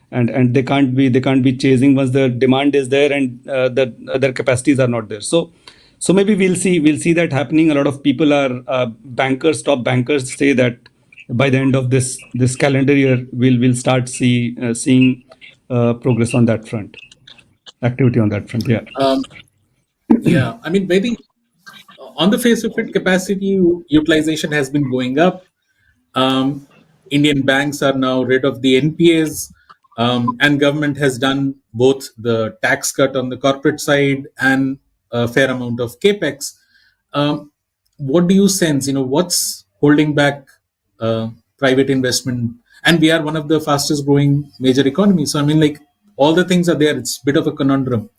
And they can't be chasing once the demand is there and the other capacities are not there. So maybe we'll see that happening. A lot of people are top bankers say that by the end of this calendar year we'll start seeing progress on that front, activity on that front. Yeah. Yeah. I mean, maybe on the face of it, capacity utilization has been going up. Indian banks are now rid of the NPAs. And government has done both the tax cut on the corporate side and a fair amount of capex. What do you sense? What's holding back private investment? And we are one of the fastest growing major economies. So I mean, like, all the things are there. It's a bit of a conundrum.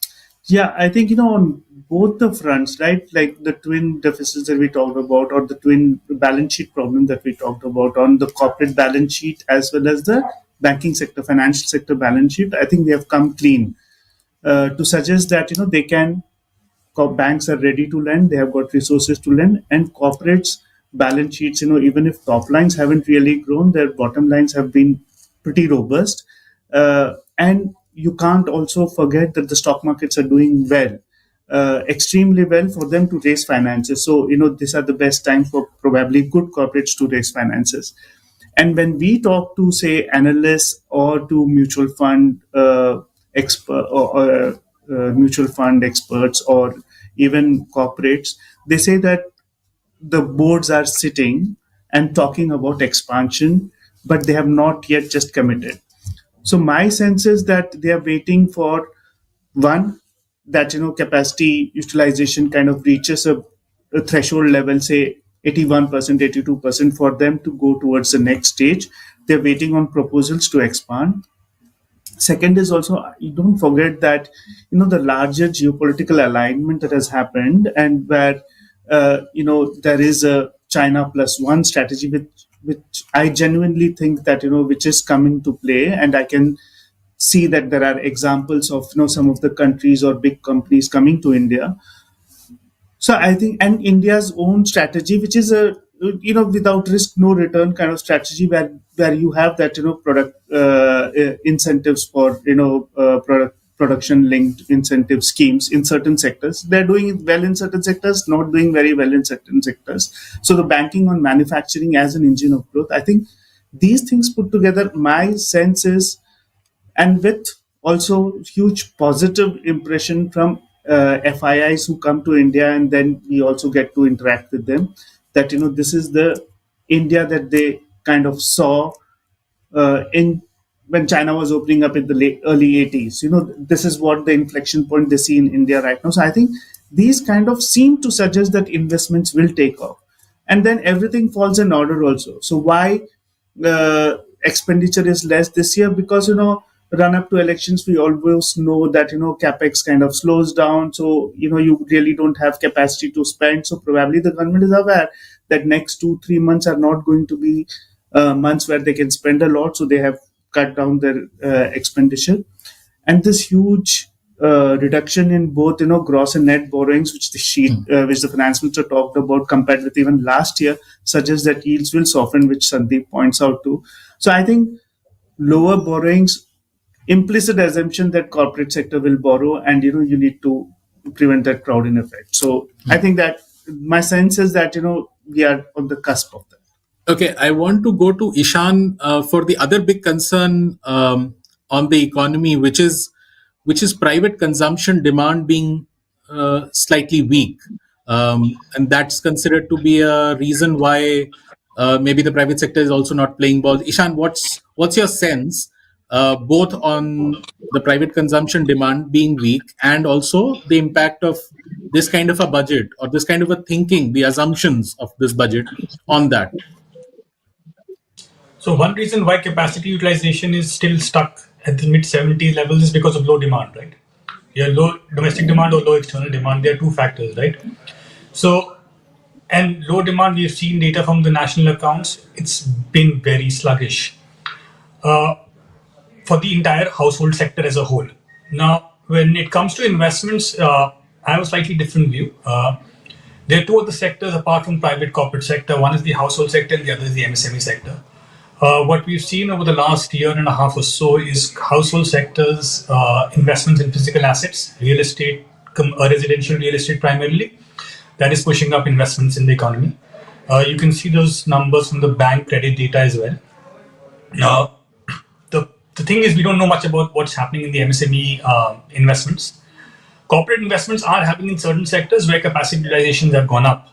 Yeah, I think, on both the fronts, right? Like the twin deficits that we talked about, or the twin balance sheet problem that we talked about, on the corporate balance sheet as well as the banking sector, financial sector balance sheet, I think they have come clean to suggest that, banks are ready to lend, they have got resources to lend, and corporates balance sheets, even if top lines haven't really grown, their bottom lines have been pretty robust. And you can't also forget that the stock markets are doing well, extremely well, for them to raise finances. So, these are the best times for probably good corporates to raise finances. And when we talk to, say, analysts or to mutual fund experts, or even corporates, they say that the boards are sitting and talking about expansion, but they have not yet just committed. So my sense is that they are waiting for, one, that capacity utilization kind of reaches a threshold level, say 81%, 82%, for them to go towards the next stage. They're waiting on proposals to expand. Second is also, you don't forget that the larger geopolitical alignment that has happened, and where there is a China plus one strategy, which I genuinely think that which is coming to play, and I can see that there are examples of some of the countries or big companies coming to India. So I think, and India's own strategy, which is a without risk no return kind of strategy, where you have that product incentives for product production linked incentive schemes in certain sectors. They're doing well in certain sectors, not doing very well in certain sectors. So the banking on manufacturing as an engine of growth, I think these things put together, my sense is, and with also huge positive impression from FIIs who come to India, and then we also get to interact with them, that this is the India that they kind of saw in when China was opening up in the early 80s. This is what the inflection point they see in India right now. So I think these kind of seem to suggest that investments will take off, and then everything falls in order also. So why expenditure is less this year? Because run up to elections, we always know that capex kind of slows down, so you really don't have capacity to spend. So probably the government is aware that next 2-3 months are not going to be months where they can spend a lot, so they have cut down their expenditure. And this huge reduction in both gross and net borrowings, which the sheet which the finance minister talked about, compared with even last year, suggests that yields will soften, which Sandeep points out too. So I think lower borrowings, implicit assumption that corporate sector will borrow, and you need to prevent that crowding effect. So I think that my sense is that we are on the cusp of that. Okay, I want to go to Ishan for the other big concern on the economy, which is private consumption demand being slightly weak, and that's considered to be a reason why maybe the private sector is also not playing ball. Ishan, what's your sense both on the private consumption demand being weak and also the impact of this kind of a budget or this kind of a thinking, the assumptions of this budget on that? So one reason why capacity utilization is still stuck at the mid-70s levels is because of low demand, right? You have low domestic demand or low external demand. There are two factors, right? So, and low demand, we've seen data from the national accounts, it's been very sluggish for the entire household sector as a whole. Now, when it comes to investments, I have a slightly different view. There are two other sectors apart from private corporate sector. One is the household sector and the other is the MSME sector. What we've seen over the last year and a half or so is household sectors, investments in physical assets, real estate, residential real estate primarily, that is pushing up investments in the economy. You can see those numbers from the bank credit data as well. Now, the thing is, we don't know much about what's happening in the MSME investments. Corporate investments are happening in certain sectors where capacity utilizations have gone up.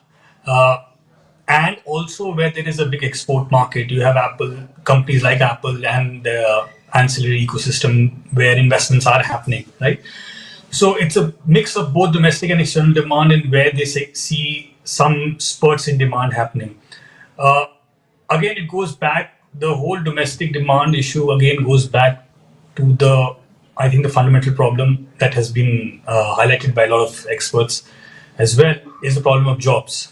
And also where there is a big export market. You have companies like Apple and the ancillary ecosystem where investments are happening, right? So it's a mix of both domestic and external demand, and where they see some spurts in demand happening. Again, it goes back, the whole domestic demand issue again goes back to I think the fundamental problem that has been highlighted by a lot of experts as well, is the problem of jobs.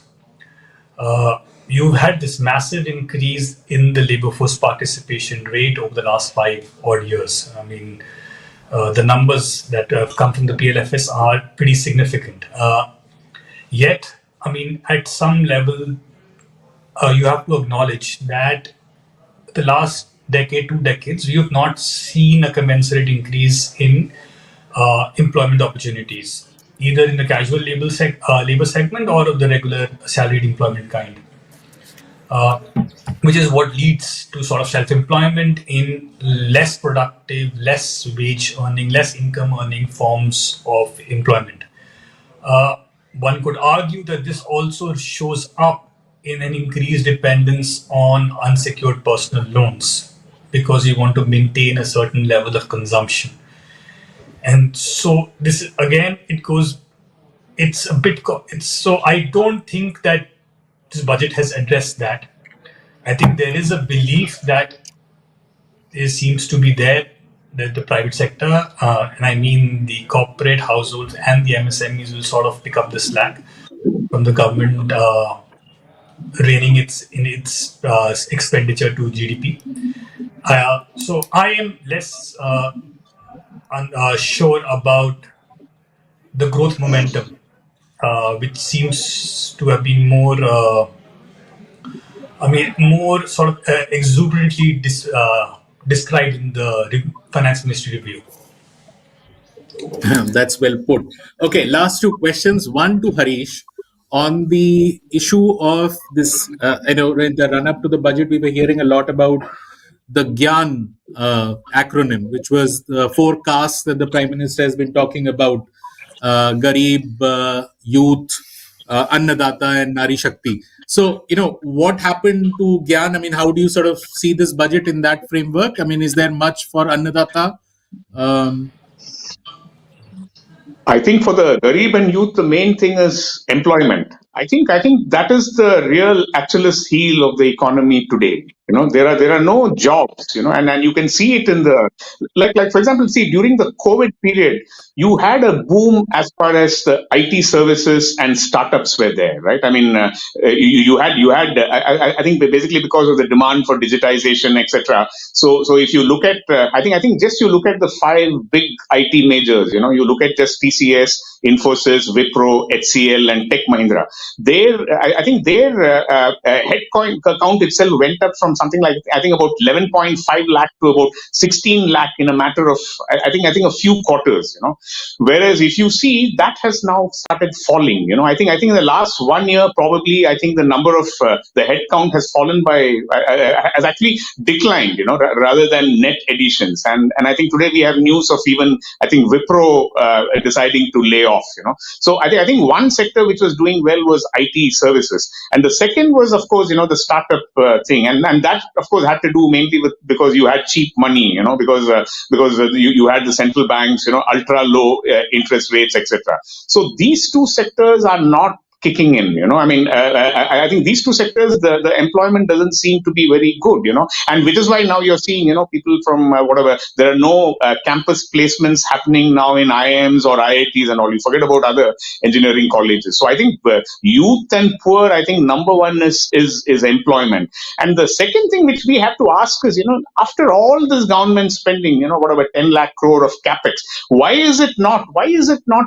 You've had this massive increase in the labor force participation rate over the last 5 odd years. I mean, the numbers that have come from the PLFS are pretty significant. Yet, I mean, at some level, you have to acknowledge that the last decade, 2 decades, we have not seen a commensurate increase in employment opportunities, either in the casual labor segment or of the regular salaried employment kind, which is what leads to sort of self-employment in less productive, less wage earning, less income earning forms of employment. One could argue that this also shows up in an increased dependence on unsecured personal loans, because you want to maintain a certain level of consumption. And so this is, again, it's a bit, so I don't think that this budget has addressed that. I think there is a belief that there seems to be there that the private sector, and I mean the corporate households and the MSMEs, will sort of pick up the slack from the government reining its expenditure to GDP. So I am less sure about the growth momentum, which seems to have been more sort of exuberantly described in the finance ministry review. That's well put. Okay, last two questions. One to Harish on the issue of this. In the run up to the budget, we were hearing a lot about the GYAN acronym, which was the four castes that the Prime Minister has been talking about: Garib, Youth, Annadata, and Nari Shakti. So, what happened to GYAN? I mean, how do you sort of see this budget in that framework? I mean, is there much for Annadata? I think for the Garib and youth, the main thing is employment. I think that is the real Achilles heel of the economy today. There are no jobs. And you can see it in the like for example, see during the COVID period, you had a boom as far as the IT services and startups were there, right? I mean, you had I think basically because of the demand for digitization, etc. So if you look at I think just you look at the five big IT majors, you look at just TCS, Infosys, Wipro, HCL, and Tech Mahindra. I think their head count itself went up from something like I think about 11.5 lakh to about 16 lakh in a matter of I think a few quarters. Whereas if you see that has now started falling. I think in the last 1 year probably I think the number of the head count has fallen by has actually declined. Rather than net additions. And I think today we have news of even I think Wipro deciding to lay off. So I think one sector which was doing well was IT services, and the second was of course the startup thing, and that of course had to do mainly with because you had cheap money, because you had the central banks, ultra low interest rates, etc. So these two sectors are not kicking in. I think these two sectors, the employment doesn't seem to be very good, and which is why now you're seeing, people from whatever, there are no campus placements happening now in IIMs or IITs and all. You forget about other engineering colleges. So I think youth and poor, I think number one is employment. And the second thing which we have to ask is, after all this government spending, whatever 10 lakh crore of capex, why is it not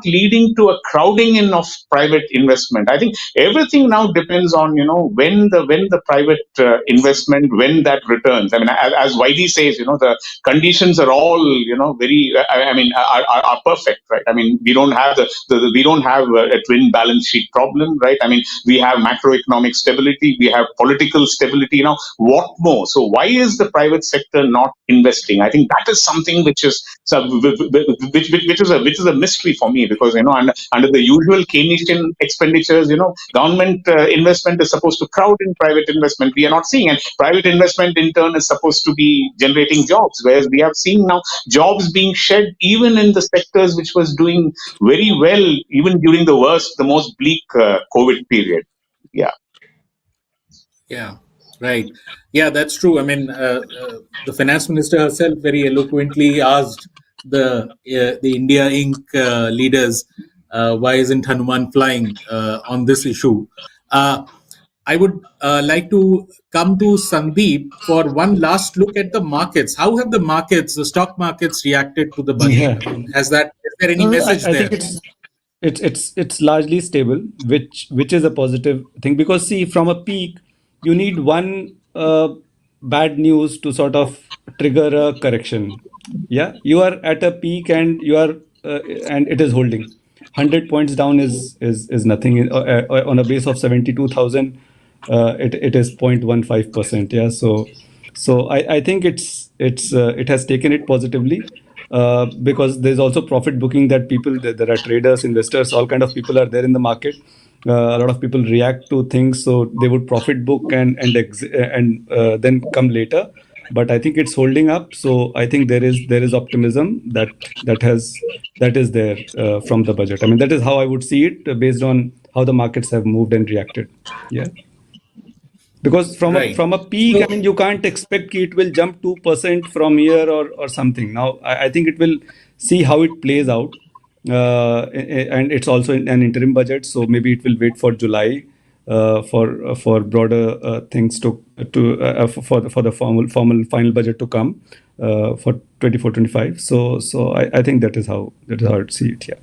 leading to a crowding in of private investment? I think everything now depends on when the private investment, when that returns. I mean, as Vaidi says, the conditions are all very are perfect, right? I mean, we don't have we don't have a twin balance sheet problem, right? I mean, we have macroeconomic stability, we have political stability. Now, what more? So why is the private sector not investing? I think that is something which is a mystery for me, because under the usual Keynesian expenditures, government investment is supposed to crowd in private investment. We are not seeing, and private investment in turn is supposed to be generating jobs, whereas we have seen now jobs being shed even in the sectors which was doing very well even during the most bleak COVID period. Yeah, right. Yeah, that's true. I mean, the finance minister herself very eloquently asked the India Inc. Leaders, why isn't Hanuman flying on this issue? I would like to come to Sandeep for one last look at the markets. How have the stock markets reacted to the budget? Yeah. I mean, is there any message I there? think it's largely stable, which is a positive thing, because see, from a peak, you need one bad news to sort of trigger a correction. Yeah, you are at a peak and you are and it is holding. 100 points down is nothing on a base of 72,000. It is 0.15%. Yeah, so I think it has taken it positively. Because there's also profit booking that there are traders, investors, all kind of people are there in the market. A lot of people react to things, so they would profit book and then come later. But I think it's holding up. So I think there is optimism that is there from the budget. I mean, that is how I would see it based on how the markets have moved and reacted. Yeah. Because from a peak, I mean, you can't expect it will jump 2% from here or something. Now, I think it will see how it plays out. And it's also an interim budget, so maybe it will wait for July for broader things for the formal final budget to come for 24-25. So I think that is how I'd see it. Yeah.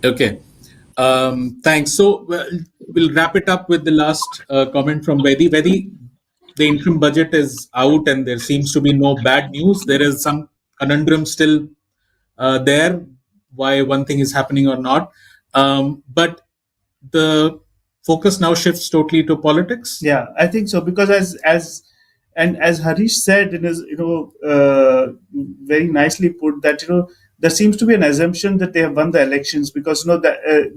Okay. Thanks. So we'll wrap it up with the last comment from Vaidi. Vaidi, the interim budget is out and there seems to be no bad news. There is some conundrum still there, why one thing is happening or not. But the focus now shifts totally to politics. Yeah, I think so, because as Harish said in his very nicely put, that there seems to be an assumption that they have won the elections, because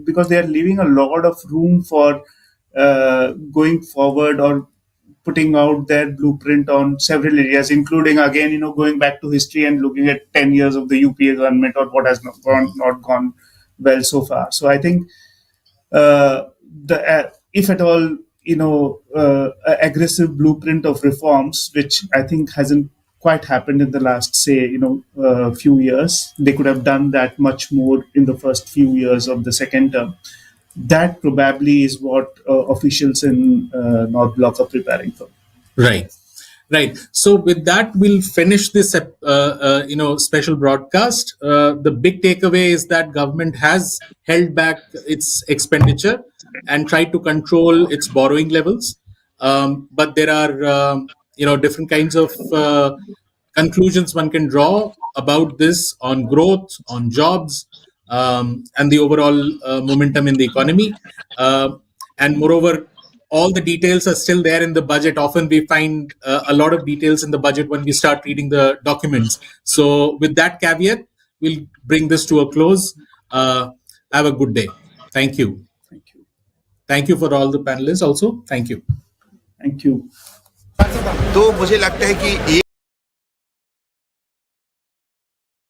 because they are leaving a lot of room for going forward or putting out their blueprint on several areas, including again going back to history and looking at 10 years of the UPA government or what has not gone well so far. So I think if at all aggressive blueprint of reforms, which I think hasn't quite happened in the last few years, they could have done that much more in the first few years of the second term. That probably is what officials in North Block are preparing for. Right. So with that, we'll finish this, special broadcast. The big takeaway is that government has held back its expenditure and tried to control its borrowing levels. But there are, different kinds of conclusions one can draw about this on growth, on jobs, and the overall momentum in the economy. And moreover, all the details are still there in the budget. Often we find a lot of details in the budget when we start reading the documents. So with that caveat, we'll bring this to a close. Have a good day. Thank you. Thank you for all the panelists also. Thank you. Thank you. तो मुझे लगता है कि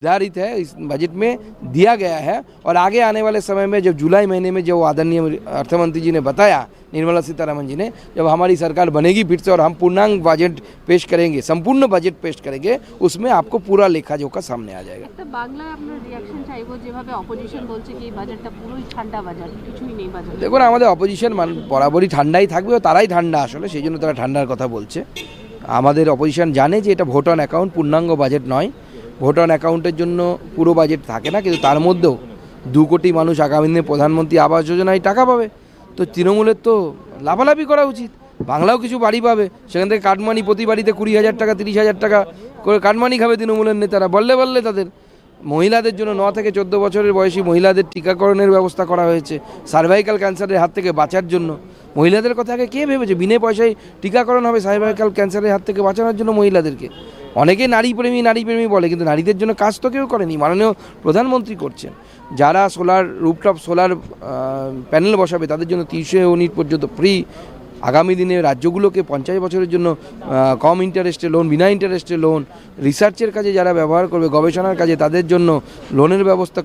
निर्धारित है इस budget में दिया गया है, और आगे आने वाले समय में जब जुलाई महीने में जो आदरणीय अर्थमंत्री जी ने बताया, निर्मला सीतारमन जी ने, जब हमारी सरकार बनेगी फिर से और हम पूर्णांग बजट पेश करेंगे, संपूर्ण बजट पेश करेंगे, उसमें आपको पूरा लेखा जोखा सामने आ जाएगा। तो बांग्लाয় আপনার রিঅ্যাকশন চাইবো, যেভাবে অপোজিশন বলছে কি বাজেটটা পুরোই ঠান্ডা বাজেট, কিছুই নেই বাজেট। দেখুন, আমাদের অপোজিশন বরাবরই ঠান্ডাই থাকবে, ও তারাই ঠান্ডা আসলে, সেই জন্য তারা ঠান্ডার কথা বলছে। আমাদের অপোজিশন জানে যে এটা ভোট অন অ্যাকাউন্ট, পূর্ণাঙ্গ বাজেট নয়। ভোট অন অ্যাকাউন্টের জন্য পুরো বাজেট থাকে না, কিন্তু তার মধ্যেও 2 কোটি মানুষ আগামী দিনে প্রধানমন্ত্রী আবাস যোজনায় টাকা পাবে। তো তৃণমূলের তো লাভালাভি করা উচিত, বাংলাও কিছু বাড়ি পাবে, সেখান থেকে কাটমানি প্রতি বাড়িতে 20,000 টাকা 30,000 টাকা করে কাটমানি খাবে তৃণমূলের নেতারা। বললে তাদের মহিলাদের জন্য 9 থেকে 14 বছরের বয়সী মহিলাদের টিকাকরণের ব্যবস্থা করা হয়েছে, সার্ভাইকাল ক্যান্সারের হাত থেকে বাঁচার জন্য। মহিলাদের কথা আগে কে ভেবেছে? বিনা পয়সায় টিকাকরণ হবে সার্ভাইকাল ক্যান্সারের হাত থেকে বাঁচানোর জন্য মহিলাদেরকে। অনেকে নারী প্রেমী বলে, কিন্তু নারীদের জন্য কাজ তো কেউ করেনি, মাননীয় প্রধানমন্ত্রী করছেন। যারা রুফটপ সোলার প্যানেল বসাবে তাদের জন্য 300 ইউনিট পর্যন্ত ফ্রি। আগামী দিনে রাজ্যগুলোকে 50 বছরের জন্য কম ইন্টারেস্টে লোন, বিনা ইন্টারেস্টে লোন, রিসার্চের কাজে যারা ব্যবহার করবে, গবেষণার কাজে, তাদের জন্য লোনের ব্যবস্থা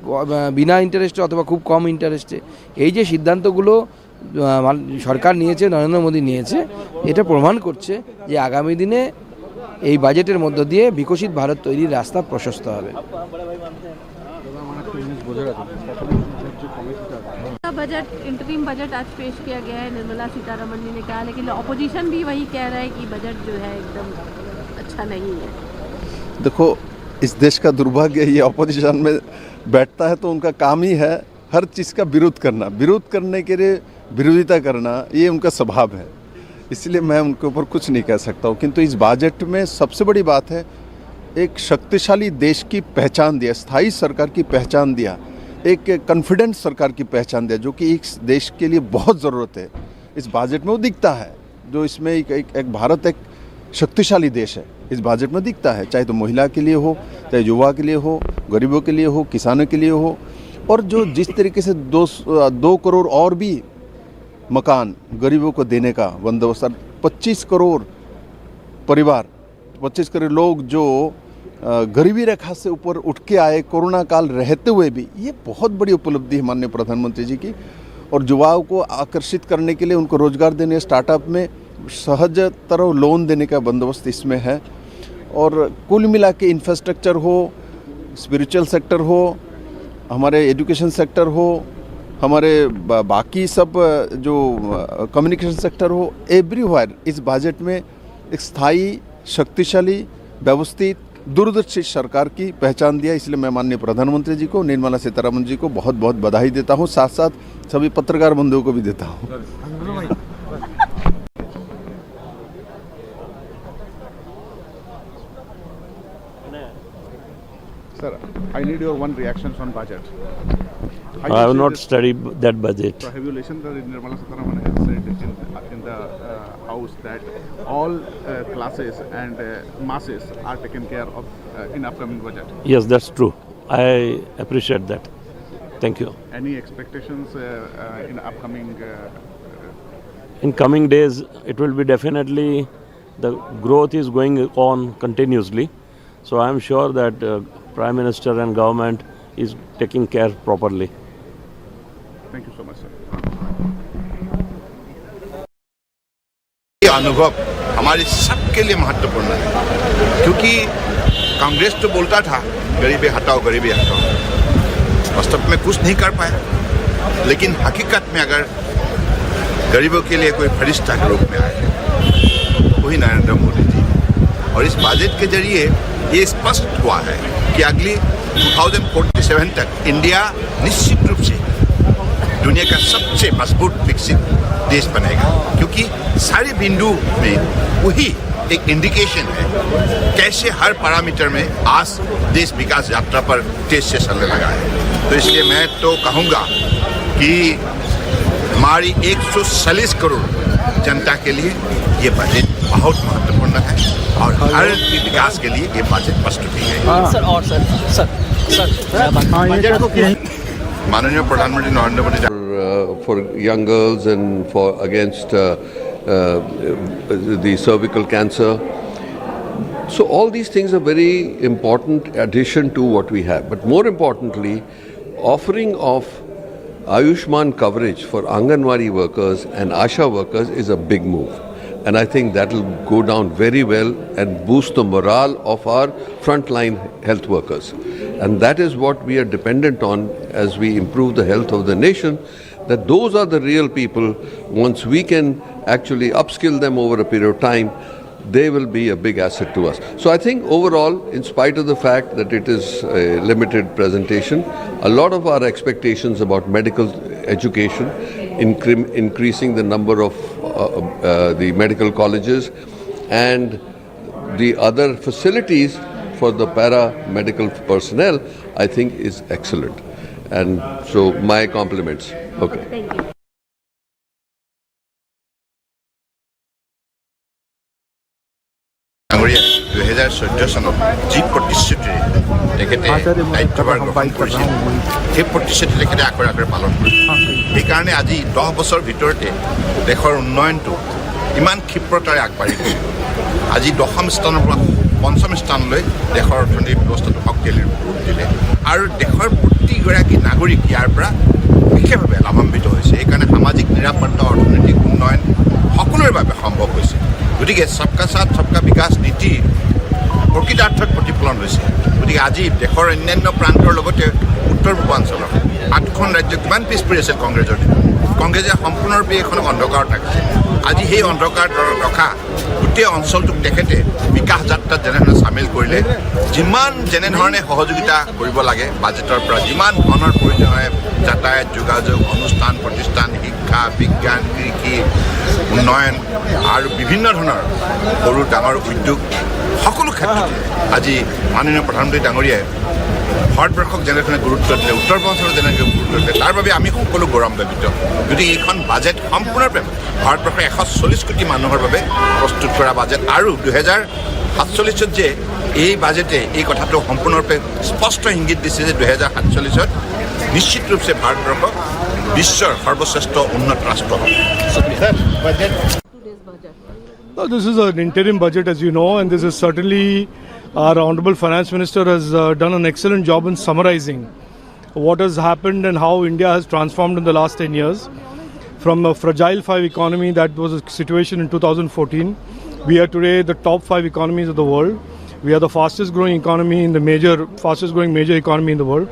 বিনা ইন্টারেস্টে অথবা খুব কম ইন্টারেস্টে। এই যে সিদ্ধান্তগুলো সরকার নিয়েছে, নরেন্দ্র মোদী নিয়েছে, এটা প্রমাণ করছে যে আগামী দিনে এই বাজেটের মধ্য দিয়ে বিকশিত ভারত তৈরির রাস্তা প্রশস্ত হবে। बजट इंटरिम बजट आज पेश किया गया है, निर्मला सीतारमन जी ने कहा, लेकिन ऑपोजिशन भी वही कह रहा है कि बजट जो है एकदम अच्छा नहीं है। देखो, इस देश का दुर्भाग्य ये ऑपोजिशन में बैठता है तो उनका काम ही है हर चीज़ का विरोध करना, विरोध करने के लिए विरोधिता करना, ये उनका स्वभाव है। इसलिए मैं उनके ऊपर कुछ नहीं कह सकता हूँ। किंतु इस बजट में सबसे बड़ी बात है, एक शक्तिशाली देश की पहचान दिया, स्थायी सरकार की पहचान दिया, एक कॉन्फिडेंट सरकार की पहचान दिया, जो कि इस देश के लिए बहुत ज़रूरत है। इस बजट में वो दिखता है, जो इसमें एक भारत एक शक्तिशाली देश है, इस बजट में दिखता है। चाहे तो महिला के लिए हो, चाहे युवा के लिए हो, गरीबों के लिए हो, किसानों के लिए हो। और जो जिस तरीके से 2 करोड़ और भी मकान गरीबों को देने का बंदोबस्त, 25 करोड़ परिवार, 25 करोड़ लोग जो गरीबी रेखा से ऊपर उठ के आए कोरोना काल रहते हुए भी, ये बहुत बड़ी उपलब्धि है माननीय प्रधानमंत्री जी की। और युवाओं को आकर्षित करने के लिए उनको रोजगार देने, स्टार्टअप में सहज तरह लोन देने का बंदोबस्त इसमें है। और कुल मिला के इंफ्रास्ट्रक्चर हो, स्पिरिचुअल सेक्टर हो, हमारे एजुकेशन सेक्टर हो, हमारे बाकी सब जो कम्युनिकेशन सेक्टर हो, एवरीवेयर इस बजट में एक स्थायी, शक्तिशाली, व्यवस्थित, दूरदर्शी सरकार की पहचान दिया। इसलिए मैं माननीय प्रधानमंत्री जी को, निर्मला सीतारमन जी को बहुत बहुत बधाई देता हूँ, साथ साथ सभी पत्रकार बंधुओं को भी देता हूँ। Sir I need your one reactions on budget. I have not studied that budget. So have you listened to Nirmala Sitharaman has said in the House that all classes and masses are taken care of in upcoming budget? Yes, that's true. I appreciate that. Thank you. Any expectations in upcoming? In coming days, it will be definitely, the growth is going on continuously. So I am sure that Prime Minister and government is taking care properly. Thank you so much, sir. ये अनुभव हमारे सबके लिए महत्वपूर्ण है, क्योंकि कांग्रेस तो बोलता था गरीबी हटाओ गरीबी हटाओ, वास्तव में कुछ नहीं कर पाया। लेकिन हकीकत में अगर गरीबों के लिए कोई फरिश्ता के रूप में आए वही नरेंद्र मोदी जी। और इस बजट के जरिए ये स्पष्ट हुआ है कि अगली 2047 तक इंडिया निश्चित रूप से दुनिया का सबसे मजबूत विकसित देश बनेगा, क्योंकि सारे बिंदु में वही एक इंडिकेशन है कैसे हर पैरामीटर में आज देश विकास यात्रा पर तेज से चलने लगा है। तो इसलिए मैं तो कहूँगा कि हमारी 140 करोड़ जनता के लिए ये बजट बहुत महत्वपूर्ण है और हर के विकास के लिए ये बजट प्रस्तुति है। सर और सर बजट को माननीय प्रधानमंत्री Narendra Modi for young girls and for against the cervical cancer. So all these things are very important addition to what we have. But more importantly, offering of Ayushman coverage for Anganwadi workers and Asha workers is a big move. And I think that will go down very well and boost the morale of our frontline health workers. And that is what we are dependent on as we improve the health of the nation, that those are the real people. Once we can actually upskill them over a period of time, they will be a big asset to us. So I think overall, in spite of the fact that it is a limited presentation, a lot of our expectations about medical education, increasing the number of the medical colleges and the other facilities for the paramedical personnel, I think is excellent. And so my compliments. Okay. Thank you. ডাঙৰীয়া 2014 চনত যি প্ৰতিশ্ৰুতিৰে তেখেতে দায়িত্বভাৰ গ্ৰহণ কৰিছিল সেই প্ৰতিশ্ৰুতি তেখেতে আখৰে পালন কৰিছিল। সেইকাৰণে আজি 10 বছৰ ভিতৰতে দেশৰ উন্নয়নটো ইমান ক্ষিপ্ৰতাৰে আগবাঢ়ি গৈছে। আজি 10ম স্থানৰ পৰা 5ম স্থানলৈ দেশৰ অৰ্থনৈতিক ব্যৱস্থাটো শক্তিশালী ৰূপ দিলে আৰু দেশৰ প্ৰতিগৰাকী নাগৰিক ইয়াৰ পৰা বিশেষভাৱে লাভান্বিত হৈছে। সেইকাৰণে সামাজিক নিৰাপত্তা অৰ্থনৈতিক উন্নয়ন সকলোৰে বাবে সম্ভৱ হৈছে। গতিকে সবকা সাথ সবকা বিকাশ নীতি প্ৰকৃতাৰ্থত প্ৰতিফলন হৈছে। গতিকে আজি দেশৰ অন্যান্য প্ৰান্তৰ লগতে উত্তৰ পূৰ্বাঞ্চলৰ 8খন ৰাজ্য কিমান পিছ পৰি আছিল কংগ্ৰেছৰ দিনত। কংগ্ৰেছে সম্পূৰ্ণৰূপে এখন অন্ধকাৰত ৰাখিছে। আজি সেই অন্ধকাৰত ৰখা গোটেই অঞ্চলটোক তেখেতে বিকাশ যাত্ৰাত যেনেধৰণে চামিল কৰিলে, যিমান যেনেধৰণে সহযোগিতা কৰিব লাগে বাজেটৰ পৰা, যিমান ধনৰ প্ৰয়োজন হয় যাতায়াত, যোগাযোগ, অনুষ্ঠান প্ৰতিষ্ঠান, শিক্ষা, বিজ্ঞান, কৃষি, উন্নয়ন আৰু বিভিন্ন ধৰণৰ সৰু ডাঙৰ উদ্যোগ সকলো ক্ষেত্ৰতে আজি মাননীয় প্ৰধানমন্ত্ৰী ডাঙৰীয়াই ভাৰতবৰ্ষক যেনেধৰণে গুৰুত্ব দিলে, উত্তৰ পূৰ্বাঞ্চলত যেনেকৈ গুৰুত্ব দিলে, তাৰ বাবে আমি সকলো গৌৰৱান্বিত। গতিকে এইখন বাজেট সম্পূৰ্ণৰূপে ভাৰতবৰ্ষৰ 140 কোটি মানুহৰ বাবে প্ৰস্তুত কৰা বাজেট আৰু 2047 যে এই বাজেটে এই কথাটো সম্পূৰ্ণৰূপে স্পষ্ট ইংগিত দিছে যে 2047 নিশ্চিত ৰূপে ভাৰতবৰ্ষ বিশ্বৰ সৰ্বশ্ৰেষ্ঠ উন্নত ৰাষ্ট্ৰ হ'ব। No, this is an interim budget, as you know, and this is certainly our Honorable Finance Minister has done an excellent job in summarizing what has happened and how India has transformed in the last 10 years. From a fragile 5 economy that was a situation in 2014, we are today the top 5 economies of the world. We are the fastest growing economy in the fastest growing major economy in the world.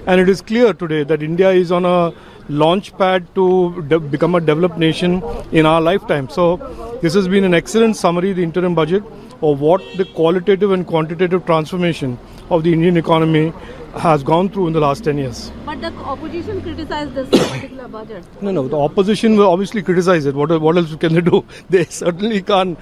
And it is clear today that India is on a launch pad to become a developed nation in our lifetime. So this has been an excellent summary, the interim budget, of what the qualitative and quantitative transformation of the Indian economy has gone through in the last 10 years. But the opposition criticized this particular budget. No, the opposition will obviously criticize it. What else can they do? They certainly can't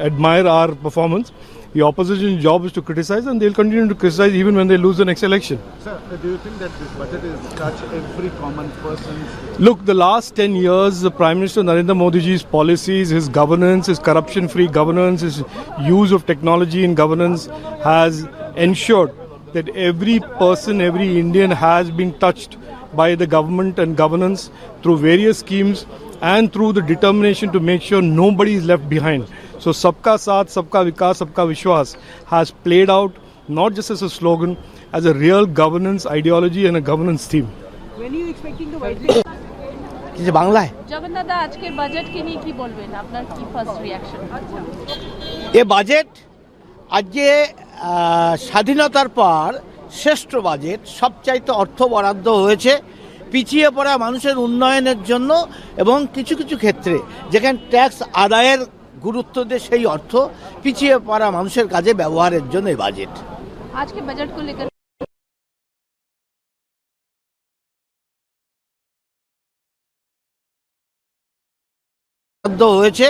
admire our performance. The opposition's job is to criticize, and they'll continue to criticize even when they lose the next election. Sir, do you think that this budget is touch every common person's? Look, the last 10 years, the Prime Minister Narendra Modi's policies, his governance, his corruption-free governance, his use of technology in governance has ensured that every person, every Indian has been touched by the government and governance through various schemes and through the determination to make sure nobody is left behind. So Sabka Saath, Sabka Vikas, Sabka Vishwas has played out not just as a slogan, as a real governance ideology and a governance theme. When are you expecting the White Paper? কিছু বাংলায় জগন্নাথ দা আজকের বাজেটকে নিয়ে কি বলবেন, আপনার কি first reaction? এ budget আজকে স্বাধীনতার পর শ্রেষ্ঠ বাজেট, সবচাইতে অর্থ বরাদ্দ হয়েছে পিছিয়ে পড়া মানুষের উন্নয়নের জন্য এবং কিছু কিছু ক্ষেত্রে যেখানে ট্যাক্স আদায়ের গুরুত্ব দিয়ে সেই অর্থ পিছিয়ে পড়া মানুষের কাজে ব্যবহারের জন্য এই বাজেট। আজকে বাজেট को लेकर হয়েছে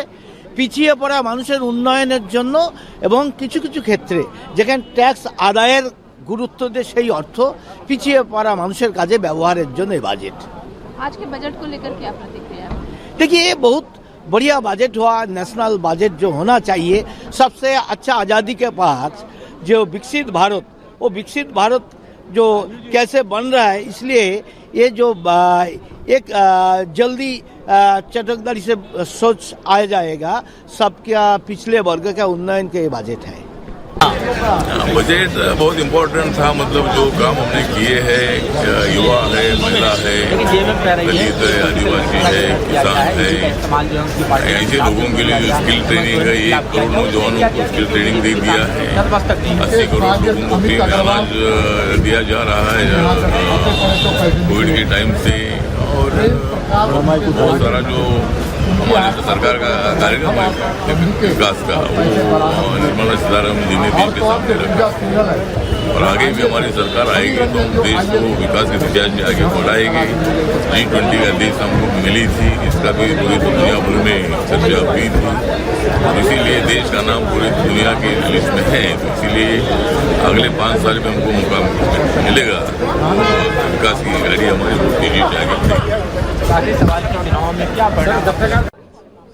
পিছিয়ে পড়া মানুষের উন্নয়নের জন্য এবং কিছু কিছু ক্ষেত্রে যেখানে ট্যাক্স আদায়ের গুরুত্ব দিয়ে সেই অর্থ পিছিয়ে পড়া মানুষের কাজে ব্যবহারের জন্য এই বাজেট। आज के बजट को लेकर क्या प्रतिक्रिया? देखिए ये बहुत बढ़िया बजट हुआ, नेशनल बजट जो होना चाहिए। सबसे अच्छा आज़ादी के बाद जो विकसित भारत, वो विकसित भारत जो कैसे बन रहा है, इसलिए ये जो एक जल्दी चटकदारी से सोच आ जाएगा सबका पिछले वर्ग का उन्नयन के बजट है। बजट बहुत इम्पोर्टेंट था, मतलब जो काम हमने किए हैं, युवा है, महिला है, दलित है, आदिवासी है, किसान है, ऐसे लोगों के लिए जो स्किल ट्रेनिंग है, 1 करोड़ नौजवानों को स्किल ट्रेनिंग दे दिया है, 80 करोड़ लोगों को फ्री अनाज दिया जा रहा है कोविड के टाइम से, और बहुत सारा जो हमारे सरकार का कार्यक्रम है विकास का, वो निर्मला सीतारमन जी ने देश के सामने रखा, और आगे भी हमारी सरकार आएगी तो हम देश को विकास की दिशा से आगे बढ़ाएगी। G20 का देश हमको मिली थी, इसका भी पूरी दुनिया भर में चर्चा हुई थी, इसीलिए देश का नाम पूरी दुनिया की लिस्ट में है, तो इसीलिए अगले 5 साल में हमको मौका मिलेगा विकास की गाड़ी हमारी बहुत तेजी से आगे बढ़ेगी।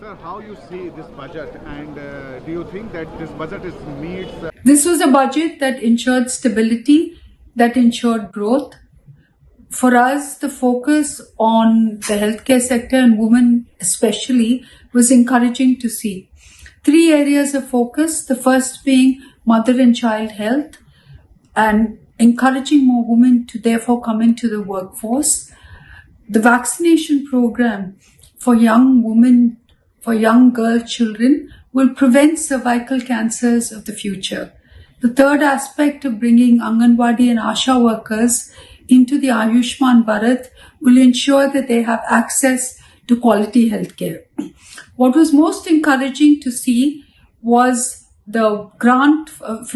Sir, how you see this budget, and do you think that this budget meets? This was a budget that ensured stability, that ensured growth. For us, the focus on the healthcare sector and women especially was encouraging to see. 3 areas of focus, the first being mother and child health and encouraging more women to therefore come into the workforce. The vaccination program for young women, for young girl children, will prevent cervical cancers of the future. The third aspect of bringing Anganwadi and Asha workers into the Ayushman Bharat will ensure that they have access to quality healthcare. What was most encouraging to see was the grant,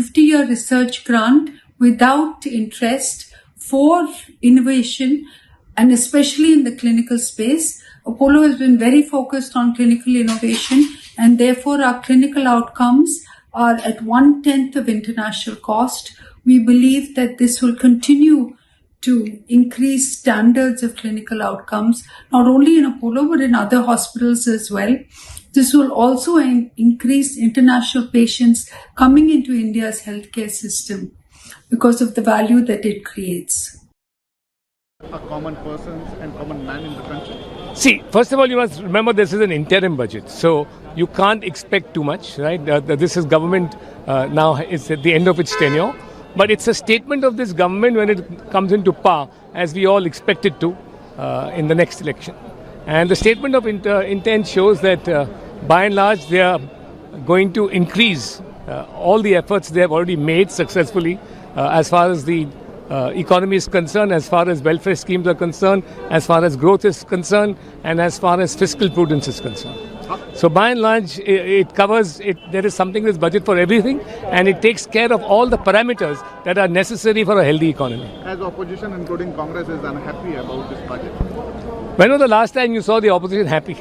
50-year research grant without interest for innovation, and especially in the clinical space. Apollo has been very focused on clinical innovation, and therefore our clinical outcomes are at 1/10 of international cost. We believe that this will continue to increase standards of clinical outcomes, not only in Apollo but in other hospitals as well. This will also increase international patients coming into India's healthcare system because of the value that it creates. A common persons and common man in the country? See, first of all, you must remember this is an interim budget, so you can't expect too much, right? This is government now is at the end of its tenure, but it's a statement of this government when it comes into power, as we all expect it to in the next election. And the statement of intent shows that by and large they are going to increase all the efforts they have already made successfully as far as the economy is concerned, as far as welfare schemes are concerned, as far as growth is concerned, and as far as fiscal prudence is concerned. So by and large, it covers it. There is something in this budget for everything, and it takes care of all the parameters that are necessary for a healthy economy. As opposition, including Congress, is unhappy about this budget. When was the last time you saw the opposition happy?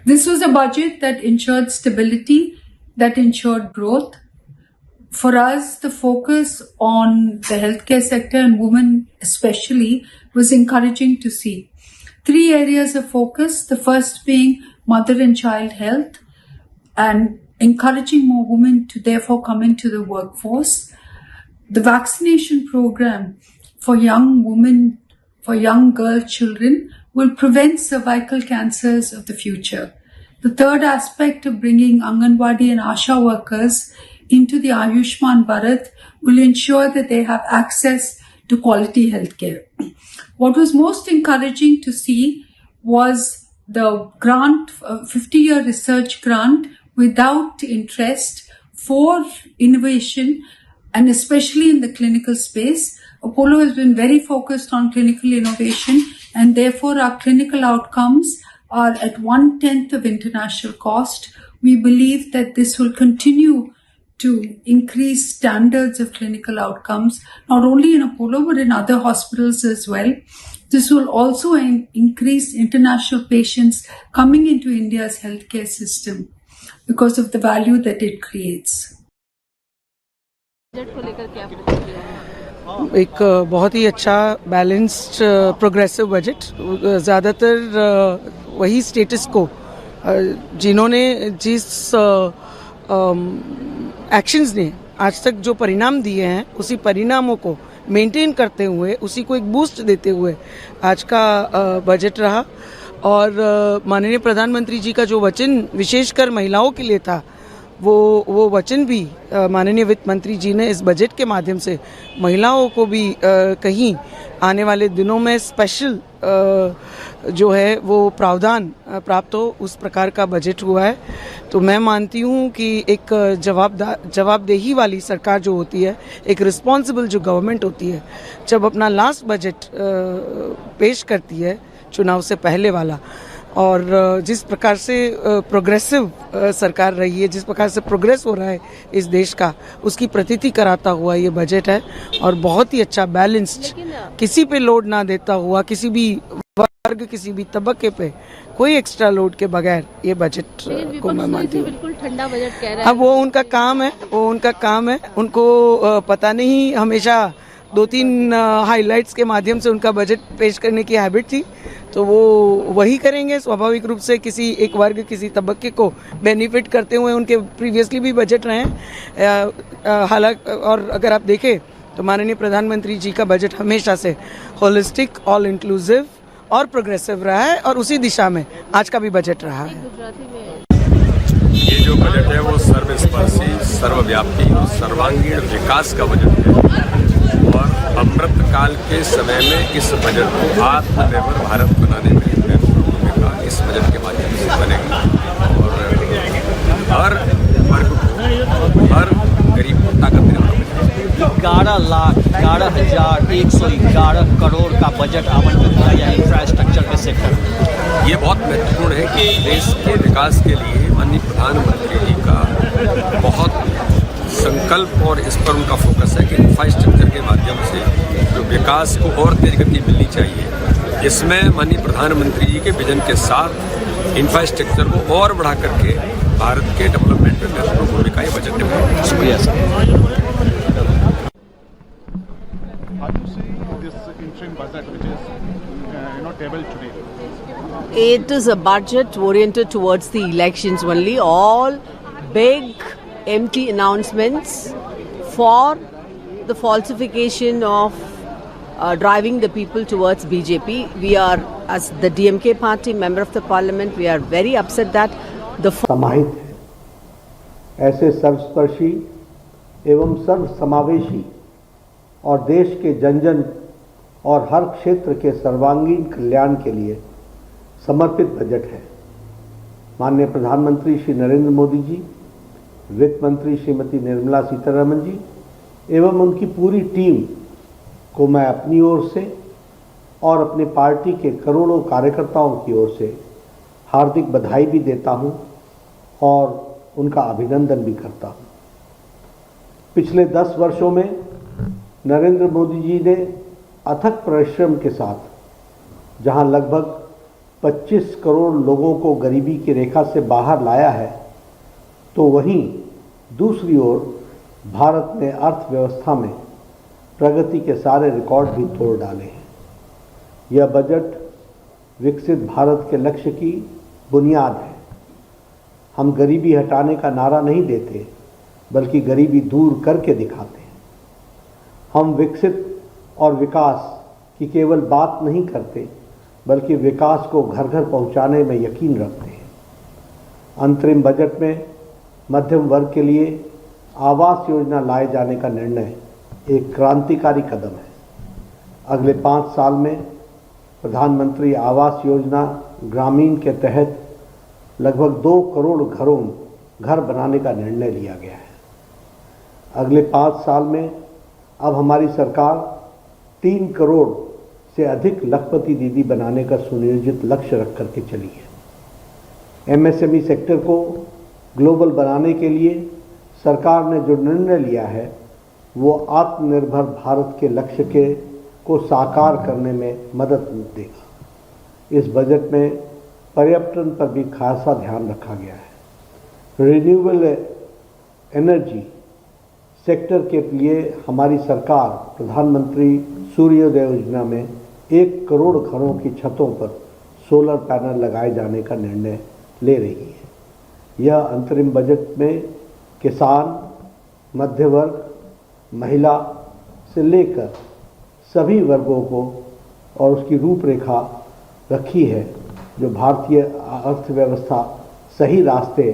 This was a budget that ensured stability, that ensured growth. For us, the focus on the healthcare sector and women especially was encouraging to see. 3 areas of focus, the first being mother and child health and encouraging more women to therefore come into the workforce. The vaccination program for young women, for young girl children will prevent cervical cancers of the future. The third aspect of bringing Anganwadi and Asha workers into the Ayushman Bharat will ensure that they have access to quality healthcare. What was most encouraging to see was the grant, 50-year research grant without interest for innovation, and especially in the clinical space. Apollo has been very focused on clinical innovation, and therefore our clinical outcomes are at 1/10 of international cost. We believe that this will continue to increase standards of clinical outcomes, not only in Apollo but in other hospitals as well. This will also increase international patients coming into India's healthcare system because of the value that it creates. एक बहुत ही अच्छा balanced progressive budget, ज़्यादातर वही status को जिन्होंने जिस actions ने आज तक जो परिणाम दिए हैं उसी परिणामों को मेंटेन करते हुए उसी को एक बूस्ट देते हुए आज का बजट रहा। और माननीय प्रधानमंत्री जी का जो वचन विशेषकर महिलाओं के लिए था वो वचन भी माननीय वित्त मंत्री जी ने इस बजट के माध्यम से महिलाओं को भी कहीं आने वाले दिनों में स्पेशल जो है वो प्रावधान प्राप्त हो, उस प्रकार का बजट हुआ है। तो मैं मानती हूँ कि एक जवाबदेही वाली सरकार जो होती है, एक रिस्पॉन्सिबल जो गवर्नमेंट होती है, जब अपना लास्ट बजट पेश करती है चुनाव से पहले वाला, और जिस प्रकार से प्रोग्रेसिव सरकार रही है, जिस प्रकार से प्रोग्रेस हो रहा है इस देश का, उसकी प्रतीति कराता हुआ ये बजट है और बहुत ही अच्छा बैलेंस्ड, किसी पे लोड ना देता हुआ, किसी भी वर्ग, किसी भी तबके पे कोई एक्स्ट्रा लोड के बगैर ये बजट को मैं मानती हूँ। बिल्कुल ठंडा बजट कह रहा है। अब वो उनका काम है, उनको पता नहीं, हमेशा 2-3 हाइलाइट्स के माध्यम से उनका बजट पेश करने की हैबिट थी, तो वो वही करेंगे। स्वाभाविक रूप से किसी एक वर्ग, किसी तबके को बेनिफिट करते हुए उनके प्रीवियसली भी बजट रहे हैं। हालांकि और अगर आप देखें तो माननीय प्रधानमंत्री जी का बजट हमेशा से होलिस्टिक, ऑल इंक्लूसिव और प्रोग्रेसिव रहा है, और उसी दिशा में आज का भी बजट रहा है। ये जो बजट है वो सर्वस्पर्शी, सर्वव्यापी और सर्वांगीण विकास का बजट है, और अमृत काल के समय में इस बजट को आत्मनिर्भर भारत बनाने में महत्वपूर्ण भूमिका इस बजट के माध्यम से बनेगी, और हर वर्ग को, हर गरीब को ताकत देने वाला बजट। 11,11,111 करोड़ का बजट आवंटित किया गया इंफ्रास्ट्रक्चर के सेक्टर। ये बहुत महत्वपूर्ण है कि देश के विकास के लिए माननीय प्रधानमंत्री जी का बहुत संकल्प और इस पर उनका फोकस है कि इंफ्रास्ट्रक्चर के माध्यम से जो विकास को और तेज गति मिलनी चाहिए, इसमें माननीय प्रधानमंत्री जी के विजन के साथ इंफ्रास्ट्रक्चर को और बढ़ा करके भारत के डेवलपमेंट में महत्वपूर्ण भूमिका ये बजट निभाएगा। शुक्रिया sir. It is a budget oriented towards the elections only. All big empty announcements for the falsification of driving the people towards BJP. We are, as the DMK party, member of the parliament, we are very upset that the समाहित है। ऐसे सर्वस्पर्शी एवं सर्व समावेशी और देश के जन जन और हर क्षेत्र के सर्वांगीण कल्याण के लिए समर्पित बजट है। माननीय प्रधानमंत्री श्री नरेंद्र मोदी जी, वित्त मंत्री श्रीमती निर्मला सीतारमन जी एवं उनकी पूरी टीम को मैं अपनी ओर से और अपनी पार्टी के करोड़ों कार्यकर्ताओं की ओर से हार्दिक बधाई भी देता हूं और उनका अभिनंदन भी करता हूं। पिछले 10 वर्षों में नरेंद्र मोदी जी ने अथक परिश्रम के साथ जहां लगभग 25 करोड़ लोगों को गरीबी की रेखा से बाहर लाया है, तो वहीं दूसरी ओर भारत ने अर्थव्यवस्था में प्रगति के सारे रिकॉर्ड भी तोड़ डाले हैं। यह बजट विकसित भारत के लक्ष्य की बुनियाद है। हम गरीबी हटाने का नारा नहीं देते, बल्कि गरीबी दूर करके दिखाते हैं। हम विकसित और विकास की केवल बात नहीं करते, बल्कि विकास को घर घर पहुंचाने में यकीन रखते हैं। अंतरिम बजट में मध्यम वर्ग के लिए आवास योजना लाए जाने का निर्णय एक क्रांतिकारी कदम है। अगले 5 साल में प्रधानमंत्री आवास योजना ग्रामीण के तहत लगभग 2 करोड़ घर बनाने का निर्णय लिया गया है। अगले 5 साल में अब हमारी सरकार 3 करोड़ से अधिक लखपति दीदी बनाने का सुनियोजित लक्ष्य रख करके चली है। एमएसएमई सेक्टर को ग्लोबल बनाने के लिए सरकार ने जो निर्णय लिया है, वो आत्मनिर्भर भारत के लक्ष्य को साकार करने में मदद देगा। इस बजट में पर्यटन पर भी खासा ध्यान रखा गया है। रिन्यूएबल एनर्जी सेक्टर के लिए हमारी सरकार प्रधानमंत्री सूर्योदय योजना में 1 करोड़ घरों की छतों पर सोलर पैनल लगाए जाने का निर्णय ले रही है। यह अंतरिम बजट में किसान, मध्य वर्ग, महिला से लेकर सभी वर्गों को और उसकी रूपरेखा रखी है, जो भारतीय अर्थव्यवस्था सही रास्ते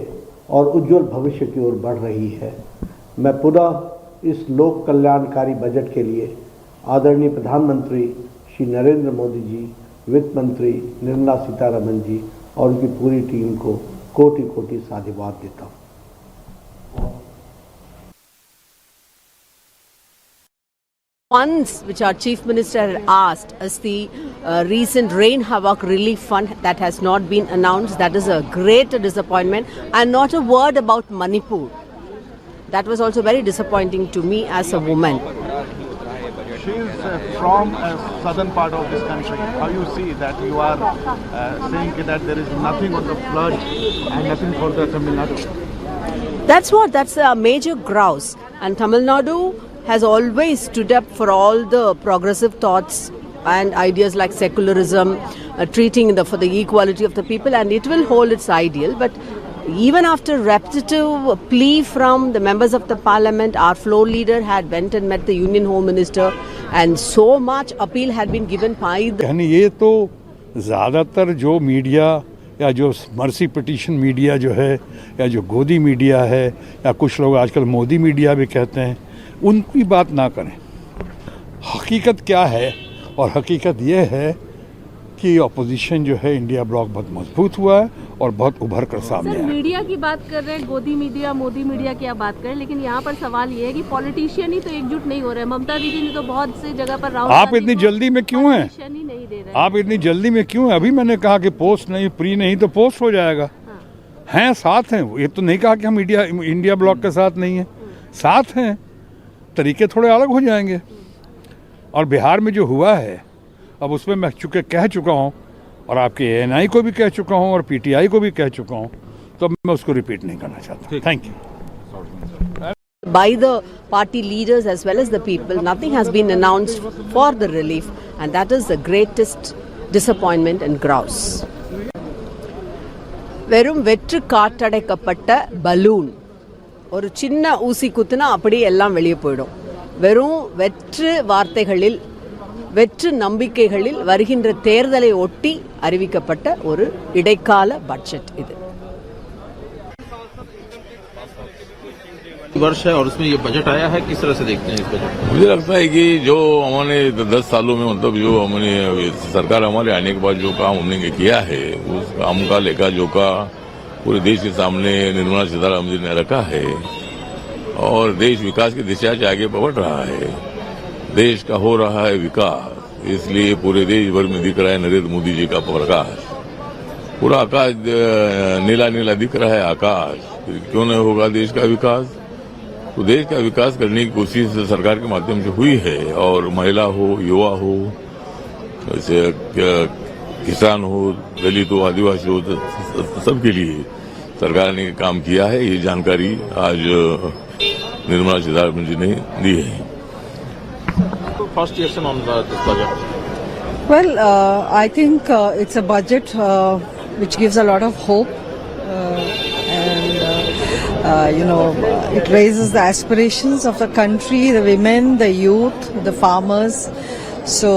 और उज्जवल भविष्य की ओर बढ़ रही है। मैं पुनः इस लोक कल्याणकारी बजट के लिए आदरणीय प्रधानमंत्री श्री नरेंद्र मोदी जी, वित्त मंत्री निर्मला सीतारमन जी और उनकी पूरी टीम को कोटि कोटि साधुवाद देता हूँ। Funds which our Chief Minister had asked as the recent rain havoc relief fund that has not been announced, that is a great disappointment, and not a word about Manipur. That was also very disappointing to me as a woman. She is from a southern part of this country. How you see that you are saying that there is nothing on the flood and nothing for the Tamil Nadu? That's a major grouse, and Tamil Nadu has always stood up for all the progressive thoughts and ideas like secularism, treating for the equality of the people, and it will hold its ideal. But even after repetitive plea from the members of the parliament, our floor leader had went and met the Union Home Minister, and so much appeal had been given by the... ये तो ज़्यादातर जो media या जो mercy petition media जो है, या जो गोदी मीडिया है, या कुछ लोग आजकल मोदी मीडिया भी कहते हैं, उनकी बात ना करें। हकीकत क्या है, और हकीकत ये है कि अपोजिशन जो है इंडिया ब्लॉक बहुत मजबूत हुआ है और बहुत उभर कर सामने आया। मीडिया की बात कर रहे हैं, गोदी मीडिया, मोदी मीडिया की आप बात करें, लेकिन यहाँ पर सवाल ये है कि पॉलिटिशियन ही तो एकजुट नहीं हो रहे हैं। ममता दीदी ने तो बहुत से जगह पर राहुल आप इतनी जल्दी में क्यों हैं? नहीं दे रहे। आप इतनी जल्दी में क्यों हैं? अभी मैंने कहा कि पोस्ट नहीं, प्री नहीं तो पोस्ट हो जाएगा। हैं, साथ हैं। ये तो नहीं कहा कि हम इंडिया ब्लॉक के साथ नहीं है, साथ हैं। तरीके थोड़े अलग हो जाएंगे। और बिहार में जो हुआ है, अब उसमें मैं कह चुका हूँ, और आपके एएनआई को भी कह चुका हूँ और पीटीआई को भी कह चुका हूँ, तो मैं उसको रिपीट नहीं करना चाहता। Thank you. By the party leaders as well as the people, nothing has been announced for the relief, and that is the greatest disappointment and grouse. வெறும் வெற்று காற்றடைக்கப்பட்ட பலூன், ஒரு சின்ன ஊசி குத்துனா அப்படியே எல்லாம் வெளியே போயிடும். வெறும் வெற்று வார்த்தைகளில், வெற்று நம்பிக்கைகளில் வருகின்ற தேர்தலை ஒட்டி அறிவிக்கப்பட்ட ஒரு இடைக்கால பட்ஜெட் இது. वर्ष है और उसमें ये बजट आया है, किस तरह से देखते हैं इस बजट? मुझे लगता है कि जो हमने 10 सालों में, मतलब जो हमने सरकार हमारे आने के बाद जो काम हमने किया है, उस काम का लेखा जोखा पूरे देश के सामने निर्मला सीतारमन जी ने रखा है, और देश विकास की दिशा से आगे बढ़ रहा है। देश का हो रहा है विकास, इसलिए पूरे देश भर में दिख रहा है नरेंद्र मोदी जी का प्रकाश। पूरा आकाश नीला नीला दिख रहा है आकाश। क्यों नहीं होगा देश का विकास? तो देश का विकास करने की कोशिश सरकार के माध्यम से हुई है, और महिला हो, युवा हो, किसान हो, दलित हो, आदिवासी हो, सबके लिए सरकार ने काम किया है, ये जानकारी आज निर्मला सीतारमन जी ने दी है। First reaction on this budget. Well, I think it's a budget which gives a lot of hope, it raises the aspirations of the country, the women, the youth, the farmers. So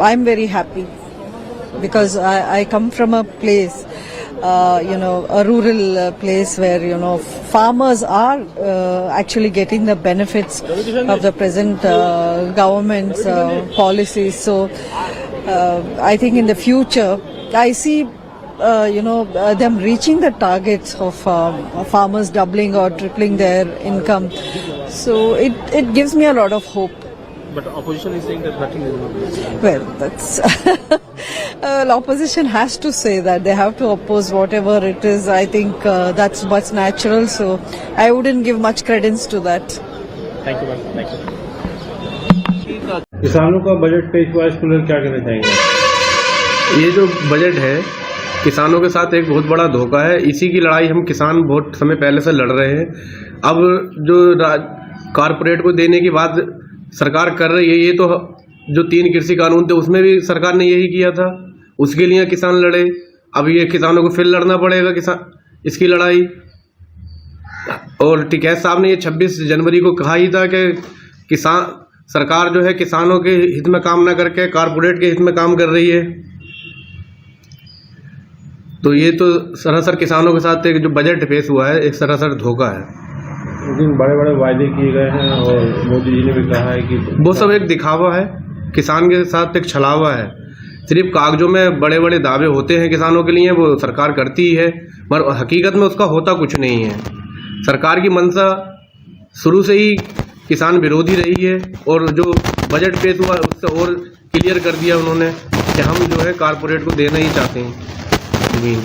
I'm very happy because I come from a place, a rural place where, farmers are actually getting the benefits of the present government's policies. So I think in the future, I see, them reaching the targets of farmers doubling or tripling their income. So it gives me a lot of hope. But opposition is saying that nothing is going. Well, that's opposition has to say that they have to oppose whatever it is. I think that's what's natural. So I wouldn't give much credence to that. Thank you, ma'am. Thank you. किसानों का budget पे इस बार Schuler क्या कहना चाहेंगे? ये जो budget है किसानों के साथ एक बहुत बड़ा धोखा है। इसी की लड़ाई हम किसान बहुत समय पहले से लड़ रहे हैं। अब जो कारपोरेट को देने की बात सरकार कर रही है, ये तो जो 3 कृषि कानून थे उसमें भी सरकार ने यही किया था, उसके लिए किसान लड़े। अब ये किसानों को फिर लड़ना पड़ेगा किसान इसकी लड़ाई। और टिकैत साहब ने ये 26 जनवरी को कहा ही था कि किसान सरकार जो है किसानों के हित में काम ना करके कारपोरेट के हित में काम कर रही है। तो ये तो सरासर किसानों के साथ एक जो बजट पेश हुआ है एक सरासर धोखा है। लेकिन बड़े बड़े वायदे किए गए हैं और मोदी जी ने भी कहा है कि वो सब एक दिखावा है, किसान के साथ एक छलावा है। सिर्फ कागजों में बड़े बड़े दावे होते हैं किसानों के लिए, वो सरकार करती ही है, मगर हकीकत में उसका होता कुछ नहीं है। सरकार की मंशा शुरू से ही किसान विरोधी रही है और जो बजट पेश हुआ उससे और क्लियर कर दिया उन्होंने कि हम जो है कारपोरेट को देना ही चाहते हैं जमीन।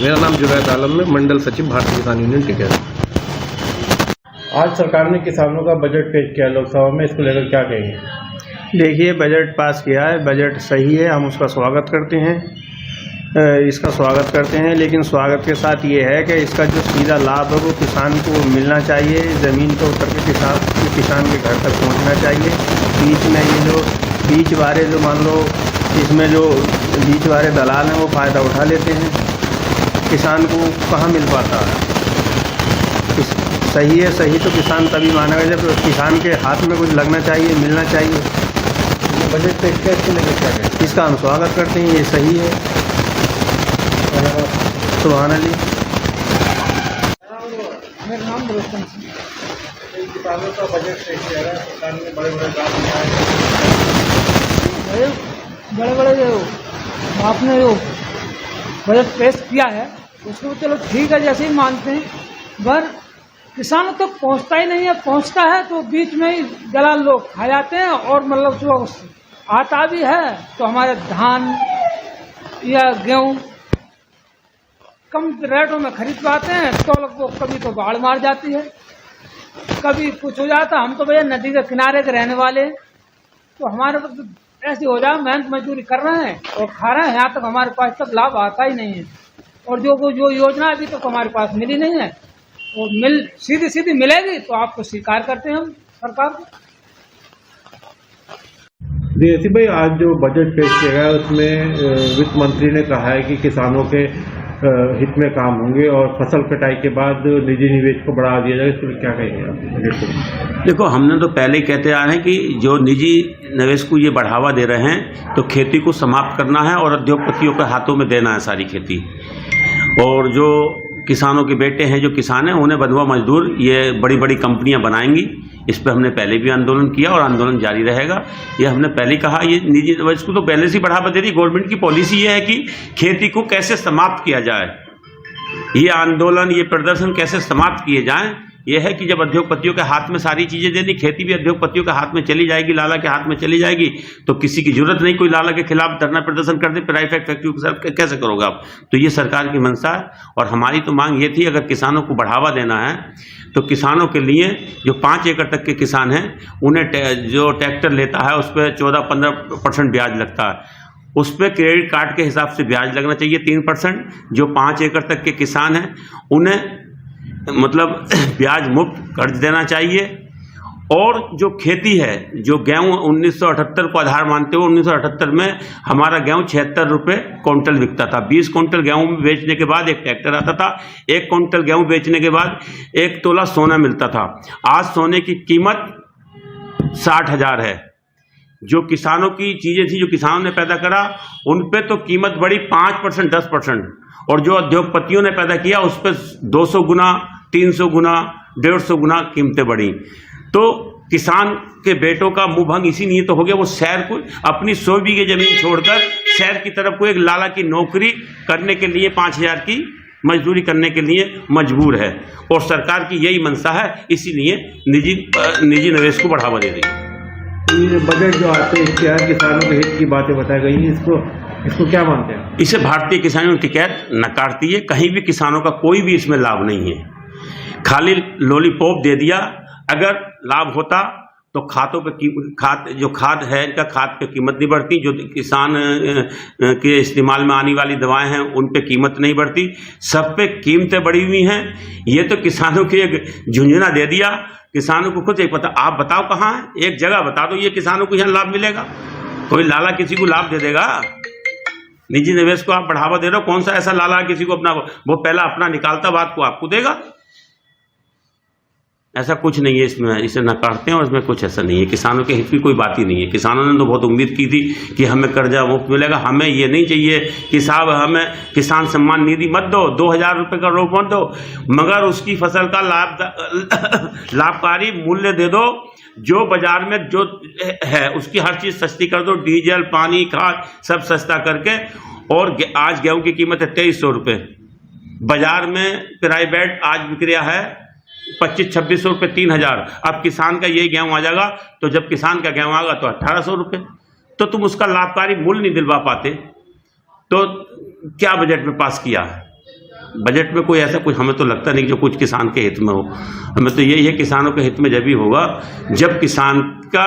मेरा नाम जुबैद आलम है, मंडल सचिव भारतीय किसान यूनियन टिकैत। आज सरकार ने किसानों का बजट पेश किया लोकसभा में, इसको लेकर क्या कहेंगे? देखिए, बजट पास किया है, बजट सही है, हम उसका स्वागत करते हैं, इसका स्वागत करते हैं। लेकिन स्वागत के साथ ये है कि इसका जो सीधा लाभ है वो किसान को मिलना चाहिए, ज़मीन पर उतर के किसान के घर तक पहुंचना चाहिए। बीच में ये जो बीच वाले जो मान लो इसमें जो बीच वाले दलाल हैं वो फ़ायदा उठा लेते हैं, किसान को कहाँ मिल पाता है। सही है, सही तो किसान तभी मानेगा जब किसान के हाथ में कुछ लगना चाहिए, मिलना चाहिए। बजट पेश किया, इसको लेकर क्या कहें? इसका हम स्वागत करते हैं, ये सही है। सुभान अली। मेरा नाम रोशन सिंह। किसानों का बजट पेश किया है, किसान ने बड़े बड़े दावे बड़े जो आपने जो बजट पेश किया है उसको चलो ठीक है, जैसे ही मानते हैं, पर किसानों तक तो पहुंचता ही नहीं है। पहुंचता है तो बीच में ही दलाल लोग खा जाते हैं और मतलब जो आता भी है तो हमारे धान या गेहूं कम रेटों में खरीद पाते हैं, तो लोग कभी तो बाढ़ मार जाती है, कभी कुछ हो जाता। हम तो भैया नदी के किनारे के रहने वाले, तो हमारे पास ऐसी हो जाए मेहनत मजदूरी कर रहे हैं और खा रहे हैं, यहाँ तक हमारे पास तक लाभ आता ही नहीं है। और जो योजना अभी तक हमारे पास मिली नहीं है, और सीधी मिलेगी तो आपको स्वीकार करते हैं हम सरकार को। जी भाई, आज जो बजट पेश किया गया उसमें वित्त मंत्री ने कहा है कि किसानों के हित में काम होंगे और फसल कटाई के बाद निजी निवेश को बढ़ा दिया जाएगा, इसको क्या कहेंगे आप? देखो, हमने तो पहले ही कहते आ रहे हैं कि जो निजी निवेश को ये बढ़ावा दे रहे हैं तो खेती को समाप्त करना है और उद्योगपतियों के हाथों में देना है सारी खेती। और जो किसानों के बेटे हैं, जो किसान हैं, उन्हें बंधुआ मजदूर ये बड़ी बड़ी कंपनियां बनाएंगी। इस पर हमने पहले भी आंदोलन किया और आंदोलन जारी रहेगा। ये हमने पहले कहा, ये निजी निवेश को तो पहले से बढ़ावा दे रही गवर्नमेंट की पॉलिसी ये है कि खेती को कैसे समाप्त किया जाए, ये आंदोलन, ये प्रदर्शन कैसे समाप्त किए जाएं। यह है कि जब उद्योगपतियों के हाथ में सारी चीज़ें देनी, खेती भी उद्योगपतियों के हाथ में चली जाएगी, लाला के हाथ में चली जाएगी, तो किसी की जरूरत नहीं कोई लाला के खिलाफ धरना प्रदर्शन कर दे, प्राइवेट फैक्ट्री के साथ कैसे करोगे आप। तो ये सरकार की मंशा है और हमारी तो मांग ये थी, अगर किसानों को बढ़ावा देना है तो किसानों के लिए जो 5 एकड़ तक के किसान हैं उन्हें जो ट्रैक्टर लेता है उस पर 14-15% ब्याज लगता है। उस पर क्रेडिट कार्ड के हिसाब से ब्याज लगना चाहिए 3%। जो 5 एकड़ तक के किसान हैं उन्हें मतलब ब्याज मुक्त कर्ज देना चाहिए। और जो खेती है, जो गेहूँ 1978 को आधार मानते हुए 1978 में हमारा गेहूँ 76 रुपये क्विंटल बिकता था। 20 क्विंटल गेहूँ बेचने के बाद एक ट्रैक्टर आता था। 1 क्विंटल गेहूँ बेचने के बाद 1 तोला सोना मिलता था। आज सोने की कीमत 60,000 है। जो किसानों की चीज़ें थी, जो किसानों ने पैदा करा, उन पे तो कीमत बढ़ी 5%, 10%, और जो उद्योगपतियों ने पैदा किया उस पर 200 गुना, 300 गुना, 150 गुना कीमतें बढ़ी। तो किसान के बेटों का मुंह भंग इसी नहीं तो हो गया, वो शहर को अपनी 100 बीघे जमीन छोड़कर शहर की तरफ को एक लाला की नौकरी करने के लिए 5,000 की मजदूरी करने के लिए मजबूर है। और सरकार की यही मंशा है, इसीलिए निजी निवेश को बढ़ावा दे रही है। ये बजट जो आते हैं क्या किसानों के हित की बातें बताई गई हैं, इसको क्या मानते हैं? इसे भारतीय किसानों की टिकैत नकारती है। कहीं भी किसानों का कोई भी इसमें लाभ नहीं है, खाली लॉलीपॉप दे दिया। अगर लाभ होता तो खातों पे जो खाद है इनका खाद पे कीमत नहीं बढ़ती, जो किसान के इस्तेमाल में आने वाली दवाएं हैं उन पे कीमत नहीं बढ़ती, सब पे कीमतें बढ़ी हुई हैं। ये तो किसानों की एक झुंझुना दे दिया। किसानों को खुद एक पता, आप बताओ कहाँ है, एक जगह बता दो ये किसानों को यहाँ लाभ मिलेगा। कोई लाला किसी को लाभ दे देगा? निजी निवेश को आप बढ़ावा दे रहे हो, कौन सा ऐसा लाला किसी को अपना, वो पहला अपना निकालता बाद को आपको देगा? ऐसा कुछ नहीं है इसमें, इसे नकारते हैं और इसमें कुछ ऐसा नहीं है। किसानों के हित की कोई बात ही नहीं है। किसानों ने तो बहुत उम्मीद की थी कि हमें कर्जा मुफ्त मिलेगा। हमें ये नहीं चाहिए कि साहब हमें किसान सम्मान निधि मत दो, 2,000 रुपये का रोप मत दो, मगर उसकी फसल का लाभकारी मूल्य दे दो। जो बाजार में जो है उसकी हर चीज़ सस्ती कर दो, डीजल, पानी, खाद सब सस्ता करके। और आज गेहूँ की कीमत है 2300 रुपये, बाजार में प्राइवेट आज बिक रहा है 25-26 रुपये, 3,000। अब किसान का यही गेहूँ आ जाएगा, तो जब किसान का गेहूँ आएगा तो 1,800 रुपये। तो तुम उसका लाभकारी मूल्य नहीं दिलवा पाते, तो क्या बजट में पास किया है? बजट में कोई ऐसा कुछ हमें तो लगता नहीं जो कुछ किसान के हित में हो। हमें तो यही है किसानों के हित में जब भी होगा जब किसान का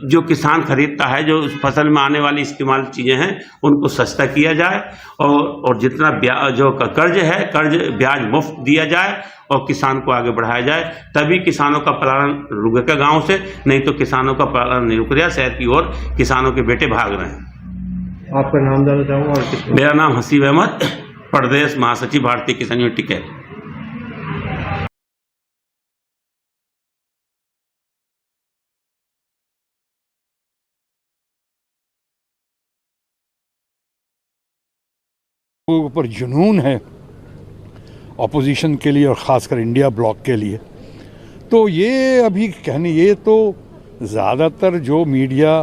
जो किसान खरीदता है, जो फसल में आने वाली इस्तेमाल चीज़ें हैं उनको सस्ता किया जाए, और जितना जो कर्ज है कर्ज ब्याज मुफ्त दिया जाए और किसान को आगे बढ़ाया जाए। तभी किसानों का पलायन रुकेगा गांव से, नहीं तो किसानों का पलायन नहीं रुक रहा, शहर की ओर किसानों के बेटे भाग रहे हैं। आपका नाम जानना चाहूँगा? और मेरा नाम हसीब अहमद, प्रदेश महासचिव भारतीय किसान यूनियन टिकैत। लोगों पर जुनून है अपोजिशन के लिए और ख़ासकर इंडिया ब्लॉक के लिए, तो ये अभी कहने, ये तो ज़्यादातर जो मीडिया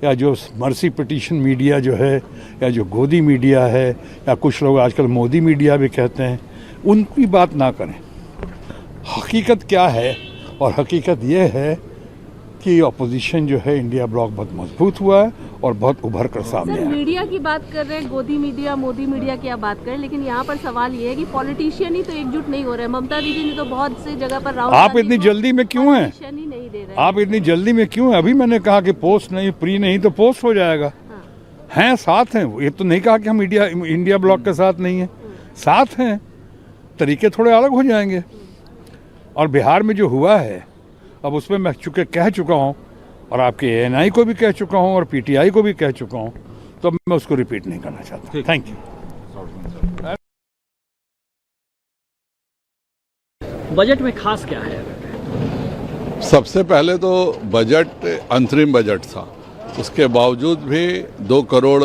या जो मर्सी पिटीशन मीडिया जो है, या जो गोदी मीडिया है, या कुछ लोग आजकल मोदी मीडिया भी कहते हैं, उनकी बात ना करें। हकीकत क्या है? और हकीकत ये है कि अपोजिशन जो है इंडिया ब्लॉक बहुत मजबूत हुआ है और बहुत उभर कर सामने आया। मीडिया की बात कर रहे हैं, गोदी मीडिया, मोदी मीडिया की आप बात करें, लेकिन यहाँ पर सवाल ये है कि पॉलिटिशियन ही तो एकजुट नहीं हो रहे हैं। ममता दीदी ने तो बहुत सी जगह पर राहुल आप इतनी जल्दी में क्यों हैं? नहीं दे रहे। आप इतनी जल्दी में क्यों हैं? अभी मैंने कहा कि पोस्ट नहीं, प्री नहीं तो पोस्ट हो जाएगा। हैं, साथ हैं। ये तो नहीं कहा कि हम इंडिया ब्लॉक के साथ नहीं है, साथ हैं। तरीके थोड़े अलग हो जाएंगे। और बिहार में जो हुआ है, अब उसमें मैं कह चुका हूँ, और आपके ANI को भी कह चुका हूँ और PTI को भी कह चुका हूँ, तो मैं उसको रिपीट नहीं करना चाहता। Thank you. बजट में खास क्या है? सबसे पहले तो बजट अंतरिम बजट था, उसके बावजूद भी 2 करोड़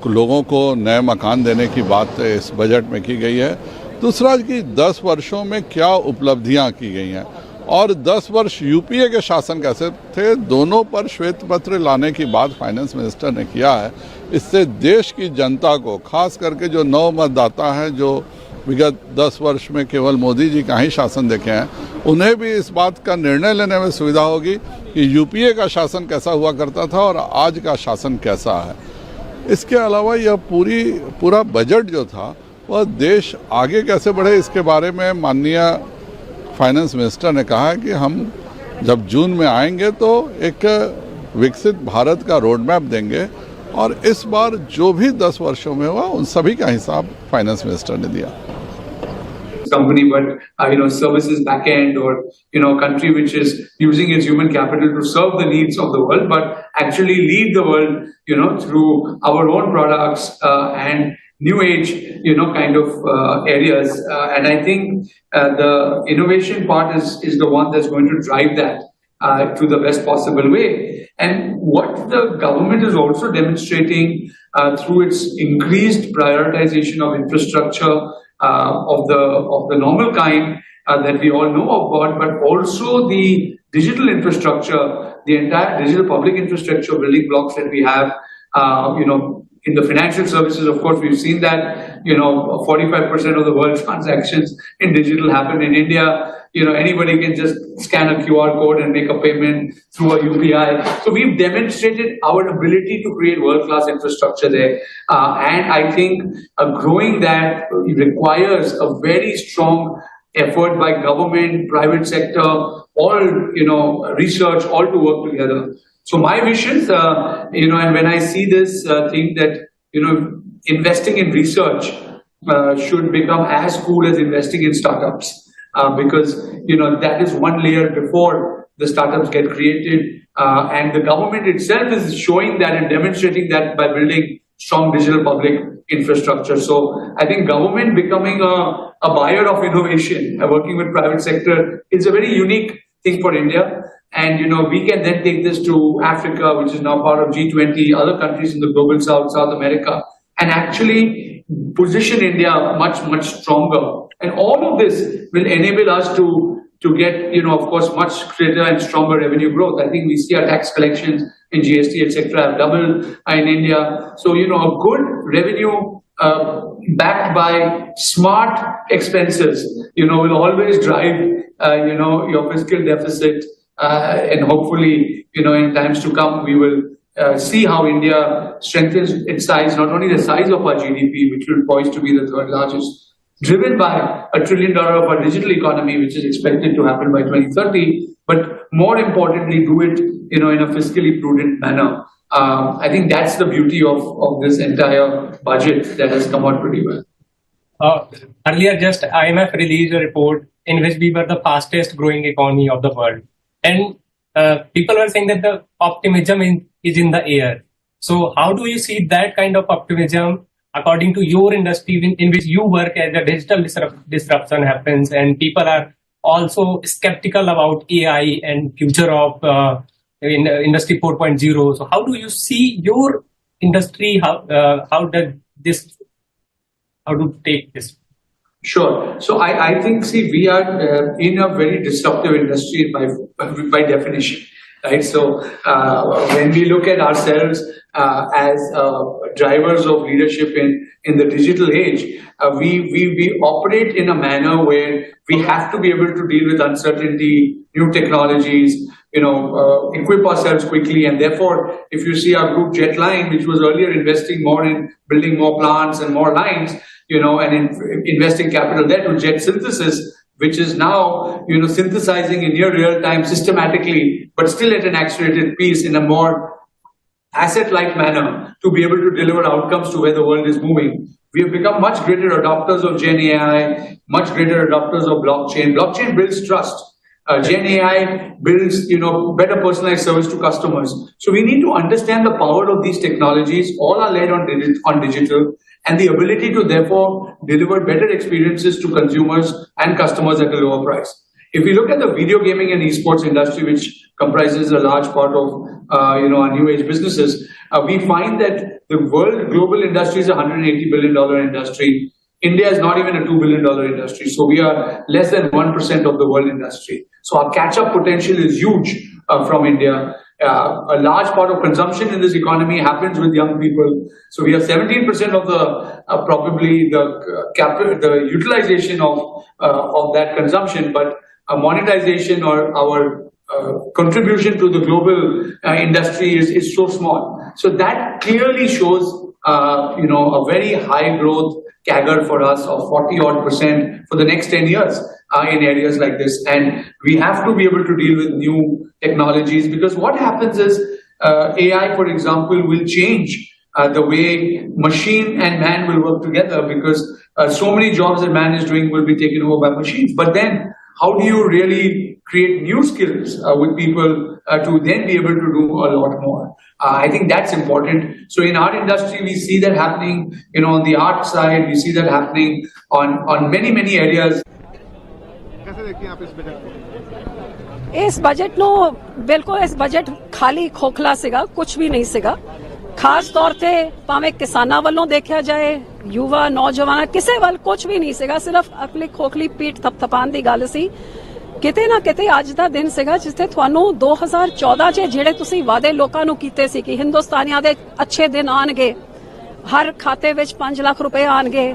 लोगों को नए मकान देने की बात इस बजट में की गई है। दूसरा कि 10 वर्षों में क्या उपलब्धियां की गई हैं और 10 वर्ष यूपीए के शासन कैसे थे, दोनों पर श्वेत पत्र लाने की बात फाइनेंस मिनिस्टर ने किया है। इससे देश की जनता को, खास करके जो नव मतदाता हैं, जो विगत 10 वर्ष में केवल मोदी जी का ही शासन देखे हैं, उन्हें भी इस बात का निर्णय लेने में सुविधा होगी कि यूपीए का शासन कैसा हुआ करता था और आज का शासन कैसा है। इसके अलावा यह पूरा बजट जो था वह देश आगे कैसे बढ़े, इसके बारे में माननीय फाइनेंस मिनिस्टर ने कहा है कि हम जब जून में आएंगे तो एक विकसित भारत का रोड मैप देंगे और इस बार जो भी 10 वर्षों में हुआ उन सभी का हिसाब फाइनेंस मिनिस्टर ने दिया। Company, but services backend, or country which is using its human capital to serve the needs of the world, but actually lead the world, through our own products and new age, kind of areas. And I think the innovation part is the one that's going to drive that to the best possible way. And what the government is also demonstrating through its increased prioritization of infrastructure of the normal kind that we all know about, but also the digital infrastructure, the entire digital public infrastructure building blocks that we have, in the financial services. Of course, we've seen that, 45% of the world's transactions in digital happen in India. Anybody can just scan a QR code and make a payment through a UPI. So we've demonstrated our ability to create world-class infrastructure there. And I think growing that requires a very strong effort by government, private sector, all, research, all to work together. So my visions, and when I see this, think that, investing in research should become as cool as investing in startups. Because, that is one layer before the startups get created. And the government itself is showing that and demonstrating that by building strong digital public infrastructure. So I think government becoming a buyer of innovation, working with private sector, is a very unique thing for India. And, we can then take this to Africa, which is now part of G20, other countries in the global south, South America, and actually position India much, much stronger. And all of this will enable us to get, of course, much greater and stronger revenue growth. I think we see our tax collections in GST, etc., have doubled in India. So, a good revenue backed by smart expenses, will always drive, your fiscal deficit. And hopefully, in times to come, we will see how India strengthens its size, not only the size of our GDP, which will poised to be the third largest, driven by $1 trillion of our digital economy, which is expected to happen by 2030, but more importantly, do it, in a fiscally prudent manner. I think that's the beauty of this entire budget that has come out pretty well. Earlier, just IMF released a report in which we were the fastest growing economy of the world. And people were saying that the optimism is in the air. So how do you see that kind of optimism according to your industry in which you work, as a digital disruption happens and people are also skeptical about AI and future of industry 4.0. So how do you see your industry? How to take this? Sure. So I think, we are in a very disruptive industry by definition, right? So when we look at ourselves as drivers of leadership in the digital age, we operate in a manner where we have to be able to deal with uncertainty, new technologies, equip ourselves quickly. And therefore, if you see our group Jetline, which was earlier investing more in building more plants and more lines, and investing capital there, to Jet Synthesis, which is now, synthesizing in near real time systematically, but still at an accelerated pace in a more asset-like manner to be able to deliver outcomes to where the world is moving. We have become much greater adopters of Gen AI, much greater adopters of blockchain. Blockchain builds trust. Gen AI builds, better personalized service to customers. So we need to understand the power of these technologies. All are led on digital, and the ability to therefore deliver better experiences to consumers and customers at a lower price. If we look at the video gaming and esports industry, which comprises a large part of our new age businesses, we find that the world global industry is a $180 billion industry. India is not even a $2 billion industry. So we are less than 1% of the world industry. So our catch-up potential is huge from India. A large part of consumption in this economy happens with young people. So we have 17% of the probably the utilization of that consumption, but monetization or our contribution to the global industry is so small. So that clearly shows a very high growth CAGR for us of 40% for the next 10 years in areas like this. And we have to be able to deal with new technologies, because what happens is AI, for example, will change the way machine and man will work together, because so many jobs that man is doing will be taken over by machines. But then, how do you really create new skills with people to then be able to do a lot more? I think that's important. So in our industry, we see that happening, on the art side, we see that happening on many areas. ਇਸ budget ਨੂੰ ਬਿਲਕੁਲ ਇਸ budget ਖਾਲੀ ਖੋਖਲਾ ਸੀਗਾ, ਕੁਝ ਵੀ ਨਹੀਂ ਸੀਗਾ। ਖਾਸ ਤੌਰ ਤੇ ਭਾਵੇਂ ਕਿਸਾਨਾਂ ਵੱਲੋਂ ਦੇਖਿਆ ਜਾਏ, ਯੁਵਾ ਨੌਜਵਾਨਾਂ ਕਿਸੇ ਵੱਲ ਕੁਝ ਵੀ ਨਹੀਂ ਸੀਗਾ, ਸਿਰਫ ਆਪਣੀ ਖੋਖਲੀ ਪੀਠ ਥਪਥਪਾਉਣ ਦੀ ਗੱਲ ਸੀ। ਕਿਤੇ ਨਾ ਕਿਤੇ ਅੱਜ ਦਾ ਦਿਨ ਸੀਗਾ ਜਿੱਥੇ ਤੁਹਾਨੂੰ 2014 'ਚ ਜਿਹੜੇ ਤੁਸੀਂ ਵਾਅਦੇ ਲੋਕਾਂ ਨੂੰ ਕੀਤੇ ਸੀ ਕਿ ਹਿੰਦੁਸਤਾਨੀਆਂ ਦੇ ਅੱਛੇ ਦਿਨ ਆਣਗੇ, ਹਰ ਖਾਤੇ ਵਿੱਚ 5 ਲੱਖ ਰੁਪਏ ਆਣਗੇ,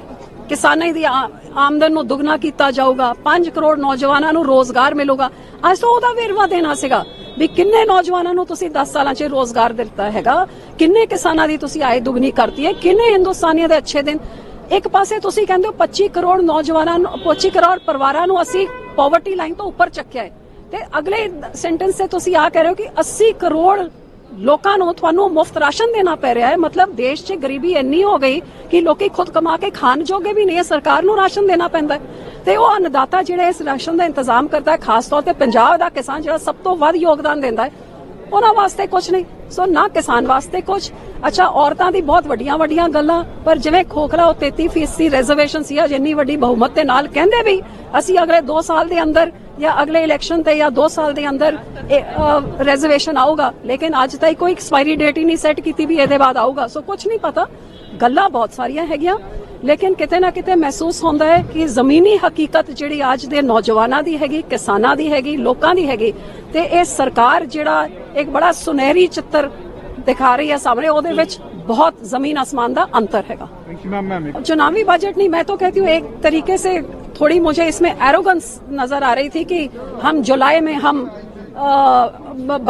ਕਿਸਾਨਾਂ ਦੀ ਆਮਦਨ ਨੂੰ ਦੁੱਗਣਾ ਕੀਤਾ ਜਾਊਗਾ, 5 ਕਰੋੜ ਨੌਜਵਾਨਾਂ ਨੂੰ ਰੋਜ਼ਗਾਰ ਮਿਲੂਗਾ। ਅੱਜ ਤਾਂ ਉਹਦਾ ਵੇਰਵਾ ਦੇਣਾ ਸੀਗਾ ਵੀ ਕਿੰਨੇ ਨੌਜਵਾਨਾਂ ਨੂੰ ਤੁਸੀਂ 10 ਸਾਲਾਂ 'ਚ ਰੋਜ਼ਗਾਰ ਦਿੱਤਾ ਹੈਗਾ, ਕਿੰਨੇ ਕਿਸਾਨਾਂ ਦੀ ਤੁਸੀਂ ਆਏ ਦੁੱਗਣੀ ਕਰਤੀ ਹੈ, ਕਿੰਨੇ ਹਿੰਦੁਸਤਾਨੀਆਂ ਦੇ ਅੱਛੇ ਦਿਨ। ਇੱਕ ਪਾਸੇ ਤੁਸੀਂ ਕਹਿੰਦੇ ਹੋ 25 ਕਰੋੜ ਨੌਜਵਾਨਾਂ ਨੂੰ, 25 ਕਰੋੜ ਪਰਿਵਾਰਾਂ ਨੂੰ ਅਸੀਂ ਪੋਵਰਟੀ ਲਾਈਨ ਤੋਂ ਉੱਪਰ ਚੱਕਿਆ ਹੈ, ਤੇ ਅਗਲੇ ਸੈਂਟੈਂਸ ਤੇ ਤੁਸੀਂ ਆ ਕਹਿ ਰਹੇ ਹੋ ਕਿ 80 ਕਰੋੜ ਲੋਕਾਂ ਨੂੰ ਤੁਹਾਨੂੰ ਮੁਫਤ ਰਾਸ਼ਨ ਦੇਣਾ ਪੈ ਰਿਹਾ ਹੈ। ਮਤਲਬ ਦੇਸ਼ 'ਚ ਗਰੀਬੀ ਇੰਨੀ ਹੋ ਗਈ ਕਿ ਲੋਕੀ ਖੁਦ ਕਮਾ ਕੇ ਖਾਣ ਜੋਗੇ ਵੀ ਨਹੀਂ ਹੈ, ਸਰਕਾਰ ਨੂੰ ਰਾਸ਼ਨ ਦੇਣਾ ਪੈਂਦਾ ਹੈ। ਤੇ ਉਹ ਅੰਨਦਾਤਾ ਜਿਹੜਾ ਇਸ ਰਾਸ਼ਨ ਦਾ ਇੰਤਜ਼ਾਮ ਕਰਦਾ ਹੈ, ਖਾਸ ਤੌਰ ਤੇ ਪੰਜਾਬ ਦਾ ਕਿਸਾਨ ਜਿਹੜਾ ਸਭ ਤੋਂ ਵੱਧ ਯੋਗਦਾਨ ਦਿੰਦਾ ਹੈ, ਉਹਨਾਂ ਵਾਸਤੇ ਕੁਝ ਨਹੀਂ। ਸੋ ਨਾ ਕਿਸਾਨ ਵਾਸਤੇ ਕੁਝ। ਅੱਛਾ, ਔਰਤਾਂ ਦੀ ਬਹੁਤ ਵੱਡੀਆਂ ਗੱਲਾਂ, ਪਰ ਜਿਵੇਂ ਖੋਖਲਾ ਉਹ 33% ਰਿਜ਼ਰਵੇਸ਼ਨ ਸੀ, ਜਿੰਨੀ ਵੱਡੀ ਬਹੁਮਤ ਦੇ ਨਾਲ ਕਹਿੰਦੇ ਵੀ ਅਸੀਂ ਅਗਲੇ 2 ਸਾਲ ਦੇ ਅੰਦਰ ਜਾਂ ਅਗਲੇ ਇਲੈਕਸ਼ਨ ਤੇ ਜਾਂ 2 ਸਾਲ ਦੇ ਅੰਦਰ ਰਿਜ਼ਰਵੇਸ਼ਨ ਆਊਗਾ, ਲੇਕਿਨ ਅੱਜ ਤੱਕ ਕੋਈ ਐਕਸਪਾਇਰੀ ਡੇਟ ਹੀ ਨਹੀਂ ਸੈੱਟ ਕੀਤੀ ਵੀ ਇਹਦੇ ਬਾਅਦ ਆਊਗਾ। ਸੋ ਕੁਝ ਨਹੀਂ ਪਤਾ, ਗੱਲਾਂ ਬਹੁਤ ਸਾਰੀਆਂ ਹੈਗੀਆਂ, ਲੇਕਿਨ ਕਿਤੇ ਨਾ ਕਿਤੇ ਮਹਿਸੂਸ ਹੁੰਦਾ ਹੈ ਕਿ ਜ਼ਮੀਨੀ ਹਕੀਕਤ ਜਿਹੜੀ ਅੱਜ ਦੇ ਨੌਜਵਾਨਾਂ ਦੀ ਹੈਗੀ, ਕਿਸਾਨਾਂ ਦੀ ਹੈਗੀ, ਲੋਕਾਂ ਦੀ ਹੈਗੀ, ਤੇ ਇਹ ਸਰਕਾਰ ਜਿਹੜਾ ਇੱਕ ਬੜਾ ਸੁਨਹਿਰੀ ਚਿੱਤਰ ਦਿਖਾ ਰਹੀ है सामने, ਉਹਦੇ ਵਿੱਚ बहुत जमीन आसमान का अंतर हैगा। चुनावी बजट नहीं, मैं तो कहती हूँ एक तरीके से थोड़ी मुझे इसमें एरोगेंस नजर आ रही थी कि हम जुलाई में हम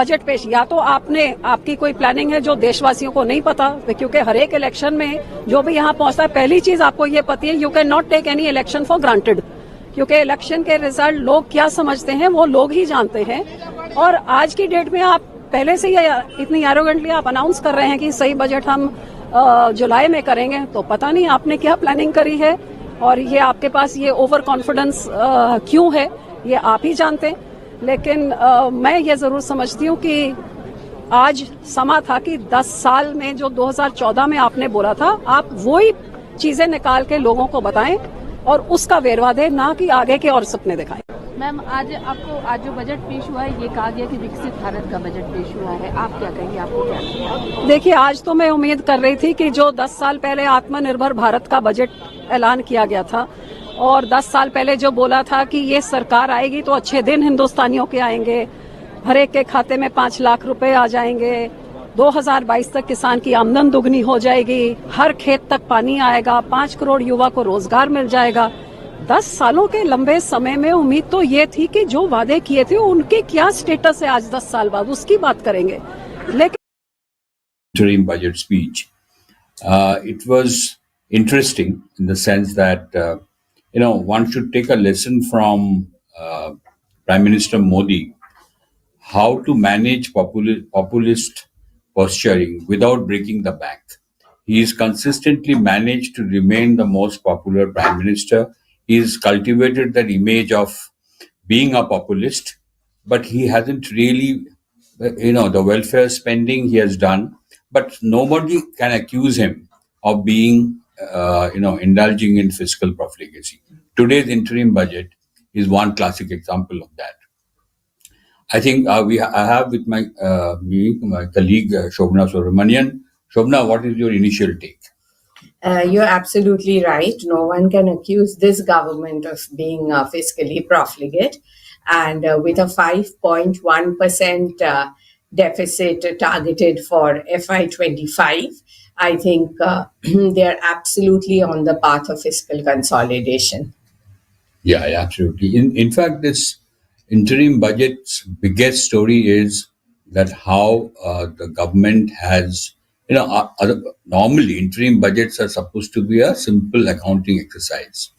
बजट पेश, या तो आपकी कोई प्लानिंग है जो देशवासियों को नहीं पता, क्योंकि हर एक इलेक्शन में जो भी यहाँ पहुंचता है, पहली चीज आपको ये पता है, you can not take any election for granted, क्योंकि इलेक्शन के रिजल्ट लोग क्या समझते हैं वो लोग ही जानते हैं। और आज की डेट में आप पहले से ही इतनी एरोगेंटली आप अनाउंस कर रहे हैं कि सही बजट हम जुलाई में करेंगे, तो पता नहीं आपने क्या प्लानिंग करी है और ये आपके पास ये ओवर कॉन्फिडेंस क्यों है, ये आप ही जानते हैं। लेकिन मैं ये जरूर समझती हूँ कि आज समा था कि 10 साल में जो 2014 में आपने बोला था, आप वही चीजें निकाल के लोगों को बताएं और उसका वेरवा दें, ना कि आगे के और सपने दिखाएं। मैम, आज जो बजट पेश हुआ है, ये कहा गया कि विकसित भारत का बजट पेश हुआ है, आप क्या कहेंगे, आपको क्या लगता है? देखिए, आज तो मैं उम्मीद कर रही थी कि जो 10 साल पहले आत्मनिर्भर भारत का बजट ऐलान किया गया था और 10 साल पहले जो बोला था कि ये सरकार आएगी तो अच्छे दिन हिंदुस्तानियों के आएंगे, हर एक के खाते में 5 लाख रुपए आ जाएंगे, 2022 तक किसान की आमदन दुगनी हो जाएगी, हर खेत तक पानी आएगा, 5 करोड़ युवा को रोजगार मिल जाएगा। 10 सालों के लंबे समय में उम्मीद तो ये थी कि जो वादे किए थे उनके क्या स्टेटस है आज 10 साल बाद, उसकी बात करेंगे। लेकिन interim budget speech, it was interesting in the sense that one should take a lesson from Prime Minister Modi how to manage populist posturing without breaking the bank. He has consistently managed to remain the most popular Prime Minister. He's cultivated that image of being a populist, but he hasn't really, the welfare spending he has done, but nobody can accuse him of being, indulging in fiscal profligacy. Today's interim budget is one classic example of that. I think I have with my colleague Shobna Subramanian. Shobna, what is your initial take? You're absolutely right. No one can accuse this government of being fiscally profligate. And with a 5.1% deficit targeted for FY25, I think they're absolutely on the path of fiscal consolidation. Yeah, absolutely. In fact, this interim budget's biggest story is that how the government has, normally interim budgets are supposed to be a simple accounting exercise.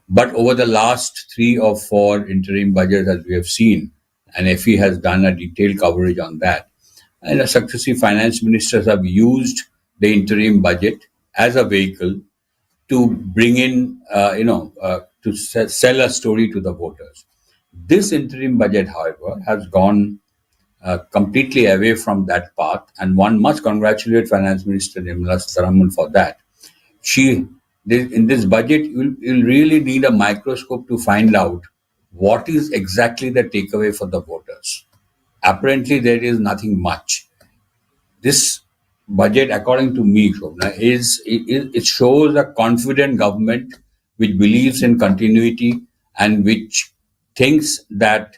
But over the last 3 or 4 interim budgets, as we have seen, and FE has done a detailed coverage on that, and the successive finance ministers have used the interim budget as a vehicle to bring in, to sell a story to the voters. This interim budget, however, has gone completely away from that path, and one must congratulate Finance Minister Nirmala Sitharaman for that. In this budget, you'll really need a microscope to find out what is exactly the takeaway for the voters. Apparently, there is nothing much. This budget, according to me, Shobna, it shows a confident government which believes in continuity and which thinks that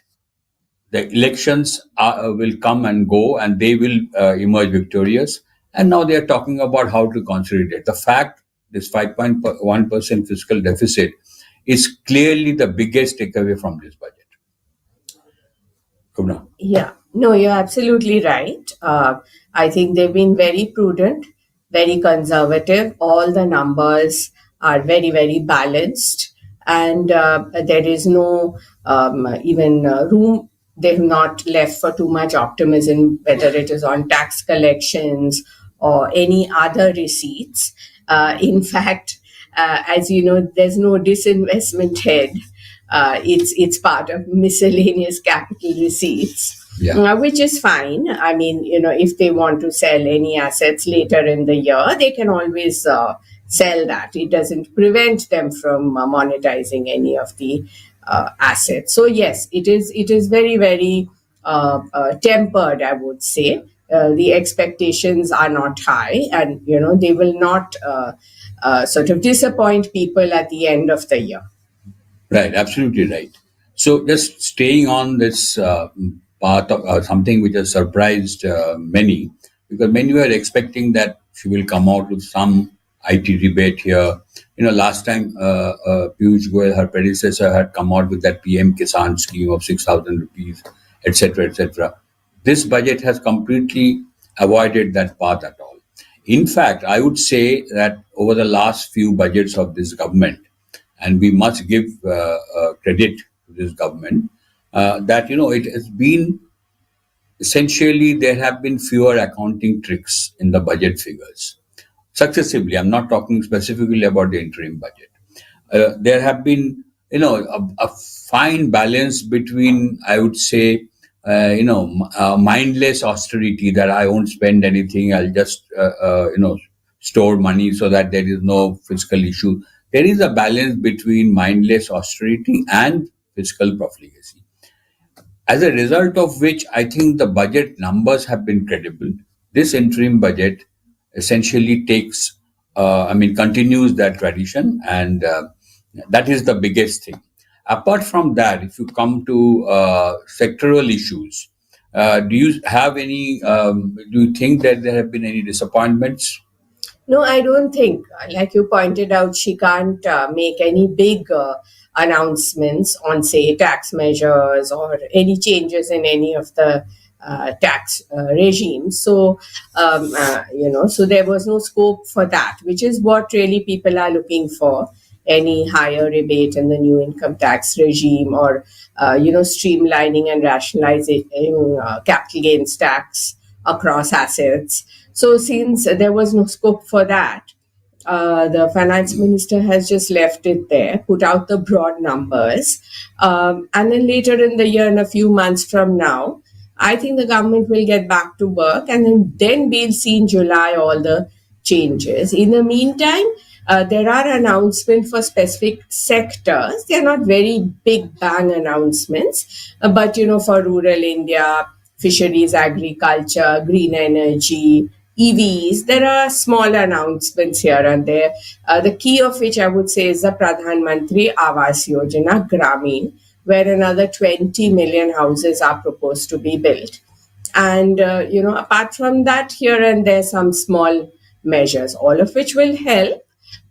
the elections will come and go and they will emerge victorious. And now they are talking about how to consolidate. The fact this 5.1% fiscal deficit is clearly the biggest takeaway from this budget. Shobna. Yeah, no, you're absolutely right. I think they've been very prudent, very conservative. All the numbers are very, very balanced, and there is no even room. They've not left for too much optimism, whether it is on tax collections or any other receipts. In fact, as you know, there's no disinvestment head. It's part of miscellaneous capital receipts, which is fine. I mean, if they want to sell any assets later in the year, they can always sell that. It doesn't prevent them from monetizing any of the assets. So yes, it is very, very tempered, I would say. The expectations are not high, and they will not sort of disappoint people at the end of the year. Right, absolutely right. So just staying on this path of something which has surprised many, because many were expecting that she will come out with some IT rebate here. Last time Piyush Goyal, her predecessor, had come out with that PM Kisan scheme of 6,000 rupees, etc., etc. This budget has completely avoided that path at all. In fact, I would say that over the last few budgets of this government, and we must give credit to this government, that, it has been essentially, there have been fewer accounting tricks in the budget figures. Successively, I'm not talking specifically about the interim budget. There have been, a fine balance between, I would say, mindless austerity, that I won't spend anything, I'll just, store money so that there is no fiscal issue. There is a balance between mindless austerity and fiscal profligacy. As a result of which, I think the budget numbers have been credible. This interim budget essentially continues that tradition, and that is the biggest thing. Apart from that, if you come to sectoral issues, do you have any, do you think that there have been any disappointments? No, I don't think. Like you pointed out, she can't make any big announcements on, say, tax measures or any changes in any of the tax regimes. So, so there was no scope for that, which is what really people are looking for. Any higher rebate in the new income tax regime, or, streamlining and rationalizing capital gains tax across assets. So since there was no scope for that, the finance minister has just left it there, put out the broad numbers. And then later in the year, in a few months from now, I think the government will get back to work, and then we'll see in July all the changes. In the meantime, there are announcements for specific sectors. They're not very big bang announcements, but for rural India, fisheries, agriculture, green energy, EVs, there are small announcements here and there. The key of which I would say is the Pradhan Mantri Awas Yojana Gramin, where another 20 million houses are proposed to be built. And, apart from that, here and there, some small measures, all of which will help.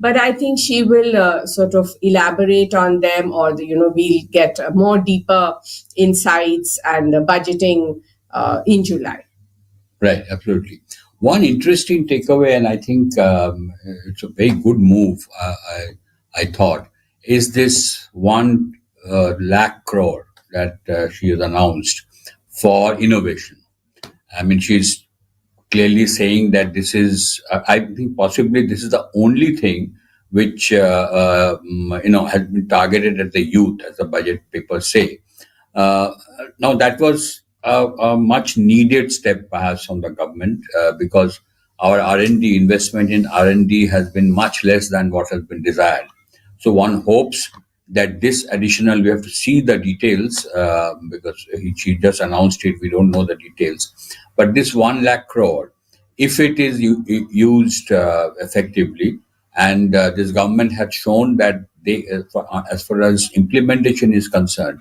But I think she will sort of elaborate on them, or, we'll get more deeper insights and budgeting in July. Right, absolutely. One interesting takeaway, and I think it's a very good move, I thought, is this 1 lakh crore that she has announced for innovation. I mean, she's clearly saying that this is, I think possibly this is the only thing which has been targeted at the youth, as the budget papers say. Now that was a much needed step perhaps from the government because our R&D investment in R&D has been much less than what has been desired. So one hopes that this additional, we have to see the details because she just announced it, we don't know the details. But this 1 lakh crore, if it is used effectively, and this government had shown that they, as far as implementation is concerned,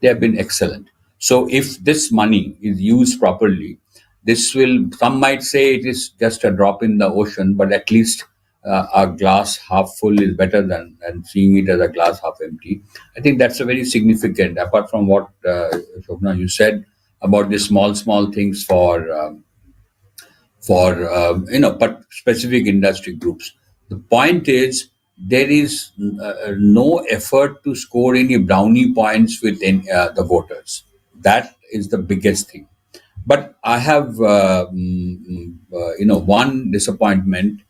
they have been excellent. So if this money is used properly, this will, some might say it is just a drop in the ocean, but at least a glass half full is better than seeing it as a glass half empty. I think that's a very significant, apart from what Shobna, you said about the small things for but specific industry groups. The point is, there is no effort to score any brownie points with the voters. That is the biggest thing. But I have, one disappointment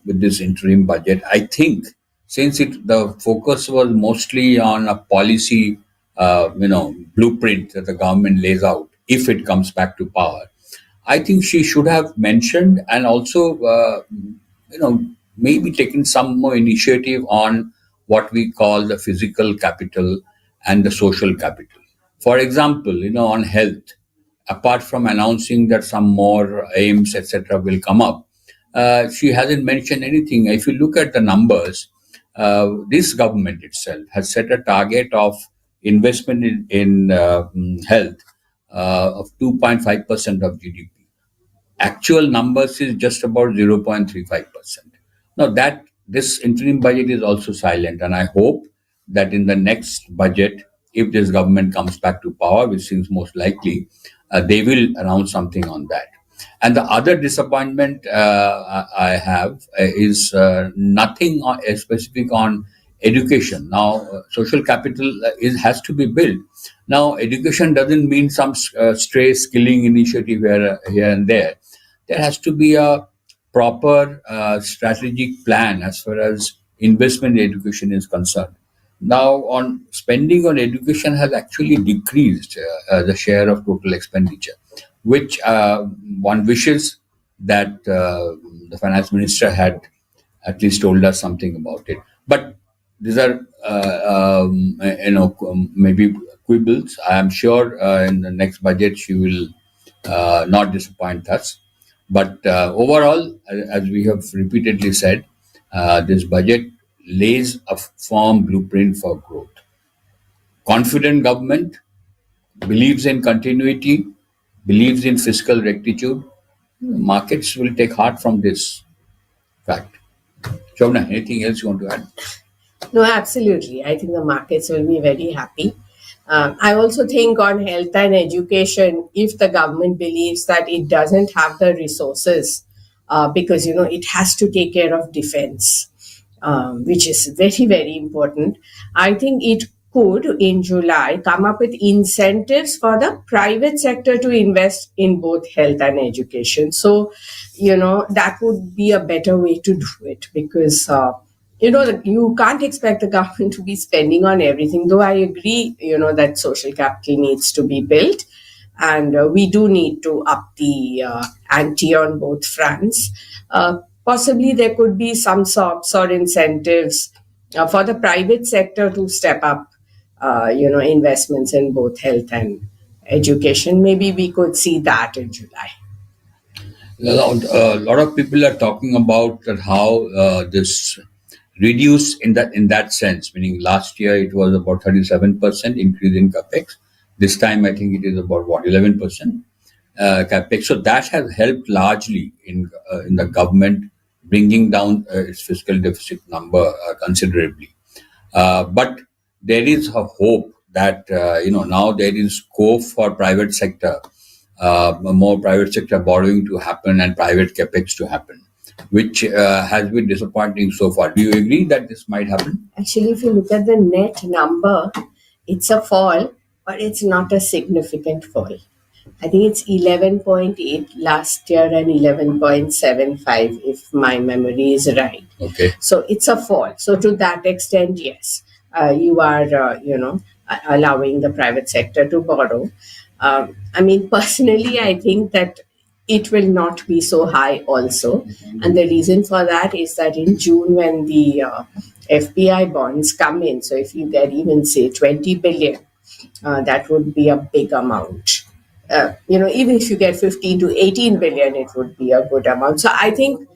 with this interim budget. I think since the focus was mostly on a policy, blueprint that the government lays out if it comes back to power, I think she should have mentioned and also, maybe taken some more initiative on what we call the physical capital and the social capital. For example, on health, apart from announcing that some more aims, etc., will come up, she hasn't mentioned anything. If you look at the numbers, this government itself has set a target of investment in health of 2.5% of GDP. Actual numbers is just about 0.35%. Now this interim budget is also silent, and I hope that in the next budget, if this government comes back to power, which seems most likely, they will announce something on that. And the other disappointment I have is nothing specific on education. Now, social capital has to be built. Now, education doesn't mean some stray skilling initiative here and there. There has to be a proper strategic plan as far as investment in education is concerned. Now, on spending on education has actually decreased the share of total expenditure, which one wishes that the finance minister had at least told us something about it. But these are, maybe quibbles. I am sure in the next budget she will not disappoint us. But overall, as we have repeatedly said, this budget lays a firm blueprint for growth. Confident government believes in continuity, believes in fiscal rectitude. Markets will take heart from this fact. Shobna, anything else you want to add? No, absolutely. I think the markets will be very happy. I also think on health and education, if the government believes that it doesn't have the resources, because, it has to take care of defense, which is very, very important, I think it could, in July, come up with incentives for the private sector to invest in both health and education. So, that would be a better way to do it because, you can't expect the government to be spending on everything, though I agree, that social capital needs to be built. And we do need to up the ante on both fronts. Possibly there could be some sorts or incentives for the private sector to step up, investments in both health and education. Maybe we could see that in July. A lot of people are talking about how this reduced in that sense, meaning last year it was about 37% increase in capex. This time I think it is about 11% capex. So that has helped largely in the government bringing down its fiscal deficit number considerably. But there is a hope that now there is scope for private sector, more private sector borrowing to happen and private capex to happen, which has been disappointing so far. Do you agree that this might happen? Actually, if you look at the net number, it's a fall, but it's not a significant fall. I think it's 11.8 last year and 11.75 if my memory is right. Okay. So it's a fall. So to that extent, yes, you are, allowing the private sector to borrow. I mean, personally, I think that it will not be so high also. And the reason for that is that in June when the FPI bonds come in, so if you get even say 20 billion, that would be a big amount. Even if you get 15 to 18 billion, it would be a good amount. So I think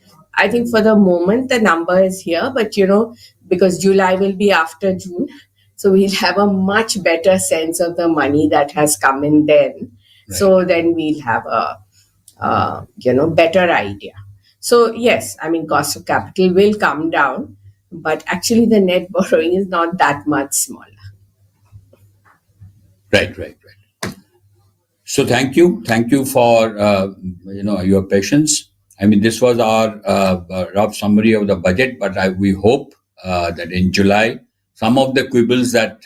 for the moment the number is here, but because July will be after June, so we'll have a much better sense of the money that has come in then. Right. So then we'll have a better idea. So yes, I mean cost of capital will come down, but actually the net borrowing is not that much smaller. Right. So thank you for your patience. I mean, this was our rough summary of the budget, but we hope that in July some of the quibbles that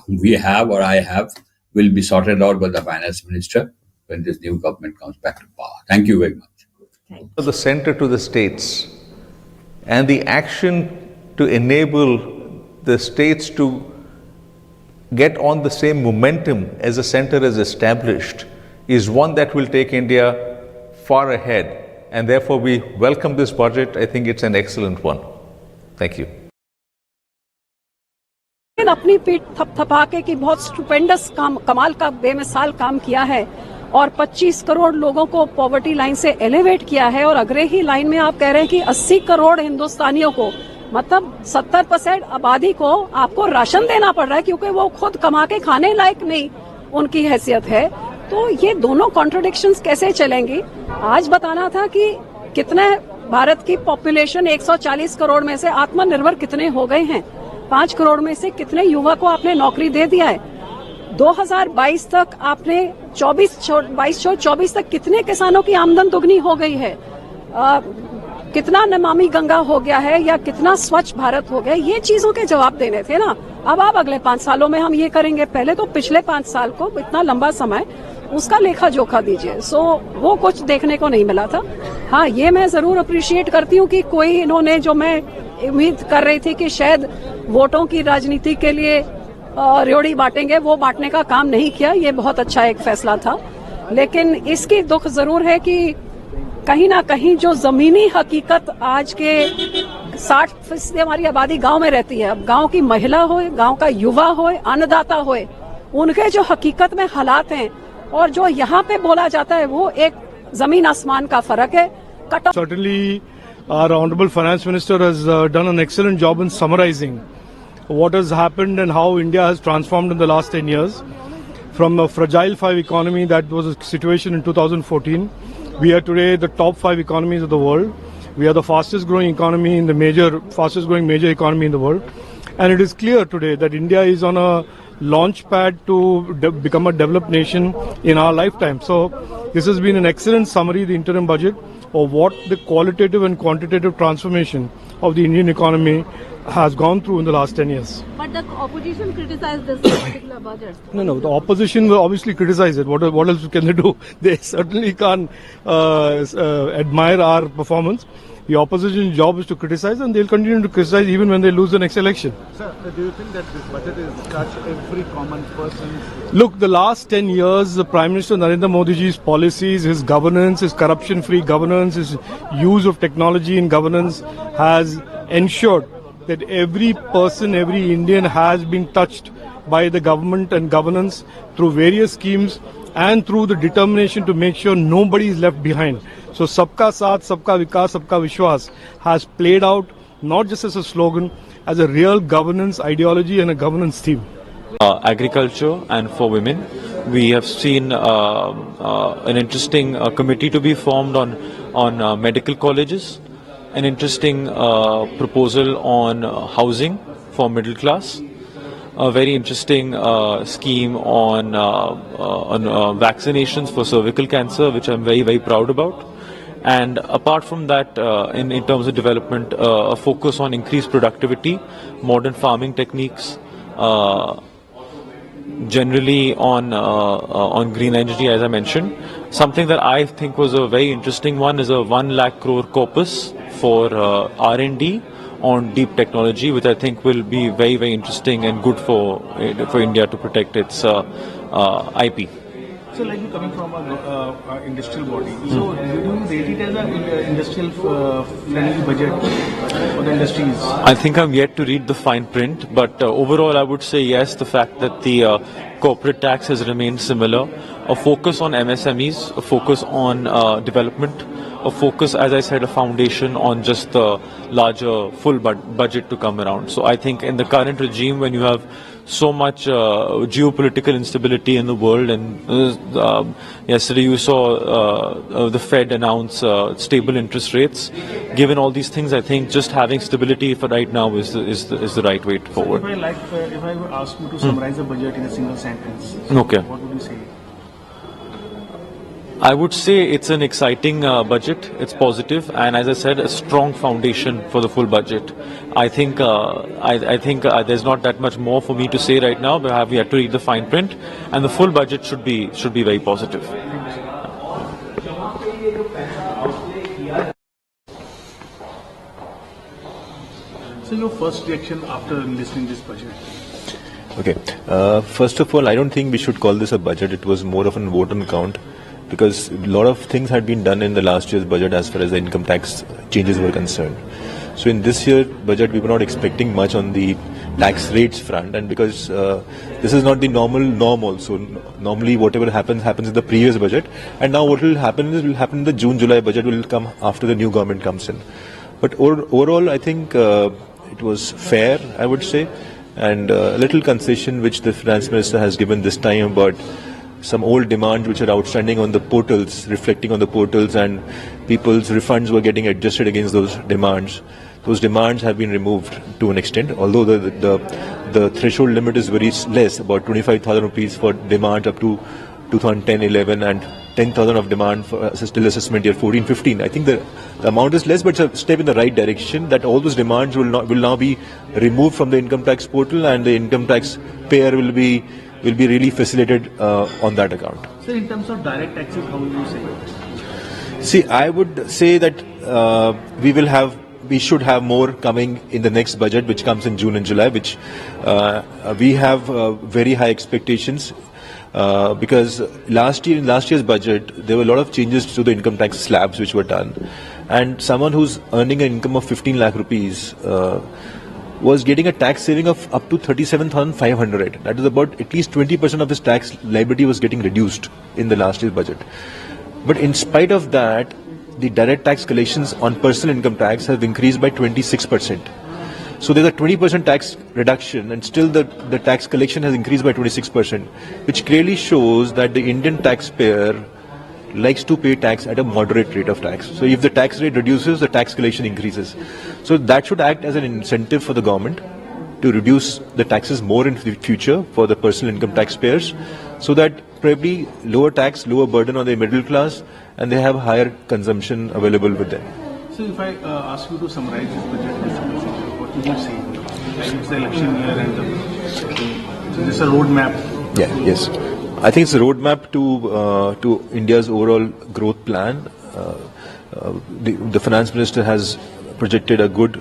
we have or I have will be sorted out by the finance minister when this new government comes back to power. Thank you very much. The center to the states and the action to enable the states to get on the same momentum as the center has established is one that will take India far ahead, and therefore we welcome this budget. I think it's an excellent one. Thank you. अपनी पीठ थपथपा के कि बहुत stupendous काम, कमाल का बेमिसाल काम किया है और 25 करोड़ लोगों को पॉवर्टी लाइन से एलिवेट किया है, और अगले ही लाइन में आप कह रहे हैं कि 80 करोड़ हिंदुस्तानियों को, मतलब 70% आबादी को आपको राशन देना पड़ रहा है क्योंकि वो खुद कमा के खाने लायक नहीं उनकी हैसियत है। तो ये दोनों कॉन्ट्रडिक्शंस कैसे चलेंगी? आज बताना था कि कितने भारत की पॉपुलेशन 140 करोड़ में से आत्मनिर्भर कितने हो गए हैं, 5 करोड़ में से कितने युवा को आपने नौकरी दे दिया है, 2022 तक आपने 22-24 तक कितने किसानों की आमदन दुगनी हो गई है, कितना नमामि गंगा हो गया है या कितना स्वच्छ भारत हो गया, ये चीजों के जवाब देने थे ना। अब आप अगले 5 सालों में हम ये करेंगे, पहले तो पिछले 5 साल को इतना लंबा समय उसका लेखा जोखा दीजिए। सो वो कुछ देखने को नहीं मिला था। हाँ, ये मैं जरूर अप्रिशिएट करती हूँ कि कोई इन्होंने, जो मैं उम्मीद कर रही थी कि शायद वोटों की राजनीति के लिए रेवड़ी बांटेंगे, वो बांटने का काम नहीं किया। ये बहुत अच्छा एक फैसला था, लेकिन इसकी दुख जरूर है कि कहीं ना कहीं जो जमीनी हकीकत आज के 60% हमारी आबादी गांव में रहती है। अब गांव की महिला हो, गांव का युवा हो, अन्नदाता हो, उनके जो हकीकत में हालात हैं और जो यहाँ पे बोला जाता है वो एक जमीन आसमान का फर्क है। Certainly, our Honorable Finance Minister has done an excellent job in summarizing what has happened and how India has transformed in the last 10 years. From a fragile 5 economy that was a situation in 2014, we are today the top 5 economies of the world. We are the fastest growing economy in the fastest growing major economy in the world. And it is clear today that India is on a launch pad to become a developed nation in our lifetime. So this has been an excellent summary, the interim budget, of what the qualitative and quantitative transformation of the Indian economy has gone through in the last 10 years. But the opposition criticized this particular budget. No, the opposition will obviously criticize it. What else can they do? They certainly can't admire our performance. The opposition's job is to criticize, and they'll continue to criticize even when they lose the next election. Sir, do you think that this budget has touched every common person? Look, the last 10 years, the Prime Minister Narendra Modi's policies, his governance, his corruption-free governance, his use of technology in governance has ensured that every person, every Indian has been touched by the government and governance through various schemes and through the determination to make sure nobody is left behind. So Sabka Saath, Sabka Vikas, Sabka Vishwas has played out not just as a slogan, as a real governance ideology and a governance theme. Agriculture and for women, we have seen an interesting committee to be formed on medical colleges, an interesting proposal on housing for middle class, a very interesting scheme on vaccinations for cervical cancer, which I'm very, very proud about. And apart from that, in terms of development, a focus on increased productivity, modern farming techniques, generally on green energy, as I mentioned. Something that I think was a very interesting one is a 1 lakh crore corpus for R&D on deep technology, which I think will be very, very interesting and good for India to protect its IP. So, like you coming from an industrial body, so do you rate it as an industrial friendly budget for the industries? I think I'm yet to read the fine print, but overall I would say yes, the fact that the corporate tax has remained similar, a focus on MSMEs, a focus on development, a focus, as I said, a foundation on just the larger full budget to come around. So I think in the current regime, when you have so much geopolitical instability in the world, and yesterday you saw the Fed announce stable interest rates. Given all these things, I think just having stability for right now is the right way forward. So if I were asked you to summarize the budget in a single sentence, okay, what would you say? I would say it's an exciting budget. It's positive, and as I said, a strong foundation for the full budget. I think there's not that much more for me to say right now, but we have to read the fine print, and the full budget should be very positive. So your first reaction after listening this budget? Okay. First of all, I don't think we should call this a budget. It was more of a vote on count, because a lot of things had been done in the last year's budget as far as the income tax changes were concerned. So in this year's budget, we were not expecting much on the tax rates front, and because this is not the norm also. Normally whatever happens in the previous budget, and now what will happen in the June-July budget will come after the new government comes in. But overall, I think it was fair, I would say, and a little concession which the finance minister has given this time about some old demands which are outstanding on the portals, reflecting on the portals, and people's refunds were getting adjusted against those demands. Those demands have been removed to an extent, although the threshold limit is very less, about 25,000 rupees for demands up to 2010-11 and 10,000 of demand for still assessment year 14-15. I think the amount is less, but it's a step in the right direction, that all those demands will now be removed from the income tax portal, and the income tax payer will be really facilitated on that account. So in terms of direct taxes, how would you say? See, I would say that we should have more coming in the next budget, which comes in June and July, which we have very high expectations. Because in last year's budget, there were a lot of changes to the income tax slabs which were done, and someone who's earning an income of 15 lakh rupees was getting a tax saving of up to 37,500. That is about at least 20% of his tax liability was getting reduced in the last year's budget. But in spite of that, the direct tax collections on personal income tax have increased by 26%. So there's a 20% tax reduction, and still the tax collection has increased by 26%, which clearly shows that the Indian taxpayer likes to pay tax at a moderate rate of tax. So if the tax rate reduces, the tax collection increases. So that should act as an incentive for the government to reduce the taxes more in the future for the personal income taxpayers, so that probably lower tax, lower burden on the middle class, and they have higher consumption available with them. So if I ask you to summarize this budget, what would you say? It's the election year, and so this is a roadmap. Yeah, yes. I think it's a roadmap to India's overall growth plan. The finance minister has projected a good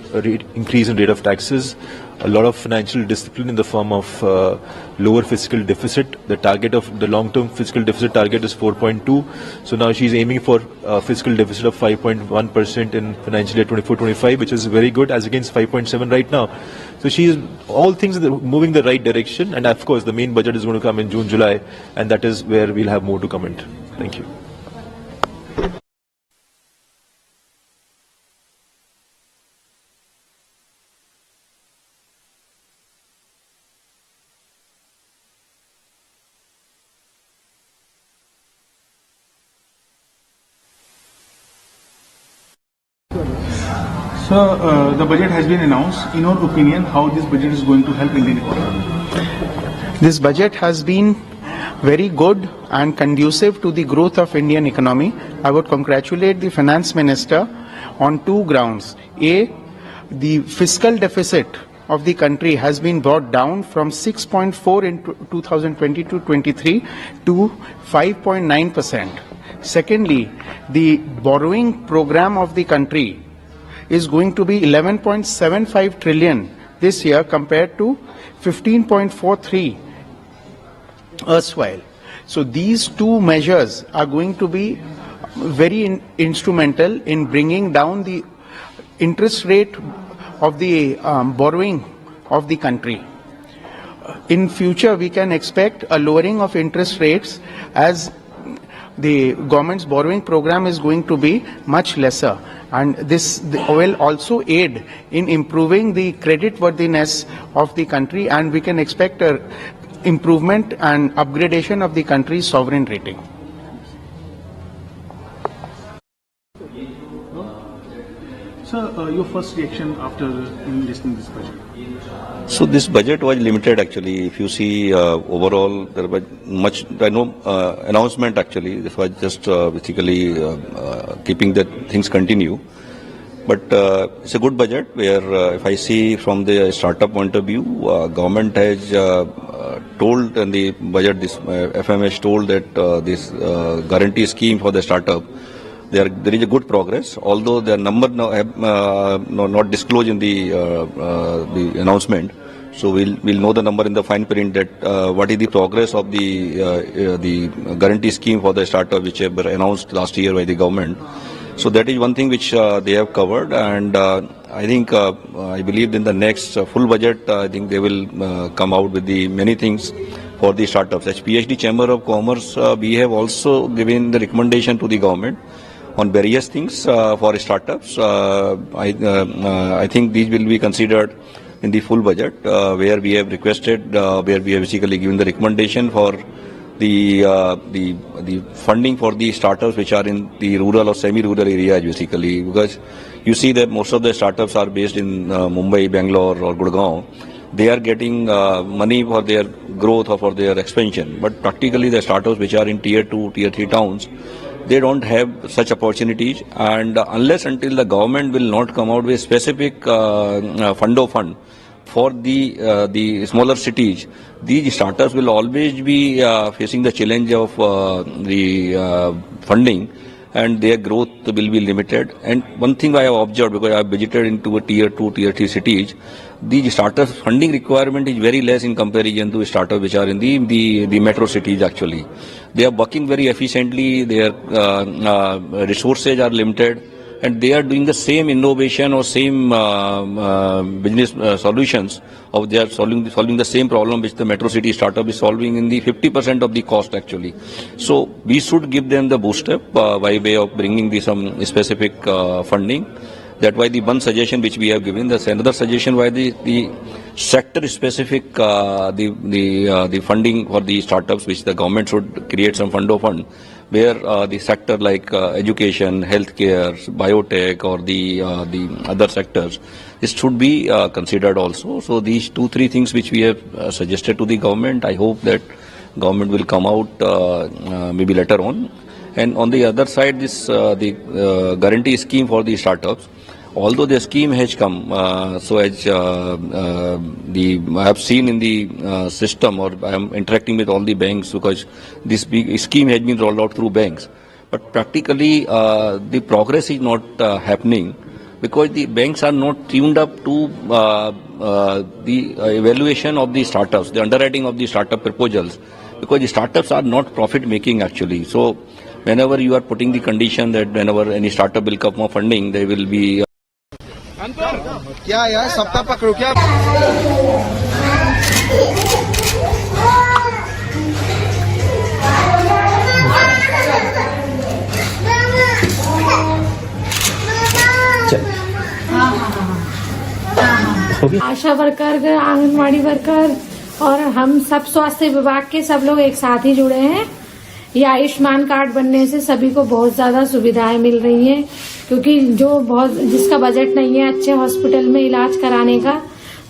increase in rate of taxes, a lot of financial discipline in the form of lower fiscal deficit. The target of the long-term fiscal deficit target is 4.2. So now she's aiming for a fiscal deficit of 5.1% in financial year 24-25, which is very good as against 5.7 right now. So all things are moving the right direction, and of course the main budget is going to come in June, July, and that is where we'll have more to comment. Thank you. So the budget has been announced. In your opinion, how this budget is going to help Indian economy? This budget has been very good and conducive to the growth of Indian economy. I would congratulate the finance minister on two grounds. A, the fiscal deficit of the country has been brought down from 6.4 in 2022-23 to 5.9%. Secondly, the borrowing program of the country is going to be 11.75 trillion this year compared to 15.43 erstwhile. So these two measures are going to be very instrumental in bringing down the interest rate of the borrowing of the country. In future, we can expect a lowering of interest rates as the government's borrowing program is going to be much lesser, and this will also aid in improving the creditworthiness of the country, and we can expect a improvement and upgradation of the country's sovereign rating. Sir, your first reaction after listening to this budget? So this budget was limited actually. If you see overall, there was no announcement actually. This was just basically keeping the things continue. But it's a good budget where if I see from the startup point of view, government has told in the budget, this FM has told that this guarantee scheme for the startup, there is a good progress, although their number now have not disclosed in the announcement. So we'll know the number in the fine print that what is the progress of the guarantee scheme for the startup which were announced last year by the government. So that is one thing which they have covered, and I think I believe in the next full budget I think they will come out with the many things for the startups. As PhD Chamber of Commerce, we have also given the recommendation to the government on various things for startups. I think these will be considered in the full budget, where we have requested, where we have basically given the recommendation for the funding for the startups which are in the rural or semi-rural areas basically, because you see that most of the startups are based in Mumbai, Bangalore or Gurgaon. They are getting money for their growth or for their expansion, but practically the startups which are in tier 2, tier 3 towns, they don't have such opportunities, and unless until the government will not come out with specific fund for the smaller cities, these startups will always be facing the challenge of the funding, and their growth will be limited. And one thing I have observed, because I have visited into a tier 2, tier 3 cities, the startups funding requirement is very less in comparison to startups which are in the metro cities actually. They are working very efficiently, their resources are limited, and they are doing the same innovation or same business solutions, or they are solving the same problem which the metro city startup is solving in the 50% of the cost actually. So we should give them the boost up by way of bringing some specific funding. That's why the one suggestion which we have given. There's another suggestion why the sector specific the funding for the startups, which the government should create some fund, where the sector like education, healthcare, biotech, or the other sectors, this should be considered also. So these 2-3 things which we have suggested to the government, I hope that government will come out maybe later on. And on the other side, this the guarantee scheme for the startups. Although the scheme has come, so as I have seen in the system, or I am interacting with all the banks, because this big scheme has been rolled out through banks. But practically, the progress is not happening, because the banks are not tuned up to the evaluation of the startups, the underwriting of the startup proposals, because the startups are not profit making actually. So whenever you are putting the condition that whenever any startup will come for funding, they will be क्या यार सबका पकड़ो क्या आशा worker, anganwadi worker और हम सब स्वास्थ्य विभाग के सब लोग एक साथ ही जुड़े हैं। ये आयुष्मान कार्ड बनने से सभी को बहुत ज्यादा सुविधाएं मिल रही हैं, क्योंकि जिसका बजट नहीं है अच्छे हॉस्पिटल में इलाज कराने का,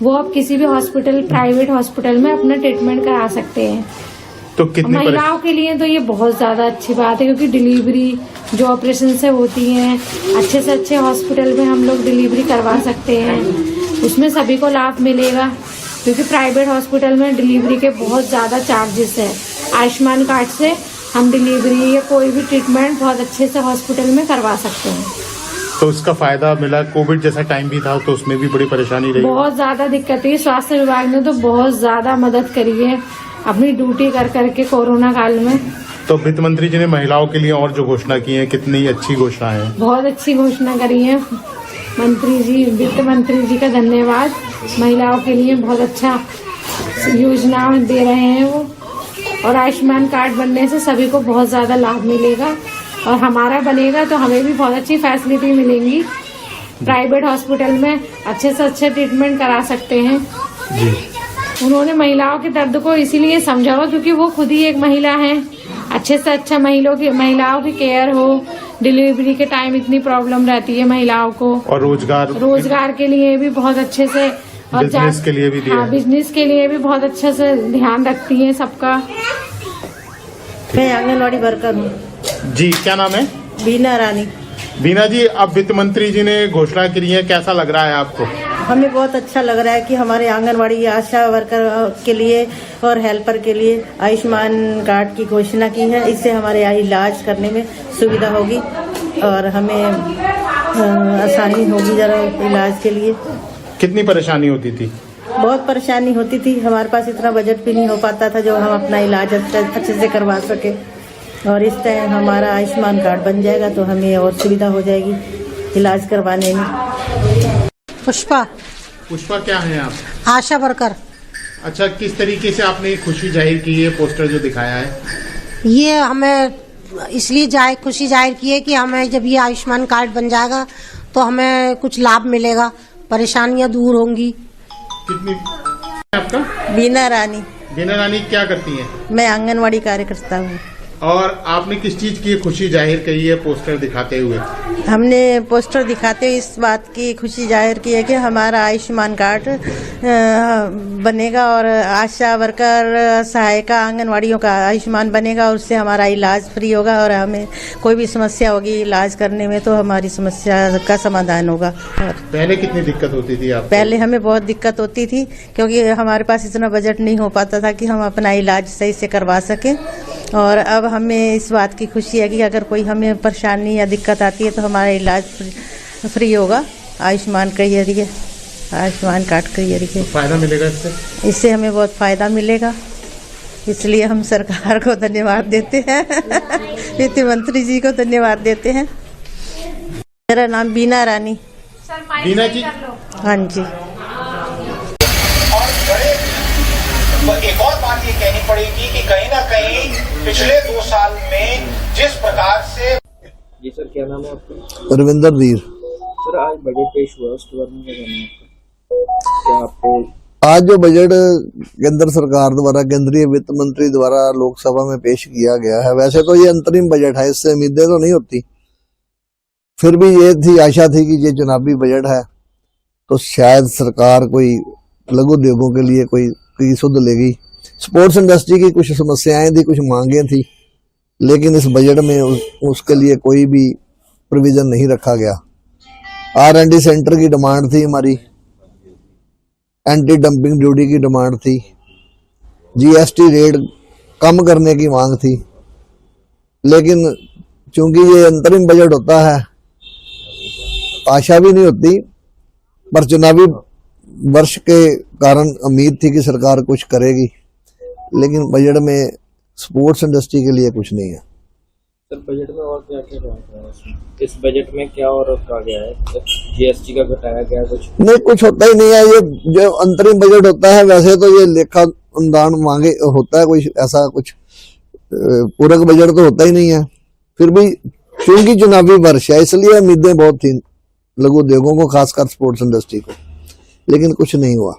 वो अब किसी भी हॉस्पिटल, प्राइवेट हॉस्पिटल में अपना ट्रीटमेंट करा सकते हैं। तो महिलाओं के लिए तो ये बहुत ज्यादा अच्छी बात है, क्योंकि डिलीवरी जो ऑपरेशन से होती है, अच्छे से अच्छे हॉस्पिटल में हम लोग डिलीवरी करवा सकते हैं। उसमें सभी को लाभ मिलेगा, क्योंकि प्राइवेट हॉस्पिटल में डिलीवरी के बहुत ज़्यादा चार्जेस है। आयुष्मान कार्ड से हम डिलीवरी या कोई भी ट्रीटमेंट बहुत अच्छे से हॉस्पिटल में करवा सकते हैं। तो इसका फायदा मिला। कोविड जैसा टाइम भी था तो उसमें भी बड़ी परेशानी रही, बहुत ज्यादा दिक्कत हुई। स्वास्थ्य विभाग ने तो बहुत ज्यादा मदद करी है अपनी ड्यूटी कर करके कोरोना काल में। तो वित्त मंत्री जी ने महिलाओं के लिए और जो घोषणा की है, कितनी अच्छी घोषणा है, बहुत अच्छी घोषणा करी है मंत्री जी, वित्त मंत्री जी का धन्यवाद। महिलाओं के लिए बहुत अच्छा योजना दे रहे हैं वो, और आयुष्मान कार्ड बनने से सभी को बहुत ज्यादा लाभ मिलेगा, और हमारा बनेगा तो हमें भी बहुत अच्छी फैसिलिटी मिलेंगी। प्राइवेट हॉस्पिटल में अच्छे से अच्छे ट्रीटमेंट करा सकते हैं जी। उन्होंने महिलाओं के दर्द को इसीलिए समझा हो क्योंकि वो खुद ही एक महिला है। अच्छे से अच्छा महिलाओं की केयर हो। डिलीवरी के टाइम इतनी प्रॉब्लम रहती है महिलाओं को, और रोजगार के लिए भी बहुत अच्छे से, और बिजनेस के लिए भी बिजनेस के लिए भी बहुत अच्छे से ध्यान रखती है सबका। मैं आंगनवाड़ी वर्कर हूँ जी। क्या नाम है? बीना रानी। बीना जी, अब वित्त मंत्री जी ने घोषणा की है, कैसा लग रहा है आपको? हमें बहुत अच्छा लग रहा है कि हमारे आंगनवाड़ी आशा वर्कर के लिए और हेल्पर के लिए आयुष्मान कार्ड की घोषणा की है। इससे हमारे इलाज करने में सुविधा होगी और हमें आसानी होगी जरा इलाज के लिए। कितनी परेशानी होती थी? बहुत परेशानी होती थी। हमारे पास इतना बजट भी नहीं हो पाता था जो हम अपना इलाज अच्छे से करवा सके, और इस टाइम हमारा आयुष्मान कार्ड बन जाएगा तो हमें और सुविधा हो जाएगी इलाज करवाने में। पुष्पा क्या है आप? आशा वर्कर। अच्छा, किस तरीके से आपने खुशी जाहिर की है? पोस्टर जो दिखाया है, ये हमें इसलिए खुशी जाहिर की है कि हमें जब ये आयुष्मान कार्ड बन जाएगा तो हमें कुछ लाभ मिलेगा, परेशानियां दूर होंगी। कितनी आपका? बीना रानी। बीना रानी क्या करती हैं? मैं आंगनवाड़ी कार्यकर्ता हूँ। और आपने किस चीज की खुशी जाहिर की है पोस्टर दिखाते हुए? हमने पोस्टर दिखाते हुए इस बात की खुशी जाहिर की है कि हमारा आयुष्मान कार्ड बनेगा और आशा वर्कर सहायिका आंगनवाड़ियों का आयुष्मान बनेगा, और उससे हमारा इलाज फ्री होगा, और हमें कोई भी समस्या होगी इलाज करने में तो हमारी समस्या का समाधान होगा। पहले कितनी दिक्कत होती थी आपको? पहले हमें बहुत दिक्कत होती थी क्योंकि हमारे पास इतना बजट नहीं हो पाता था कि हम अपना इलाज सही से करवा सकें, और अब हमें इस बात की खुशी है कि अगर कोई हमें परेशानी या दिक्कत आती है तो हमारा इलाज फ्री होगा आयुष्मान के जरिए, आयुष्मान कार्ड के जरिए। फायदा मिलेगा इससे हमें बहुत फायदा मिलेगा, इसलिए हम सरकार को धन्यवाद देते हैं वित्त मंत्री जी को धन्यवाद देते हैं। मेरा नाम बीना रानी। बीना जी? हाँ जी। एक और बात ये कहनी पड़ेगी कि कहीं ना कहीं पिछले 2 साल में जिस प्रकार से। जी सर, क्या नाम है आपका? रविंदर वीर। सर, आज बजट पेश हुआ, उसके बारे में क्या कहना है आपका? क्या आपको आज जो बजट केंद्र सरकार द्वारा, केंद्रीय वित्त मंत्री द्वारा लोकसभा में पेश किया गया है, वैसे तो ये अंतरिम बजट है, इससे उम्मीदें तो नहीं होती, फिर भी ये थी आशा थी कि ये चुनावी बजट है तो शायद सरकार कोई लघु उद्योगों के लिए कोई सुध लेगी। स्पोर्ट्स इंडस्ट्री की कुछ समस्याएं थी, कुछ मांगे थी, लेकिन इस बजट में उसके लिए कोई भी प्रोविजन नहीं रखा गया। R&D सेंटर की डिमांड थी हमारी, एंटी डंपिंग ड्यूटी की डिमांड थी, GST रेट कम करने की मांग थी, लेकिन चूंकि ये अंतरिम बजट होता है, आशा भी नहीं होती, पर चुनावी वर्ष के कारण उम्मीद थी कि सरकार कुछ करेगी, लेकिन बजट में स्पोर्ट्स इंडस्ट्री के लिए कुछ नहीं है। सर, बजट में और क्या क्या है? इस बजट में क्या और रखा गया है? GST का घटाया गया कुछ? नहीं, कुछ होता ही नहीं है। ये जो अंतरिम बजट होता है, वैसे तो ये लेखा अनुदान मांगे होता है, कोई ऐसा कुछ पूरक बजट तो होता ही नहीं है। फिर भी चूंकि चुनावी वर्ष है, इसलिए उम्मीदें बहुत थी लघु उद्योगों को, खासकर स्पोर्ट्स इंडस्ट्री को, लेकिन कुछ नहीं हुआ।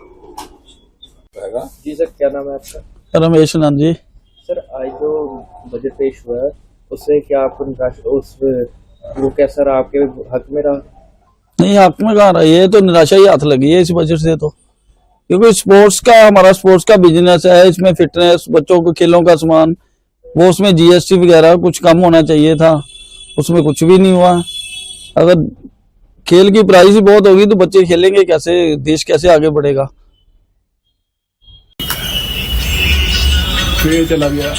जी सर, क्या नाम है आपका? रमेश नंद जी। सर, आज जो बजट पेश हुआ है उससे क्या आपको वो कैसा रहा, आपके हक में रहा? नहीं, हक में कहाँ रहा, ये तो निराशा ही हाथ लगी है इस बजट से, तो क्योंकि हमारा स्पोर्ट्स का बिजनेस है, इसमें फिटनेस, बच्चों को खेलों का सामान, वो उसमें GST वगैरह कुछ कम होना चाहिए था, उसमें कुछ भी नहीं हुआ। अगर खेल की प्राइस ही बहुत होगी तो बच्चे खेलेंगे कैसे, देश कैसे आगे बढ़ेगा। चला गया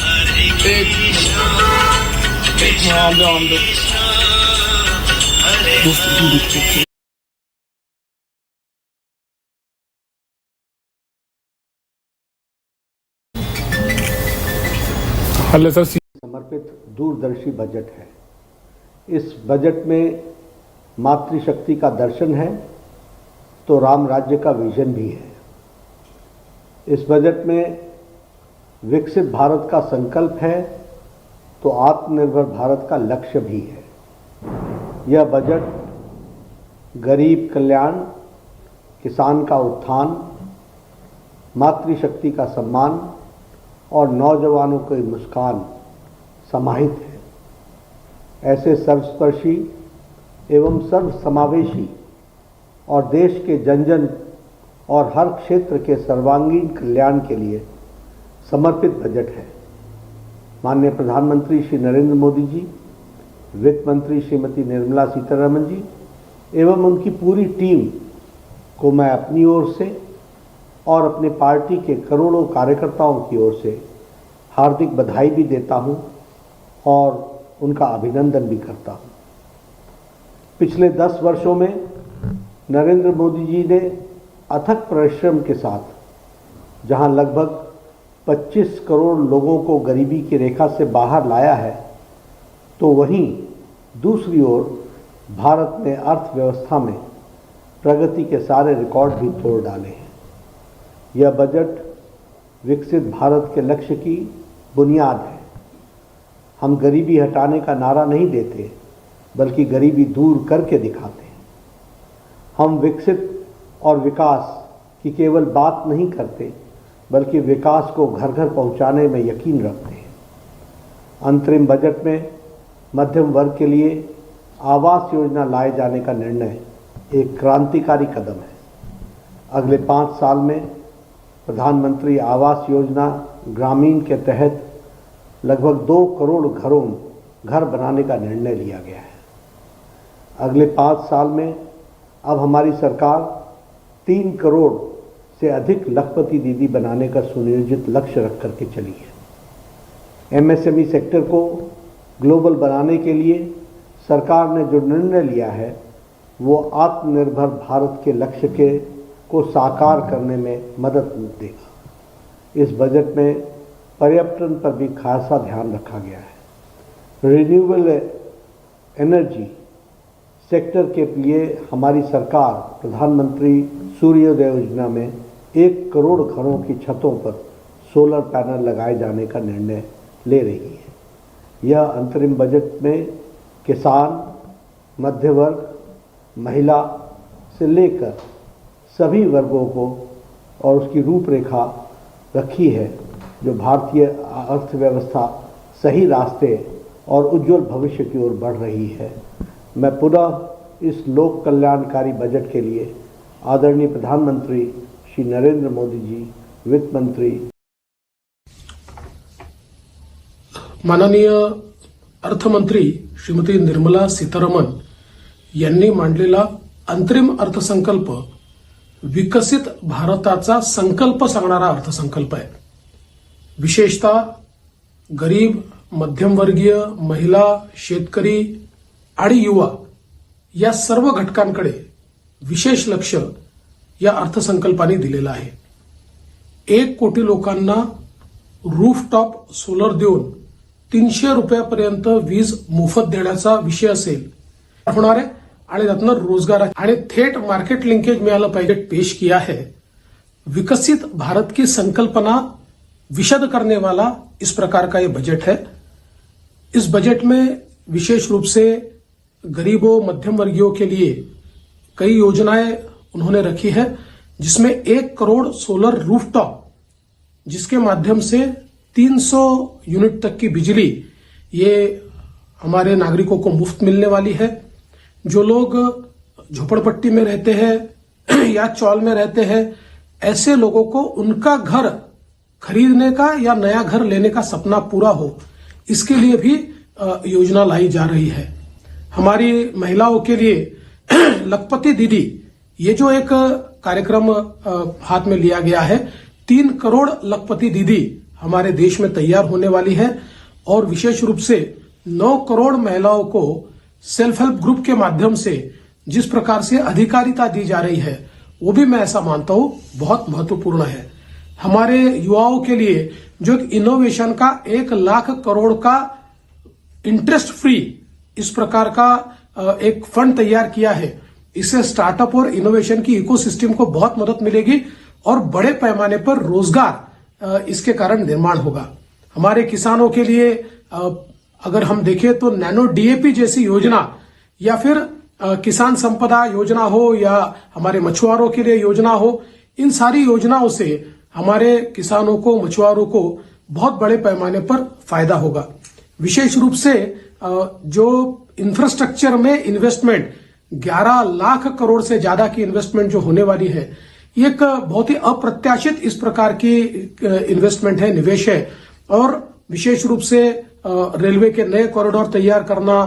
समर्पित दूरदर्शी बजट है। इस बजट में मातृशक्ति का दर्शन है तो राम राज्य का विजन भी है। इस बजट में विकसित भारत का संकल्प है तो आत्मनिर्भर भारत का लक्ष्य भी है। यह बजट गरीब कल्याण, किसान का उत्थान, मातृशक्ति का सम्मान और नौजवानों की मुस्कान समाहित है। ऐसे सर्वस्पर्शी एवं सर्वसमावेशी और देश के जन जन और हर क्षेत्र के सर्वांगीण कल्याण के लिए समर्पित बजट है। माननीय प्रधानमंत्री श्री नरेंद्र मोदी जी, वित्त मंत्री श्रीमती निर्मला सीतारमन जी एवं उनकी पूरी टीम को मैं अपनी ओर से और अपने पार्टी के करोड़ों कार्यकर्ताओं की ओर से हार्दिक बधाई भी देता हूं और उनका अभिनंदन भी करता हूं। पिछले 10 वर्षों में नरेंद्र मोदी जी ने अथक परिश्रम के साथ जहां लगभग 25 करोड़ लोगों को गरीबी की रेखा से बाहर लाया है, तो वहीं दूसरी ओर भारत ने अर्थव्यवस्था में प्रगति के सारे रिकॉर्ड भी तोड़ डाले हैं। यह बजट विकसित भारत के लक्ष्य की बुनियाद है। हम गरीबी हटाने का नारा नहीं देते, बल्कि गरीबी दूर करके दिखाते हैं। हम विकसित और विकास की केवल बात नहीं करते, बल्कि विकास को घर घर पहुंचाने में यकीन रखते हैं। अंतरिम बजट में मध्यम वर्ग के लिए आवास योजना लाए जाने का निर्णय एक क्रांतिकारी कदम है। अगले 5 साल में प्रधानमंत्री आवास योजना ग्रामीण के तहत लगभग 2 करोड़ घर बनाने का निर्णय लिया गया है। अगले 5 साल में अब हमारी सरकार 3 करोड़ से अधिक लखपति दीदी बनाने का सुनियोजित लक्ष्य रख करके चली है। एमएसएमई सेक्टर को ग्लोबल बनाने के लिए सरकार ने जो निर्णय लिया है वो आत्मनिर्भर भारत के लक्ष्य को साकार करने में मदद देगा। इस बजट में पर्यटन पर भी खासा ध्यान रखा गया है। रिन्यूएबल एनर्जी सेक्टर के लिए हमारी सरकार प्रधानमंत्री सूर्योदय योजना में 1 करोड़ घरों की छतों पर सोलर पैनल लगाए जाने का निर्णय ले रही है। यह अंतरिम बजट में किसान, मध्य वर्ग, महिला से लेकर सभी वर्गों को और उसकी रूपरेखा रखी है, जो भारतीय अर्थव्यवस्था सही रास्ते और उज्जवल भविष्य की ओर बढ़ रही है। मैं पुनः इस लोक कल्याणकारी बजट के लिए आदरणीय प्रधानमंत्री श्री नरेंद्र मोदी जी, वित्त मंत्री माननीय अर्थमंत्री श्रीमती निर्मला सीतारमन यांनी मांडलेला अंतरिम अर्थसंकल्प विकसित भारताचा संकल्प सांगणारा अर्थसंकल्प आहे। विशेषतः गरीब, मध्यमवर्गीय, महिला, शेतकरी आणि युवा या सर्व घटकांकडे विशेष लक्ष या अर्थसंकल्पाने दिलेलं आहे। 1 कोटी लोकांना रूफटॉप सोलर देऊन 300 रुपयापर्यंत वीज मोफत देण्याचा विषय असेल होणार आहे आणि त्यातनं रोजगार आणि थेट मार्केट लिंकेज मिळालं पाहिजे पेश किया है। विकसित भारत की संकल्पना विशद करने वाला इस प्रकार का ये बजट है। इस बजट में विशेष रूप से गरीबों, मध्यम वर्गीयों के लिए कई योजनाएं उन्होंने रखी है, जिसमें 1 करोड़ सोलर रूफटॉप, जिसके माध्यम से 300 यूनिट तक की बिजली ये हमारे नागरिकों को मुफ्त मिलने वाली है। जो लोग झोपड़पट्टी में रहते हैं या चौल में रहते हैं, ऐसे लोगों को उनका घर खरीदने का या नया घर लेने का सपना पूरा हो, इसके लिए भी योजना लाई जा रही है। हमारी महिलाओं के लिए लखपति दीदी, ये जो एक कार्यक्रम हाथ में लिया गया है, 3 करोड़ लखपति दीदी हमारे देश में तैयार होने वाली है और विशेष रूप से 9 करोड़ महिलाओं को सेल्फ हेल्प ग्रुप के माध्यम से जिस प्रकार से अधिकारिता दी जा रही है, वो भी मैं ऐसा मानता हूं बहुत महत्वपूर्ण है। हमारे युवाओं के लिए जो एक इनोवेशन का 1 लाख करोड़ का इंटरेस्ट फ्री इस प्रकार का एक फंड तैयार किया है, इससे स्टार्टअप और इनोवेशन की इकोसिस्टम को बहुत मदद मिलेगी और बड़े पैमाने पर रोजगार इसके कारण निर्माण होगा। हमारे किसानों के लिए अगर हम देखें तो नैनो डीएपी जैसी योजना या फिर किसान संपदा योजना हो या हमारे मछुआरों के लिए योजना हो, इन सारी योजनाओं से हमारे किसानों को, मछुआरों को बहुत बड़े पैमाने पर फायदा होगा। विशेष रूप से जो इंफ्रास्ट्रक्चर में इन्वेस्टमेंट 11 लाख करोड़ से ज्यादा की इन्वेस्टमेंट जो होने वाली है, ये एक बहुत ही अप्रत्याशित इस प्रकार की इन्वेस्टमेंट है, निवेश है। और विशेष रूप से रेलवे के नए कॉरिडोर तैयार करना,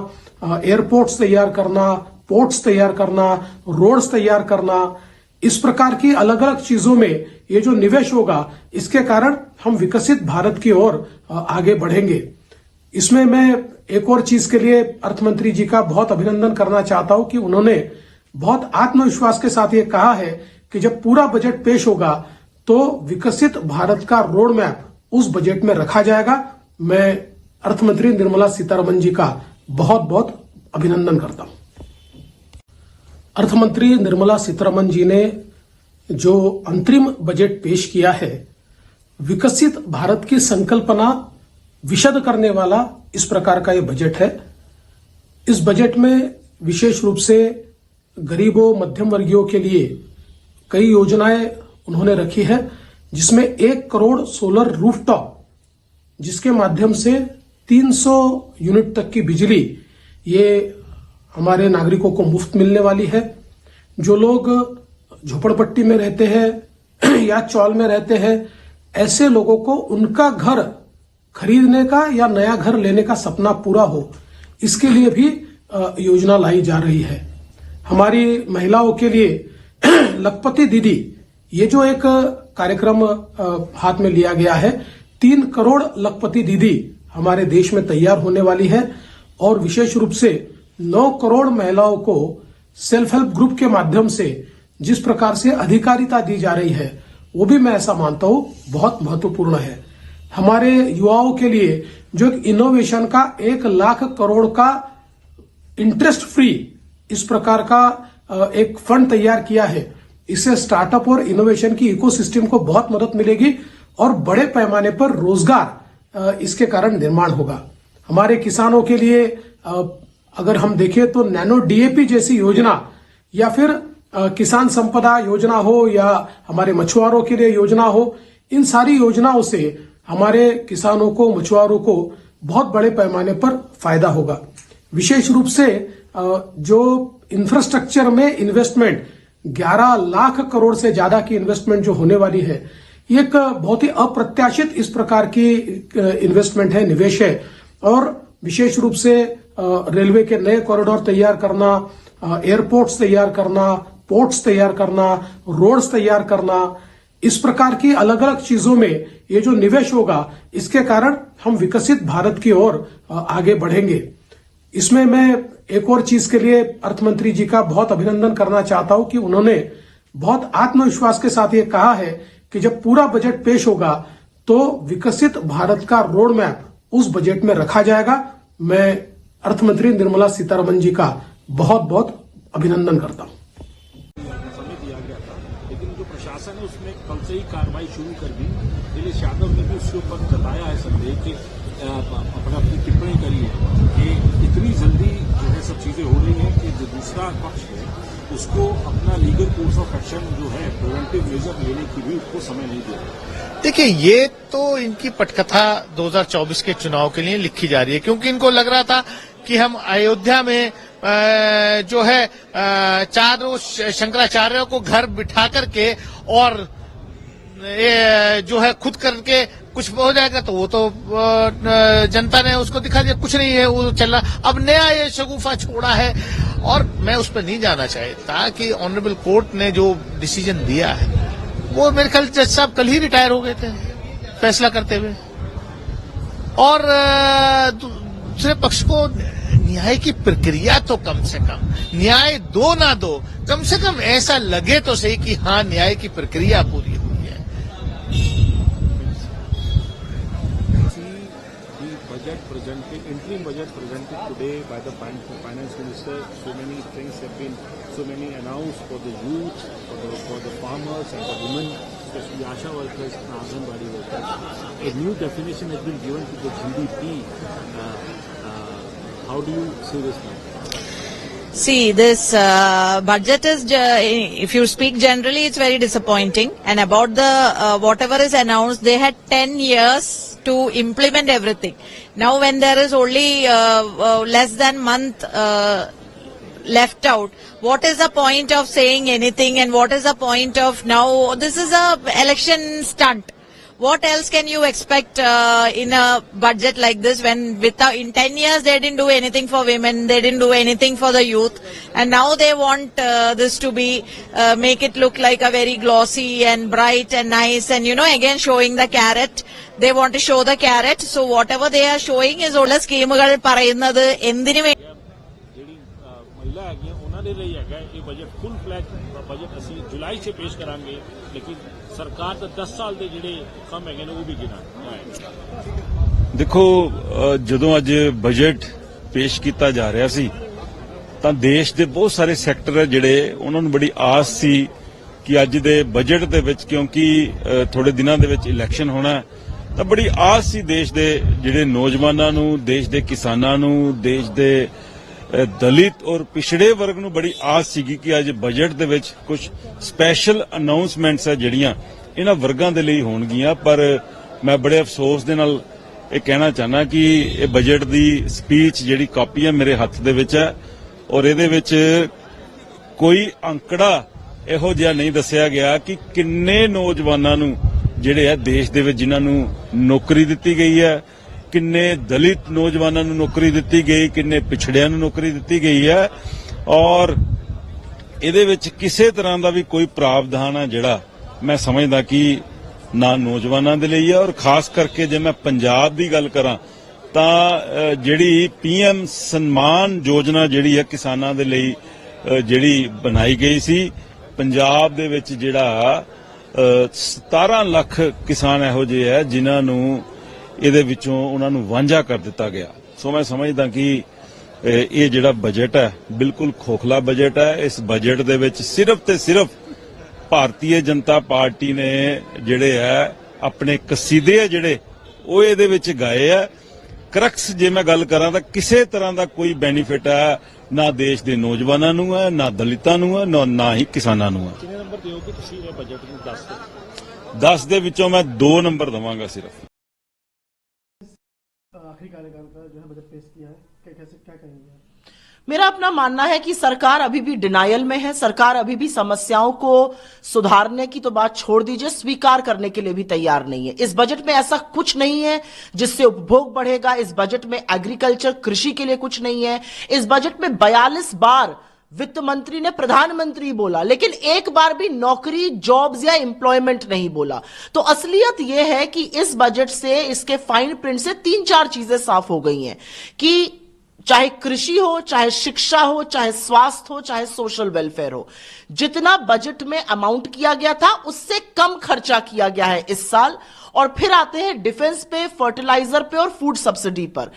एयरपोर्ट्स तैयार करना, पोर्ट्स तैयार करना, रोड्स तैयार करना, इस प्रकार की अलग अलग चीजों में ये जो निवेश होगा, इसके कारण हम विकसित भारत की ओर आगे बढ़ेंगे। इसमें मैं एक और चीज के लिए अर्थ मंत्री जी का बहुत अभिनंदन करना चाहता हूं कि उन्होंने बहुत आत्मविश्वास के साथ ये कहा है कि जब पूरा बजट पेश होगा तो विकसित भारत का रोड मैप उस बजट में रखा जाएगा। मैं अर्थ मंत्री निर्मला सीतारमन जी का बहुत बहुत अभिनंदन करता हूं। अर्थ मंत्री निर्मला सीतारमन जी ने जो अंतरिम बजट पेश किया है, विकसित भारत की संकल्पना विशद करने वाला इस प्रकार का ये बजट है। इस बजट में विशेष रूप से गरीबों, मध्यम वर्गीयों के लिए कई योजनाएं उन्होंने रखी है, जिसमें 1 करोड़ सोलर रूफटॉप, जिसके माध्यम से 300 यूनिट तक की बिजली ये हमारे नागरिकों को मुफ्त मिलने वाली है। जो लोग झोपड़पट्टी में रहते हैं या चौल में रहते हैं, ऐसे लोगों को उनका घर खरीदने का या नया घर लेने का सपना पूरा हो, इसके लिए भी योजना लाई जा रही है। हमारी महिलाओं के लिए लखपति दीदी, ये जो एक कार्यक्रम हाथ में लिया गया है, 3 करोड़ लखपति दीदी हमारे देश में तैयार होने वाली है और विशेष रूप से 9 करोड़ महिलाओं को सेल्फ हेल्प ग्रुप के माध्यम से जिस प्रकार से अधिकारिता दी जा रही है, वो भी मैं ऐसा मानता हूं बहुत महत्वपूर्ण है। हमारे युवाओं के लिए जो एक इनोवेशन का 1 लाख करोड़ का इंटरेस्ट फ्री इस प्रकार का एक फंड तैयार किया है, इससे स्टार्टअप और इनोवेशन की इकोसिस्टम को बहुत मदद मिलेगी और बड़े पैमाने पर रोजगार इसके कारण निर्माण होगा। हमारे किसानों के लिए अगर हम देखें तो नैनो डीएपी जैसी योजना या फिर किसान संपदा योजना हो या हमारे मछुआरों के लिए योजना हो, इन सारी योजनाओं से हमारे किसानों को, मछुआरों को बहुत बड़े पैमाने पर फायदा होगा। विशेष रूप से जो इंफ्रास्ट्रक्चर में इन्वेस्टमेंट 11 लाख करोड़ से ज्यादा की इन्वेस्टमेंट जो होने वाली है, ये एक बहुत ही अप्रत्याशित इस प्रकार की इन्वेस्टमेंट है, निवेश है। और विशेष रूप से रेलवे के नए कॉरिडोर तैयार करना, एयरपोर्ट्स तैयार करना, पोर्ट्स तैयार करना, रोड्स तैयार करना, इस प्रकार की अलग अलग चीजों में ये जो निवेश होगा, इसके कारण हम विकसित भारत की ओर आगे बढ़ेंगे। इसमें मैं एक और चीज के लिए अर्थ मंत्री जी का बहुत अभिनंदन करना चाहता हूं कि उन्होंने बहुत आत्मविश्वास के साथ ये कहा है कि जब पूरा बजट पेश होगा तो विकसित भारत का रोड मैप उस बजट में रखा जाएगा। मैं अर्थ मंत्री निर्मला सीतारमन जी का बहुत बहुत अभिनंदन करता हूं। लेकिन जो प्रशासन है उसने कल से ही कार्रवाई शुरू कर दी। नीलेश यादव ने भी उसके ऊपर जताया है संदेह कि अपनी टिप्पणी करी है कि इतनी जल्दी जो है सब चीजें हो रही हैं कि जो दूसरा पक्ष है उसको अपना लीगल कोर्स ऑफ एक्शन जो है प्रिवेंटिव मेजर लेने की भी उसको समय नहीं दे रहा। देखिए, ये तो इनकी पटकथा 2024 के चुनाव के लिए लिखी जा रही है, क्योंकि इनको लग रहा था कि हम अयोध्या में जो है चारों शंकराचार्यों को घर बिठा करके और जो है खुद करके कुछ हो जाएगा, तो वो तो जनता ने उसको दिखा दिया, कुछ नहीं है वो चल रहा। अब नया ये शगुफा छोड़ा है और मैं उस पर नहीं जाना चाहता कि ऑनरेबल कोर्ट ने जो डिसीजन दिया है वो मेरे ख्याल जज साहब कल ही रिटायर हो गए थे फैसला करते हुए, और दूसरे पक्ष को न्याय की प्रक्रिया तो कम से कम न्याय दो ना दो, कम से कम ऐसा लगे तो सही कि हाँ न्याय की प्रक्रिया पूरी हुई है। Interim budget presented today by the finance minister, so many things have been, so many announced for the youth, for the farmers and the women, especially Asha workers and Anganwadi workers. A new definition has been given to the GDP. How do you see this now? See, this budget is, if you speak generally, it's very disappointing. And about the whatever is announced, they had 10 years to implement everything. Now, when there is only less than month left out, what is the point of saying anything? And what is the point of now? This is a election stunt. What else can you expect in a budget like this when in 10 years they didn't do anything for women, they didn't do anything for the youth, and now they want this to be, make it look like a very glossy and bright and nice, and again showing the carrot. They want to show the carrot, so whatever they are showing is all schemuകൾ പറയുന്നത് എന്തിനു വേണ്ടി महिला है उन्होंने ਲਈ ਹੈਗਾ ਇਹ budget ਫੁੱਲ ਫਲੈਜ budget ਅਸੀਂ ਜੁਲਾਈ 'ਚ ਪੇਸ਼ ਕਰਾਂਗੇ, ਲੇਕਿਨ ਸਰਕਾਰ ਤਾਂ 10 ਸਾਲ ਦੇ ਜਿਹੜੇ ਕੰਮ ਹੈਗੇ ਨੇ ਉਹ ਵੀ ਗਿਣਾ। ਦੇਖੋ ਜਦੋਂ ਅੱਜ ਬਜਟ ਪੇਸ਼ ਕੀਤਾ ਜਾ ਰਿਹਾ ਸੀ ਤਾਂ ਦੇਸ਼ ਦੇ ਬਹੁਤ ਸਾਰੇ ਸੈਕਟਰ ਜਿਹੜੇ ਉਹਨਾਂ ਨੂੰ ਬੜੀ ਆਸ ਸੀ ਕਿ ਅੱਜ ਦੇ ਬਜਟ ਦੇ ਵਿੱਚ, ਕਿਉਂਕਿ ਥੋੜੇ ਦਿਨਾਂ ਦੇ ਵਿੱਚ ਇਲੈਕਸ਼ਨ ਹੋਣਾ, ਤਾਂ ਬੜੀ ਆਸ ਸੀ ਦੇਸ਼ ਦੇ ਜਿਹੜੇ ਨੌਜਵਾਨਾਂ ਨੂੰ, ਦੇਸ਼ ਦੇ ਕਿਸਾਨਾਂ ਨੂੰ, ਦੇਸ਼ ਦੇ ਦਲਿਤ ਔਰ ਪਿਛੜੇ ਵਰਗ ਨੂੰ ਬੜੀ ਆਸ ਸੀਗੀ ਕਿ ਅੱਜ ਬਜਟ ਦੇ ਵਿੱਚ ਕੁਝ ਸਪੈਸ਼ਲ ਅਨਾਉਂਸਮੈਂਟਸ ਹੈ ਜਿਹੜੀਆਂ ਇਹਨਾਂ ਵਰਗਾਂ ਦੇ ਲਈ ਹੋਣਗੀਆਂ। ਪਰ ਮੈਂ ਬੜੇ ਅਫਸੋਸ ਦੇ ਨਾਲ ਇਹ ਕਹਿਣਾ ਚਾਹਨਾ ਕਿ ਇਹ ਬਜਟ ਦੀ ਸਪੀਚ ਜਿਹੜੀ ਕਾਪੀ ਹੈ ਮੇਰੇ ਹੱਥ ਦੇ ਵਿੱਚ ਹੈ, ਔਰ ਇਹਦੇ ਵਿੱਚ ਕੋਈ ਅੰਕੜਾ ਇਹੋ ਜਿਹਾ ਨਹੀਂ ਦੱਸਿਆ ਗਿਆ ਕਿ ਕਿੰਨੇ ਨੌਜਵਾਨਾਂ ਨੂੰ ਜਿਹੜੇ ਹੈ ਦੇਸ਼ ਦੇ ਵਿੱਚ ਜਿਨ੍ਹਾਂ ਨੂੰ ਨੌਕਰੀ ਦਿੱਤੀ ਗਈ ਹੈ, ਕਿੰਨੇ ਦਲਿਤ ਨੌਜਵਾਨਾਂ ਨੂੰ ਨੌਕਰੀ ਦਿੱਤੀ ਗਈ, ਕਿੰਨੇ ਪਿਛੜਿਆਂ ਨੂੰ ਨੌਕਰੀ ਦਿੱਤੀ ਗਈ ਹੈ, ਔਰ ਇਹਦੇ ਵਿੱਚ ਕਿਸੇ ਤਰ੍ਹਾਂ ਦਾ ਵੀ ਕੋਈ ਪ੍ਰਾਵਧਾਨ ਹੈ ਜਿਹੜਾ ਮੈਂ ਸਮਝਦਾ ਕਿ ਨਾ ਨੌਜਵਾਨਾਂ ਦੇ ਲਈ ਹੈ। ਔਰ ਖਾਸ ਕਰਕੇ ਜੇ ਮੈਂ ਪੰਜਾਬ ਦੀ ਗੱਲ ਕਰਾਂ ਤਾਂ ਜਿਹੜੀ PM ਸਨਮਾਨ ਯੋਜਨਾ ਜਿਹੜੀ ਹੈ ਕਿਸਾਨਾਂ ਦੇ ਲਈ ਜਿਹੜੀ ਬਣਾਈ ਗਈ ਸੀ, ਪੰਜਾਬ ਦੇ ਵਿੱਚ ਜਿਹੜਾ 17 ਲੱਖ ਕਿਸਾਨ ਇਹੋ ਜਿਹੇ ਹੈ ਜਿਨ੍ਹਾਂ ਨੂੰ ਇਹਦੇ ਵਿੱਚੋਂ ਉਹਨਾਂ ਨੂੰ ਵਾਂਝਾ ਕਰ ਦਿੱਤਾ ਗਿਆ। ਸੋ ਮੈਂ ਸਮਝਦਾ ਕਿ ਇਹ ਜਿਹੜਾ ਬਜਟ ਹੈ ਬਿਲਕੁਲ ਖੋਖਲਾ ਬਜਟ ਹੈ। ਇਸ ਬਜਟ ਦੇ ਵਿੱਚ ਸਿਰਫ ਤੇ ਸਿਰਫ ਭਾਰਤੀ ਜਨਤਾ ਪਾਰਟੀ ਨੇ ਜਿਹੜੇ ਹੈ ਆਪਣੇ ਕਸੀਦੇ ਜਿਹੜੇ ਉਹ ਇਹਦੇ ਵਿੱਚ ਗਾਏ ਆ। ਕਰਕਸ ਜੇ ਮੈਂ ਗੱਲ ਕਰਾਂ ਤਾਂ ਕਿਸੇ ਤਰ੍ਹਾਂ ਦਾ ਕੋਈ ਬੈਨੀਫਿਟ ਹੈ ਨਾ ਦੇਸ਼ ਦੇ ਨੌਜਵਾਨਾਂ ਨੂੰ ਹੈ, ਨਾ ਦਲਿਤਾਂ ਨੂੰ ਹੈ, ਨਾ ਹੀ ਕਿਸਾਨਾਂ ਨੂੰ ਹੈ। ਕਿੰਨੇ ਨੰਬਰ ਦਿਓਗੇ ਤੁਸੀਂ ਇਹ ਬਜਟ ਨੂੰ 10 ਦੇ ਵਿੱਚੋਂ ਮੈਂ 2 ਨੰबर ਦਵਾਂਗਾ ਸਿਰਫ। आखिरी कार्यकाल का जो है बजट पेश किया है, कैसे क्या कहेंगे? मेरा अपना मानना है कि सरकार अभी भी डिनायल में है। सरकार अभी भी समस्याओं को सुधारने की तो बात छोड़ दीजिए, स्वीकार करने के लिए भी तैयार नहीं है। इस बजट में ऐसा कुछ नहीं है जिससे उपभोग बढ़ेगा। इस बजट में एग्रीकल्चर, कृषि के लिए कुछ नहीं है। इस बजट में 42 बार वित्त मंत्री ने प्रधानमंत्री बोला, लेकिन एक बार भी नौकरी, जॉब्स या एम्प्लॉयमेंट नहीं बोला। तो असलियत यह है कि इस बजट से, इसके फाइन प्रिंट से 3-4 चीजें साफ हो गई हैं कि चाहे कृषि हो, चाहे शिक्षा हो, चाहे स्वास्थ्य हो, चाहे सोशल वेलफेयर हो, जितना बजट में अमाउंट किया गया था उससे कम खर्चा किया गया है इस साल। और फिर आते हैं डिफेंस पे, फर्टिलाइजर पे और फूड सब्सिडी पर।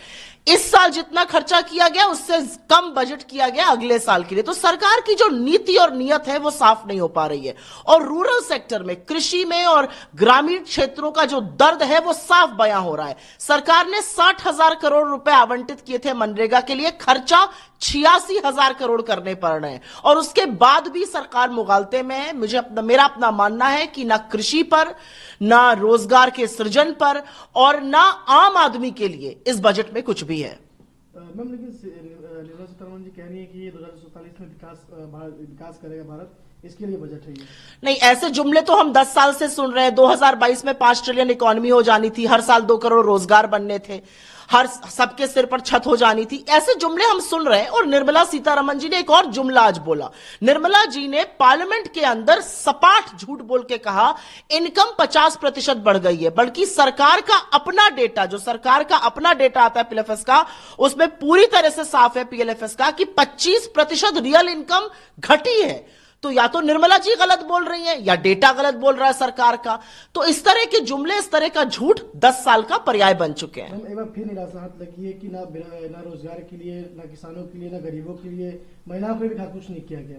इस साल जितना खर्चा किया गया उससे कम बजट किया गया अगले साल के लिए। तो सरकार की जो नीति और नियत है वो साफ नहीं हो पा रही है। और रूरल सेक्टर में, कृषि में और ग्रामीण क्षेत्रों का जो दर्द है वो साफ बयां हो रहा है। सरकार ने 60,000 करोड़ रुपए आवंटित किए थे मनरेगा के लिए, खर्चा 86,000 करोड़ करने पड़ रहे हैं और उसके बाद भी सरकार मुगालते में है। मेरा अपना मानना है कि ना कृषि पर, ना रोजगार के सृजन पर और ना आम आदमी के लिए इस बजट में कुछ भी है। मैम, लेकिन निर्मला सीतारमण जी कह रही है कि 2047 में विकास करेगा भारत, इसके लिए बजट है ये। नहीं, ऐसे जुमले तो हम 10 साल से सुन रहे हैं। 2022 में 5 ट्रिलियन इकोनॉमी हो जानी थी, हर साल 2 करोड़ रोजगार बनने थे। हर सबके सिर पर छत हो जानी थी, ऐसे जुमले हम सुन रहे हैं। और निर्मला सीतारमण जी ने एक और जुमला आज बोला। निर्मला जी ने पार्लियामेंट के अंदर सपाट झूठ बोल के कहा इनकम 50% बढ़ गई है, बल्कि सरकार का अपना डेटा, जो सरकार का अपना डेटा आता है पीएलएफएस का, उसमें पूरी तरह से साफ है पीएलएफएस का कि 25% रियल इनकम घटी है। तो या तो निर्मला जी गलत बोल रही हैं या डेटा गलत बोल रहा है सरकार का। तो इस तरह के जुमले, इस तरह का झूठ 10 साल का पर्याय बन चुके हैं। एक बार फिर निराशा लगी है कि ना रोजगार के लिए, ना किसानों के लिए, ना गरीबों के लिए, महिलाओं को भी कुछ नहीं किया गया।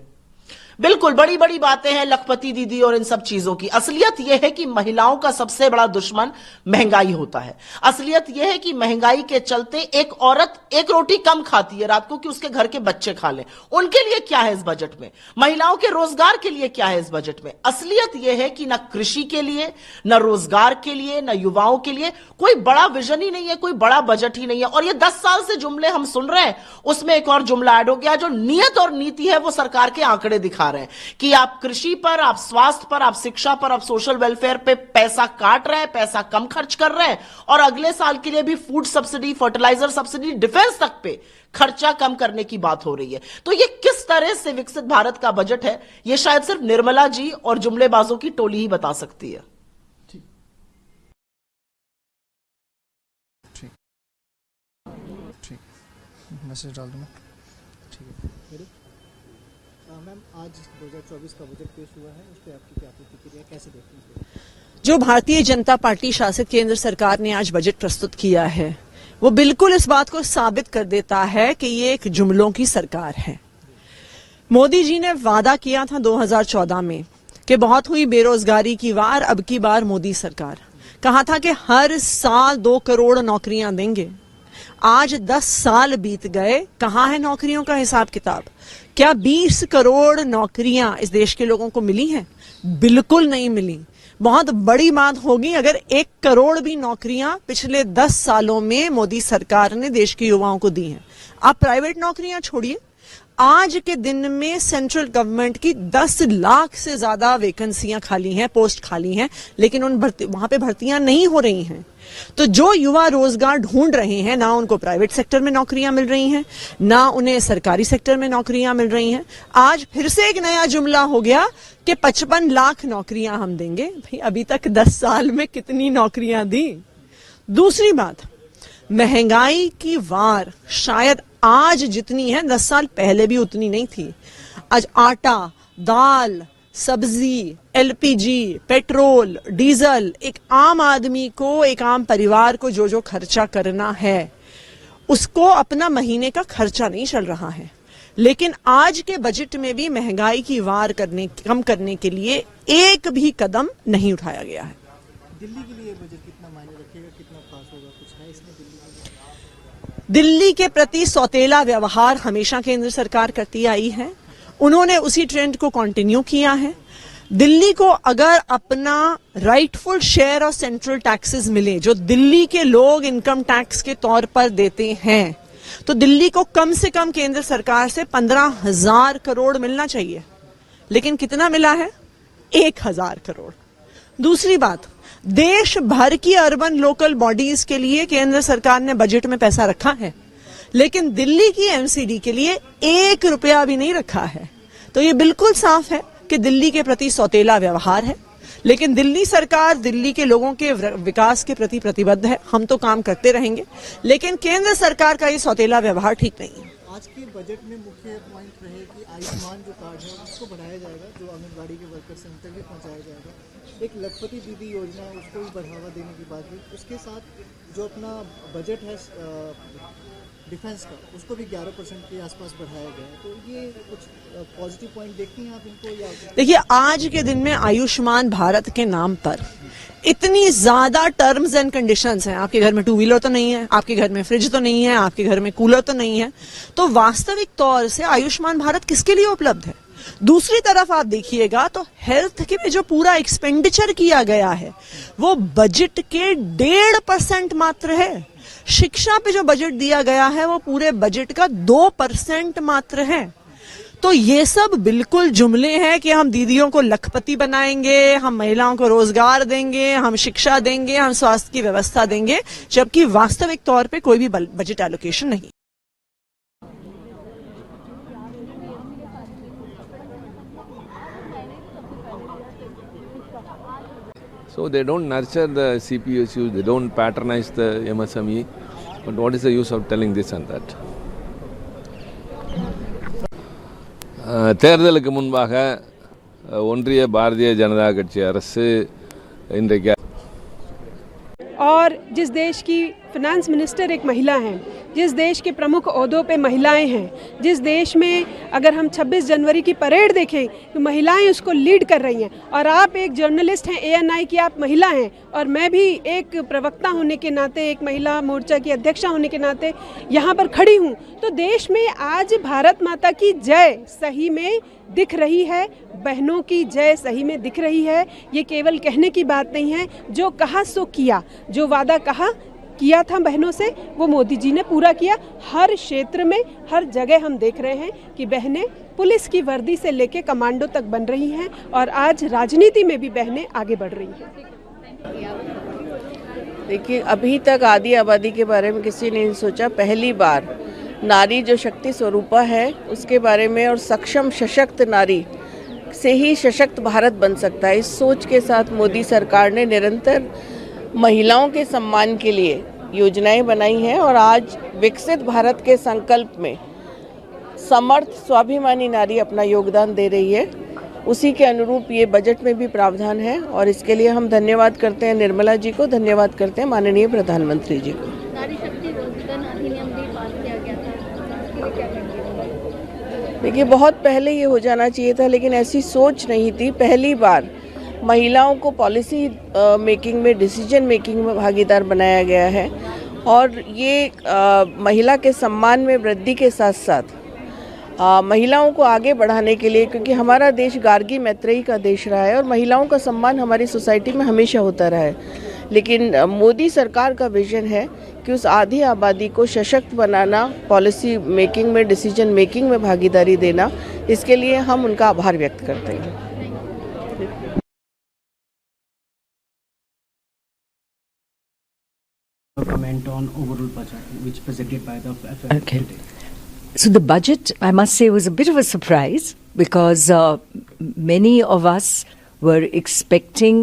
बिल्कुल बड़ी बड़ी बातें हैं लखपति दीदी और इन सब चीजों की। असलियत यह है कि महिलाओं का सबसे बड़ा दुश्मन महंगाई होता है। असलियत यह है कि महंगाई के चलते एक औरत एक रोटी कम खाती है रात को कि उसके घर के बच्चे खा लें। उनके लिए क्या है इस बजट में? महिलाओं के रोजगार के लिए क्या है इस बजट में? असलियत यह है कि ना कृषि के लिए, ना रोजगार के लिए, ना युवाओं के लिए कोई बड़ा विजन ही नहीं है, कोई बड़ा बजट ही नहीं है। और ये 10 साल से जुमले हम सुन रहे हैं, उसमें एक और जुमला ऐड हो गया। जो नियत और नीति है वो सरकार के आंकड़े दिखा रहे हैं कि आप कृषि पर, आप स्वास्थ्य पर, आप शिक्षा पर, आप सोशल वेलफेयर पे पैसा काट रहे हैं, पैसा कम खर्च कर रहे हैं। और अगले साल के लिए भी food subsidy, fertiliser subsidy, defence तक पे खर्चा कम करने की बात हो रही है। तो ये किस तरह से विकसित भारत का बजट है, ये शायद सिर्फ निर्मला जी और जुमलेबाजों की टोली ही बता सकती है। मैसेज डाल दूंगा। ठीक है मैम, आज 2024 का बजट पेश हुआ है, उस पर आपकी क्या प्रतिक्रिया, कैसे देखते हैं? जो भारतीय जनता पार्टी शासित केंद्र सरकार ने आज बजट प्रस्तुत किया है वो बिल्कुल इस बात को साबित कर देता है कि ये एक जुमलों की सरकार है। मोदी जी ने वादा किया था 2014 में कि बहुत हुई बेरोजगारी की वार, अब की बार मोदी सरकार, कहा था कि हर साल 2 करोड़ नौकरियां देंगे। आज 10 साल बीत गए, कहां है नौकरियों का हिसाब किताब? क्या 20 करोड़ नौकरियां इस देश के लोगों को मिली हैं? बिल्कुल नहीं मिली। बहुत बड़ी बात होगी अगर 1 करोड़ भी नौकरियां पिछले 10 सालों में मोदी सरकार ने देश के युवाओं को दी हैं। आप प्राइवेट नौकरियां छोड़िए, आज के दिन में सेंट्रल गवर्नमेंट की 10 लाख से ज्यादा वैकेंसियां खाली हैं, पोस्ट खाली हैं, लेकिन वहां पे भर्तियां नहीं हो रही हैं। तो जो युवा रोजगार ढूंढ रहे हैं, ना उनको प्राइवेट सेक्टर में नौकरियां मिल रही हैं, ना उन्हें सरकारी सेक्टर में नौकरियां मिल रही हैं। आज फिर से एक नया जुमला हो गया कि 55 लाख नौकरियां हम देंगे। भाई अभी तक 10 साल में कितनी नौकरियां दी? दूसरी बात, महंगाई की वार शायद आज जितनी है 10 साल पहले भी उतनी नहीं थी। आज आटा, दाल, सब्जी, एलपीजी, पेट्रोल, डीजल, एक आम आदमी को, एक आम परिवार को जो खर्चा करना है उसको अपना महीने का खर्चा नहीं चल रहा है। लेकिन आज के बजट में भी महंगाई की वार कम करने के लिए एक भी कदम नहीं उठाया गया है। दिल्ली के लिए बजट कितना मायने रखेगा, कितना पास होगा, कुछ है इसमें? दिल्ली के प्रति सौतेला व्यवहार हमेशा केंद्र सरकार करती आई है। उन्होंने उसी ट्रेंड को कंटिन्यू किया है। दिल्ली को अगर अपना rightful share of central taxes मिले, जो दिल्ली के लोग इनकम टैक्स के तौर पर देते हैं, तो दिल्ली को कम से कम केंद्र सरकार से 15,000 करोड़ मिलना चाहिए। लेकिन कितना मिला है? 1,000 करोड़। दूसरी बात, देश भर की अर्बन लोकल बॉडीज के लिए केंद्र सरकार ने बजट में पैसा रखा है, लेकिन दिल्ली की एमसीडी के लिए 1 रुपया भी नहीं रखा है। तो ये बिल्कुल साफ है कि दिल्ली के प्रति सौतेला व्यवहार है। लेकिन दिल्ली सरकार दिल्ली के लोगों के विकास के प्रति प्रतिबद्ध है। हम तो काम करते रहेंगे, लेकिन केंद्र सरकार का ये सौतेला व्यवहार ठीक नहीं है। आज के बजट में मुख्य पॉइंट रहे कि आयुष्मान जो कार्ड है उसको बढ़ाया जाएगा, जो आंगनबाड़ी के वर्कर्स हैं उन तक भी पहुँचाया जाएगा। एक लखपति दीदी योजना है उसको भी बढ़ावा देने की बात हुई। उसके साथ जो अपना बजट है डिफेंस का, उसको भी 11% के आसपास बढ़ाया गया है। तो ये कुछ पॉजिटिव पॉइंट देखती हैं आप इनको? या देखिए, आज के दिन में आयुष्मान भारत के नाम पर इतनी ज्यादा टर्म्स एंड कंडीशंस हैं। आपके घर में 2 व्हीलर तो नहीं है, आपके घर में फ्रिज तो नहीं है, आपके घर में कूलर तो नहीं है, तो वास्तविक तौर से आयुष्मान भारत किसके लिए उपलब्ध है? दूसरी तरफ आप देखिएगा तो हेल्थ के में जो पूरा एक्सपेंडिचर किया गया है वो बजट के 1.5% मात्र है। शिक्षा पे जो बजट दिया गया है वो पूरे बजट का 2% मात्र है। तो ये सब बिल्कुल जुमले हैं कि हम दीदियों को लखपति बनाएंगे, हम महिलाओं को रोजगार देंगे, हम शिक्षा देंगे, हम स्वास्थ्य की व्यवस्था देंगे, जबकि वास्तविक तौर पे कोई भी बजट एलोकेशन नहीं। So they don't nurture the CPSUs, they don't patronize the MSME, but what is the use of telling this and that? தேர்தலுக்கு முன்பாக ஒன்றிய பாரதிய ஜனதா கட்சி அரசு இன்றைக்கு और जिस देश की फाइनेंस मिनिस्टर एक महिला हैं, जिस देश के प्रमुख ओहदों पे महिलाएं हैं, जिस देश में अगर हम 26 जनवरी की परेड देखें तो महिलाएं उसको लीड कर रही हैं, और आप एक जर्नलिस्ट हैं ANI की, आप महिला हैं, और मैं भी एक प्रवक्ता होने के नाते, एक महिला मोर्चा की अध्यक्षा होने के नाते यहाँ पर खड़ी हूँ, तो देश में आज भारत माता की जय सही में दिख रही है, बहनों की जय सही में दिख रही है। ये केवल कहने की बात नहीं है, जो कहा सो किया, जो वादा किया था बहनों से वो मोदी जी ने पूरा किया। हर क्षेत्र में, हर जगह हम देख रहे हैं कि बहनें पुलिस की वर्दी से लेके कमांडो तक बन रही हैं, और आज राजनीति में भी बहनें आगे बढ़ रही हैं। देखिए, अभी तक आदि आबादी के बारे में किसी ने नहीं सोचा। पहली बार नारी जो शक्ति स्वरूपा है उसके बारे में, और सक्षम सशक्त नारी से ही सशक्त भारत बन सकता है, इस सोच के साथ मोदी सरकार ने निरंतर महिलाओं के सम्मान के लिए योजनाएं बनाई हैं, और आज विकसित भारत के संकल्प में समर्थ स्वाभिमानी नारी अपना योगदान दे रही है। उसी के अनुरूप ये बजट में भी प्रावधान है, और इसके लिए हम धन्यवाद करते हैं निर्मला जी को, धन्यवाद करते हैं माननीय प्रधानमंत्री जी को। नारी शक्ति रोजगार अधिनियम भी पास किया गया था, इसके लिए क्या कहेंगे? देखिए, बहुत पहले ये हो जाना चाहिए था, लेकिन ऐसी सोच नहीं थी। पहली बार महिलाओं को पॉलिसी मेकिंग में, डिसीजन मेकिंग में भागीदार बनाया गया है, और ये महिला के सम्मान में वृद्धि के साथ साथ महिलाओं को आगे बढ़ाने के लिए, क्योंकि हमारा देश गार्गी मैत्रेयी का देश रहा है और महिलाओं का सम्मान हमारी सोसाइटी में हमेशा होता रहा है, लेकिन मोदी सरकार का विजन है कि उस आधी आबादी को सशक्त बनाना, पॉलिसी मेकिंग में, डिसीजन मेकिंग में भागीदारी देना, इसके लिए हम उनका आभार व्यक्त करते हैं। Comment on overall budget which presented by the FM today. So the budget, I must say, was a bit of a surprise, because many of us were expecting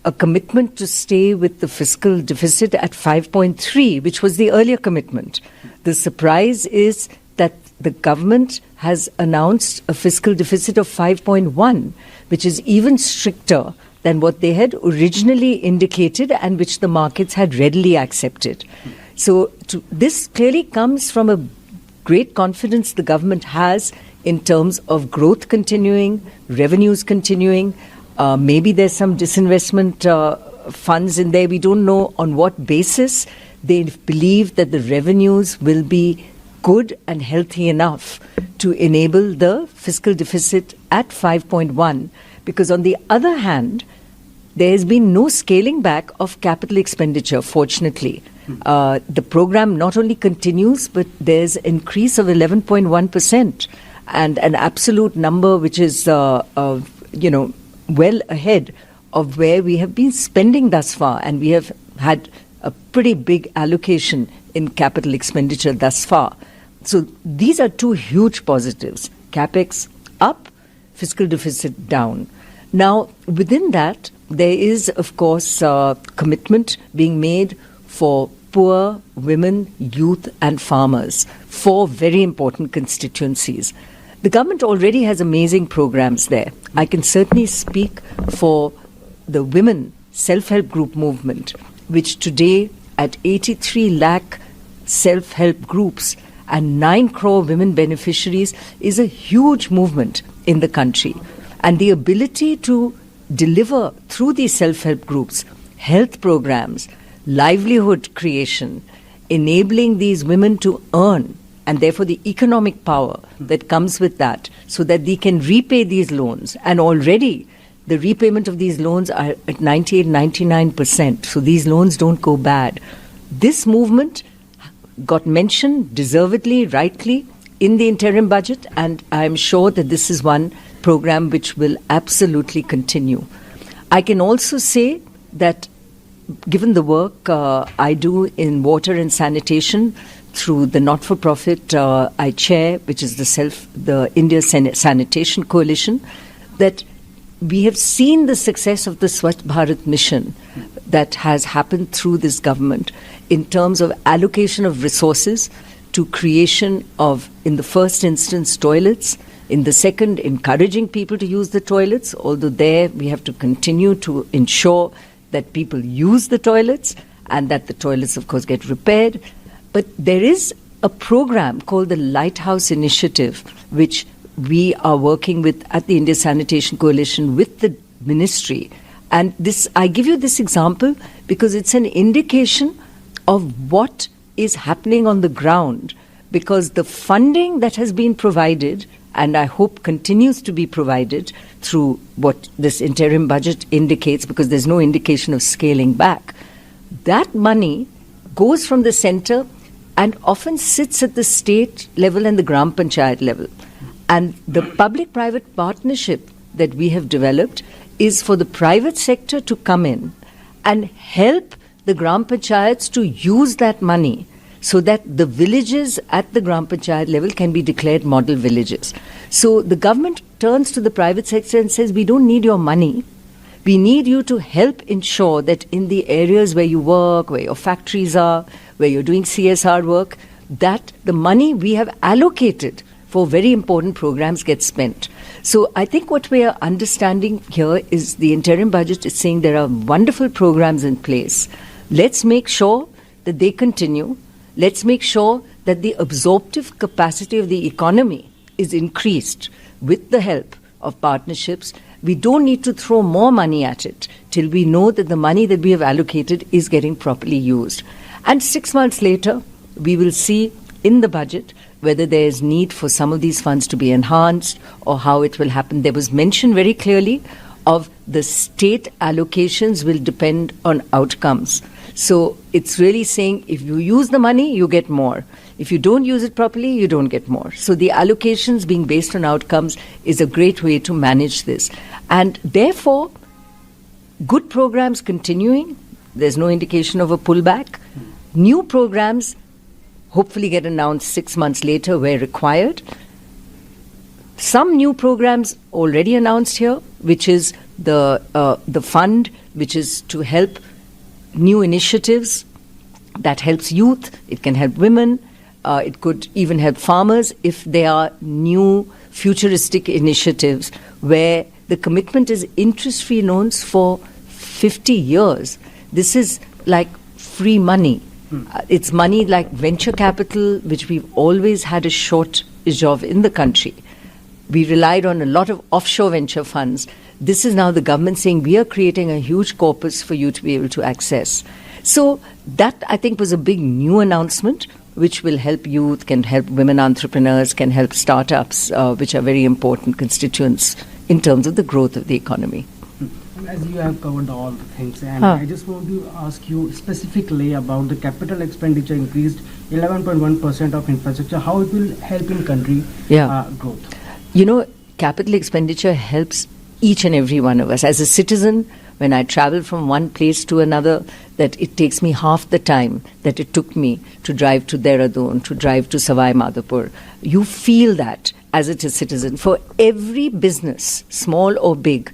a commitment to stay with the fiscal deficit at 5.3, which was the earlier commitment. The surprise is that the government has announced a fiscal deficit of 5.1, which is even stricter than what they had originally indicated and which the markets had readily accepted. So this clearly comes from a great confidence the government has in terms of growth continuing, revenues continuing. Maybe there's some disinvestment funds in there. We don't know on what basis they believe that the revenues will be good and healthy enough to enable the fiscal deficit at 5.1. Because on the other hand, there has been no scaling back of capital expenditure, fortunately. The program not only continues, but there's an increase of 11.1% and an absolute number which is, well ahead of where we have been spending thus far. And we have had a pretty big allocation in capital expenditure thus far. So these are two huge positives. CapEx up, fiscal deficit down. Now, within that, there is, of course, commitment being made for poor, women, youth and farmers, 4 very important constituencies. The government already has amazing programs there. I can certainly speak for the women self-help group movement, which today at 83 lakh self-help groups and 9 crore women beneficiaries is a huge movement in the country. And the ability to deliver through these self-help groups health programs, livelihood creation, enabling these women to earn, and therefore the economic power that comes with that, so that they can repay these loans. And already the repayment of these loans are at 98-99%. So these loans don't go bad. This movement got mentioned deservedly, rightly, in the interim budget, and I'm sure that this is one program which will absolutely continue. I can also say that given the work I do in water and sanitation through the not-for-profit I chair, which is the India Sanitation Coalition, that we have seen the success of the Swachh Bharat mission that has happened through this government in terms of allocation of resources to creation of, in the first instance, toilets, in the second, encouraging people to use the toilets, although there we have to continue to ensure that people use the toilets and that the toilets, of course, get repaired. But there is a program called the Lighthouse Initiative, which we are working with at the India Sanitation Coalition with the ministry. And this, I give you this example because it's an indication of what is happening on the ground, because the funding that has been provided, and I hope continues to be provided through what this interim budget indicates, because there's no indication of scaling back, that money goes from the centre and often sits at the state level and the Gram Panchayat level. And the public-private partnership that we have developed is for the private sector to come in and help the Gram Panchayats to use that money so that the villages at the Gram Panchayat level can be declared model villages. So the government turns to the private sector and says, we don't need your money. We need you to help ensure that in the areas where you work, where your factories are, where you're doing CSR work, that the money we have allocated for very important programs gets spent. So I think what we are understanding here is the interim budget is saying there are wonderful programs in place. Let's make sure that they continue. Let's make sure that the absorptive capacity of the economy is increased with the help of partnerships. We don't need to throw more money at it till we know that the money that we have allocated is getting properly used. And 6 months later, we will see in the budget whether there is need for some of these funds to be enhanced or how it will happen. There was mention very clearly of the state allocations will depend on outcomes. So it's really saying if you use the money, you get more. If you don't use it properly, you don't get more. So the allocations being based on outcomes is a great way to manage this. And therefore, good programs continuing. There's no indication of a pullback. New programs hopefully get announced 6 months later where required. Some new programs already announced here, which is the fund, which is to help new initiatives that helps youth. It can help women. It could even help farmers if there are new futuristic initiatives where the commitment is interest-free loans for 50 years. This is like free money. It's money like venture capital, which we've always had a shortage of in the country. We relied on a lot of offshore venture funds. This is now the government saying we are creating a huge corpus for you to be able to access. So that, I think, was a big new announcement, which will help youth, can help women entrepreneurs, can help startups, which are very important constituents in terms of the growth of the economy. As you have covered all the things, and I just want to ask you specifically about the capital expenditure increased 11.1% of infrastructure, how it will help in country growth. You know, capital expenditure helps each and every one of us. As a citizen, when I travel from one place to another, that it takes me half the time that it took me to drive to Dehradun, to drive to Savai Madhopur. You feel that as a citizen. For every business, small or big,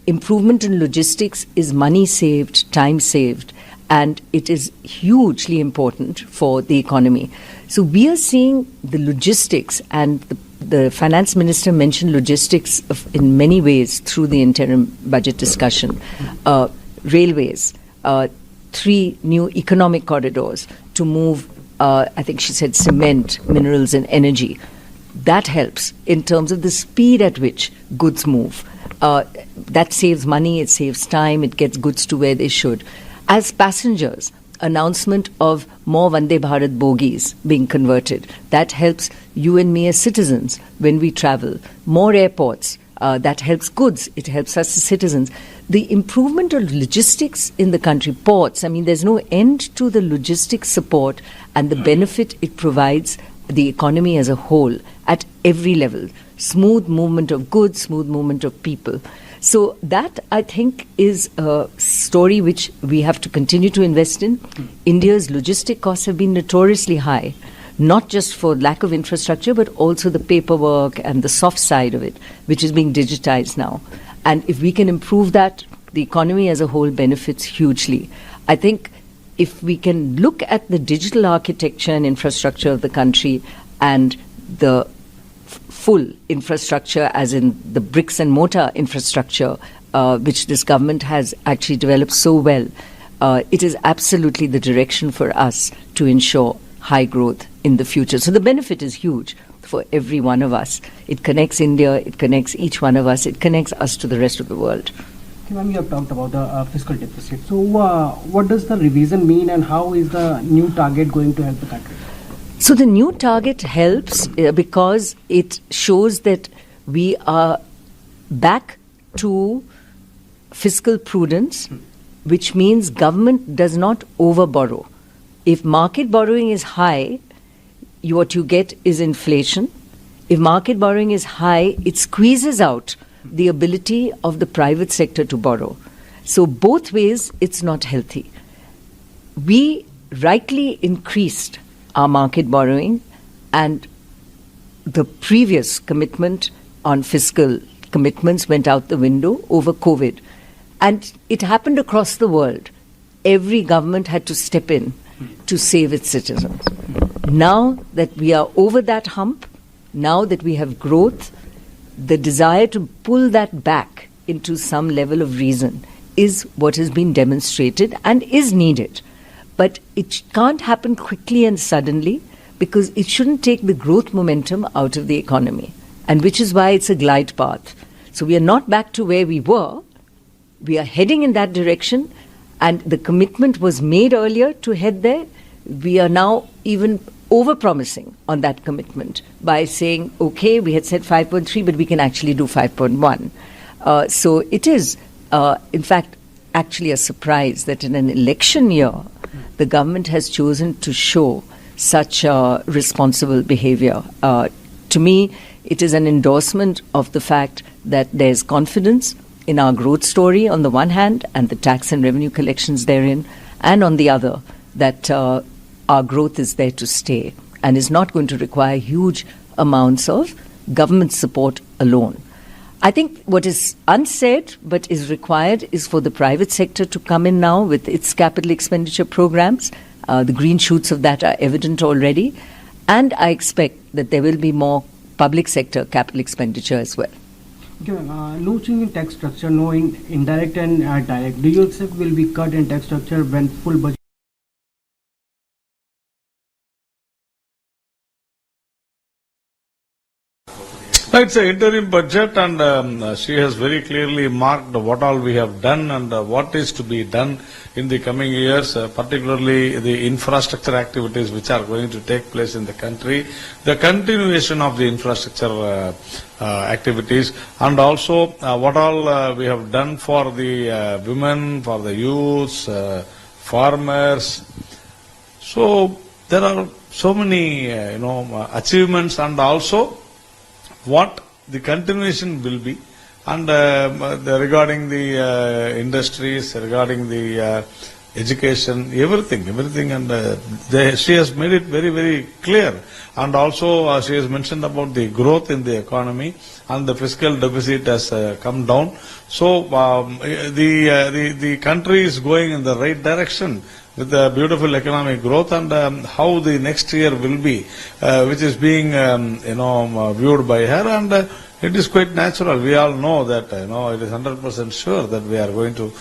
improvement in logistics is money saved, time saved, and it is hugely important for the economy. So we are seeing the logistics, and the finance minister mentioned logistics in many ways through the interim budget discussion. Railways, 3 new economic corridors to move, I think she said cement, minerals and energy. That helps in terms of the speed at which goods move. That saves money, it saves time, it gets goods to where they should. As passengers, announcement of more Vande Bharat bogies being converted. That helps you and me as citizens when we travel. More airports, that helps goods, it helps us as citizens. The improvement of logistics in the country, ports, I mean, there's no end to the logistics support and the benefit it provides the economy as a whole at every level. Smooth movement of goods, smooth movement of people. So that, I think, is a story which we have to continue to invest in. India's logistic costs have been notoriously high, not just for lack of infrastructure, but also the paperwork and the soft side of it, which is being digitized now. And if we can improve that, the economy as a whole benefits hugely. I think if we can look at the digital architecture and infrastructure of the country and the full infrastructure, as in the bricks and mortar infrastructure, which this government has actually developed so well, it is absolutely the direction for us to ensure high growth in the future. So the benefit is huge for every one of us. It connects India, it connects each one of us, it connects us to the rest of the world. Okay, ma'am, you have talked about the fiscal deficit. So what does the revision mean, and how is the new target going to help the country? So the new target helps because it shows that we are back to fiscal prudence, which means government does not overborrow. If market borrowing is high, what you get is inflation. If market borrowing is high, it squeezes out the ability of the private sector to borrow. So both ways, it's not healthy. We rightly increased our market borrowing, and the previous commitment on fiscal commitments went out the window over COVID. And it happened across the world. Every government had to step in to save its citizens. Now that we are over that hump, now that we have growth, the desire to pull that back into some level of reason is what has been demonstrated and is needed. But it can't happen quickly and suddenly, because it shouldn't take the growth momentum out of the economy, and which is why it's a glide path. So we are not back to where we were. We are heading in that direction, and the commitment was made earlier to head there. We are now even over-promising on that commitment by saying, okay, we had said 5.3, but we can actually do 5.1. So it is, in fact, actually a surprise that in an election year, the government has chosen to show such responsible behavior. To me, it is an endorsement of the fact that there's confidence in our growth story on the one hand, and the tax and revenue collections therein, and on the other, that our growth is there to stay and is not going to require huge amounts of government support alone. I think what is unsaid but is required is for the private sector to come in now with its capital expenditure programs. The green shoots of that are evident already. And I expect that there will be more public sector capital expenditure as well. Okay, no change in tax structure, no indirect and direct. Do you accept will be cut in tax structure when full budget? It's an interim budget, and she has very clearly marked what all we have done and what is to be done in the coming years, particularly the infrastructure activities which are going to take place in the country, the continuation of the infrastructure activities, and also what all we have done for the women, for the youths, farmers. So there are so many achievements, and also what the continuation will be, and regarding the industries, regarding the education, everything, and she has made it very, very clear. And also she has mentioned about the growth in the economy, and the fiscal deficit has come down. So the country is going in the right direction with the beautiful economic growth, and how the next year will be, which is being viewed by her, and it is quite natural. We all know that it is 100% sure that we are going to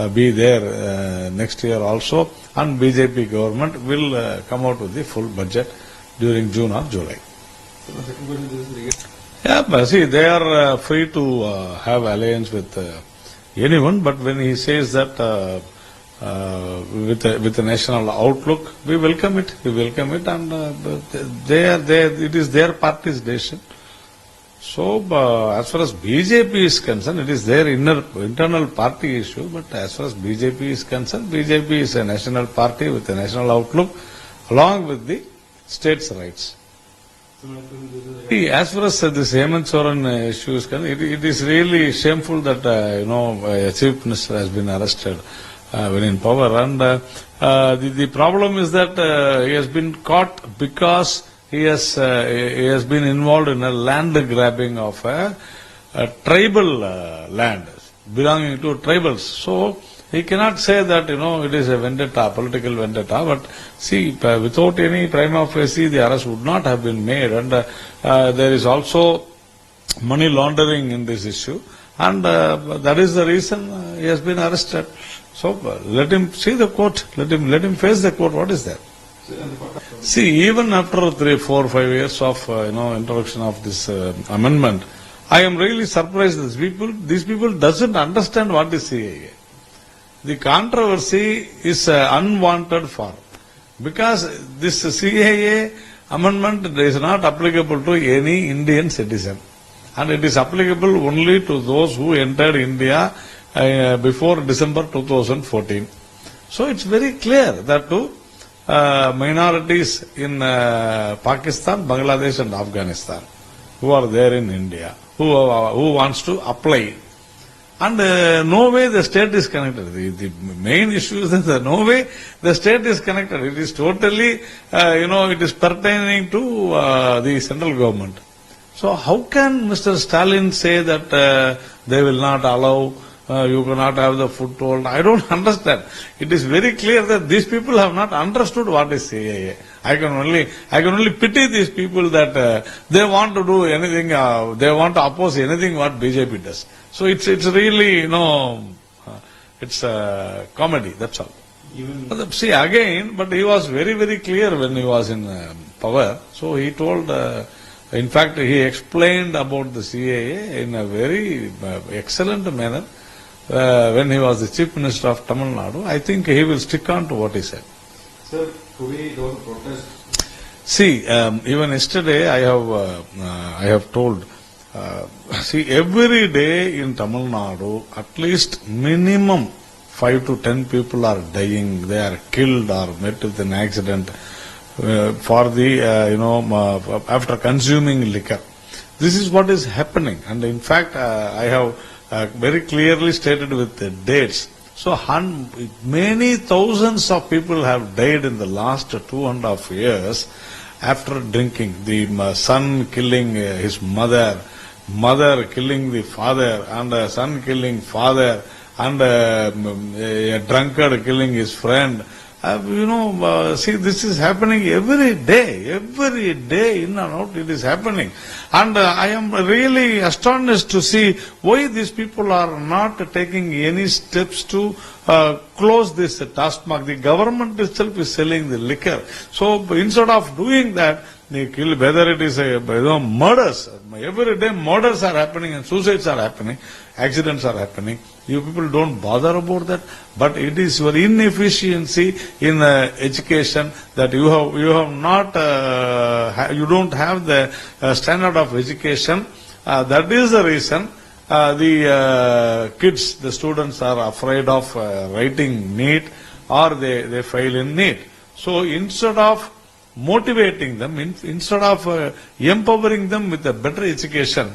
be there next year also, and BJP government will come out with the full budget during June or July. Yeah, but see, they are free to have alliance with anyone, but when he says that with a national outlook, we welcome it. And it is their party's decision. So, as far as BJP is concerned, it is their internal party issue. But as far as BJP is concerned, BJP is a national party with a national outlook, along with the states' rights. As far as this Hemant Soren issue is concerned, it is really shameful that a chief minister has been arrested when in power, and the problem is that he has been caught because he has been involved in a land grabbing of a tribal land belonging to tribals. So he cannot say that it is a vendetta, political vendetta. But see, without any prima facie, the arrest would not have been made, and there is also money laundering in this issue, and that is the reason he has been arrested. So let him see the court. Let him face the court. What is that? See, even after 3, 4, 5 years of introduction of this amendment, I am really surprised. These people doesn't understand what is CAA. The controversy is unwanted form, because this CAA amendment is not applicable to any Indian citizen, and it is applicable only to those who entered India before December 2014. So it's very clear that to minorities in Pakistan, Bangladesh and Afghanistan who are there in India, who wants to apply. And no way the state is connected. The main issue is that no way the state is connected. It is totally, it is pertaining to the central government. So how can Mr. Stalin say that they will not allow, you cannot have the foothold? I don't understand. It is very clear that these people have not understood what is CAA. I can only pity these people that they want to do anything, they want to oppose anything what BJP does. So it's really, it's a comedy, that's all. See, again, but he was very, very clear when he was in power. So he told, in fact, he explained about the CAA in a very excellent manner when he was the Chief Minister of Tamil Nadu. I think he will stick on to what he said. Sir, today there was a protest. See, even yesterday I have told, see, every day in Tamil Nadu, at least minimum 5 to 10 people are dying. They are killed or met with an accident for the, after consuming liquor. This is what is happening. And in fact, I have very clearly stated with the dates. So many thousands of people have died in the last 2.5 years after drinking. The son killing his mother, mother killing the father, and son killing father, and a drunkard killing his friend. See, this is happening every day in and out it is happening. And I am really astonished to see why these people are not taking any steps to close this taskmark. The government itself is selling the liquor. So instead of doing that, they kill, whether it is murders. Every day murders are happening and suicides are happening, accidents are happening. You people don't bother about that, but it is your inefficiency in education that you have not, you don't have the standard of education. That is the reason the kids, the students are afraid of writing NEET, or they fail in NEET. So instead of motivating them, instead of empowering them with a better education,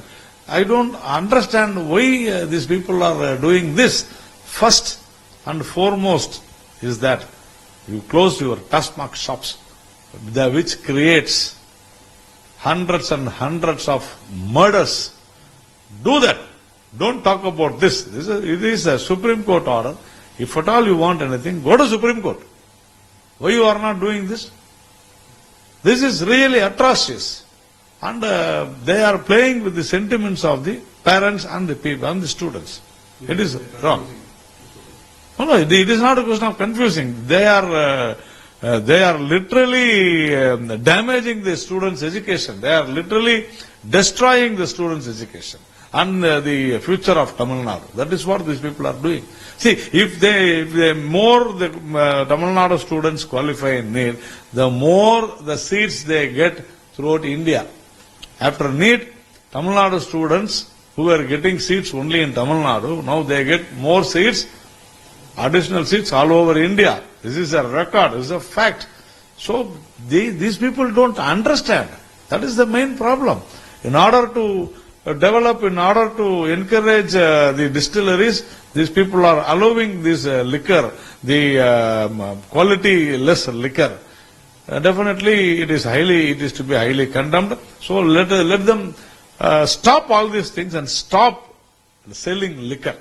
I don't understand why these people are doing this. First and foremost is that you close your taskmark shops, which creates hundreds and hundreds of murders. Do that. Don't talk about this. It is a Supreme Court order. If at all you want anything, go to Supreme Court. Why you are not doing this? This is really atrocious. And they are playing with the sentiments of the parents and the people and the students. It is wrong. No, it is not a question of confusing. They are literally damaging the students' education. They are literally destroying the students' education and the future of Tamil Nadu. That is what these people are doing. See, if the more the Tamil Nadu students qualify in NEET, the more the seats they get throughout India. After NEET, Tamil Nadu students who were getting seats only in Tamil Nadu, now they get more seats, additional seats all over India. This is a record, this is a fact. So these people don't understand. That is the main problem. In order to develop, in order to encourage the distilleries, these people are allowing this liquor, the quality less liquor. Definitely it is to be highly condemned. So let them stop all these things and stop selling liquor.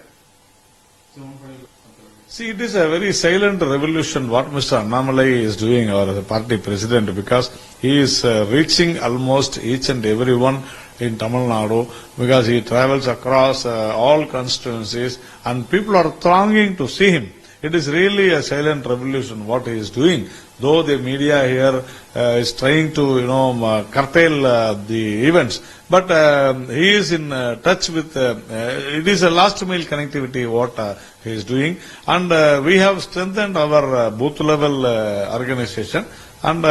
See, it is a very silent revolution what Mr. Annamalai is doing, or the party president, because he is reaching almost each and everyone in Tamil Nadu, because he travels across all constituencies and people are thronging to see him. It is really a silent revolution what he is doing. Though the media here is trying to, curtail the events, but he is in touch with. It is a last mile connectivity what he is doing, and we have strengthened our booth level organization, and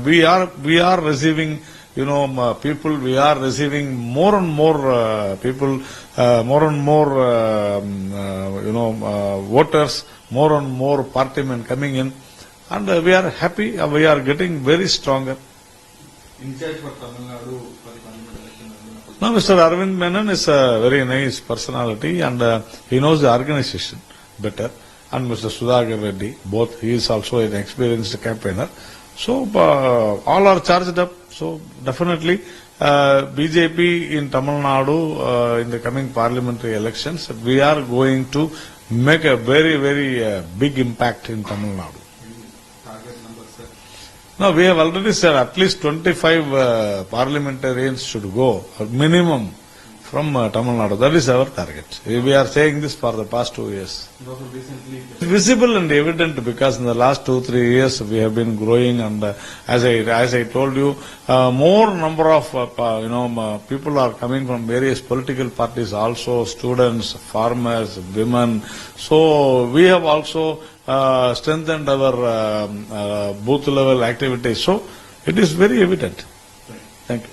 we are receiving. People, we are receiving more and more people, more and more, voters, more and more partymen coming in, and we are happy. We are getting very stronger. In charge for Tamil Nadu for the parliament election. Now, Mr. Arvind Menon is a very nice personality, and he knows the organization better. And Mr. Sudhagar Reddy, both, he is also an experienced campaigner. So, all are charged up. So, definitely, BJP in Tamil Nadu, in the coming parliamentary elections, we are going to make a very, very big impact in Tamil Nadu. Target number, sir. Now, we have already said at least 25 parliamentarians should go, minimum, from Tamil Nadu. That is our target. We are saying this for the past 2 years. Also recently, It's visible and evident because in the last 2-3 years we have been growing, and as I told you, more number of people are coming from various political parties, also students, farmers, women. So we have also strengthened our booth level activities. So it is very evident. Thank you.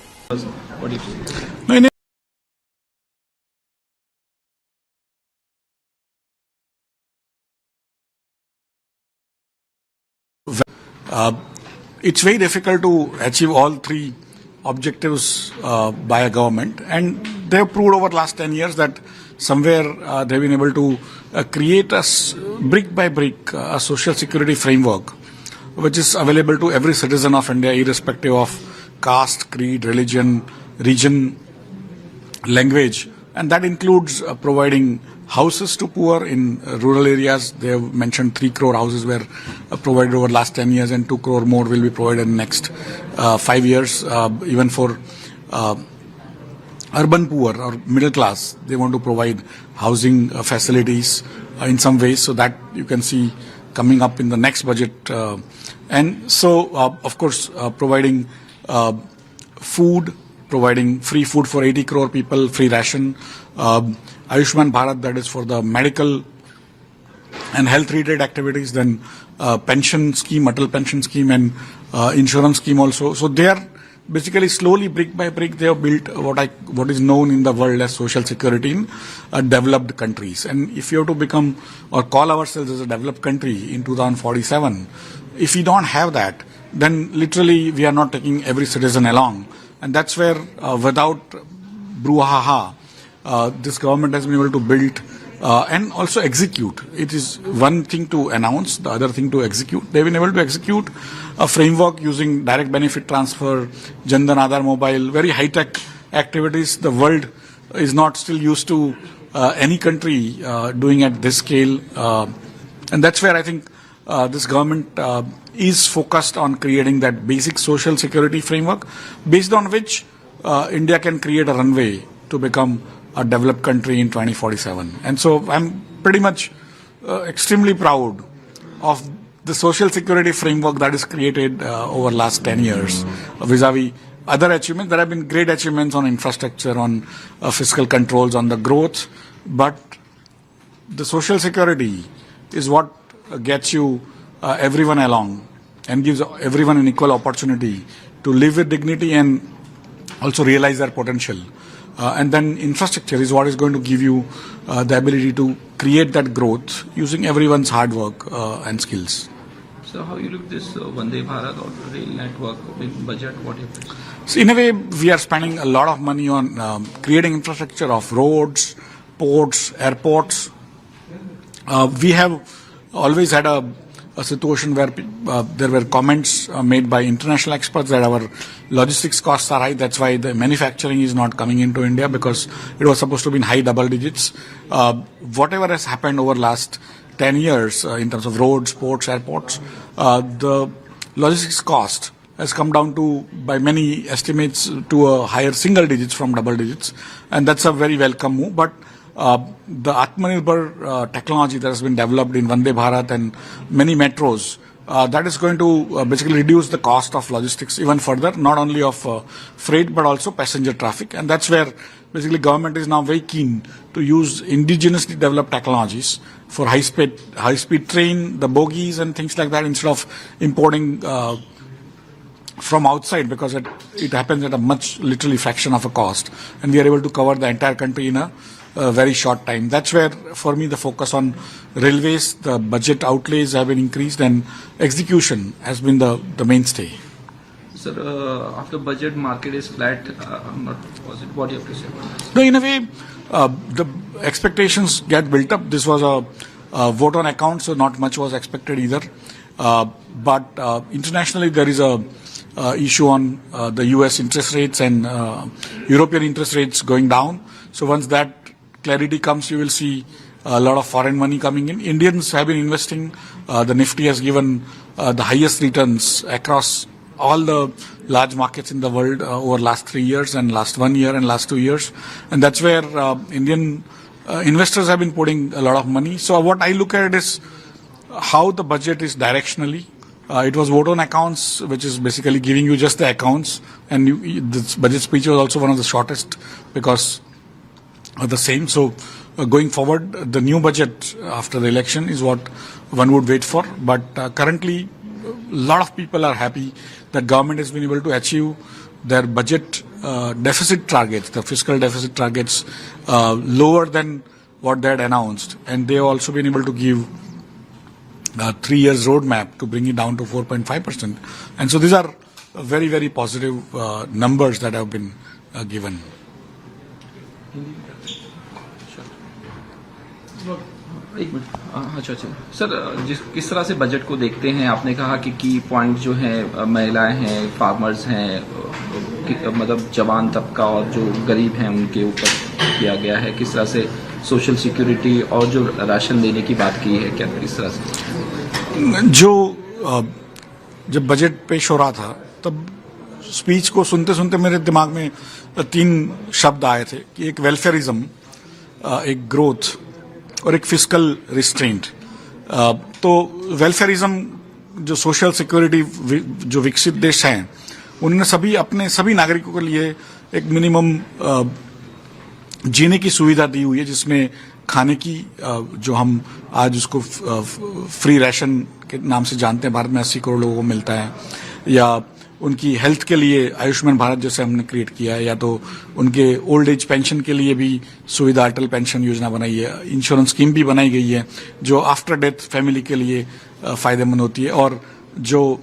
what do you think? It's very difficult to achieve all three objectives by a government, and they have proved over the last 10 years that somewhere they've been able to create a brick by brick a social security framework which is available to every citizen of India irrespective of caste, creed, religion, region, language, and that includes providing houses to poor in rural areas. They have mentioned 3 crore houses were provided over the last 10 years, and 2 crore more will be provided in the next 5 years. Even for urban poor or middle class, they want to provide housing facilities in some ways, so that you can see coming up in the next budget. And so, of course, providing food, providing free food for 80 crore people, free ration, Ayushman Bharat, that is for the medical and health-related activities, then pension scheme, Atal pension scheme, and insurance scheme also. So they are basically slowly, brick by brick, they have built what is known in the world as social security in developed countries. And if you have to become or call ourselves as a developed country in 2047, if we don't have that, then literally we are not taking every citizen along. And that's where, without brouhaha, this government has been able to build and also execute. It is one thing to announce, the other thing to execute. They've been able to execute a framework using direct benefit transfer, Jan Dhan Aadhaar Mobile, very high-tech activities. The world is not still used to any country doing at this scale. And that's where I think this government is focused on creating that basic social security framework based on which India can create a runway to become a developed country in 2047. And so I'm pretty much extremely proud of the social security framework that is created over the last 10 years vis-a-vis other achievements. There have been great achievements on infrastructure, on fiscal controls, on the growth, but the social security is what gets you everyone along and gives everyone an equal opportunity to live with dignity and also realize their potential. And then infrastructure is what is going to give you the ability to create that growth using everyone's hard work and skills. So how you look this Vande Bharat or rail network in budget? What you think? So in a way, we are spending a lot of money on creating infrastructure of roads, ports, airports. We have always had a situation where there were comments made by international experts that our logistics costs are high. That's why the manufacturing is not coming into India, because it was supposed to be in high double digits. Whatever has happened over last 10 years in terms of roads, ports, airports, the logistics cost has come down to, by many estimates, to a higher single digits from double digits, and that's a very welcome move. But the Atmanirbhar technology that has been developed in Vande Bharat and many metros, that is going to basically reduce the cost of logistics even further, not only of freight but also passenger traffic. And that's where basically government is now very keen to use indigenously developed technologies for high-speed train, the bogies and things like that, instead of importing from outside, because it happens at a much, literally fraction of a cost, and we are able to cover the entire country in a very short time. That's where, for me, the focus on railways, the budget outlays have been increased, and execution has been the mainstay. Sir, after budget, market is flat. I'm not positive. What do you have to say about this? No, in a way, the expectations get built up. This was a vote on account, so not much was expected either. But internationally, there is a issue on the US interest rates and European interest rates going down. So once that clarity comes, you will see a lot of foreign money coming in. Indians have been investing. The Nifty has given the highest returns across all the large markets in the world over last 3 years and last 1 year and last 2 years. And that's where Indian investors have been putting a lot of money. So what I look at is how the budget is directionally. It was vote on accounts, which is basically giving you just the accounts. And this budget speech was also one of the shortest because of the same. So going forward, the new budget after the election is what one would wait for. But currently, a lot of people are happy that government has been able to achieve their budget deficit targets, the fiscal deficit targets, lower than what they had announced. And they have also been able to give 3 years roadmap to bring it down to 4.5%. And so these are very, very positive numbers that have been given. एक minute, अच्छा sir, किस तरह से budget को देखते हैं? आपने कहा कि की पॉइंट जो है महिलाएं हैं, फार्मर्स हैं, मतलब जवान तबका और जो गरीब हैं उनके ऊपर किया गया है. किस तरह से सोशल सिक्योरिटी और जो राशन देने की बात की है, क्या किस तरह से? जब बजट पेश हो रहा था तब स्पीच को सुनते सुनते मेरे दिमाग में 3 शब्द आए थे कि एक वेलफेयरिज्म, एक ग्रोथ और एक फिस्कल रिस्ट्रेंट. तो वेलफेयरिज्म, जो सोशल सिक्योरिटी जो विकसित देश हैं, उन्होंने सभी नागरिकों के लिए एक मिनिमम जीने की सुविधा दी हुई है, जिसमें खाने की जो हम आज उसको फ्री राशन के नाम से जानते हैं, भारत में 80 करोड़ लोगों को मिलता है, या उनकी हेल्थ के लिए आयुष्मान भारत जैसे हमने क्रिएट किया है, या तो उनके ओल्ड एज पेंशन के लिए भी सुविधा अटल पेंशन योजना बनाई है, इंश्योरेंस स्कीम भी बनाई गई है जो आफ्टर डेथ फैमिली के लिए फायदेमंद होती है, और जो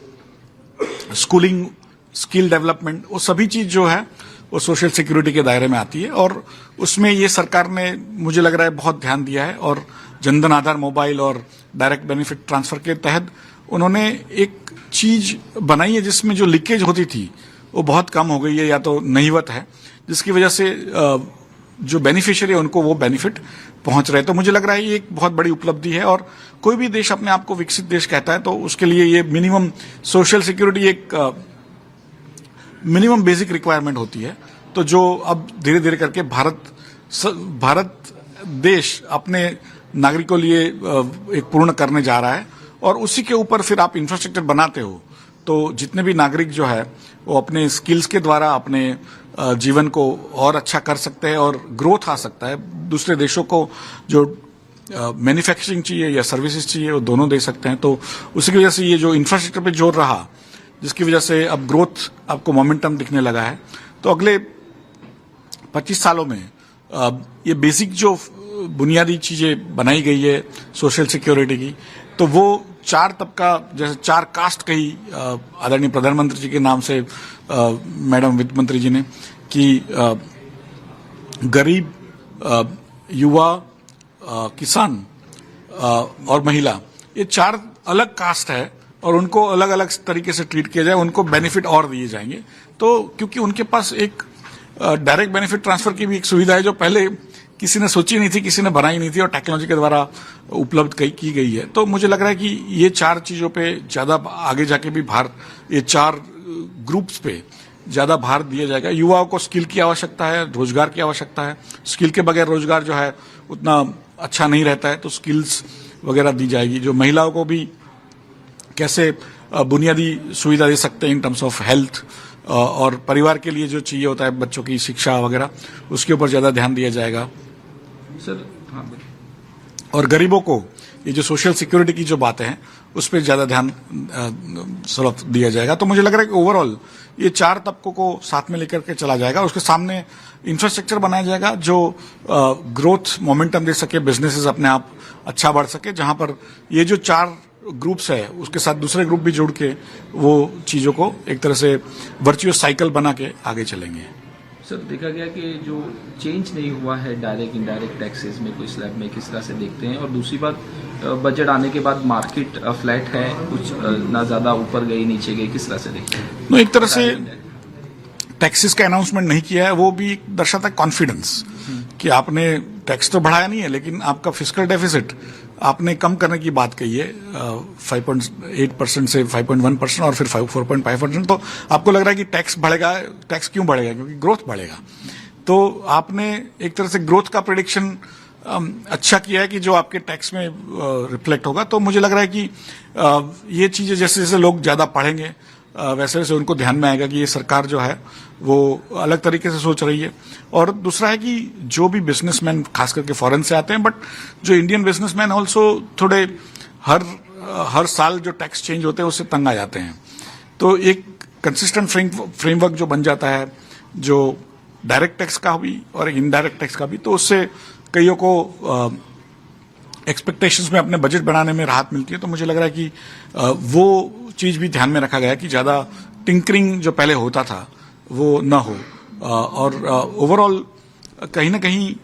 स्कूलिंग, स्किल डेवलपमेंट, वो सभी चीज जो है वो सोशल सिक्योरिटी के दायरे में आती है. और उसमें ये सरकार ने, मुझे लग रहा है, बहुत ध्यान दिया है. और जनधन आधार मोबाइल और डायरेक्ट बेनिफिट ट्रांसफर के तहत उन्होंने एक चीज बनाई है जिसमें जो लीकेज होती थी वो बहुत कम हो गई है या तो नहीवत है, जिसकी वजह से जो बेनिफिशियरी है उनको वो बेनिफिट पहुंच रहे. तो मुझे लग रहा है ये एक बहुत बड़ी उपलब्धि है. और कोई भी देश अपने आप को विकसित देश कहता है तो उसके लिए ये मिनिमम सोशल सिक्योरिटी एक मिनिमम बेसिक रिक्वायरमेंट होती है. तो जो अब धीरे धीरे करके भारत देश अपने नागरिकों लिए एक पूर्ण करने जा रहा है, और उसी के ऊपर फिर आप इंफ्रास्ट्रक्चर बनाते हो तो जितने भी नागरिक जो है वो अपने स्किल्स के द्वारा अपने जीवन को और अच्छा कर सकते हैं और ग्रोथ आ सकता है. दूसरे देशों को जो मैन्युफैक्चरिंग चाहिए या सर्विसेज चाहिए वो दोनों दे सकते हैं. तो उसी की वजह से ये जो इंफ्रास्ट्रक्चर पे जोर रहा, जिसकी वजह से अब ग्रोथ आपको मोमेंटम दिखने लगा है. तो अगले 25 सालों में ये बेसिक जो बुनियादी चीजें बनाई गई है सोशल सिक्योरिटी की, तो वो 4 तबका, जैसे 4 कास्ट कही आदरणीय प्रधानमंत्री जी के नाम से मैडम वित्त मंत्री जी ने, कि गरीब, युवा, किसान और महिला, ये 4 अलग कास्ट है और उनको अलग अलग तरीके से ट्रीट किया जाए, उनको बेनिफिट और दिए जाएंगे। तो क्योंकि उनके पास एक डायरेक्ट बेनिफिट ट्रांसफर की भी एक सुविधा है जो पहले किसी ने सोची नहीं थी, किसी ने बनाई नहीं थी और टेक्नोलॉजी के द्वारा उपलब्ध की गई है। तो मुझे लग रहा है कि ये 4 चीजों पे ज्यादा आगे जाके भी भार, ये 4 ग्रुप्स पे ज्यादा भार दिया जाएगा। युवाओं को स्किल की आवश्यकता है, रोजगार की आवश्यकता है। स्किल के बगैर रोजगार जो है उतना अच्छा नहीं रहता है, तो स्किल्स वगैरह दी जाएगी। जो महिलाओं को भी कैसे बुनियादी सुविधा दे सकते हैं इन टर्म्स ऑफ हेल्थ, और परिवार के लिए जो चाहिए होता है, बच्चों की शिक्षा वगैरह, उसके ऊपर ज्यादा ध्यान दिया जाएगा। सर हाँ, और गरीबों को ये जो सोशल सिक्योरिटी की जो बातें हैं उस पर ज्यादा ध्यान दिया जाएगा। तो मुझे लग रहा है कि ओवरऑल ये 4 तबकों को साथ में लेकर के चला जाएगा। उसके सामने इंफ्रास्ट्रक्चर बनाया जाएगा जो ग्रोथ मोमेंटम दे सके, बिजनेसेस अपने आप अच्छा बढ़ सके, जहां पर ये जो 4 ग्रुप्स है उसके साथ दूसरे ग्रुप भी जुड़ के वो चीजों को एक तरह से वर्चुअस साइकिल बना के आगे चलेंगे। सर देखा गया कि जो चेंज नहीं हुआ है डायरेक्ट इनडायरेक्ट टैक्सेस में, कोई स्लैब में, किस तरह से देखते हैं? और दूसरी बात, बजट आने के बाद मार्केट फ्लैट है, कुछ ना ज्यादा ऊपर गई नीचे गई, किस तरह से देखते हैं? एक तरह से टैक्सेस का अनाउंसमेंट नहीं किया है, वो भी दर्शाता है कॉन्फिडेंस कि आपने टैक्स तो बढ़ाया नहीं है लेकिन आपका फिस्कल डेफिसिट आपने कम करने की बात कही है 5.8% से 5.1% और फिर 4.5%। तो आपको लग रहा है कि टैक्स बढ़ेगा। टैक्स क्यों बढ़ेगा? क्योंकि ग्रोथ बढ़ेगा। तो आपने एक तरह से ग्रोथ का प्रेडिक्शन अच्छा किया है कि जो आपके टैक्स में रिफ्लेक्ट होगा। तो मुझे लग रहा है कि ये चीजें जैसे जैसे लोग ज्यादा पढ़ेंगे वैसे वैसे उनको ध्यान में आएगा कि ये सरकार जो है वो अलग तरीके से सोच रही है। और दूसरा है कि जो भी बिजनेसमैन खास करके फॉरेन से आते हैं, बट जो इंडियन बिजनेसमैन ऑल्सो थोड़े हर साल जो टैक्स चेंज होते हैं उससे तंग आ जाते हैं। तो एक कंसिस्टेंट फ्रेमवर्क जो बन जाता है, जो डायरेक्ट टैक्स का भी और इनडायरेक्ट टैक्स का भी, तो उससे कईयों को एक्सपेक्टेशंस में अपने बजट बनाने में राहत मिलती है। तो मुझे लग रहा है कि वो चीज भी ध्यान में रखा गया है कि ज्यादा टिंकरिंग जो पहले होता था वो न हो। और ओवरऑल कहीं ना कहीं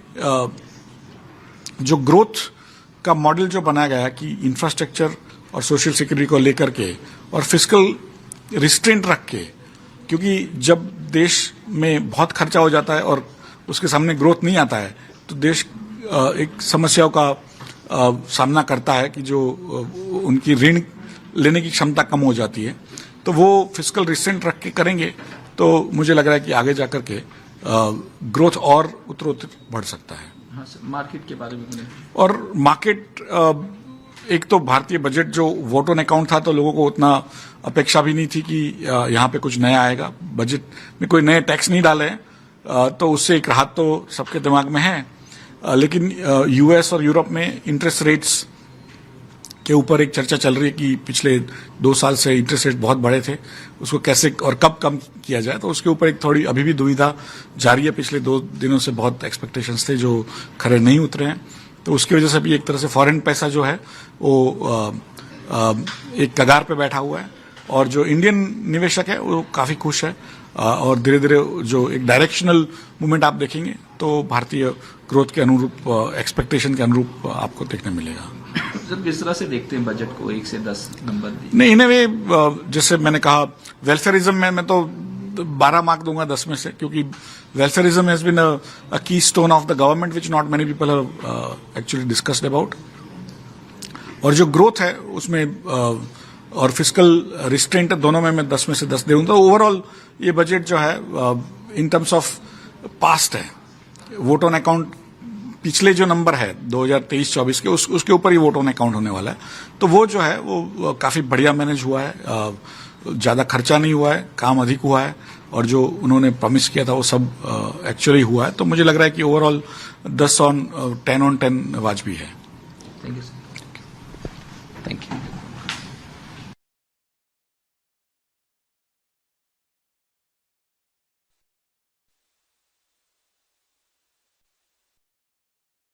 जो ग्रोथ का मॉडल जो बनाया गया है कि इंफ्रास्ट्रक्चर और सोशल सिक्योरिटी को लेकर के और फिस्कल रिस्ट्रेंट रख के, क्योंकि जब देश में बहुत खर्चा हो जाता है और उसके सामने ग्रोथ नहीं आता है तो देश एक समस्याओं का सामना करता है कि जो उनकी ऋण लेने की क्षमता कम हो जाती है। तो वो फिस्कल रिस्ट्रेंट रख के करेंगे तो मुझे लग रहा है कि आगे जाकर के ग्रोथ और उत्तरोत्तर बढ़ सकता है। हाँ सर, मार्केट के बारे में बोले। और मार्केट, एक तो भारतीय बजट जो वोट ऑन अकाउंट था तो लोगों को उतना अपेक्षा भी नहीं थी कि यहाँ पे कुछ नया आएगा। बजट में कोई नए टैक्स नहीं डाले हैं तो उससे एक राहत तो सबके दिमाग में है। लेकिन यूएस और यूरोप में इंटरेस्ट रेट्स के ऊपर एक चर्चा चल रही है कि पिछले 2 साल से इंटरेस्ट रेट बहुत बढ़े थे, उसको कैसे और कब कम किया जाए। तो उसके ऊपर एक थोड़ी अभी भी दुविधा जारी है। पिछले 2 दिनों से बहुत एक्सपेक्टेशंस थे जो खरे नहीं उतरे हैं। तो उसकी वजह से भी एक तरह से फॉरेन पैसा जो है वो एक कगार पे बैठा हुआ है और जो इंडियन निवेशक है वो काफी खुश है। और धीरे धीरे जो एक डायरेक्शनल मूवमेंट आप देखेंगे तो भारतीय ग्रोथ के अनुरूप, एक्सपेक्टेशन के अनुरूप आपको देखने मिलेगा। सर किस तरह से देखते हैं बजट को 1 से 10 नंबर दिए? नहीं, इन्हें वे जैसे मैंने कहा वेलफेयरिज्म में मैं तो 12 मार्क दूंगा 10 में से, क्योंकि वेलफेयरिज्म हैज बीन अ की stone of the government which not many people have actually discussed about. और जो ग्रोथ है उसमें और फिस्कल रिस्ट्रेंट दोनों में मैं 10 में से 10 दूंगा। तो ओवरऑल ये बजट जो है इन टर्म्स ऑफ पास्ट है, वोट ऑन अकाउंट पिछले जो नंबर है 2023-24 के उसके ऊपर ही वोट ऑन अकाउंट होने वाला है। तो वो जो है वो काफी बढ़िया मैनेज हुआ है, ज्यादा खर्चा नहीं हुआ है, काम अधिक हुआ है और जो उन्होंने प्रॉमिस किया था वो सब एक्चुअली हुआ है। तो मुझे लग रहा है कि ओवरऑल 10 on 10 वाजबी है। Thank you sir. Thank you.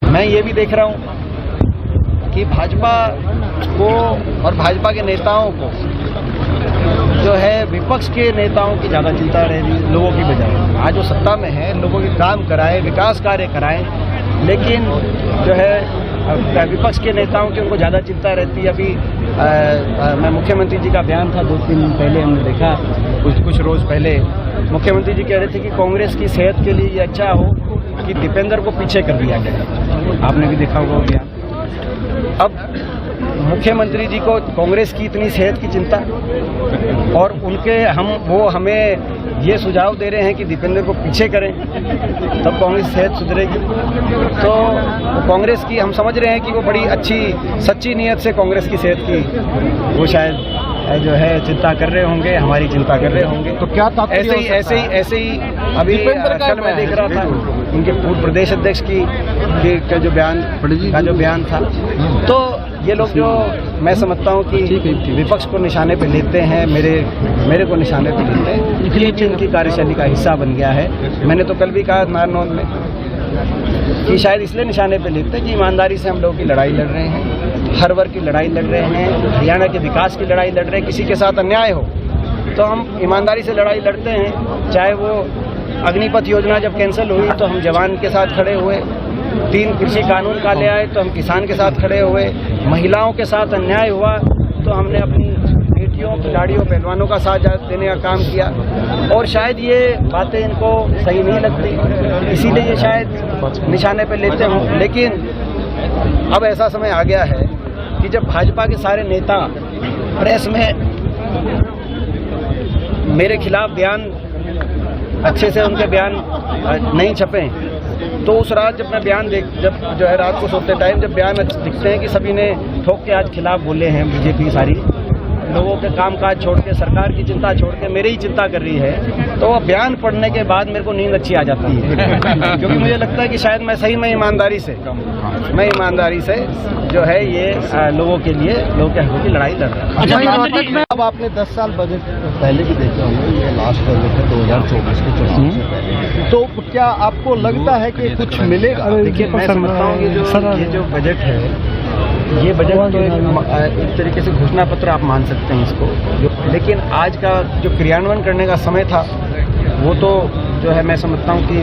मैं ये भी देख रहा हूं कि भाजपा को और भाजपा के नेताओं को जो है विपक्ष के नेताओं की ज़्यादा चिंता रही लोगों की बजाय। आज जो सत्ता में है लोगों के काम कराएं, विकास कार्य कराएं, लेकिन जो है विपक्ष के नेताओं की उनको ज़्यादा चिंता रहती है। अभी मैं मुख्यमंत्री जी का बयान था 2-3 दिन पहले, हमने देखा कुछ रोज़ पहले मुख्यमंत्री जी कह रहे थे कि कांग्रेस की सेहत के लिए ये अच्छा हो कि दीपेंद्र को पीछे कर दिया गया। आपने भी देखा होगा बयान। अब मुख्यमंत्री जी को कांग्रेस की इतनी सेहत की चिंता और वो हमें ये सुझाव दे रहे हैं कि दीपेंद्र को पीछे करें तब कांग्रेस सेहत सुधरेगी। तो कांग्रेस की हम समझ रहे हैं कि वो बड़ी अच्छी सच्ची नीयत से कांग्रेस की सेहत की वो शायद जो है चिंता कर रहे होंगे, हमारी चिंता कर रहे होंगे। तो क्या ऐसे ही अभी कल मैं देख रहा था उनके पूर्व प्रदेश अध्यक्ष का जो बयान था। तो ये लोग जो मैं समझता हूँ कि विपक्ष को निशाने पे लेते हैं, मेरे को निशाने पे लेते हैं, ये इनकी कार्यशैली का हिस्सा बन गया है। मैंने तो कल भी कहा नारनौल में कि शायद इसलिए निशाने पे लेते हैं कि ईमानदारी से हम लोगों की लड़ाई लड़ रहे हैं, हर वर्ग की लड़ाई लड़ रहे हैं, हरियाणा के विकास की लड़ाई लड़ रहे हैं। किसी के साथ अन्याय हो तो हम ईमानदारी से लड़ाई लड़ते हैं। चाहे वो अग्निपथ योजना जब कैंसिल हुई तो हम जवान के साथ खड़े हुए, 3 कृषि कानून का ले आए तो हम किसान के साथ खड़े हुए, महिलाओं के साथ अन्याय हुआ तो हमने अपनी बेटियों, खिलाड़ियों, पहलवानों का साथ देने का काम किया। और शायद ये बातें इनको सही नहीं लगती, इसीलिए ये शायद निशाने पे लेते हों। लेकिन अब ऐसा समय आ गया है कि जब भाजपा के सारे नेता प्रेस में मेरे खिलाफ बयान अच्छे से उनके बयान नहीं छपे, तो उस रात जब मैं बयान जब जो है रात को सोते टाइम जब बयान दिखते हैं कि सभी ने ठोक के आज खिलाफ बोले हैं, बीजेपी सारी लोगों के कामकाज छोड़ के, सरकार की चिंता छोड़ के मेरी ही चिंता कर रही है, तो बयान पढ़ने के बाद मेरे को नींद अच्छी आ जाती है क्योंकि मुझे लगता है कि शायद मैं सही में ईमानदारी से जो है ये लोगों के हकों की लड़ाई लड़ रहा हूँ। अब आपने 10 साल बजट पहले भी देखे होंगे, ये लास्ट बजट है 2024 के चुनाव से पहले, तो क्या आपको लगता है कि कुछ मिलेगा? देखिए मैं समझता हूँ ये जो बजट है, ये बजट तो एक तरीके से घोषणा पत्र आप मान सकते हैं इसको, लेकिन आज का जो क्रियान्वयन करने का समय था वो तो जो है मैं समझता हूँ कि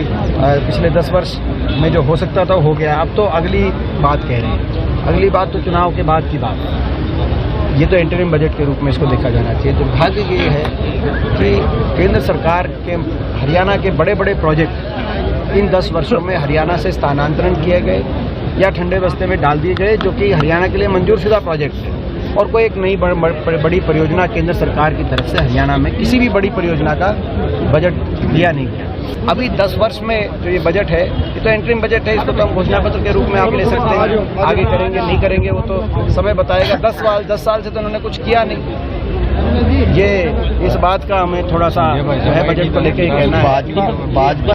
पिछले 10 वर्ष में जो हो सकता था हो गया। अब तो अगली बात कह रहे हैं, अगली बात तो चुनाव के बाद की बात है। ये तो इंटरिम बजट के रूप में इसको देखा जाना चाहिए। दुर्भाग्य ये है कि केंद्र सरकार के हरियाणा के बड़े बड़े प्रोजेक्ट इन 10 वर्षों में हरियाणा से स्थानांतरण किए गए या ठंडे बस्ते में डाल दिए गए, जो कि हरियाणा के लिए मंजूर शुदा प्रोजेक्ट है। और कोई एक नई बड़ी परियोजना केंद्र सरकार की तरफ से हरियाणा में किसी भी बड़ी परियोजना का बजट दिया नहीं गया। अभी 10 वर्ष में जो ये बजट है, ये तो इंटरिम बजट है, इसको तो हम घोषणा पत्र के रूप में आप ले सकते हैं। आगे करेंगे नहीं करेंगे वो तो समय बताएगा। 10 साल से तो उन्होंने कुछ किया नहीं। ये इस बात का हमें थोड़ा सा जो है बजट को लेके ही कहना है। Bhajpa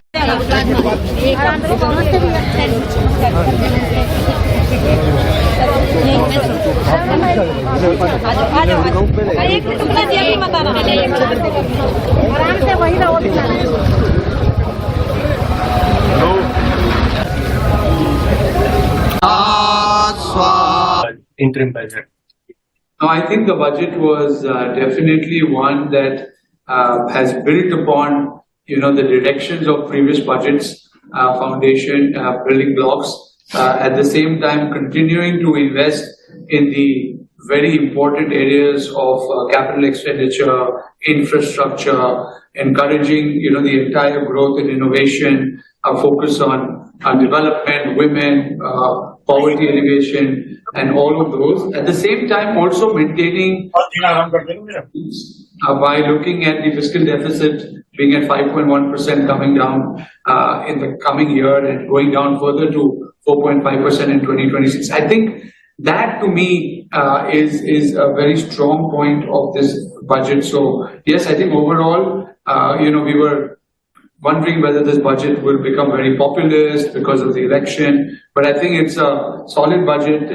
interim budget. I think the budget was definitely one that has built upon, the directions of previous budgets, foundation, building blocks. At the same time, continuing to invest in the very important areas of capital expenditure, infrastructure, encouraging, the entire growth and innovation, focus on development, women, poverty alleviation, and all of those. At the same time, also maintaining by looking at the fiscal deficit being at 5.1% coming down in the coming year and going down further to 4.5% in 2026. I think that to me is a very strong point of this budget. So yes, I think overall, we were wondering whether this budget will become very populist because of the election. But I think it's a solid budget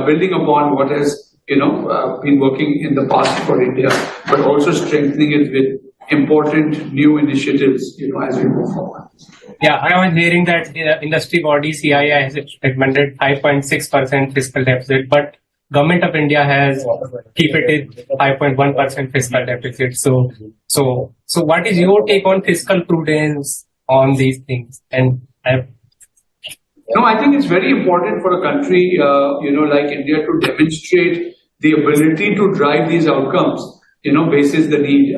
building upon what has been working in the past for India, but also strengthening it with important new initiatives, as we move forward. Yeah, I was hearing that industry body CII has recommended 5.6% fiscal deficit, but Government of India has keep it at 5.1% fiscal deficit. So what is your take on fiscal prudence on these things? And I think it's very important for a country, like India to demonstrate the ability to drive these outcomes, basis the need.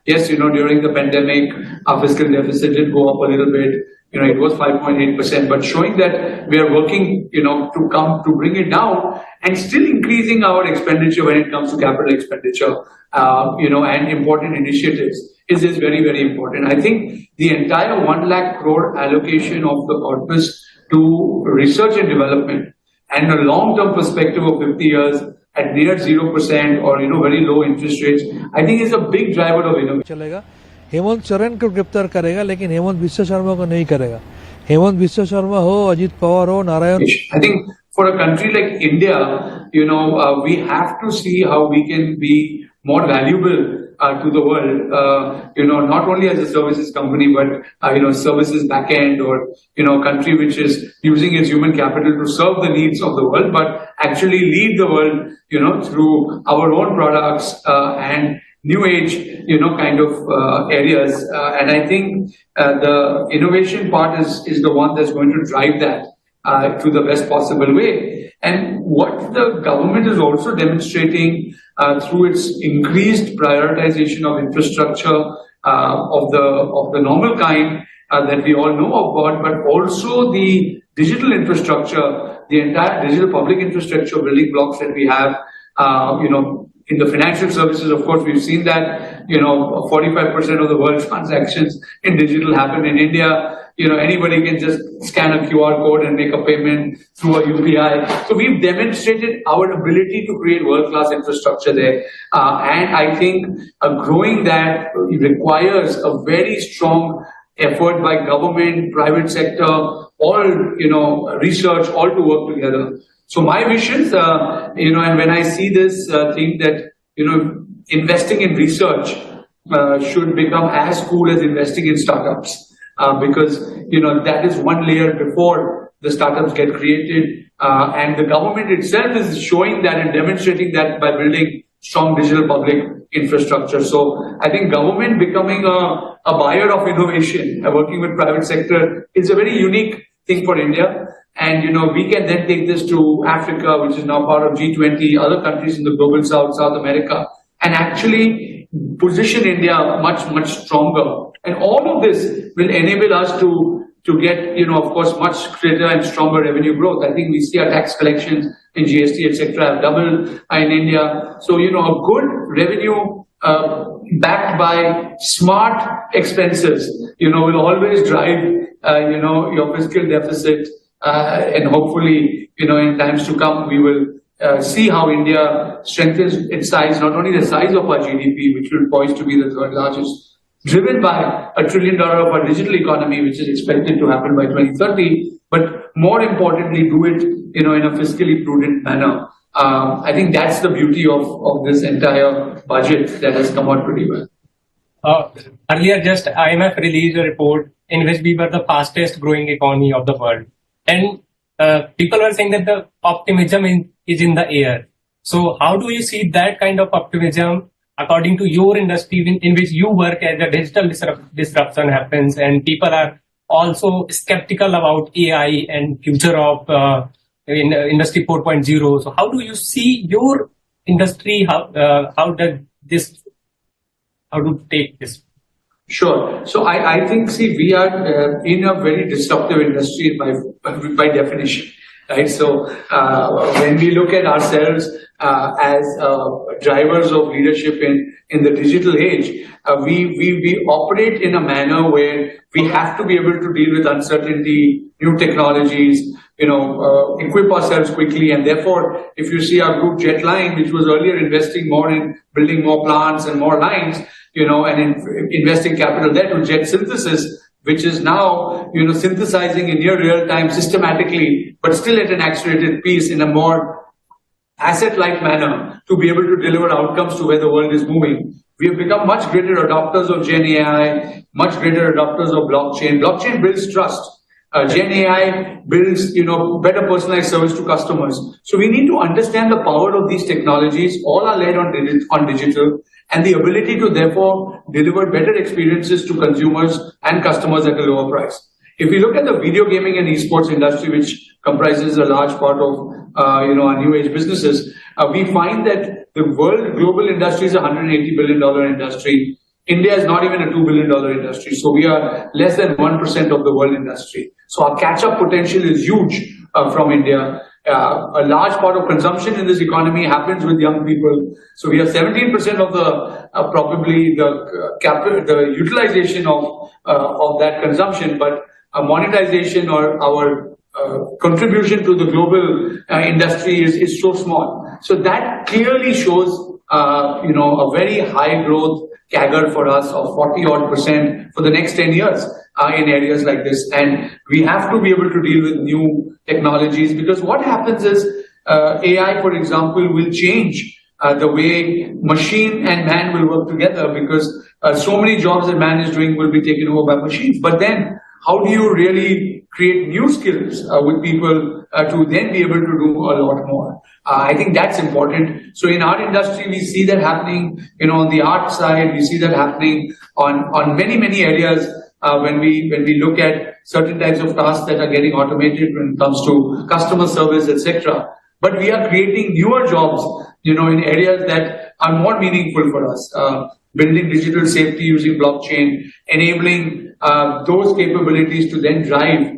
Yes, during the pandemic, our fiscal deficit did go up a little bit. It was 5.8%, but showing that we are working, to bring it down and still increasing our expenditure when it comes to capital expenditure, and important initiatives is very, very important. I think the entire 1 lakh crore allocation of the corpus to research and development and a long-term perspective of 50 years at near 0% or, very low interest rates, I think is a big driver of innovation. Hemant Soren को गिरफ्तार करेगा लेकिन हेमंत विश्व शर्मा को नहीं करेगा. हेमंत विश्व शर्मा हो, अजीत पवार हो, Narayan. I think for a country like India, we have to see how we can be more valuable to the world, not only as a services company, but, services backend or, country which is using its human capital to serve the needs of the world, but actually lead the world, through our own products, and new age, kind of areas. And I think the innovation part is the one that's going to drive that to the best possible way. And what the government is also demonstrating through its increased prioritization of infrastructure of the normal kind that we all know about, but also the digital infrastructure, the entire digital public infrastructure building blocks that we have, in the financial services, of course, we've seen that, 45% of the world's transactions in digital happen in India. Anybody can just scan a QR code and make a payment through a UPI. So we've demonstrated our ability to create world-class infrastructure there. And I think growing that requires a very strong effort by government, private sector, all, research, all to work together. So my wishes, and when I see this thing that, investing in research should become as cool as investing in startups, because, that is one layer before the startups get created. And the government itself is showing that and demonstrating that by building strong digital public infrastructure. So I think government becoming a buyer of innovation, working with private sector is a very unique thing for India. And, we can then take this to Africa, which is now part of G20, other countries in the global south, South America, and actually position India much, much stronger. And all of this will enable us to get, of course, much greater and stronger revenue growth. I think we see our tax collections in GST, etc., have doubled in India. So, a good revenue backed by smart expenses, will always drive, your fiscal deficit. And hopefully, in times to come, we will see how India strengthens its size, not only the size of our GDP, which will poised to be the third largest, driven by $1 trillion of our digital economy, which is expected to happen by 2030, but more importantly, do it, in a fiscally prudent manner. I think that's the beauty of this entire budget that has come out pretty well. Earlier, just IMF released a report in which we were the fastest growing economy of the world. And people were saying that the optimism is in the air. So how do you see that kind of optimism according to your industry in which you work, as a digital disruption happens and people are also skeptical about AI and future of industry 4.0. So how do you see your industry? How to take this? Sure. So I think, we are in a very disruptive industry by definition, right? So when we look at ourselves as drivers of leadership in the digital age, we operate in a manner where we have to be able to deal with uncertainty, new technologies, equip ourselves quickly. And therefore, if you see our group Jetline, which was earlier investing more in building more plants and more lines, and investing capital there, to Jet Synthesis, which is now, synthesizing in near real time systematically, but still at an accelerated pace in a more asset-like manner to be able to deliver outcomes to where the world is moving. We have become much greater adopters of Gen AI, much greater adopters of blockchain. Blockchain builds trust. Gen AI builds, better personalized service to customers. So we need to understand the power of these technologies. All are led on digital, and the ability to therefore deliver better experiences to consumers and customers at a lower price. If we look at the video gaming and esports industry, which comprises a large part of our new age businesses, we find that the world global industry is a $180 billion industry. India is not even a $2 billion industry. So we are less than 1% of the world industry. So our catch-up potential is huge from India. A large part of consumption in this economy happens with young people. So we have 17% of the probably the utilization of that consumption, but monetization or our contribution to the global industry is so small. So that clearly shows a very high growth CAGR for us of 40% for the next 10 years in areas like this. And we have to be able to deal with new technologies, because what happens is AI, for example, will change the way machine and man will work together, because so many jobs that man is doing will be taken over by machines. But then how do you really create new skills with people to then be able to do a lot more? I think that's important. So in our industry, we see that happening, on the art side, we see that happening on many, many areas when we look at certain types of tasks that are getting automated when it comes to customer service, etc. But we are creating newer jobs, in areas that are more meaningful for us. Building digital safety using blockchain, enabling those capabilities to then drive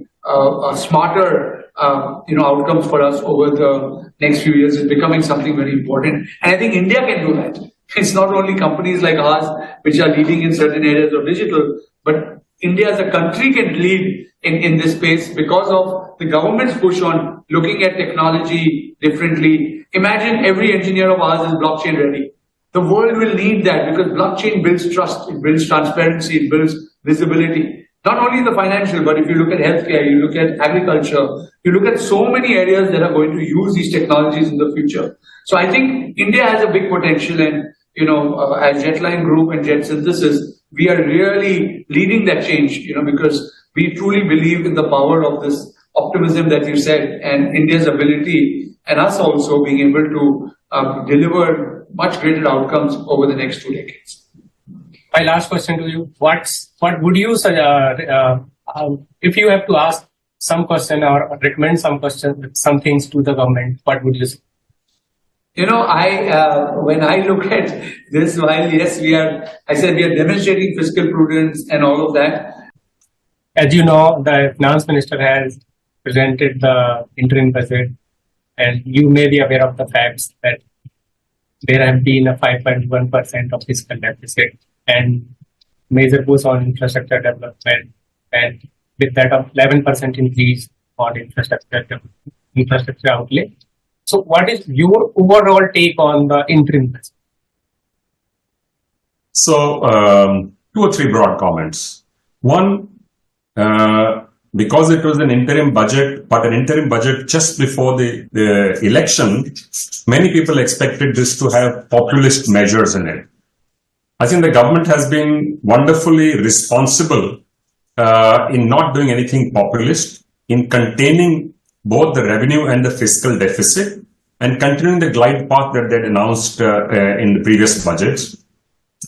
smarter outcomes for us over the next few years is becoming something very important. And I think India can do that. It's not only companies like ours which are leading in certain areas of digital, but India as a country can lead in this space because of the government's push on looking at technology differently. Imagine every engineer of ours is blockchain ready. The world will need that, because blockchain builds trust, it builds transparency, it builds visibility. Not only in the financial, but if you look at healthcare, you look at agriculture, you look at so many areas that are going to use these technologies in the future. So I think India has a big potential, and as Jetline Group and Jet Synthesis, we are really leading that change, because we truly believe in the power of this optimism that you said, and India's ability, and us also being able to deliver much greater outcomes over the next 2 decades. My last question to you: what would you if you have to ask some question or recommend some things to the government? What would you say? When I look at this, while yes, we are demonstrating fiscal prudence and all of that. As you know, the finance minister has presented the interim budget, and you may be aware of the facts that there have been a 5.1% of fiscal deficit and major push on infrastructure development, and with that 11% increase on infrastructure outlay. So what is your overall take on the interim budget? So 2 or 3 broad comments. One, because it was an interim budget, but an interim budget just before the election, many people expected this to have populist measures in it. I think the government has been wonderfully responsible in not doing anything populist, in containing both the revenue and the fiscal deficit, and continuing the glide path that they had announced in the previous budgets.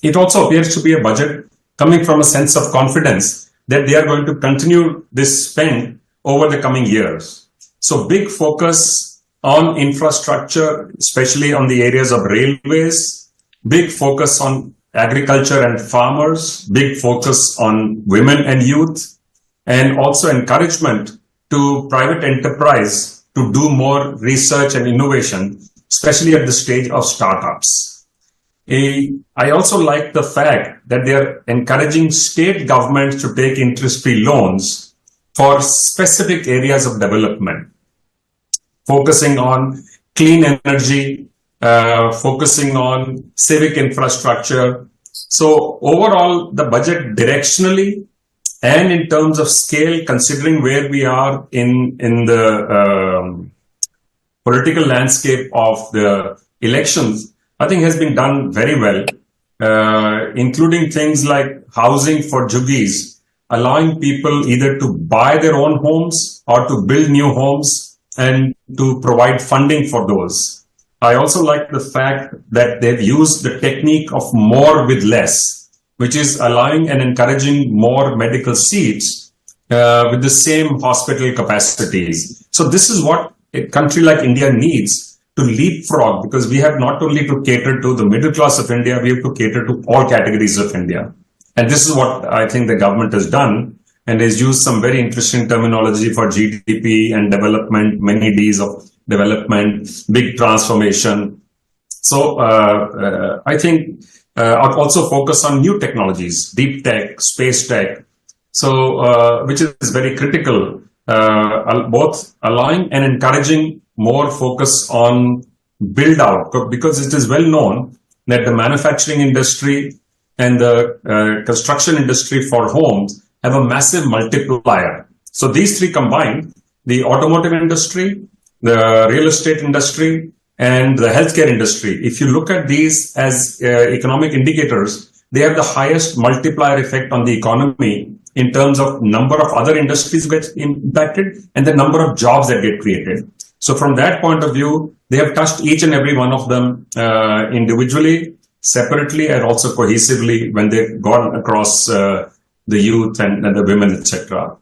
It also appears to be a budget coming from a sense of confidence that they are going to continue this spend over the coming years. So big focus on infrastructure, especially on the areas of railways, big focus on agriculture and farmers, big focus on women and youth, and also encouragement to private enterprise to do more research and innovation, especially at the stage of startups. I also like the fact that they are encouraging state governments to take interest-free loans for specific areas of development, focusing on clean energy, focusing on civic infrastructure. So overall, the budget directionally and in terms of scale, considering where we are in the political landscape of the elections, I think has been done very well, including things like housing for juggies, allowing people either to buy their own homes or to build new homes and to provide funding for those. I also like the fact that they've used the technique of more with less, which is allowing and encouraging more medical seats with the same hospital capacities. So this is what a country like India needs to leapfrog, because we have not only to cater to the middle class of India, we have to cater to all categories of India. And this is what I think the government has done, and has used some very interesting terminology for GDP and development, many Ds of development, big transformation. So I think I'll also focus on new technologies, deep tech, space tech, so which is very critical, both allowing and encouraging more focus on build out, because it is well known that the manufacturing industry and the construction industry for homes have a massive multiplier. So these three combined, the automotive industry, the real estate industry, and the healthcare industry, if you look at these as economic indicators, they have the highest multiplier effect on the economy in terms of number of other industries get impacted and the number of jobs that get created. So from that point of view, they have touched each and every one of them individually, separately, and also cohesively when they've gone across the youth and the women, etc.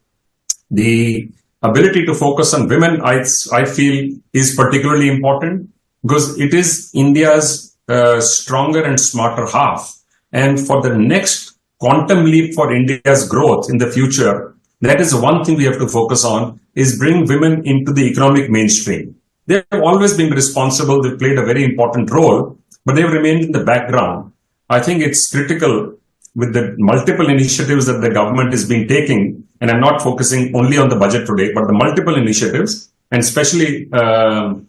The ability to focus on women, I feel, is particularly important because it is India's stronger and smarter half. And for the next quantum leap for India's growth in the future, that is one thing we have to focus on, is bring women into the economic mainstream. They have always been responsible. They've played a very important role, but they've remained in the background. I think it's critical with the multiple initiatives that the government is being taking, and I'm not focusing only on the budget today, but the multiple initiatives, and especially helped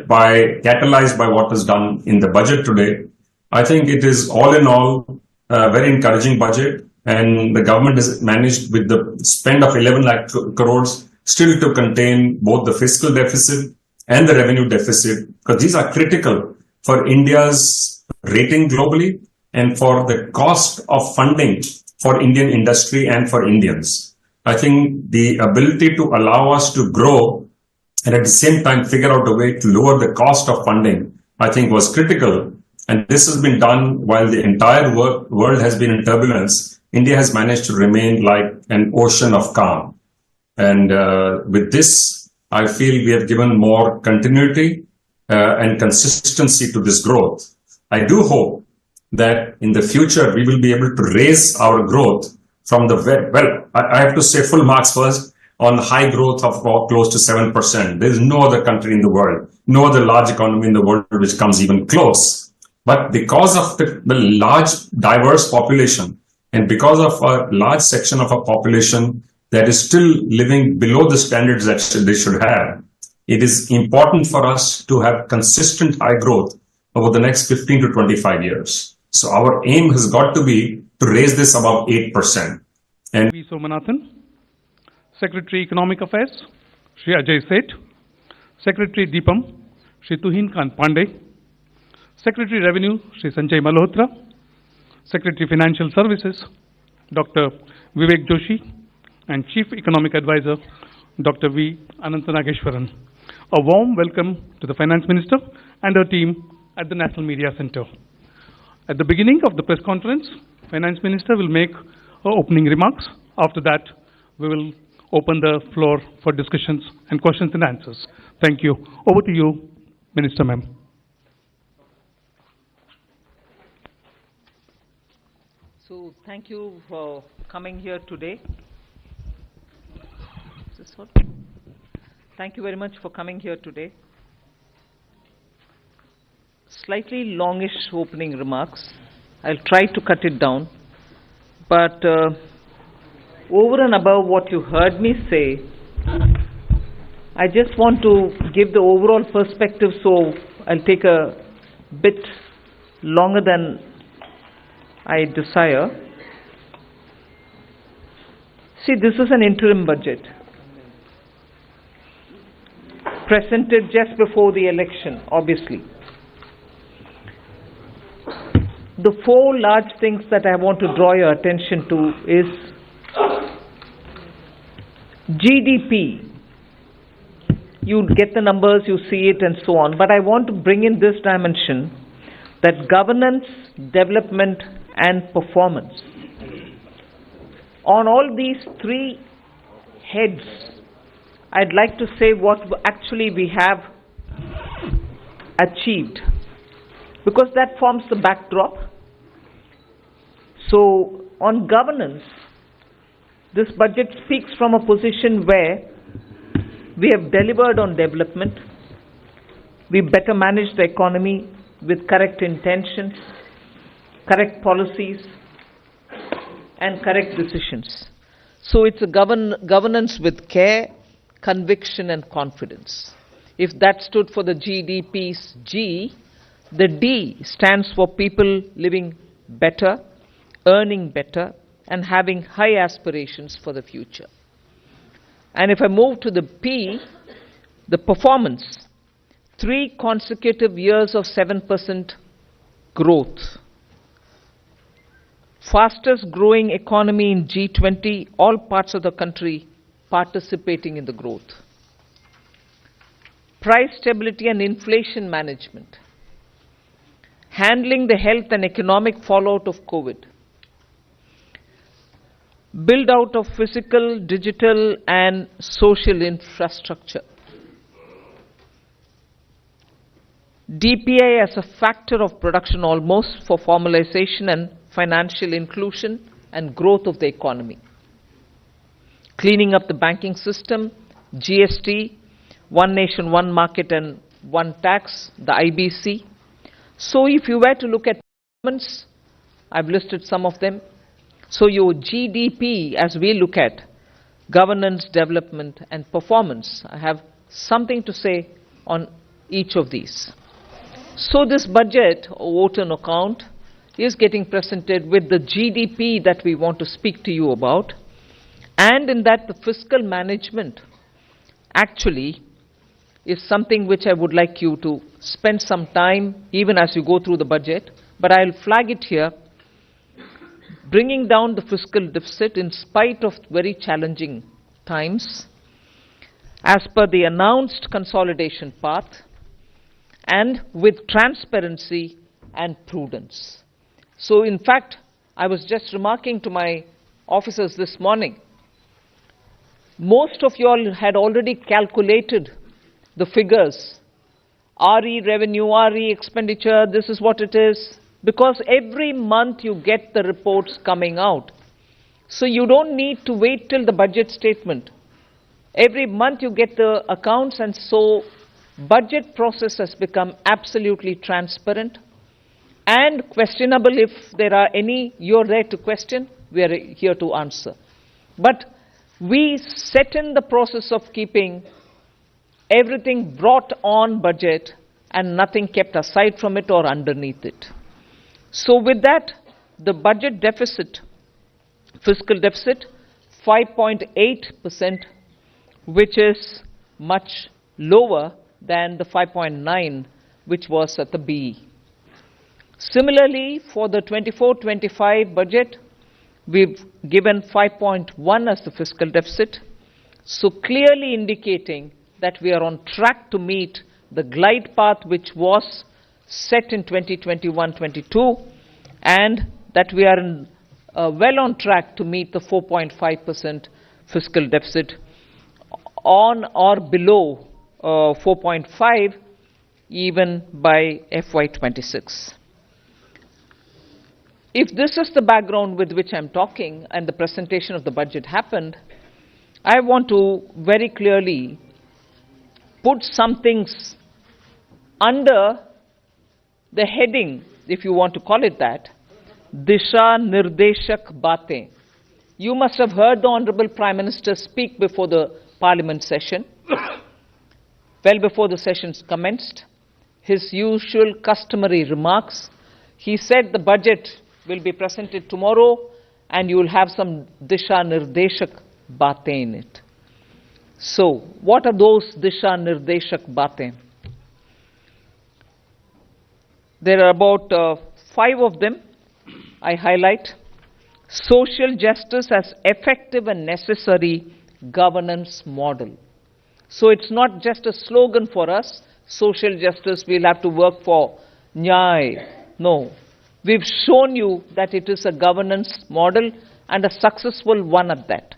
by, catalyzed by what is done in the budget today. I think it is all in all a very encouraging budget, and the government has managed with the spend of 11 lakh crores still to contain both the fiscal deficit and the revenue deficit, because these are critical for India's rating globally and for the cost of funding for Indian industry and for Indians. I think the ability to allow us to grow and at the same time figure out a way to lower the cost of funding, I think was critical. And this has been done while the entire world has been in turbulence. India has managed to remain like an ocean of calm. And with this, I feel we have given more continuity and consistency to this growth. I do hope that in the future, we will be able to raise our growth from the, well, I have to say full marks first on high growth of close to 7%. There is no other country in the world, no other large economy in the world which comes even close. But because of the large diverse population and because of a large section of our population that is still living below the standards that they should have, it is important for us to have consistent high growth over the next 15 to 25 years. So our aim has got to be to raise this above 8%. And V. Somanathan, Secretary Economic Affairs, Shri Ajay Seth, Secretary Deepam, Shri Tuhin Khan Pandey, Secretary Revenue, Shri Sanjay Malhotra, Secretary Financial Services, Dr. Vivek Joshi, and Chief Economic Advisor, Dr. V. Anantanageshwaran. A warm welcome to the Finance Minister and her team at the National Media Center. At the beginning of the press conference, Finance Minister will make her opening remarks. After that, we will open the floor for discussions and questions and answers. Thank you. Over to you, Minister Ma'am. So thank you for coming here today. Is this what? Thank you very much for coming here today. Slightly longish opening remarks. I'll try to cut it down. But over and above what you heard me say, I just want to give the overall perspective, so I'll take a bit longer than I desire. See, this is an interim budget. presented just before the election, obviously. The four large things that I want to draw your attention to is GDP. You get the numbers, you see it and so on, but I want to bring in this dimension, that governance, development and performance. On all these three heads, I'd like to say what actually we have achieved, because that forms the backdrop. So, on governance, this budget speaks from a position where we have delivered on development, we better manage the economy with correct intentions, correct policies, and correct decisions. So it's a governance with care, conviction, and confidence. If that stood for the GDP's G, the D stands for people living better, earning better, and having high aspirations for the future. And if I move to the P, the performance, 3 consecutive years of 7% growth. Fastest growing economy in G20, all parts of the country participating in the growth. Price stability and inflation management. Handling the health and economic fallout of COVID. Build out of physical, digital and social infrastructure. DPI as a factor of production almost for formalization and financial inclusion and growth of the economy. Cleaning up the banking system, GST, one nation, one market and one tax, the IBC. So if you were to look at governments, I've listed some of them. So your GDP, as we look at governance, development and performance, I have something to say on each of these. So this budget, or vote on account, is getting presented with the GDP that we want to speak to you about, and in that the fiscal management actually is something which I would like you to spend some time even as you go through the budget, but I'll flag it here. Bringing down the fiscal deficit in spite of very challenging times, as per the announced consolidation path, and with transparency and prudence. So in fact, I was just remarking to my officers this morning, most of you all had already calculated the figures, RE revenue, RE expenditure, this is what it is, because every month you get the reports coming out. So you don't need to wait till the budget statement. Every month you get the accounts, and so budget process has become absolutely transparent and questionable. If there are any, you're there to question, we are here to answer. But we set in the process of keeping everything brought on budget and nothing kept aside from it or underneath it. So with that, the budget deficit, fiscal deficit, 5.8%, which is much lower than the 5.9 which was at the BE. Similarly, for the 24-25 budget, we've given 5.1 as the fiscal deficit, so clearly indicating that we are on track to meet the glide path which was set in 2021-22, and that we are well on track to meet the 4.5% fiscal deficit, on or below 4.5 even by FY26. If this is the background with which I'm talking and the presentation of the budget happened, I want to very clearly put some things under the heading, if you want to call it that, Disha Nirdeshak Baatein. You must have heard the Honorable Prime Minister speak before the Parliament session, well before the sessions commenced. His usual customary remarks. He said the budget will be presented tomorrow and you will have some Disha Nirdeshak Baatein in it. So, what are those Disha Nirdeshak Baatein? There are about 5 of them I highlight. Social justice as effective and necessary governance model. So it's not just a slogan for us, social justice, we'll have to work for Nyay. No. We've shown you that it is a governance model and a successful one at that.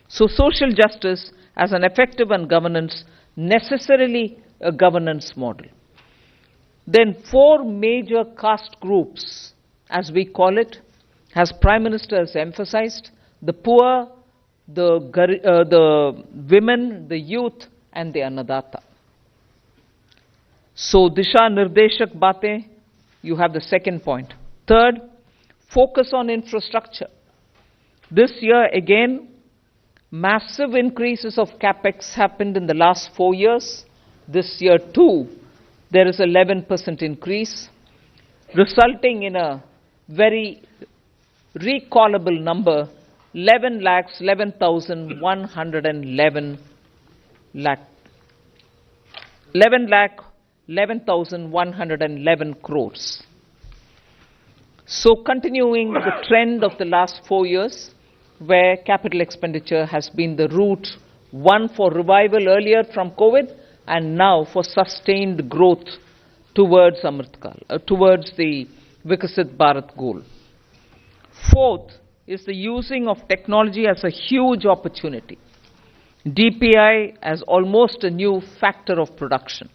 So social justice as an effective and governance, necessarily a governance model. Then 4 major caste groups, as we call it, as Prime Minister has emphasized, the poor, the women, the youth, and the Annadata. So, Disha Nirdeshak Baatein, you have the second point. Third, focus on infrastructure. This year, again, massive increases of capex happened in the last 4 years. This year, too, there is 11% increase, resulting in a very recallable number, 11,111 crores. So continuing the trend of the last 4 years, where capital expenditure has been the route, one for revival earlier from COVID, and now for sustained growth towards towards the Vikasit Bharat goal. Fourth is the using of technology as a huge opportunity. DPI as almost a new factor of production.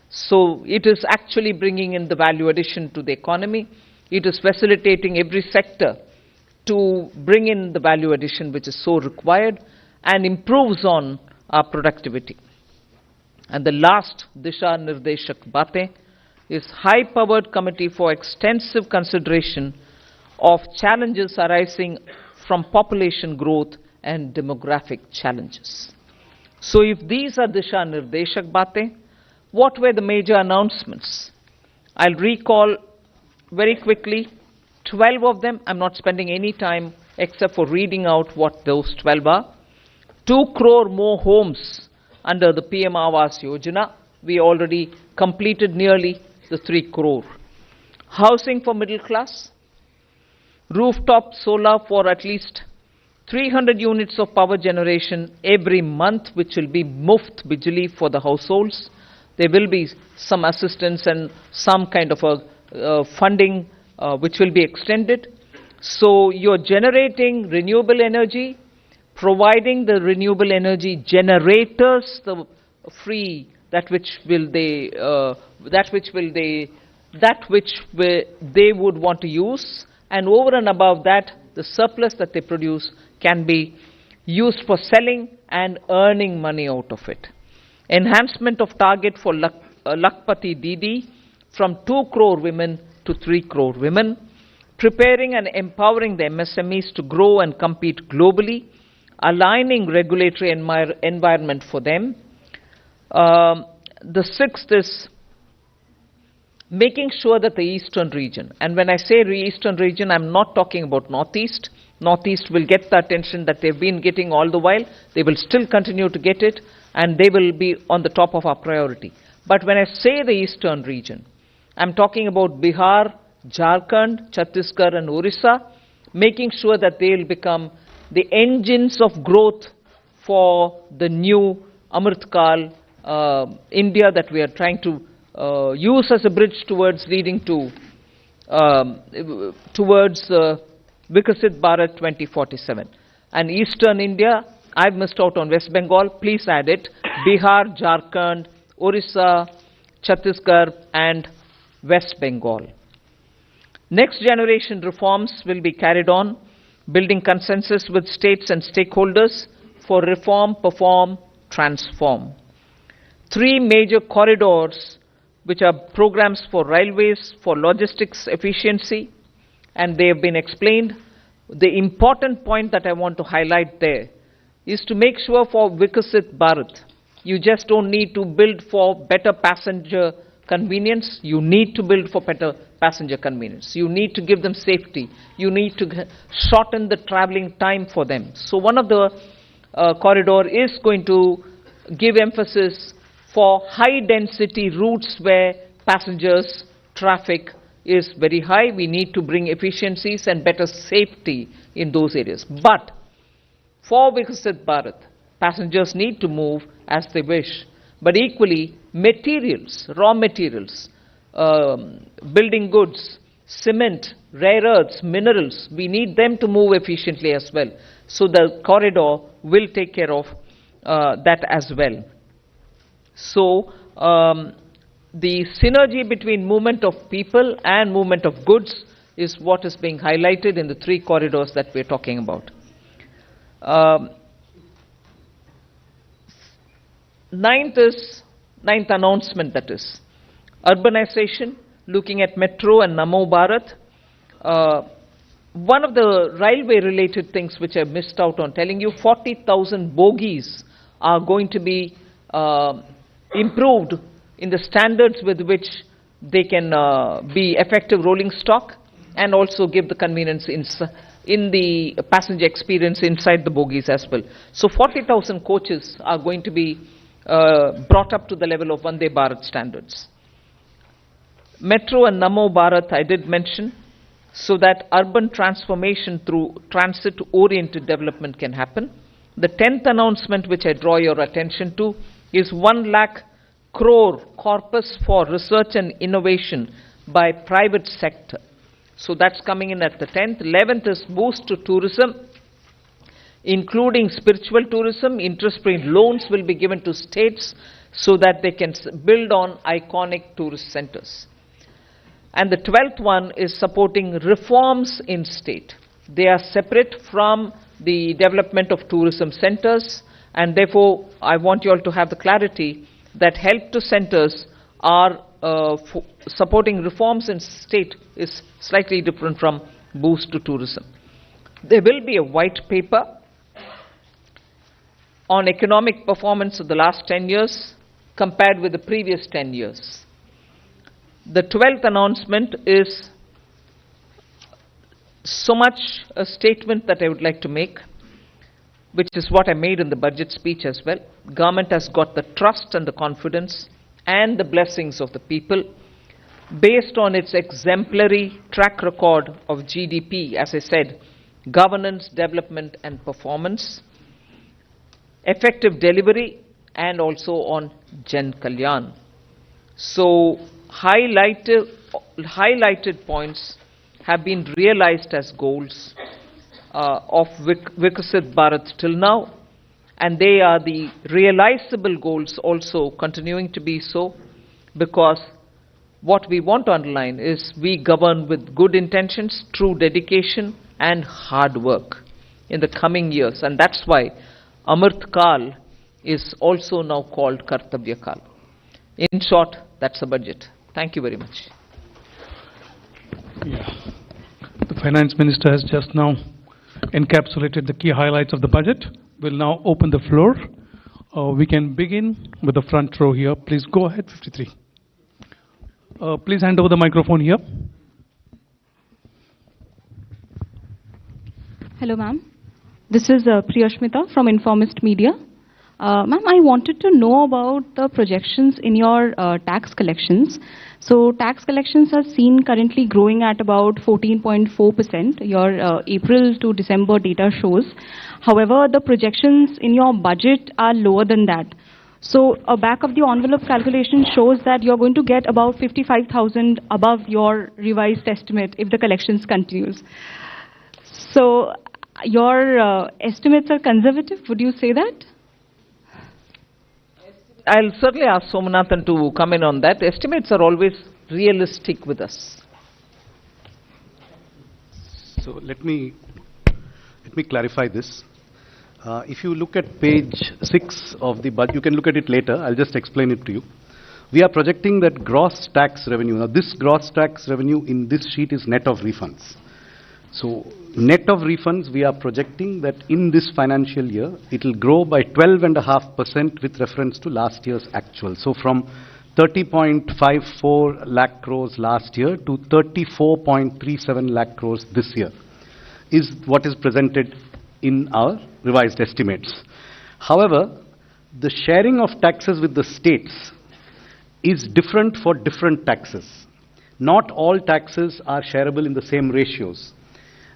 So it is actually bringing in the value addition to the economy. It is facilitating every sector to bring in the value addition which is so required and improves on our productivity. And the last Disha Nirdeshak Baatein is high-powered committee for extensive consideration of challenges arising from population growth and demographic challenges. So if these are Disha Nirdeshak Baatein, what were the major announcements? I'll recall very quickly 12 of them. I'm not spending any time except for reading out what those 12 are. 2 crore more homes under the PM Awas Yojana. We already completed nearly the 3 crore. Housing for middle class. Rooftop solar for at least 300 units of power generation every month, which will be muft bijli for the households. There will be some assistance and some kind of a funding which will be extended. So you're generating renewable energy, providing the renewable energy generators the free they would want to use, and over and above that, the surplus that they produce can be used for selling and earning money out of it. Enhancement of target for Lakpati Didi from 2 crore women to 3 crore women. Preparing and empowering the MSMEs to grow and compete globally. Aligning regulatory environment for them. The sixth is making sure that the eastern region, and when I say eastern region, I'm not talking about northeast. Northeast will get the attention that they've been getting all the while. They will still continue to get it, and they will be on the top of our priority. But when I say the eastern region, I'm talking about Bihar, Jharkhand, Chhattisgarh, and Orissa, making sure that they will become the engines of growth for the new Amritkal India that we are trying to use as a bridge towards leading to Vikasit Bharat 2047. And Eastern India, I've missed out on West Bengal, please add it, Bihar, Jharkhand, Orissa, Chhattisgarh, and West Bengal. Next generation reforms will be carried on, building consensus with states and stakeholders for reform, perform, transform. 3 major corridors, which are programs for railways, for logistics efficiency, and they have been explained. The important point that I want to highlight there is to make sure for Vikasit Bharat, you just don't need to build for better passenger convenience, you need to build for better passenger convenience. You need to give them safety. You need to shorten the traveling time for them. So one of the corridor is going to give emphasis for high density routes where passengers traffic is very high. We need to bring efficiencies and better safety in those areas. But for Viksit Bharat, passengers need to move as they wish. But equally, materials, raw materials, building goods, cement, rare earths, minerals, we need them to move efficiently as well. So the corridor will take care of that as well. So the synergy between movement of people and movement of goods is what is being highlighted in the 3 corridors that we're talking about. Ninth announcement, that is urbanization, looking at Metro and Namo Bharat. One of the railway related things which I missed out on telling you, 40,000 bogies are going to be improved in the standards with which they can be effective rolling stock and also give the convenience in the passenger experience inside the bogies as well. So 40,000 coaches are going to be brought up to the level of Vande Bharat standards. Metro and Namo Bharat I did mention, so that urban transformation through transit-oriented development can happen. The 10th announcement which I draw your attention to is 1 lakh crore corpus for research and innovation by private sector. So that's coming in at the 10th. 11th is boost to tourism, including spiritual tourism. Interest-free loans will be given to states so that they can build on iconic tourist centers. And the 12th one is supporting reforms in state. They are separate from the development of tourism centers, and therefore I want you all to have the clarity that help to centers are supporting reforms in state is slightly different from boost to tourism. There will be a white paper on economic performance of the last 10 years compared with the previous 10 years. The 12th announcement is so much a statement that I would like to make, which is what I made in the budget speech as well. Government has got the trust and the confidence and the blessings of the people based on its exemplary track record of GDP, as I said, governance, development and performance, effective delivery, and also on Jan Kalyan. So highlighted points have been realized as goals of Viksit Bharat till now, and they are the realizable goals also continuing to be so, because what we want to underline is we govern with good intentions, true dedication and hard work in the coming years, and that's why Amrit Kal is also now called Kartavya Kal. In short, that's the budget. Thank you very much. Yeah. The Finance Minister has just now encapsulated the key highlights of the budget. We'll now open the floor. We can begin with the front row here. Please go ahead, 53. Please hand over the microphone here. Hello, ma'am. This is Priyashmita from Informist Media. Ma'am, I wanted to know about the projections in your tax collections. So tax collections are seen currently growing at about 14.4%. Your April to December data shows. However, the projections in your budget are lower than that. So a back of the envelope calculation shows that you're going to get about 55,000 above your revised estimate if the collections continues. So your estimates are conservative, would you say that? I'll certainly ask Somanathan to come in on that. Estimates are always realistic with us. So let me clarify this. If you look at page 6 of the budget, you can look at it later. I'll just explain it to you. We are projecting that gross tax revenue. Now, this gross tax revenue in this sheet is net of refunds. So, net of refunds, we are projecting that in this financial year, it will grow by 12.5% with reference to last year's actual. So, from 30.54 lakh crores last year to 34.37 lakh crores this year is what is presented in our revised estimates. However, the sharing of taxes with the states is different for different taxes. Not all taxes are shareable in the same ratios.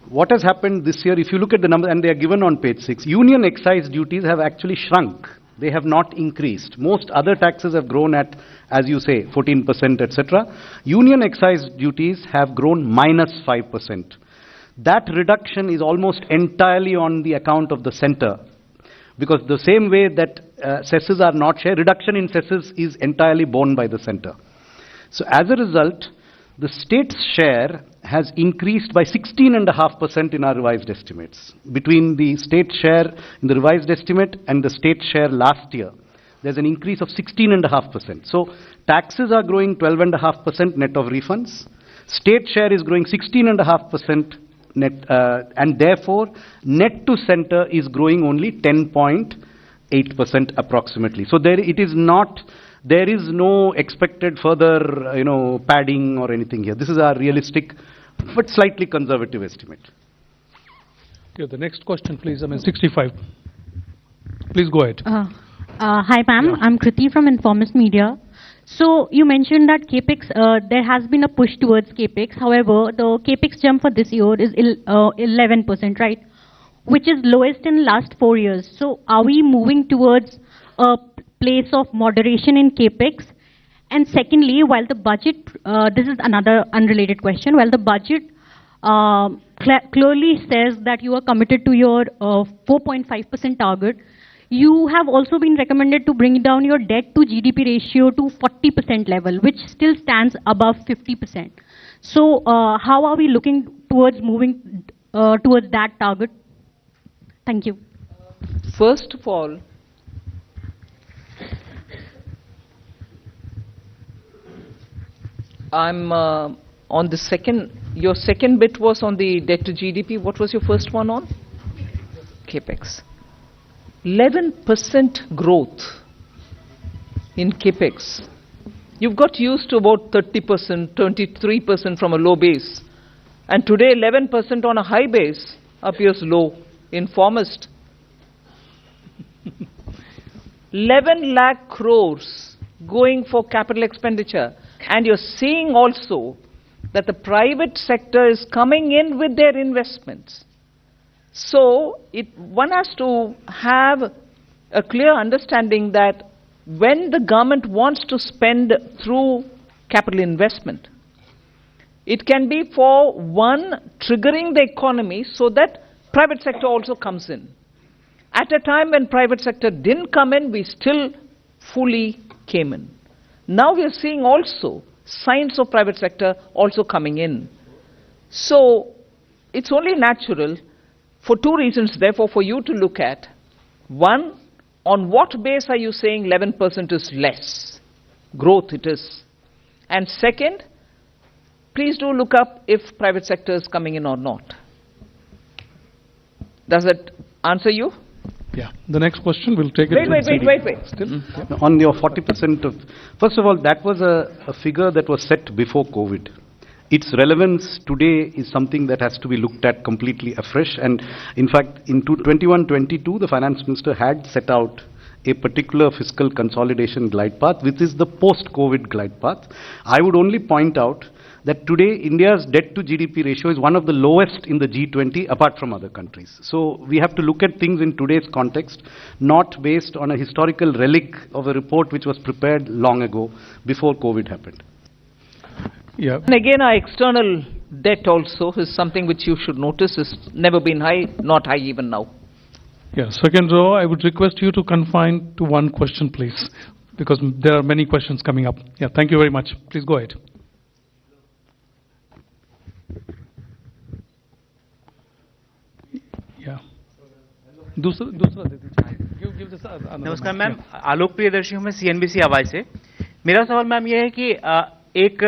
What has happened this year, if you look at the number, and they are given on page 6, union excise duties have actually shrunk. They have not increased. Most other taxes have grown at, as you say, 14%, etc. Union excise duties have grown -5%. That reduction is almost entirely on the account of the center. Because the same way that cesses are not shared, reduction in cesses is entirely borne by the center. So as a result, the state's share has increased by 16.5% in our revised estimates. Between the state share in the revised estimate and the state share last year, there's an increase of 16.5%. So taxes are growing 12.5% net of refunds. State share is growing 16.5% net, and therefore net to center is growing only 10.8% approximately. So there it is not. There is no expected further, padding or anything here. This is our realistic, but slightly conservative estimate. Yeah, the next question, please. 65. Please go ahead. Hi, ma'am. Yeah. I'm Kriti from Informist Media. So you mentioned that capex, there has been a push towards capex. However, the capex jump for this year is 11%, right? Which is lowest in last 4 years. So are we moving towards a place of moderation in capex? And secondly, while the budget, this is another unrelated question, while the budget clearly says that you are committed to your 4.5% target, you have also been recommended to bring down your debt to GDP ratio to 40% level, which still stands above 50%. So how are we looking towards moving towards that target? Thank you. First of all, I'm on the second, your second bit was on the debt to GDP. What was your first one on? Capex. 11% growth in capex. You've got used to about 30%, 23% from a low base. And today 11% on a high base appears low. Informist. 11 lakh crores going for capital expenditure. And you're seeing also that the private sector is coming in with their investments. So one has to have a clear understanding that when the government wants to spend through capital investment, it can be for one, triggering the economy so that private sector also comes in. At a time when private sector didn't come in, we still fully came in. Now we are seeing also signs of private sector also coming in. So it's only natural for two reasons, therefore, for you to look at. One, on what base are you saying 11% is less? Growth it is. And second, please do look up if private sector is coming in or not. Does that answer you? Yeah. The next question, we'll take it. Wait. Still? On your 40% of... First of all, that was a figure that was set before COVID. Its relevance today is something that has to be looked at completely afresh. And in fact, in 21-22, the finance minister had set out a particular fiscal consolidation glide path, which is the post-COVID glide path. I would only point out that today India's debt to GDP ratio is one of the lowest in the G20 apart from other countries. So we have to look at things in today's context, not based on a historical relic of a report which was prepared long ago before COVID happened. Yeah. And again, our external debt also is something which you should notice is never been high, not high even now. Yeah, second row, I would request you to confine to one question, please, because there are many questions coming up. Yeah, thank you very much. Please go ahead. Yeah. दूसरा दे दीजिए. Give this another. नमस्कार ma'am, आलोक प्रियदर्शी हूँ मैं CNBC आवाज से. मेरा सवाल ma'am ये है कि एक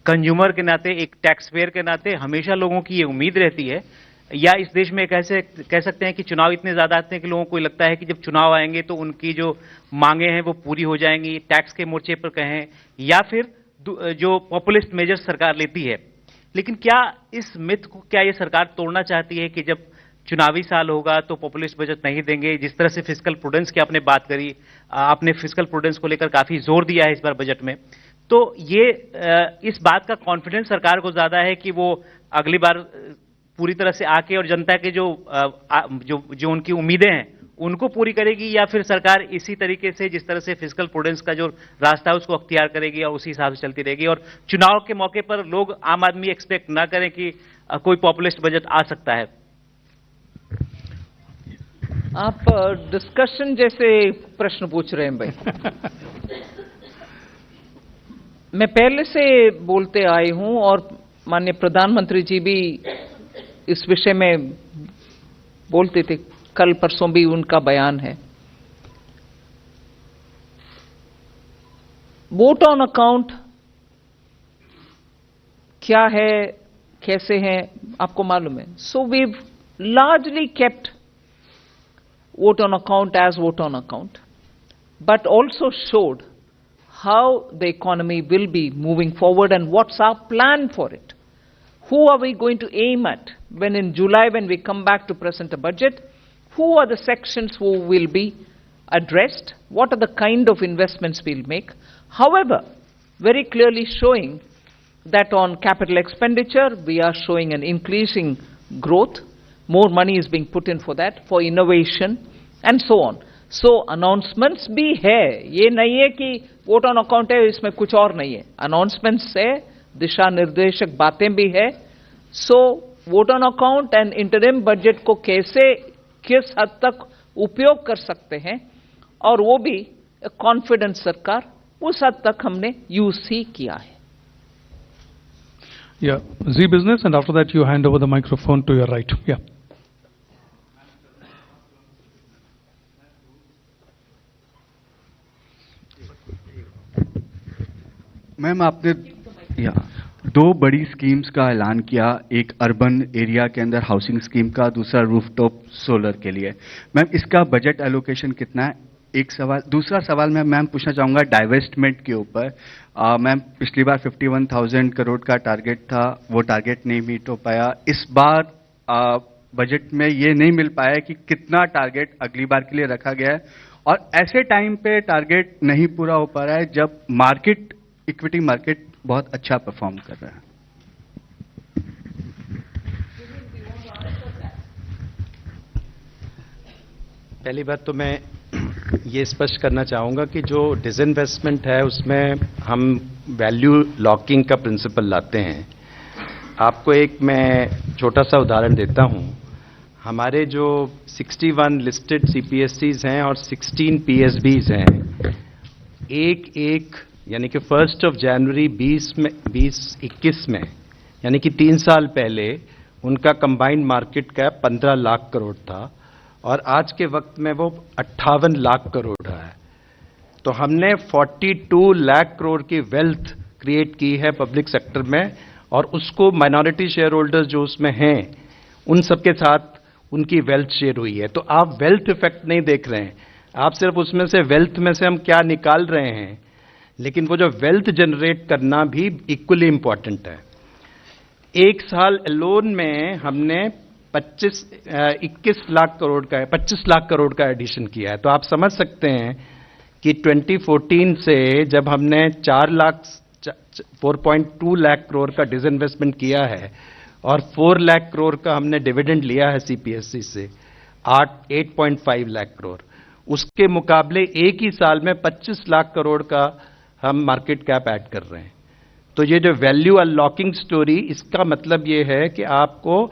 कंज्यूमर के नाते, एक टैक्स पेयर के नाते हमेशा लोगों की ये उम्मीद रहती है, या इस देश में कैसे कह सकते हैं कि चुनाव इतने ज्यादा आते हैं कि लोगों को लगता है कि जब चुनाव आएंगे तो उनकी जो मांगे हैं वो पूरी हो जाएंगी, टैक्स के मोर्चे पर कहें, या फिर जो पॉपुलिस्ट मेजर्स सरकार लेती है. लेकिन क्या इस मिथ को क्या ये सरकार तोड़ना चाहती है कि जब चुनावी साल होगा तो पॉपुलिस्ट बजट नहीं देंगे। जिस तरह से फिस्कल प्रूडेंस की आपने बात करी, आपने फिस्कल प्रूडेंस को लेकर काफी जोर दिया है इस बार बजट में, तो ये इस बात का कॉन्फिडेंस सरकार को ज्यादा है कि वो अगली बार पूरी तरह से आके और जनता के जो उनकी उम्मीदें हैं उनको पूरी करेगी, या फिर सरकार इसी तरीके से जिस तरह से फिस्कल प्रूडेंस का जो रास्ता है उसको अख्तियार करेगी और उसी हिसाब से चलती रहेगी, और चुनाव के मौके पर लोग आम आदमी एक्सपेक्ट ना करें कि कोई पॉपुलिस्ट बजट आ सकता है। आप डिस्कशन जैसे प्रश्न पूछ रहे हैं भाई। मैं पहले से बोलते आई हूं और माननीय प्रधानमंत्री जी भी इस विषय में बोलते थे, कल परसों भी उनका बयान है। वोट ऑन अकाउंट क्या है, कैसे है, आपको मालूम है। So we largely kept vote on account as vote on account, but also showed how the economy will be moving forward and what's our plan for it. Who are we going to aim at when in July, when we come back to present a budget? Who are the sections who will be addressed? What are the kind of investments we'll make? However, very clearly showing that on capital expenditure, we are showing an increasing growth. More money is being put in for that, for innovation, and so on. So announcements भी है, ये नहीं है कि vote on account है इसमें कुछ और नहीं है। अनाउंसमेंट्स है, दिशा निर्देशक बातें भी है। So vote on account and interim budget को कैसे, किस हद तक उपयोग कर सकते हैं, और वो भी कॉन्फिडेंट सरकार, उस हद तक हमने यूज ही किया है। Yeah, Z Business, and after that you hand over the microphone to your right. Yeah. Ma'am, आपने दो बड़ी स्कीम्स का ऐलान किया, एक अर्बन एरिया के अंदर हाउसिंग स्कीम का, दूसरा रूफटॉप सोलर के लिए। मैम, इसका बजट एलोकेशन कितना है? एक सवाल। दूसरा सवाल मैं मैम पूछना चाहूँगा डाइवेस्टमेंट के ऊपर। मैम, पिछली बार 51,000 करोड़ का टारगेट था, वो टारगेट नहीं मीट हो पाया। इस बार बजट में ये नहीं मिल पाया कि कितना टारगेट अगली बार के लिए रखा गया है, और ऐसे टाइम पे टारगेट नहीं पूरा हो पा रहा है जब मार्केट, इक्विटी मार्केट बहुत अच्छा परफॉर्म कर रहा है। पहली बात तो मैं ये स्पष्ट करना चाहूँगा कि जो डिसइन्वेस्टमेंट है उसमें हम वैल्यू लॉकिंग का प्रिंसिपल लाते हैं। आपको एक मैं छोटा सा उदाहरण देता हूँ। हमारे जो 61 लिस्टेड सीपीएससीज हैं और 16 पीएसबीज हैं, एक यानी कि 1 जनवरी 2021 में, यानी कि 3 साल पहले उनका combined market cap 15 lakh crore था, और आज के वक्त में वो 58 लाख करोड़ है। तो हमने 42 लाख करोड़ की वेल्थ क्रिएट की है पब्लिक सेक्टर में, और उसको माइनॉरिटी शेयर होल्डर्स जो उसमें हैं उन सबके साथ उनकी वेल्थ शेयर हुई है। तो आप वेल्थ इफेक्ट नहीं देख रहे हैं, आप सिर्फ उसमें से वेल्थ में से हम क्या निकाल रहे हैं, लेकिन वो जो वेल्थ जनरेट करना भी इक्वली इंपॉर्टेंट है। एक साल लोन में हमने 25 लाख करोड़ का एडिशन किया है। तो आप समझ सकते हैं कि 2014 से जब हमने 4.2 लाख करोड़ का डिसइन्वेस्टमेंट किया है और 4 लाख करोड़ का हमने डिविडेंड लिया है सीपीएससी से, 8.5 लाख करोड़, उसके मुकाबले एक ही साल में 25 लाख करोड़ का हम मार्केट कैप ऐड कर रहे हैं। तो ये जो वैल्यू अनलॉकिंग स्टोरी, इसका मतलब ये है कि आपको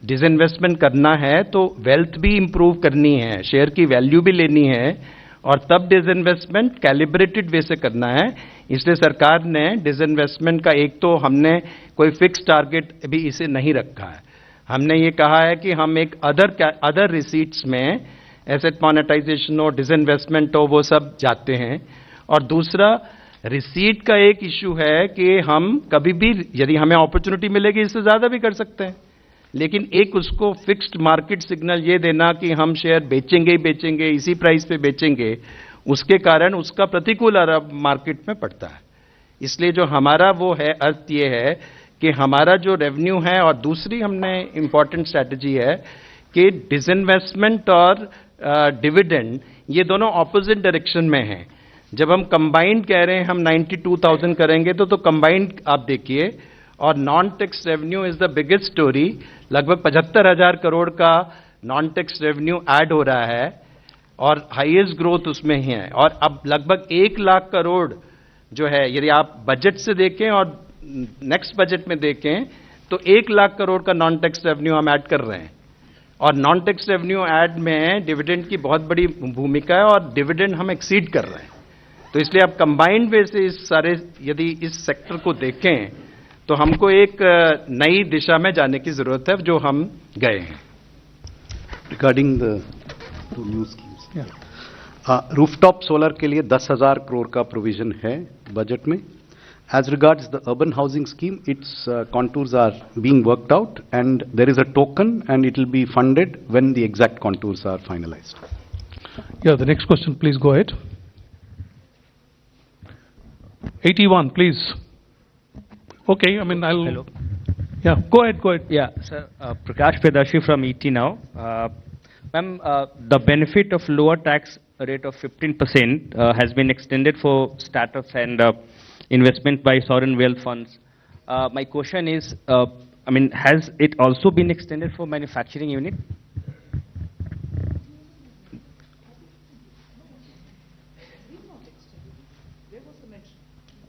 डिसइन्वेस्टमेंट करना है तो वेल्थ भी इंप्रूव करनी है, शेयर की वैल्यू भी लेनी है, और तब डिसइन्वेस्टमेंट कैलिब्रेटेड वे से करना है। इसलिए सरकार ने डिसइन्वेस्टमेंट का एक तो हमने कोई फिक्स टारगेट भी इसे नहीं रखा है। हमने ये कहा है कि हम एक अदर रिसीट्स में एसेट मोनेटाइजेशन हो, डिसइन्वेस्टमेंट हो, वो सब जाते हैं। और दूसरा रिसीट का एक इश्यू है कि हम कभी भी यदि हमें अपॉर्चुनिटी मिलेगी इससे ज्यादा भी कर सकते हैं, लेकिन एक उसको फिक्स्ड मार्केट सिग्नल ये देना कि हम शेयर बेचेंगे ही बेचेंगे, इसी प्राइस पे बेचेंगे, उसके कारण उसका प्रतिकूल असर मार्केट में पड़ता है। इसलिए जो हमारा वो है, अर्थ ये है कि हमारा जो रेवेन्यू है, और दूसरी हमने इंपॉर्टेंट स्ट्रैटेजी है कि डिसइन्वेस्टमेंट और डिविडेंड ये दोनों ऑपोजिट डायरेक्शन में हैं। जब हम कंबाइंड कह रहे हैं हम 92,000 करेंगे तो कंबाइंड आप देखिए, और non tax revenue is the biggest story. लगभग 75,000 करोड़ का नॉन टैक्स रेवेन्यू ऐड हो रहा है और हाईएस्ट ग्रोथ उसमें ही है। और अब लगभग 1 लाख करोड़ जो है, यदि आप बजट से देखें और नेक्स्ट बजट में देखें तो 1 लाख करोड़ का नॉन टैक्स रेवेन्यू हम ऐड कर रहे हैं। और नॉन टैक्स रेवेन्यू ऐड में डिविडेंड की बहुत बड़ी भूमिका है और डिविडेंड हम एक्सीड कर रहे हैं। तो इसलिए आप कंबाइंड वे से इस सारे यदि इस सेक्टर को देखें तो हमको एक नई दिशा में जाने की जरूरत है जो हम गए हैं। Regarding the new schemes, rooftop solar के लिए 10,000 करोड़ का प्रोविजन है बजट में। As regards the urban housing scheme, its contours are being worked out and there is a token and it will be funded when the exact contours are finalized. Yeah, the next question, please go ahead. 81, please. Okay, I mean, I'll... Hello. Yeah, go ahead. Yeah, sir, Prakash Pedashi from ET now. Ma'am, the benefit of lower tax rate of 15% has been extended for startups and investment by sovereign wealth funds. My question is, I mean, has it also been extended for manufacturing unit?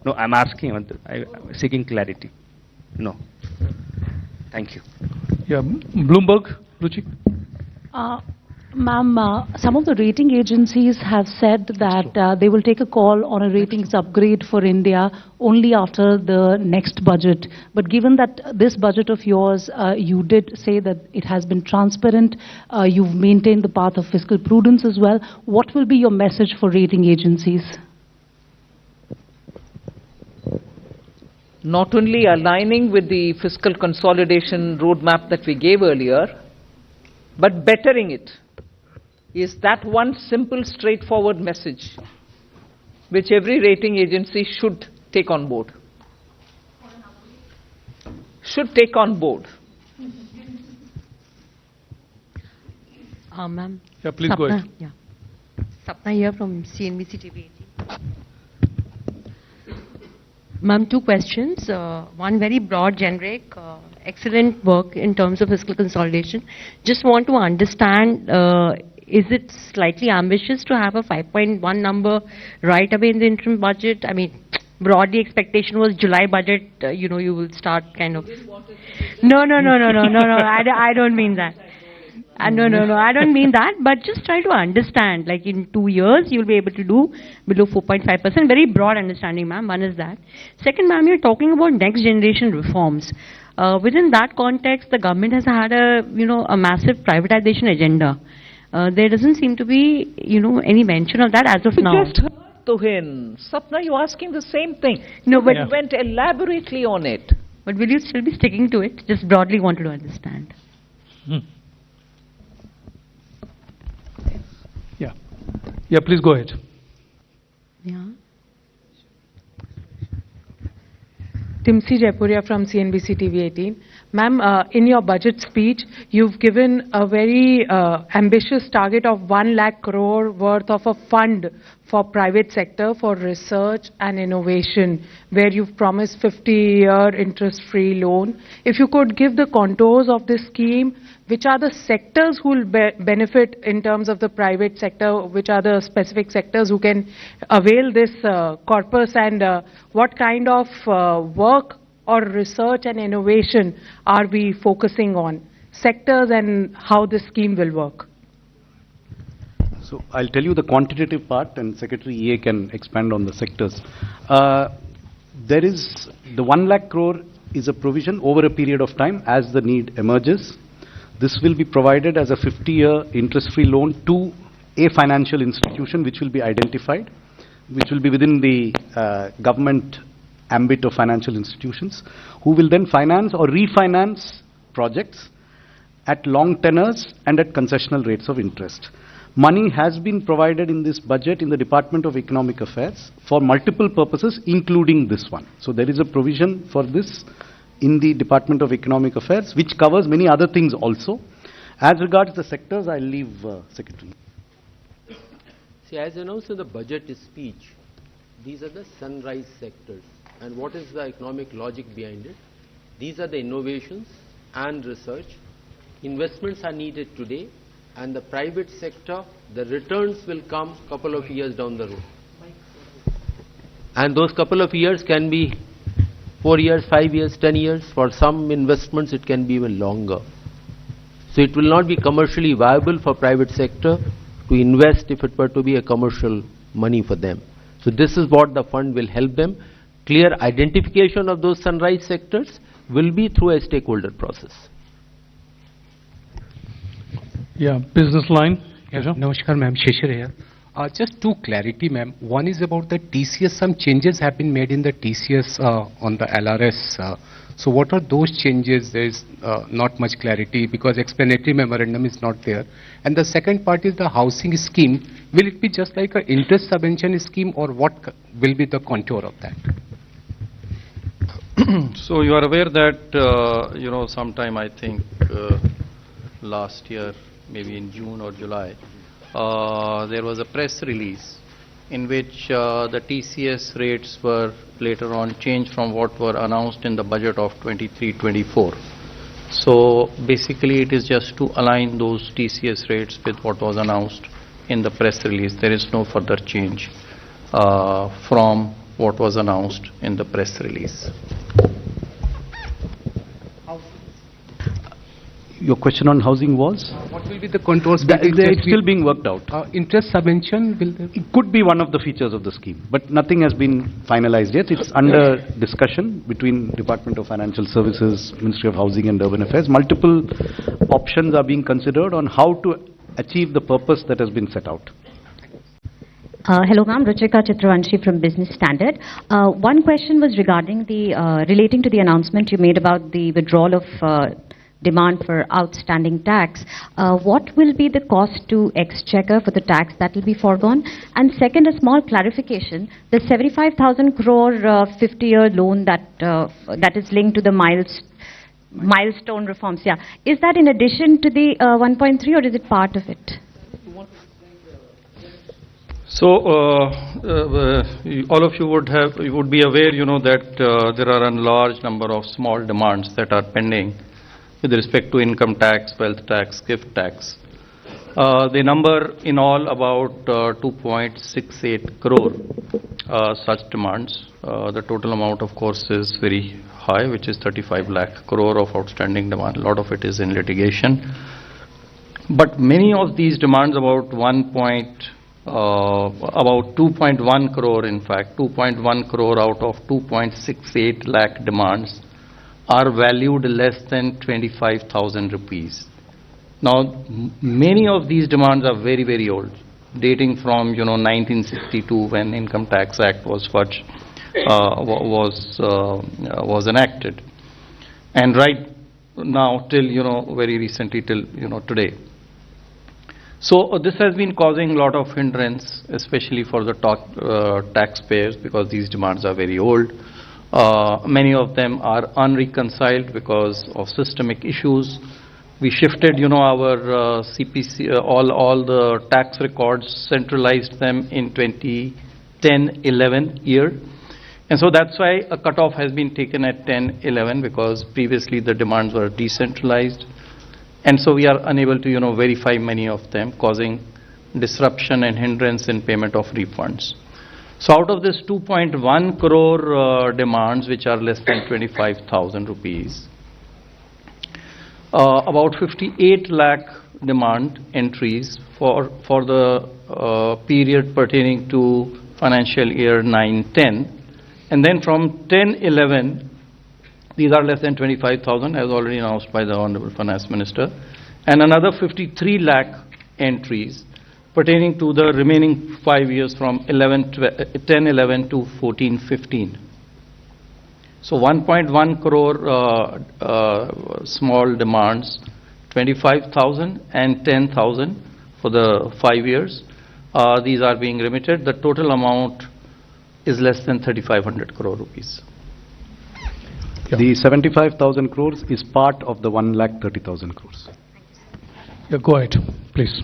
No, I'm asking, I'm seeking clarity. No. Thank you. Yeah, Bloomberg, Ruchi. Ma'am, some of the rating agencies have said that they will take a call on a ratings upgrade for India only after the next budget. But given that this budget of yours, you did say that it has been transparent, you've maintained the path of fiscal prudence as well, what will be your message for rating agencies? Not only aligning with the fiscal consolidation roadmap that we gave earlier, but bettering it. Is that one simple, straightforward message which every rating agency should take on board? Should take on board. Ma'am. Yeah, please go ahead. Yeah. Sapna here from CNBC TV 18. Ma'am, 2 questions. One very broad, generic, excellent work in terms of fiscal consolidation. Just want to understand, is it slightly ambitious to have a 5.1 number right away in the interim budget? I mean, broadly expectation was July budget, you will start kind of... No, I don't mean that. No, I don't mean that, but just try to understand, like in 2 years, you'll be able to do below 4.5%. Very broad understanding, ma'am. One is that. Second, ma'am, you're talking about next generation reforms. Within that context, the government has had a massive privatization agenda. There doesn't seem to be, any mention of that as of now. Just heard to him. Sapna, you're asking the same thing. No, but... You went elaborately on it. But will you still be sticking to it? Just broadly wanted to understand. Yeah, please go ahead. Yeah. Timsi Jaipuria from CNBC TV 18. Ma'am, in your budget speech, you've given a very ambitious target of 1 lakh crore worth of a fund for private sector for research and innovation, where you've promised 50-year interest-free loan. If you could give the contours of this scheme, which are the sectors who will benefit in terms of the private sector, which are the specific sectors who can avail this corpus, and what kind of work or research and innovation are we focusing on? Sectors and how this scheme will work. So I'll tell you the quantitative part and Secretary EA can expand on the sectors. There is the 1 lakh crore is a provision over a period of time as the need emerges. This will be provided as a 50-year interest-free loan to a financial institution which will be identified, which will be within the government ambit of financial institutions, who will then finance or refinance projects at long tenors and at concessional rates of interest. Money has been provided in this budget in the Department of Economic Affairs for multiple purposes, including this one. So there is a provision for this in the Department of Economic Affairs, which covers many other things also. As regards the sectors, I'll leave Secretary. See, as announced in the budget speech, these are the sunrise sectors. And what is the economic logic behind it? These are the innovations and research. Investments are needed today, and the private sector, the returns will come couple of years down the road. And those couple of years can be 4 years, 5 years, 10 years. For some investments, it can be even longer. So it will not be commercially viable for private sector to invest if it were to be a commercial money for them. So this is what the fund will help them. Clear identification of those sunrise sectors will be through a stakeholder process. Yeah, business line. Yeah, Namaskar, ma'am. Shishir here. Just two clarity, ma'am. One is about the TCS. Some changes have been made in the TCS on the LRS. So what are those changes? There is not much clarity because explanatory memorandum is not there. And the second part is the housing scheme. Will it be just like an interest subvention scheme, or what will be the contour of that? So you are aware that, sometime I think last year, maybe in June or July, there was a press release in which the TCS rates were later on changed from what were announced in the budget of 23-24. So basically it is just to align those TCS rates with what was announced in the press release. There is no further change from what was announced in the press release. Your question on housing was? What will be the contours? It's still being worked out. Interest subvention, will there? It could be one of the features of the scheme, but nothing has been finalized yet. It's under discussion between Department of Financial Services, Ministry of Housing and Urban Affairs. Multiple options are being considered on how to achieve the purpose that has been set out. Hello, ma'am. Ruchika Chitravanshi from Business Standard. One question was regarding the relating to the announcement you made about the withdrawal of demand for outstanding tax. What will be the cost to Exchequer for the tax that will be foregone? And second, a small clarification: the 75,000 crore 50-year loan that is linked to the milestone reforms. Yeah, is that in addition to the 1.3, or is it part of it? So all of you would be aware, that there are a large number of small demands that are pending with respect to income tax, wealth tax, gift tax. They number in all about 2.68 crore such demands. The total amount, of course, is very high, which is 35 lakh crore of outstanding demand. A lot of it is in litigation. But many of these demands, about 2.1 crore, in fact, 2.1 crore out of 2.68 lakh demands are valued less than 25,000 rupees. Now, many of these demands are very, very old, dating from 1962, when Income Tax Act was was enacted, and right now till very recently till today. So this has been causing a lot of hindrance, especially for the taxpayers, because these demands are very old. Many of them are unreconciled because of systemic issues. We shifted, our CPC, all the tax records, centralized them in 2010-11 year. And so that's why a cutoff has been taken at 10-11, because previously the demands were decentralized. And so we are unable to, verify many of them, causing disruption and hindrance in payment of refunds. So out of this 2.1 crore demands, which are less than 25,000 rupees, about 58 lakh demand entries for the period pertaining to financial year 9-10. And then from 10-11, these are less than 25,000, as already announced by the Honorable Finance Minister, and another 53 lakh entries pertaining to the remaining 5 years from 10-11 to 14-15. So 1.1 crore small demands, 25,000 and 10,000 for the 5 years. These are being remitted. The total amount is less than 3,500 crore rupees. The 75,000 crores is part of the 1,30,000 crores. Yeah, go ahead, please.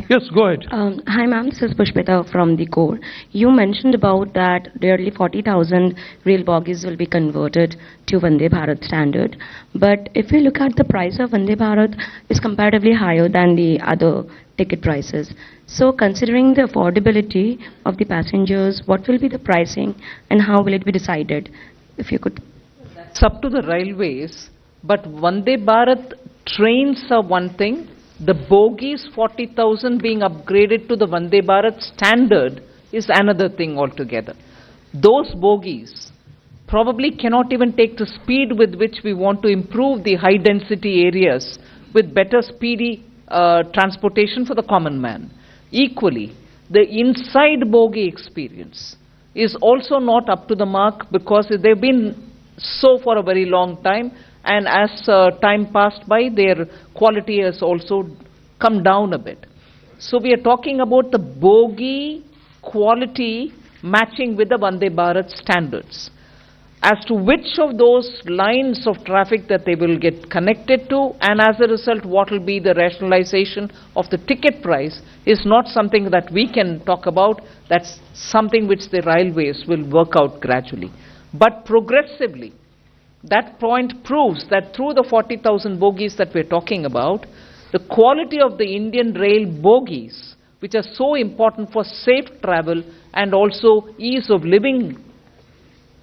Yes, go ahead. Hi ma'am, this is Pushpita from Decode. You mentioned about that nearly 40,000 rail bogies will be converted to Vande Bharat standard. But if we look at the price of Vande Bharat is comparatively higher than the other ticket prices. So considering the affordability of the passengers, what will be the pricing and how will it be decided? If you could. It's up to the railways, but Vande Bharat trains are one thing. The bogies 40,000 being upgraded to the Vande Bharat standard is another thing altogether. Those bogies probably cannot even take the speed with which we want to improve the high density areas with better speedy transportation for the common man. Equally, the inside bogie experience is also not up to the mark because they've been so for a very long time, and as time passed by, their quality has also come down a bit. So we are talking about the bogie quality matching with the Vande Bharat standards. As to which of those lines of traffic that they will get connected to, and as a result what will be the rationalization of the ticket price is not something that we can talk about. That's something which the railways will work out gradually. But progressively, that point proves that through the 40,000 bogies that we're talking about, the quality of the Indian rail bogies, which are so important for safe travel and also ease of living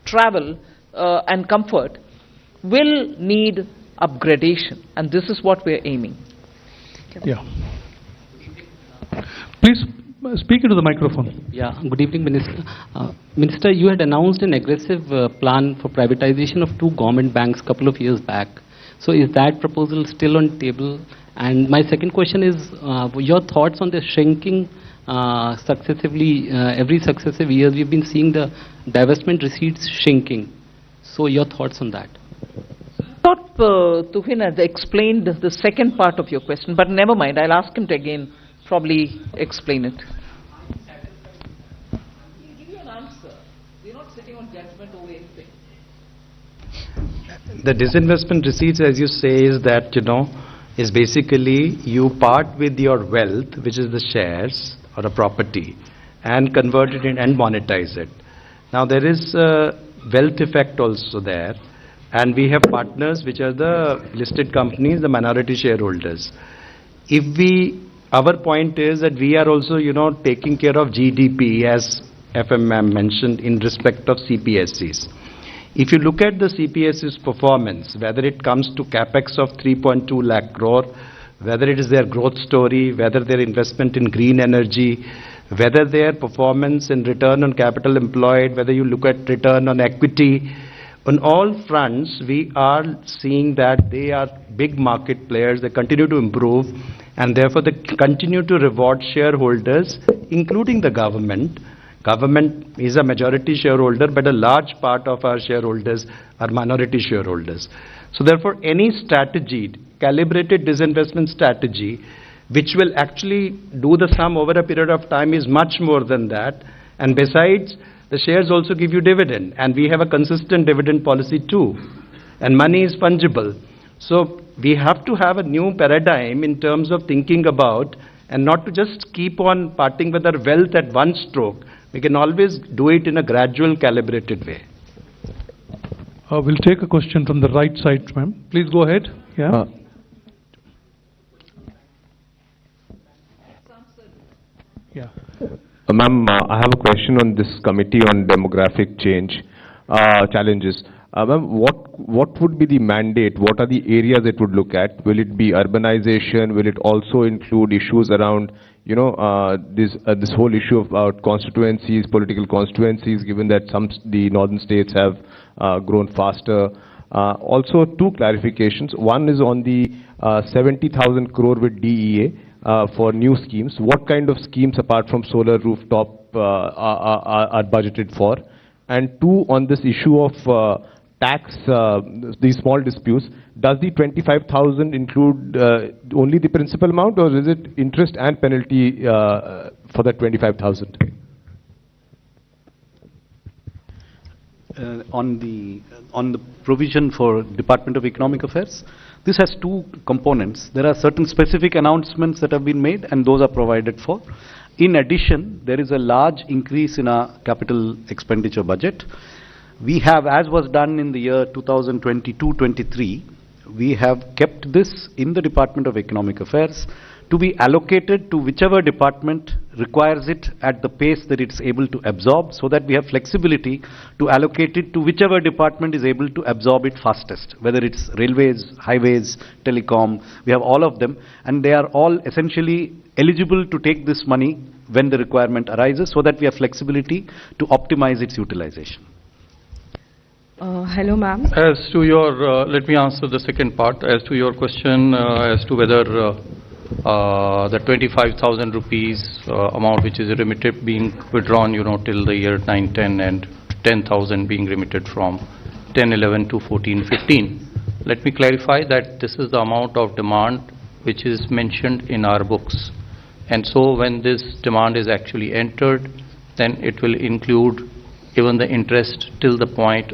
travel and comfort, will need upgradation. And this is what we're aiming. Yeah. Please speak into the microphone. Yeah, good evening, Minister. Minister, you had announced an aggressive plan for privatization of 2 government banks a couple of years back. So is that proposal still on table? And my second question is your thoughts on the shrinking successively, every successive years we've been seeing the divestment receipts shrinking. So your thoughts on that? I thought Tuhin had explained the second part of your question, but never mind, I'll ask him to again probably explain it. He'll give you an answer. We're not sitting on judgment over anything. The disinvestment receipts, as you say, is that, is basically you part with your wealth, which is the shares or a property, and convert it in and monetize it. Now there is a wealth effect also there, and we have partners which are the listed companies, the minority shareholders. Our point is that we are also, taking care of GDP, as FM ma'am mentioned, in respect of CPSEs. If you look at the CPSE's performance, whether it comes to capex of 3.2 lakh crore, whether it is their growth story, whether their investment in green energy, whether their performance in return on capital employed, whether you look at return on equity, on all fronts, we are seeing that they are big market players, they continue to improve, and therefore they continue to reward shareholders, including the government. Government is a majority shareholder, but a large part of our shareholders are minority shareholders. So therefore, any strategy, calibrated disinvestment strategy, which will actually do the sum over a period of time, is much more than that. And besides, the shares also give you dividend, and we have a consistent dividend policy too. And money is fungible. So we have to have a new paradigm in terms of thinking about, and not to just keep on parting with our wealth at one stroke. We can always do it in a gradual, calibrated way. We'll take a question from the right side, ma'am. Please go ahead. Yeah. Yeah. Ma'am, I have a question on this committee on demographic change challenges. Ma'am, what would be the mandate? What are the areas it would look at? Will it be urbanization? Will it also include issues around, this whole issue about constituencies, political constituencies, given that the northern states have grown faster? Also, 2 clarifications. One is on the 70,000 crore with DEA for new schemes. What kind of schemes apart from solar rooftop are budgeted for? And 2, on this issue of tax, these small disputes, does the 25,000 include only the principal amount, or is it interest and penalty for that 25,000? On the provision for Department of Economic Affairs, This has two components. There are certain specific announcements that have been made, and those are provided for. In addition, there is a large increase in our capital expenditure budget. We have, as was done in the year 2022-23, we have kept this in the Department of Economic Affairs to be allocated to whichever department requires it at the pace that it's able to absorb, so that we have flexibility to allocate it to whichever department is able to absorb it fastest, whether it's railways, highways, telecom. We have all of them, and they are all essentially eligible to take this money when the requirement arises, so that we have flexibility to optimize its utilization. Hello, ma'am. As to your, let me answer the second part. As to your question as to whether the 25,000 rupees amount which is remitted being withdrawn, till the year 9-10, and 10,000 being remitted from 10-11 to 14-15. Let me clarify that this is the amount of demand which is mentioned in our books. And so when this demand is actually entered, then it will include even the interest till the point,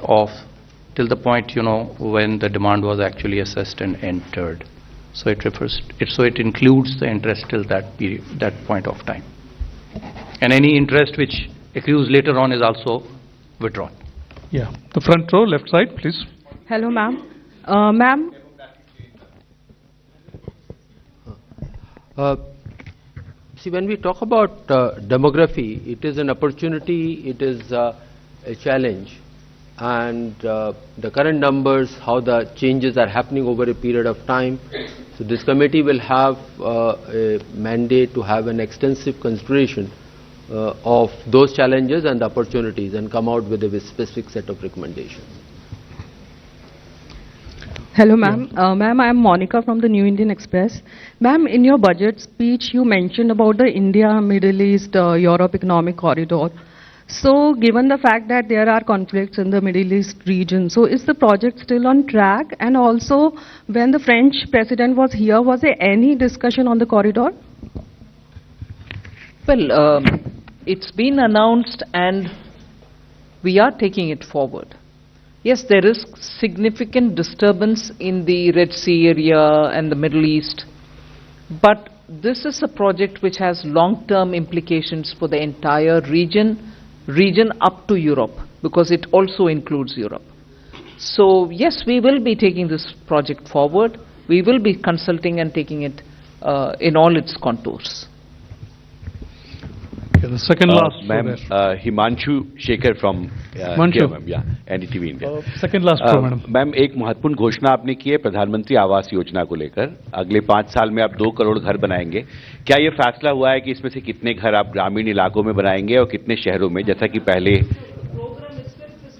when the demand was actually assessed and entered. So it includes the interest till that period, that point of time. And any interest which accrues later on is also withdrawn. Yeah, the front row, left side, please. Hello, ma'am. Ma'am. See, when we talk about demography, it is an opportunity, it is a challenge. And the current numbers, how the changes are happening over a period of time. So this committee will have a mandate to have an extensive consideration of those challenges and the opportunities, and come out with a specific set of recommendations. Hello, ma'am. Ma'am, I am Monica from the New Indian Express. Ma'am, in your budget speech, you mentioned about the India, Middle East, Europe economic corridor. So, given the fact that there are conflicts in the Middle East region, so is the project still on track? And also, when the French president was here, was there any discussion on the corridor? Well, it's been announced and we are taking it forward. Yes, there is significant disturbance in the Red Sea area and the Middle East, but this is a project which has long-term implications for the entire region up to Europe, because it also includes Europe. So yes, we will be taking this project forward. We will be consulting and taking it in all its contours. Okay, the second last ma'am, Himanshu Shekhar from NDTV India. Second last pro, madam. Ma'am, एक महत्वपूर्ण घोषणा आपने की है प्रधानमंत्री आवास योजना को लेकर। अगले 5 साल में आप 2 करोड़ घर बनाएंगे। क्या ये फैसला हुआ है कि इसमें से कितने घर आप ग्रामीण इलाकों में बनाएंगे और कितने शहरों में, जैसा कि पहले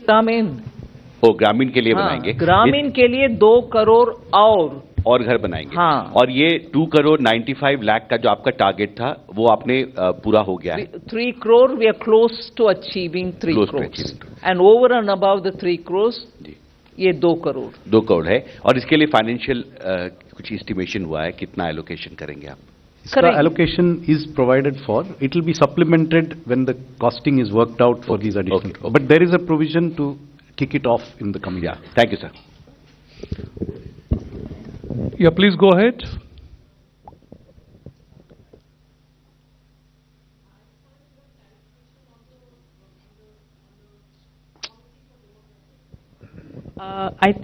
ग्रामीण के लिए बनाएंगे? ग्रामीण के लिए 2 करोड़ और घर बनाएंगे। हाँ। और ये 2 करोड़ 95 लाख का जो आपका टारगेट था वो आपने पूरा हो गया है। 3 crore we are close to achieving 3 crores and over and above the 3 crores ये 2 करोड़ है। और इसके लिए फाइनेंशियल कुछ एस्टिमेशन हुआ है, कितना एलोकेशन करेंगे आप? The allocation is provided for. It will be supplemented when the costing is worked out for these additional. Okay. But there is a provision to kick it off in the coming year. Thank you, sir. Yeah, please go ahead.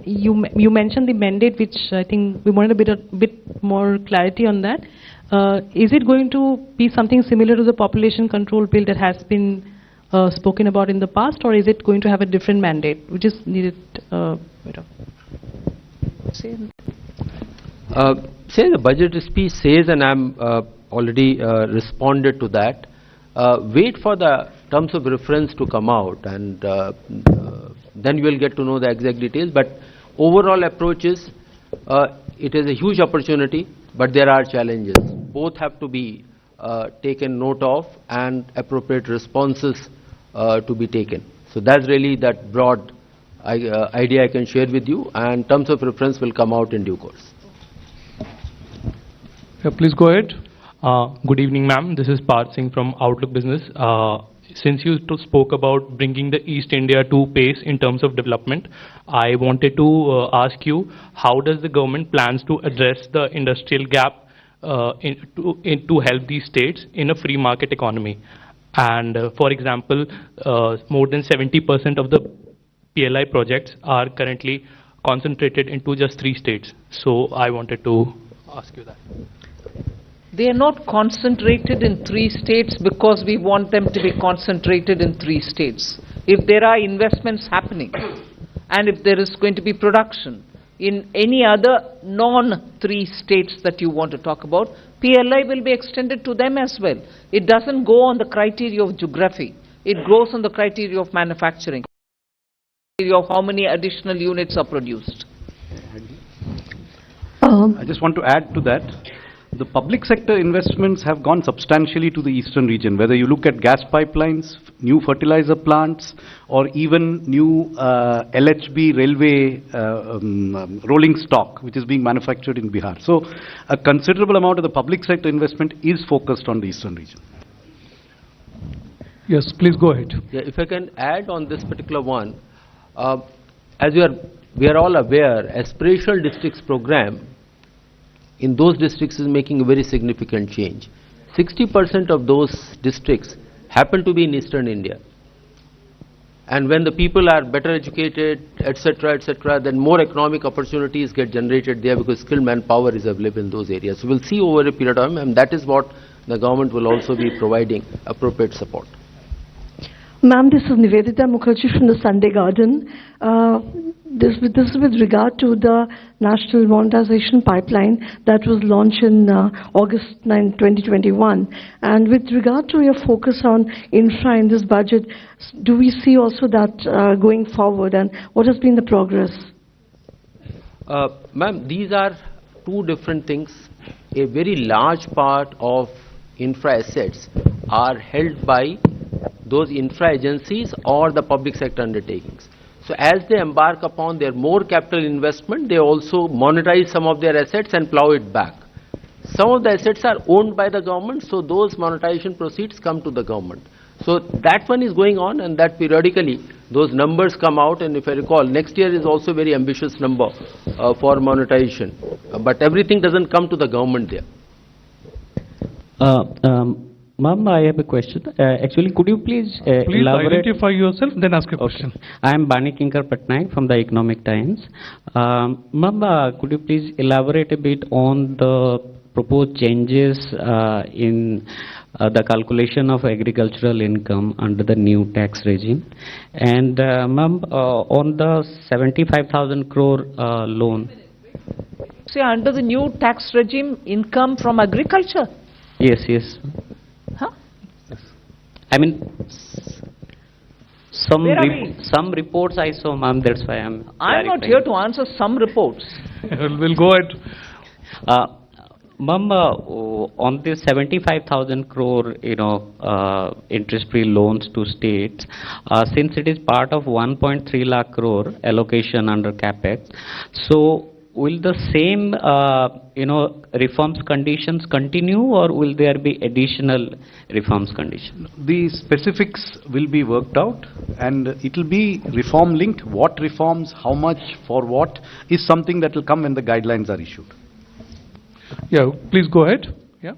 You mentioned the mandate, which I think we wanted a bit more clarity on that. Is it going to be something similar to the population control bill that has been spoken about in the past, or is it going to have a different mandate? We just needed Say the budget speech says, and I'm already responded to that. Wait for the terms of reference to come out, and then you will get to know the exact details. But overall approach is, it is a huge opportunity, but there are challenges. Both have to be taken note of, and appropriate responses to be taken. So that's really that broad idea I can share with you, and terms of reference will come out in due course. Yeah, please go ahead. Good evening, ma'am. This is Parth Singh from Outlook Business. since you spoke about bringing the East India to pace in terms of development, I wanted to ask you, how does the government plans to address the industrial gap to help these states in a free market economy? And for example, more than 70% of the PLI projects are currently concentrated into just 3 states. So I wanted to ask you that. They are not concentrated in 3 states because we want them to be concentrated in 3 states. If there are investments happening and if there is going to be production in any other non-3 states that you want to talk about, PLI will be extended to them as well. It doesn't go on the criteria of geography. It goes on the criteria of manufacturing, of how many additional units are produced. I just want to add to that. The public sector investments have gone substantially to the eastern region, whether you look at gas pipelines, new fertilizer plants, or even new LHB railway rolling stock, which is being manufactured in Bihar. So a considerable amount of the public sector investment is focused on the eastern region. Yes, please go ahead. Yeah, if I can add on this particular one, as we are all aware, aspirational districts program in those districts is making a very significant change. 60% of those districts happen to be in eastern India. And when the people are better educated, etc., then more economic opportunities get generated there because skilled manpower is available in those areas. So we'll see over a period of time, and that is what the government will also be providing appropriate support. Ma'am, this is Nivedita Mukherjee from the Sunday Garden. This is with regard to the National Monetization Pipeline that was launched in August 9, 2021. And with regard to your focus on infra in this budget, do we see also that going forward, and what has been the progress? Ma'am, these are 2 different things. A very large part of infra assets are held by those infra agencies or the public sector undertakings. So as they embark upon their more capital investment, they also monetize some of their assets and plow it back. Some of the assets are owned by the government, so those monetization proceeds come to the government. So that one is going on, and that periodically those numbers come out, and if I recall, next year is also a very ambitious number for monetization. But everything doesn't come to the government there. Ma'am, I have a question. Actually, could you please elaborate? Identify yourself, then ask a question. Okay. I am Bani Kinkar Patnaik from the Economic Times. Ma'am, could you please elaborate a bit on the proposed changes in the calculation of agricultural income under the new tax regime? And ma'am, on the 75,000 crore loan. See, under the new tax regime, income from agriculture? Yes. Huh? I mean, some reports I saw, ma'am, that's why I'm not here to answer some reports. We'll go ahead. Ma'am, on this 75,000 crore, interest-free loans to states, since it is part of 1.3 lakh crore allocation under CAPEX, so will the same, reforms conditions continue, or will there be additional reforms conditions? The specifics will be worked out, and it will be reform linked. What reforms, how much, for what, is something that will come when the guidelines are issued. Yeah, please go ahead. Yeah.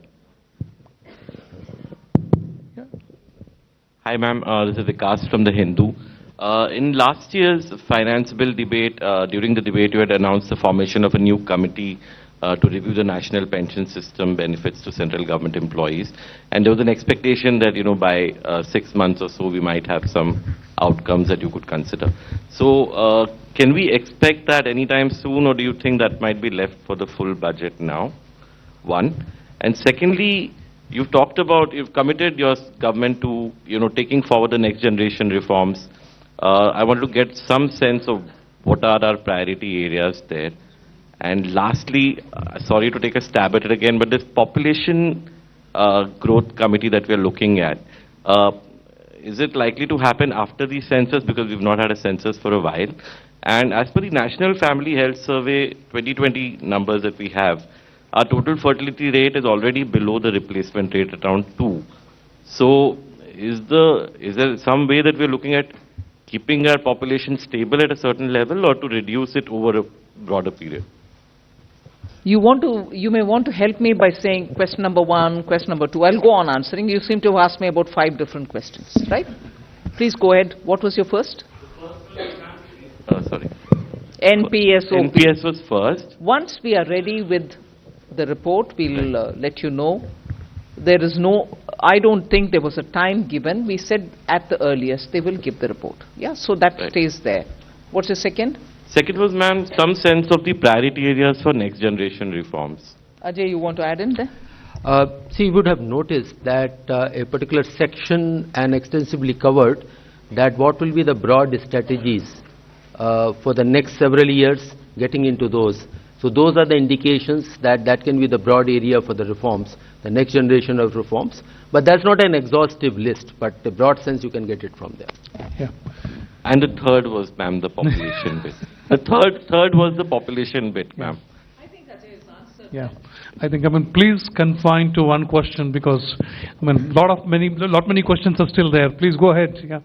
Hi, ma'am. This is Vikas from The Hindu. In last year's finance bill debate, during the debate, you had announced the formation of a new committee to review the national pension system benefits to central government employees. And there was an expectation that, by 6 months or so, we might have some outcomes that you could consider. So can we expect that anytime soon, or do you think that might be left for the full budget now? One. And secondly, you've committed your government to, taking forward the next generation reforms. I want to get some sense of what are our priority areas there. And lastly, sorry to take a stab at it again, but this population growth committee that we're looking at, is it likely to happen after the census, because we've not had a census for a while? And as per the National Family Health Survey 2020 numbers that we have, our total fertility rate is already below the replacement rate at around 2. So is there some way that we're looking at keeping our population stable at a certain level or to reduce it over a broader period? You may want to help me by saying question number 1, question number 2. I'll go on answering. You seem to have asked me about 5 different questions, right? Please go ahead. What was your first? Sorry. NPS, OP. NPS was first. Once we are ready with the report, we'll let you know. I don't think there was a time given. We said at the earliest they will give the report. Yeah, so that stays there. What's the second? Second was, ma'am, some sense of the priority areas for next generation reforms. Ajay, you want to add in there? See, you would have noticed that a particular section and extensively covered that what will be the broad strategies for the next several years, getting into those. So those are the indications that can be the broad area for the reforms, the next generation of reforms. But that's not an exhaustive list, but the broad sense you can get it from there. Yeah. And the third was, ma'am, the population bit. The third was the population bit, ma'am. Yeah, I think, please confine to one question because, many questions are still there. Please go ahead. Yeah.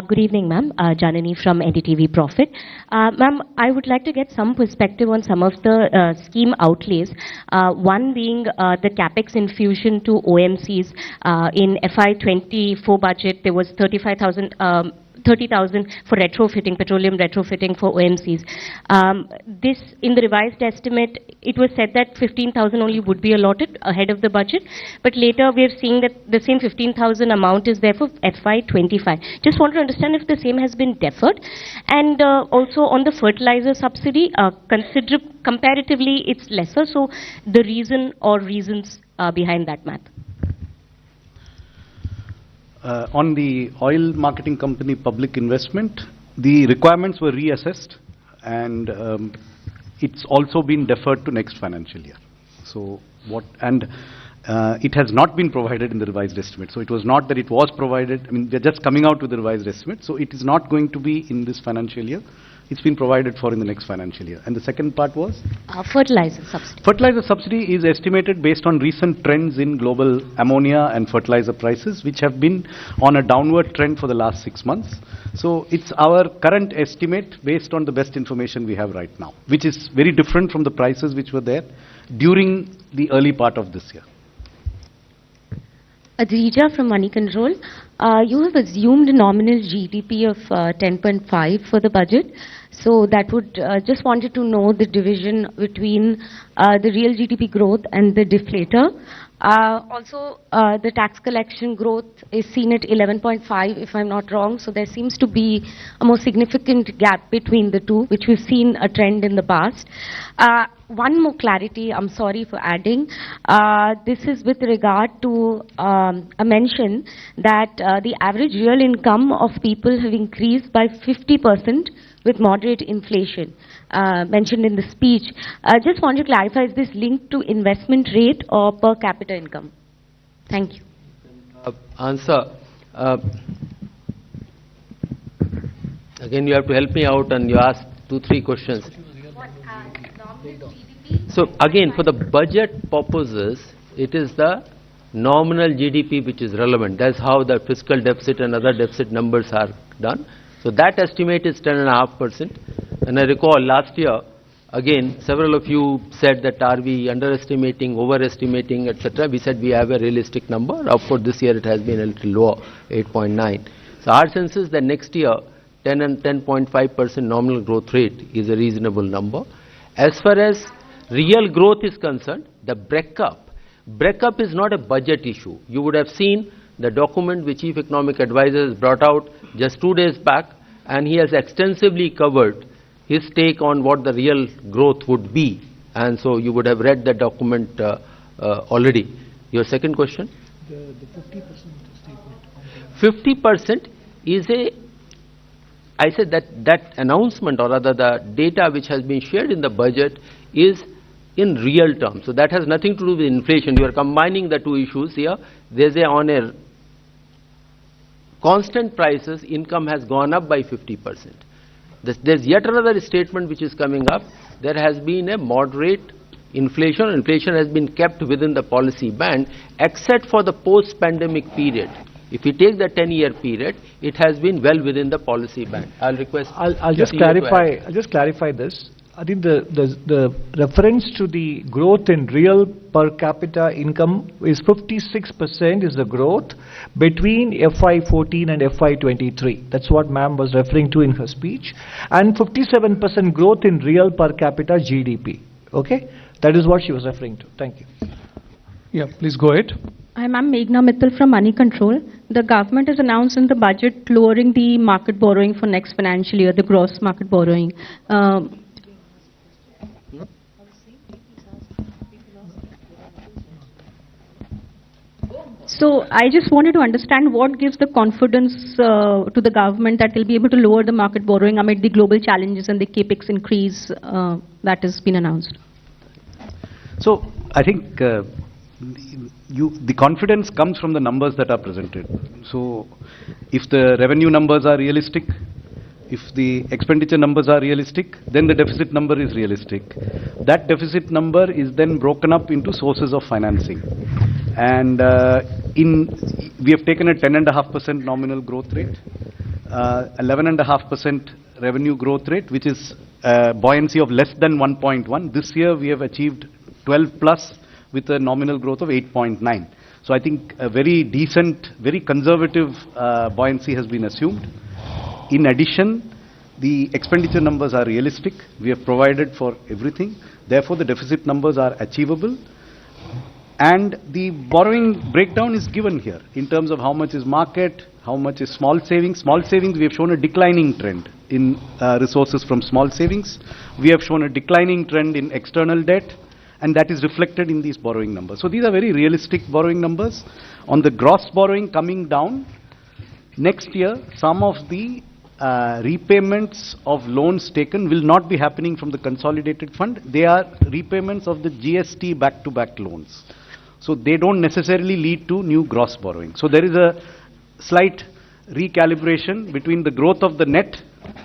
Good evening, ma'am. Janani from NDTV Profit. Ma'am, I would like to get some perspective on some of the scheme outlays. One being the capex infusion to OMCs. In FY24 budget, there was 30,000 for retrofitting, petroleum retrofitting for OMCs. This, in the revised estimate, it was said that 15,000 only would be allotted ahead of the budget, but later we are seeing that the same 15,000 amount is there for FY25. Just want to understand if the same has been deferred. And also on the fertilizer subsidy, comparatively it's lesser, so the reason or reasons behind that math. On the oil marketing company public investment, the requirements were reassessed and it's also been deferred to next financial year. So it has not been provided in the revised estimate. So it was not that it was provided. They're just coming out with the revised estimate. So it is not going to be in this financial year. It's been provided for in the next financial year. And the second part was? Fertilizer subsidy. Fertilizer subsidy is estimated based on recent trends in global ammonia and fertilizer prices, which have been on a downward trend for the last 6 months. So it's our current estimate based on the best information we have right now, which is very different from the prices which were there during the early part of this year. Adrija from Money Control. You have assumed a nominal GDP of 10.5 for the budget. So that would, just wanted to know the division between the real GDP growth and the deflator. Also, the tax collection growth is seen at 11.5, if I'm not wrong. So there seems to be a more significant gap between the two, which we've seen a trend in the past. One more clarity, I'm sorry for adding. This is with regard to a mention that the average real income of people have increased by 50% with moderate inflation, mentioned in the speech. Just want to clarify, is this linked to investment rate or per capita income? Thank you. Answer. Again, you have to help me out and you asked 2-3 questions. So again, for the budget purposes, it is the nominal GDP which is relevant. That's how the fiscal deficit and other deficit numbers are done. So that estimate is 10.5%. And I recall last year, again, several of you said that are we underestimating, overestimating, etc. We said we have a realistic number. Of course, this year it has been a little lower, 8.9. So our sense is that next year, 10 and 10.5% nominal growth rate is a reasonable number. As far as real growth is concerned, the breakup is not a budget issue. You would have seen the document which Chief Economic Advisor has brought out just 2 days back, and he has extensively covered his take on what the real growth would be. And so you would have read the document already. Your second question? The 50% statement. 50% is I said that announcement, or rather the data which has been shared in the budget, is in real terms. So that has nothing to do with inflation. You are combining the two issues here. There's on a constant prices, income has gone up by 50%. There's yet another statement which is coming up. There has been a moderate inflation. Inflation has been kept within the policy band, except for the post-pandemic period. If you take the 10-year period, it has been well within the policy band. I'll request. I'll just clarify. I'll just clarify this. I think the reference to the growth in real per capita income is 56% is the growth between FY14 and FY23. That's what ma'am was referring to in her speech. And 57% growth in real per capita GDP. Okay? That is what she was referring to. Thank you. Yeah, please go ahead. I'm Meghna Mittal from Money Control. The government has announced in the budget lowering the market borrowing for next financial year, the gross market borrowing. So I just wanted to understand what gives the confidence to the government that they'll be able to lower the market borrowing amid the global challenges and the capex increase that has been announced. So I think the confidence comes from the numbers that are presented. So if the revenue numbers are realistic, if the expenditure numbers are realistic, then the deficit number is realistic. That deficit number is then broken up into sources of financing. And we have taken a 10.5% nominal growth rate, 11.5% revenue growth rate, which is buoyancy of less than 1.1. This year we have achieved 12 plus with a nominal growth of 8.9. So I think a very decent, very conservative buoyancy has been assumed. In addition, the expenditure numbers are realistic. We have provided for everything. Therefore, the deficit numbers are achievable. And the borrowing breakdown is given here in terms of how much is market, how much is small savings. Small savings, we have shown a declining trend in resources from small savings. We have shown a declining trend in external debt, and that is reflected in these borrowing numbers. So these are very realistic borrowing numbers. On the gross borrowing coming down, next year, some of the repayments of loans taken will not be happening from the consolidated fund. They are repayments of the GST back-to-back loans. So they don't necessarily lead to new gross borrowing. So there is a slight recalibration between the growth of the net,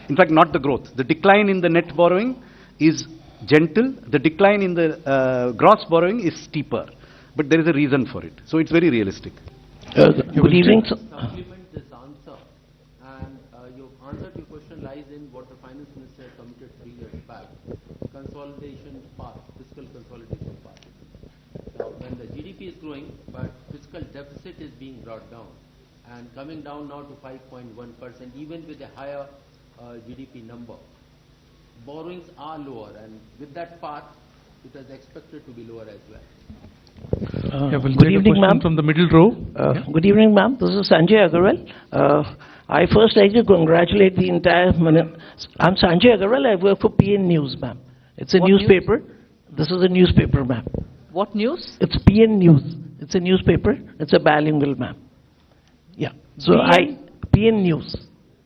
in fact not the growth, the decline in the net borrowing is gentle, the decline in the gross borrowing is steeper. But there is a reason for it. So it's very realistic. Good evening. Supplement this answer, and your answer to your question lies in what the finance minister committed 3 years back, consolidation path, fiscal consolidation path. Now, when the GDP is growing, but fiscal deficit is being brought down, and coming down now to 5.1%, even with a higher GDP number, borrowings are lower, and with that path, it is expected to be lower as well. Good evening, ma'am. From the middle row. Good evening, ma'am. This is Sanjay Agarwal. I first like to congratulate the entire... I'm Sanjay Agarwal. I work for PN News, ma'am. It's a newspaper. This is a newspaper, ma'am. What news? It's PN News. It's a newspaper. It's a bilingual, ma'am. Yeah. So PN News.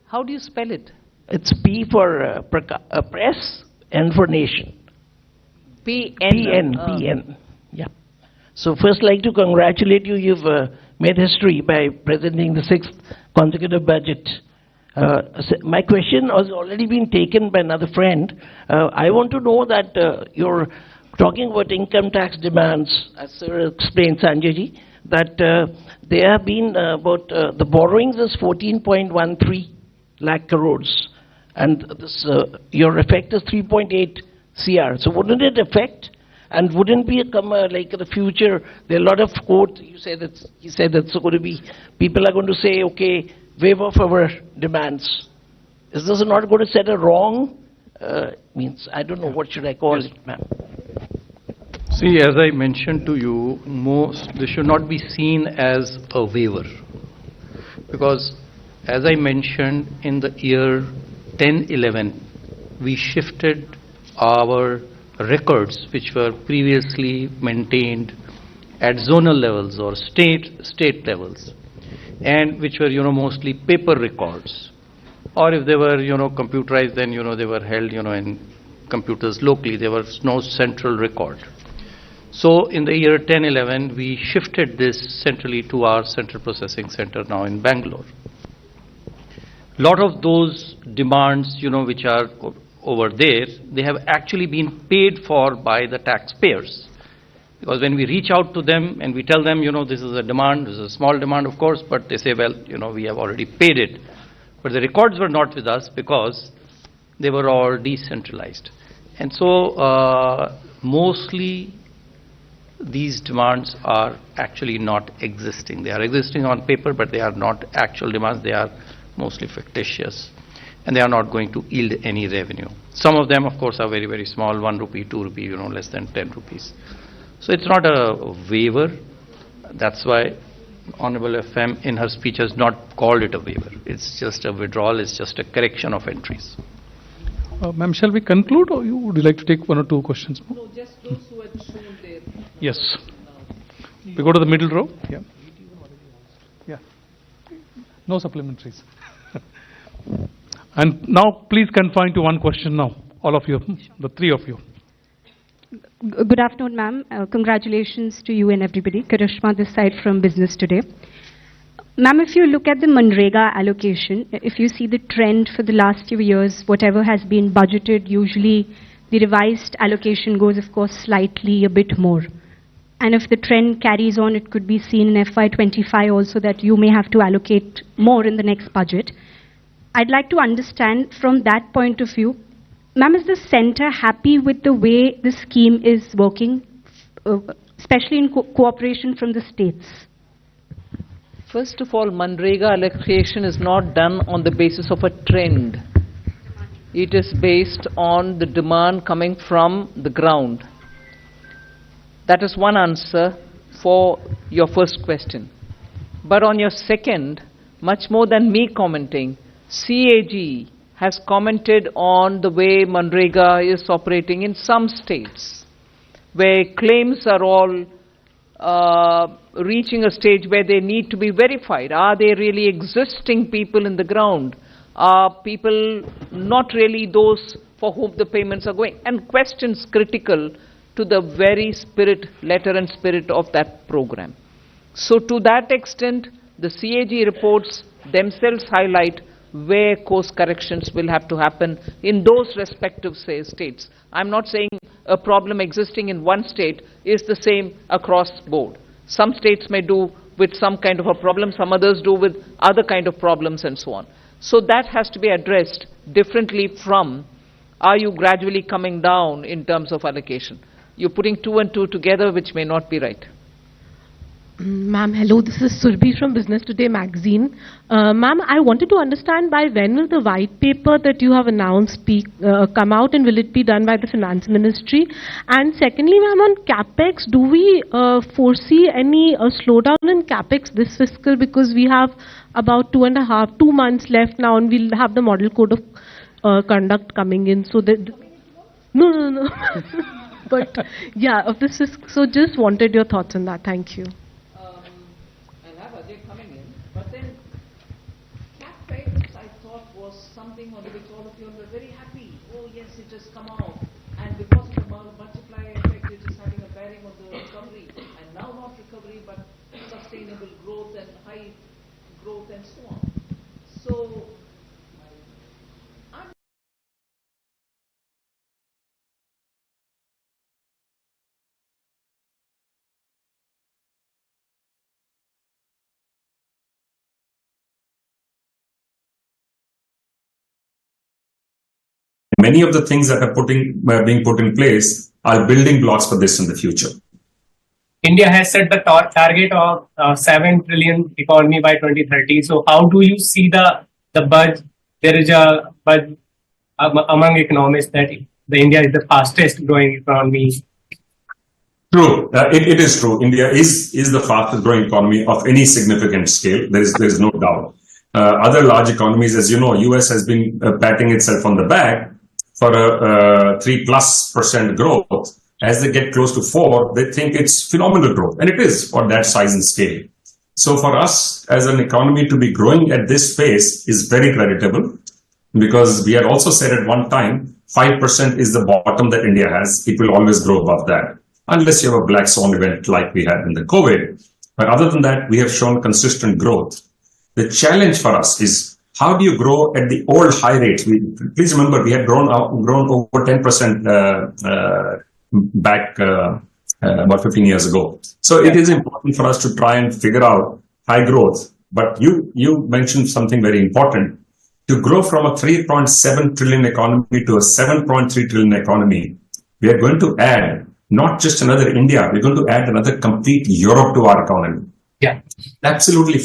How do you spell it? It's P for press, N for nation. PN. Yeah. So first, like to congratulate you. You've made history by presenting the 6th consecutive budget. My question has already been taken by another friend. I want to know that you're talking about income tax demands, as Sir explained, Sanjay ji, that there have been about the borrowings is 14.13 lakh crores, and this your effect is 3.8 CR. So wouldn't it affect? And wouldn't be like in the future, there are a lot of quotes, he said that's going to be, people are going to say, okay, waive off our demands. Is this not going to set a wrong, means, I don't know, what should I call it, ma'am? See, as I mentioned to you, this should not be seen as a waiver. Because, as I mentioned, in the year 10-11, we shifted our records which were previously maintained at zonal levels or state levels, and which were mostly paper records, or if they were computerized, then they were held in computers locally. There was no central record. So in the year 10-11 we shifted this centrally to our central processing center now in Bangalore. Lot of those demands which are over there, they have actually been paid for by the taxpayers. Because when we reach out to them and we tell them, this is a demand, this is a small demand, of course, but they say, well, we have already paid it. But the records were not with us because they were all decentralized. And so mostly these demands are actually not existing. They are existing on paper, but they are not actual demands. They are mostly fictitious. And they are not going to yield any revenue. Some of them, of course, are very, very small, 1 rupee, 2 rupee, less than 10 rupees. So it's not a waiver. That's why Honorable FM in her speech has not called it a waiver. It's just a withdrawal, it's just a correction of entries. Ma'am, shall we conclude, or would you like to take 1 or 2 questions more? No, just those who had shown their... Yes. We go to the middle row. Yeah. Yeah. No supplementaries. And now, please confine to 1 question now, all of you, the 3 of you. Good afternoon, ma'am. Congratulations to you and everybody. Karishma this side from Business Today. Ma'am, if you look at the Manrega allocation, if you see the trend for the last few years, whatever has been budgeted, usually the revised allocation goes, of course, slightly a bit more. And if the trend carries on, it could be seen in FY25 also that you may have to allocate more in the next budget. I'd like to understand from that point of view, ma'am, is the centre happy with the way the scheme is working, especially in cooperation from the states? First of all, Manrega allocation is not done on the basis of a trend. It is based on the demand coming from the ground. That is one answer for your first question. But on your second, much more than me commenting, CAG has commented on the way Manrega is operating in some states, where claims are all reaching a stage where they need to be verified. Are they really existing people in the ground? Are people not really those for whom the payments are going? And questions critical to the very spirit, letter and spirit of that program. So to that extent, the CAG reports themselves highlight where course corrections will have to happen in those respective states. I'm not saying a problem existing in one state is the same across board. Some states may do with some kind of a problem, some others do with other kind of problems and so on. So that has to be addressed differently from, are you gradually coming down in terms of allocation? You're putting 2 and 2 together, which may not be right. Ma'am, hello, this is Surbhi from Business Today magazine. Ma'am, I wanted to understand by when will the white paper that you have announced come out, and will it be done by the Finance Ministry? And secondly, ma'am, on CapEx, do we foresee any slowdown in CapEx this fiscal, because we have about 2 months left now, and we'll have the model code of conduct coming in, so that... No. But yeah, of this fiscal, so just wanted your thoughts on that. Thank you. But then, CapEx, I thought, was something on which all of you were very happy. Oh yes, it has come out. And because of the multiplier effect, it is having a bearing on the recovery. And now not recovery, but sustainable growth and high growth and so on. So, many of the things that are being put in place are building blocks for this in the future. India has set the target of 7 trillion economy by 2030. So how do you see the budget? There is a budget among economists that the India is the fastest growing economy. True, it is true. India is the fastest growing economy of any significant scale. There is no doubt. Other large economies, as you know, US has been patting itself on the back for a 3+% growth. As they get close to 4, they think it's phenomenal growth, and it is for that size and scale. So for us as an economy to be growing at this pace is very creditable, because we had also said at one time 5% is the bottom that India has. It will always grow above that, unless you have a black swan event like we had in the COVID. But other than that, we have shown consistent growth. The challenge for us is, how do you grow at the old high rates? Please remember, we had grown over 10% back about 15 years ago. So it is important for us to try and figure out high growth. But you mentioned something very important. To grow from a 3.7 trillion economy to a 7.3 trillion economy, we are going to add not just another India, we're going to add another complete Europe to our economy. Yeah. Absolutely.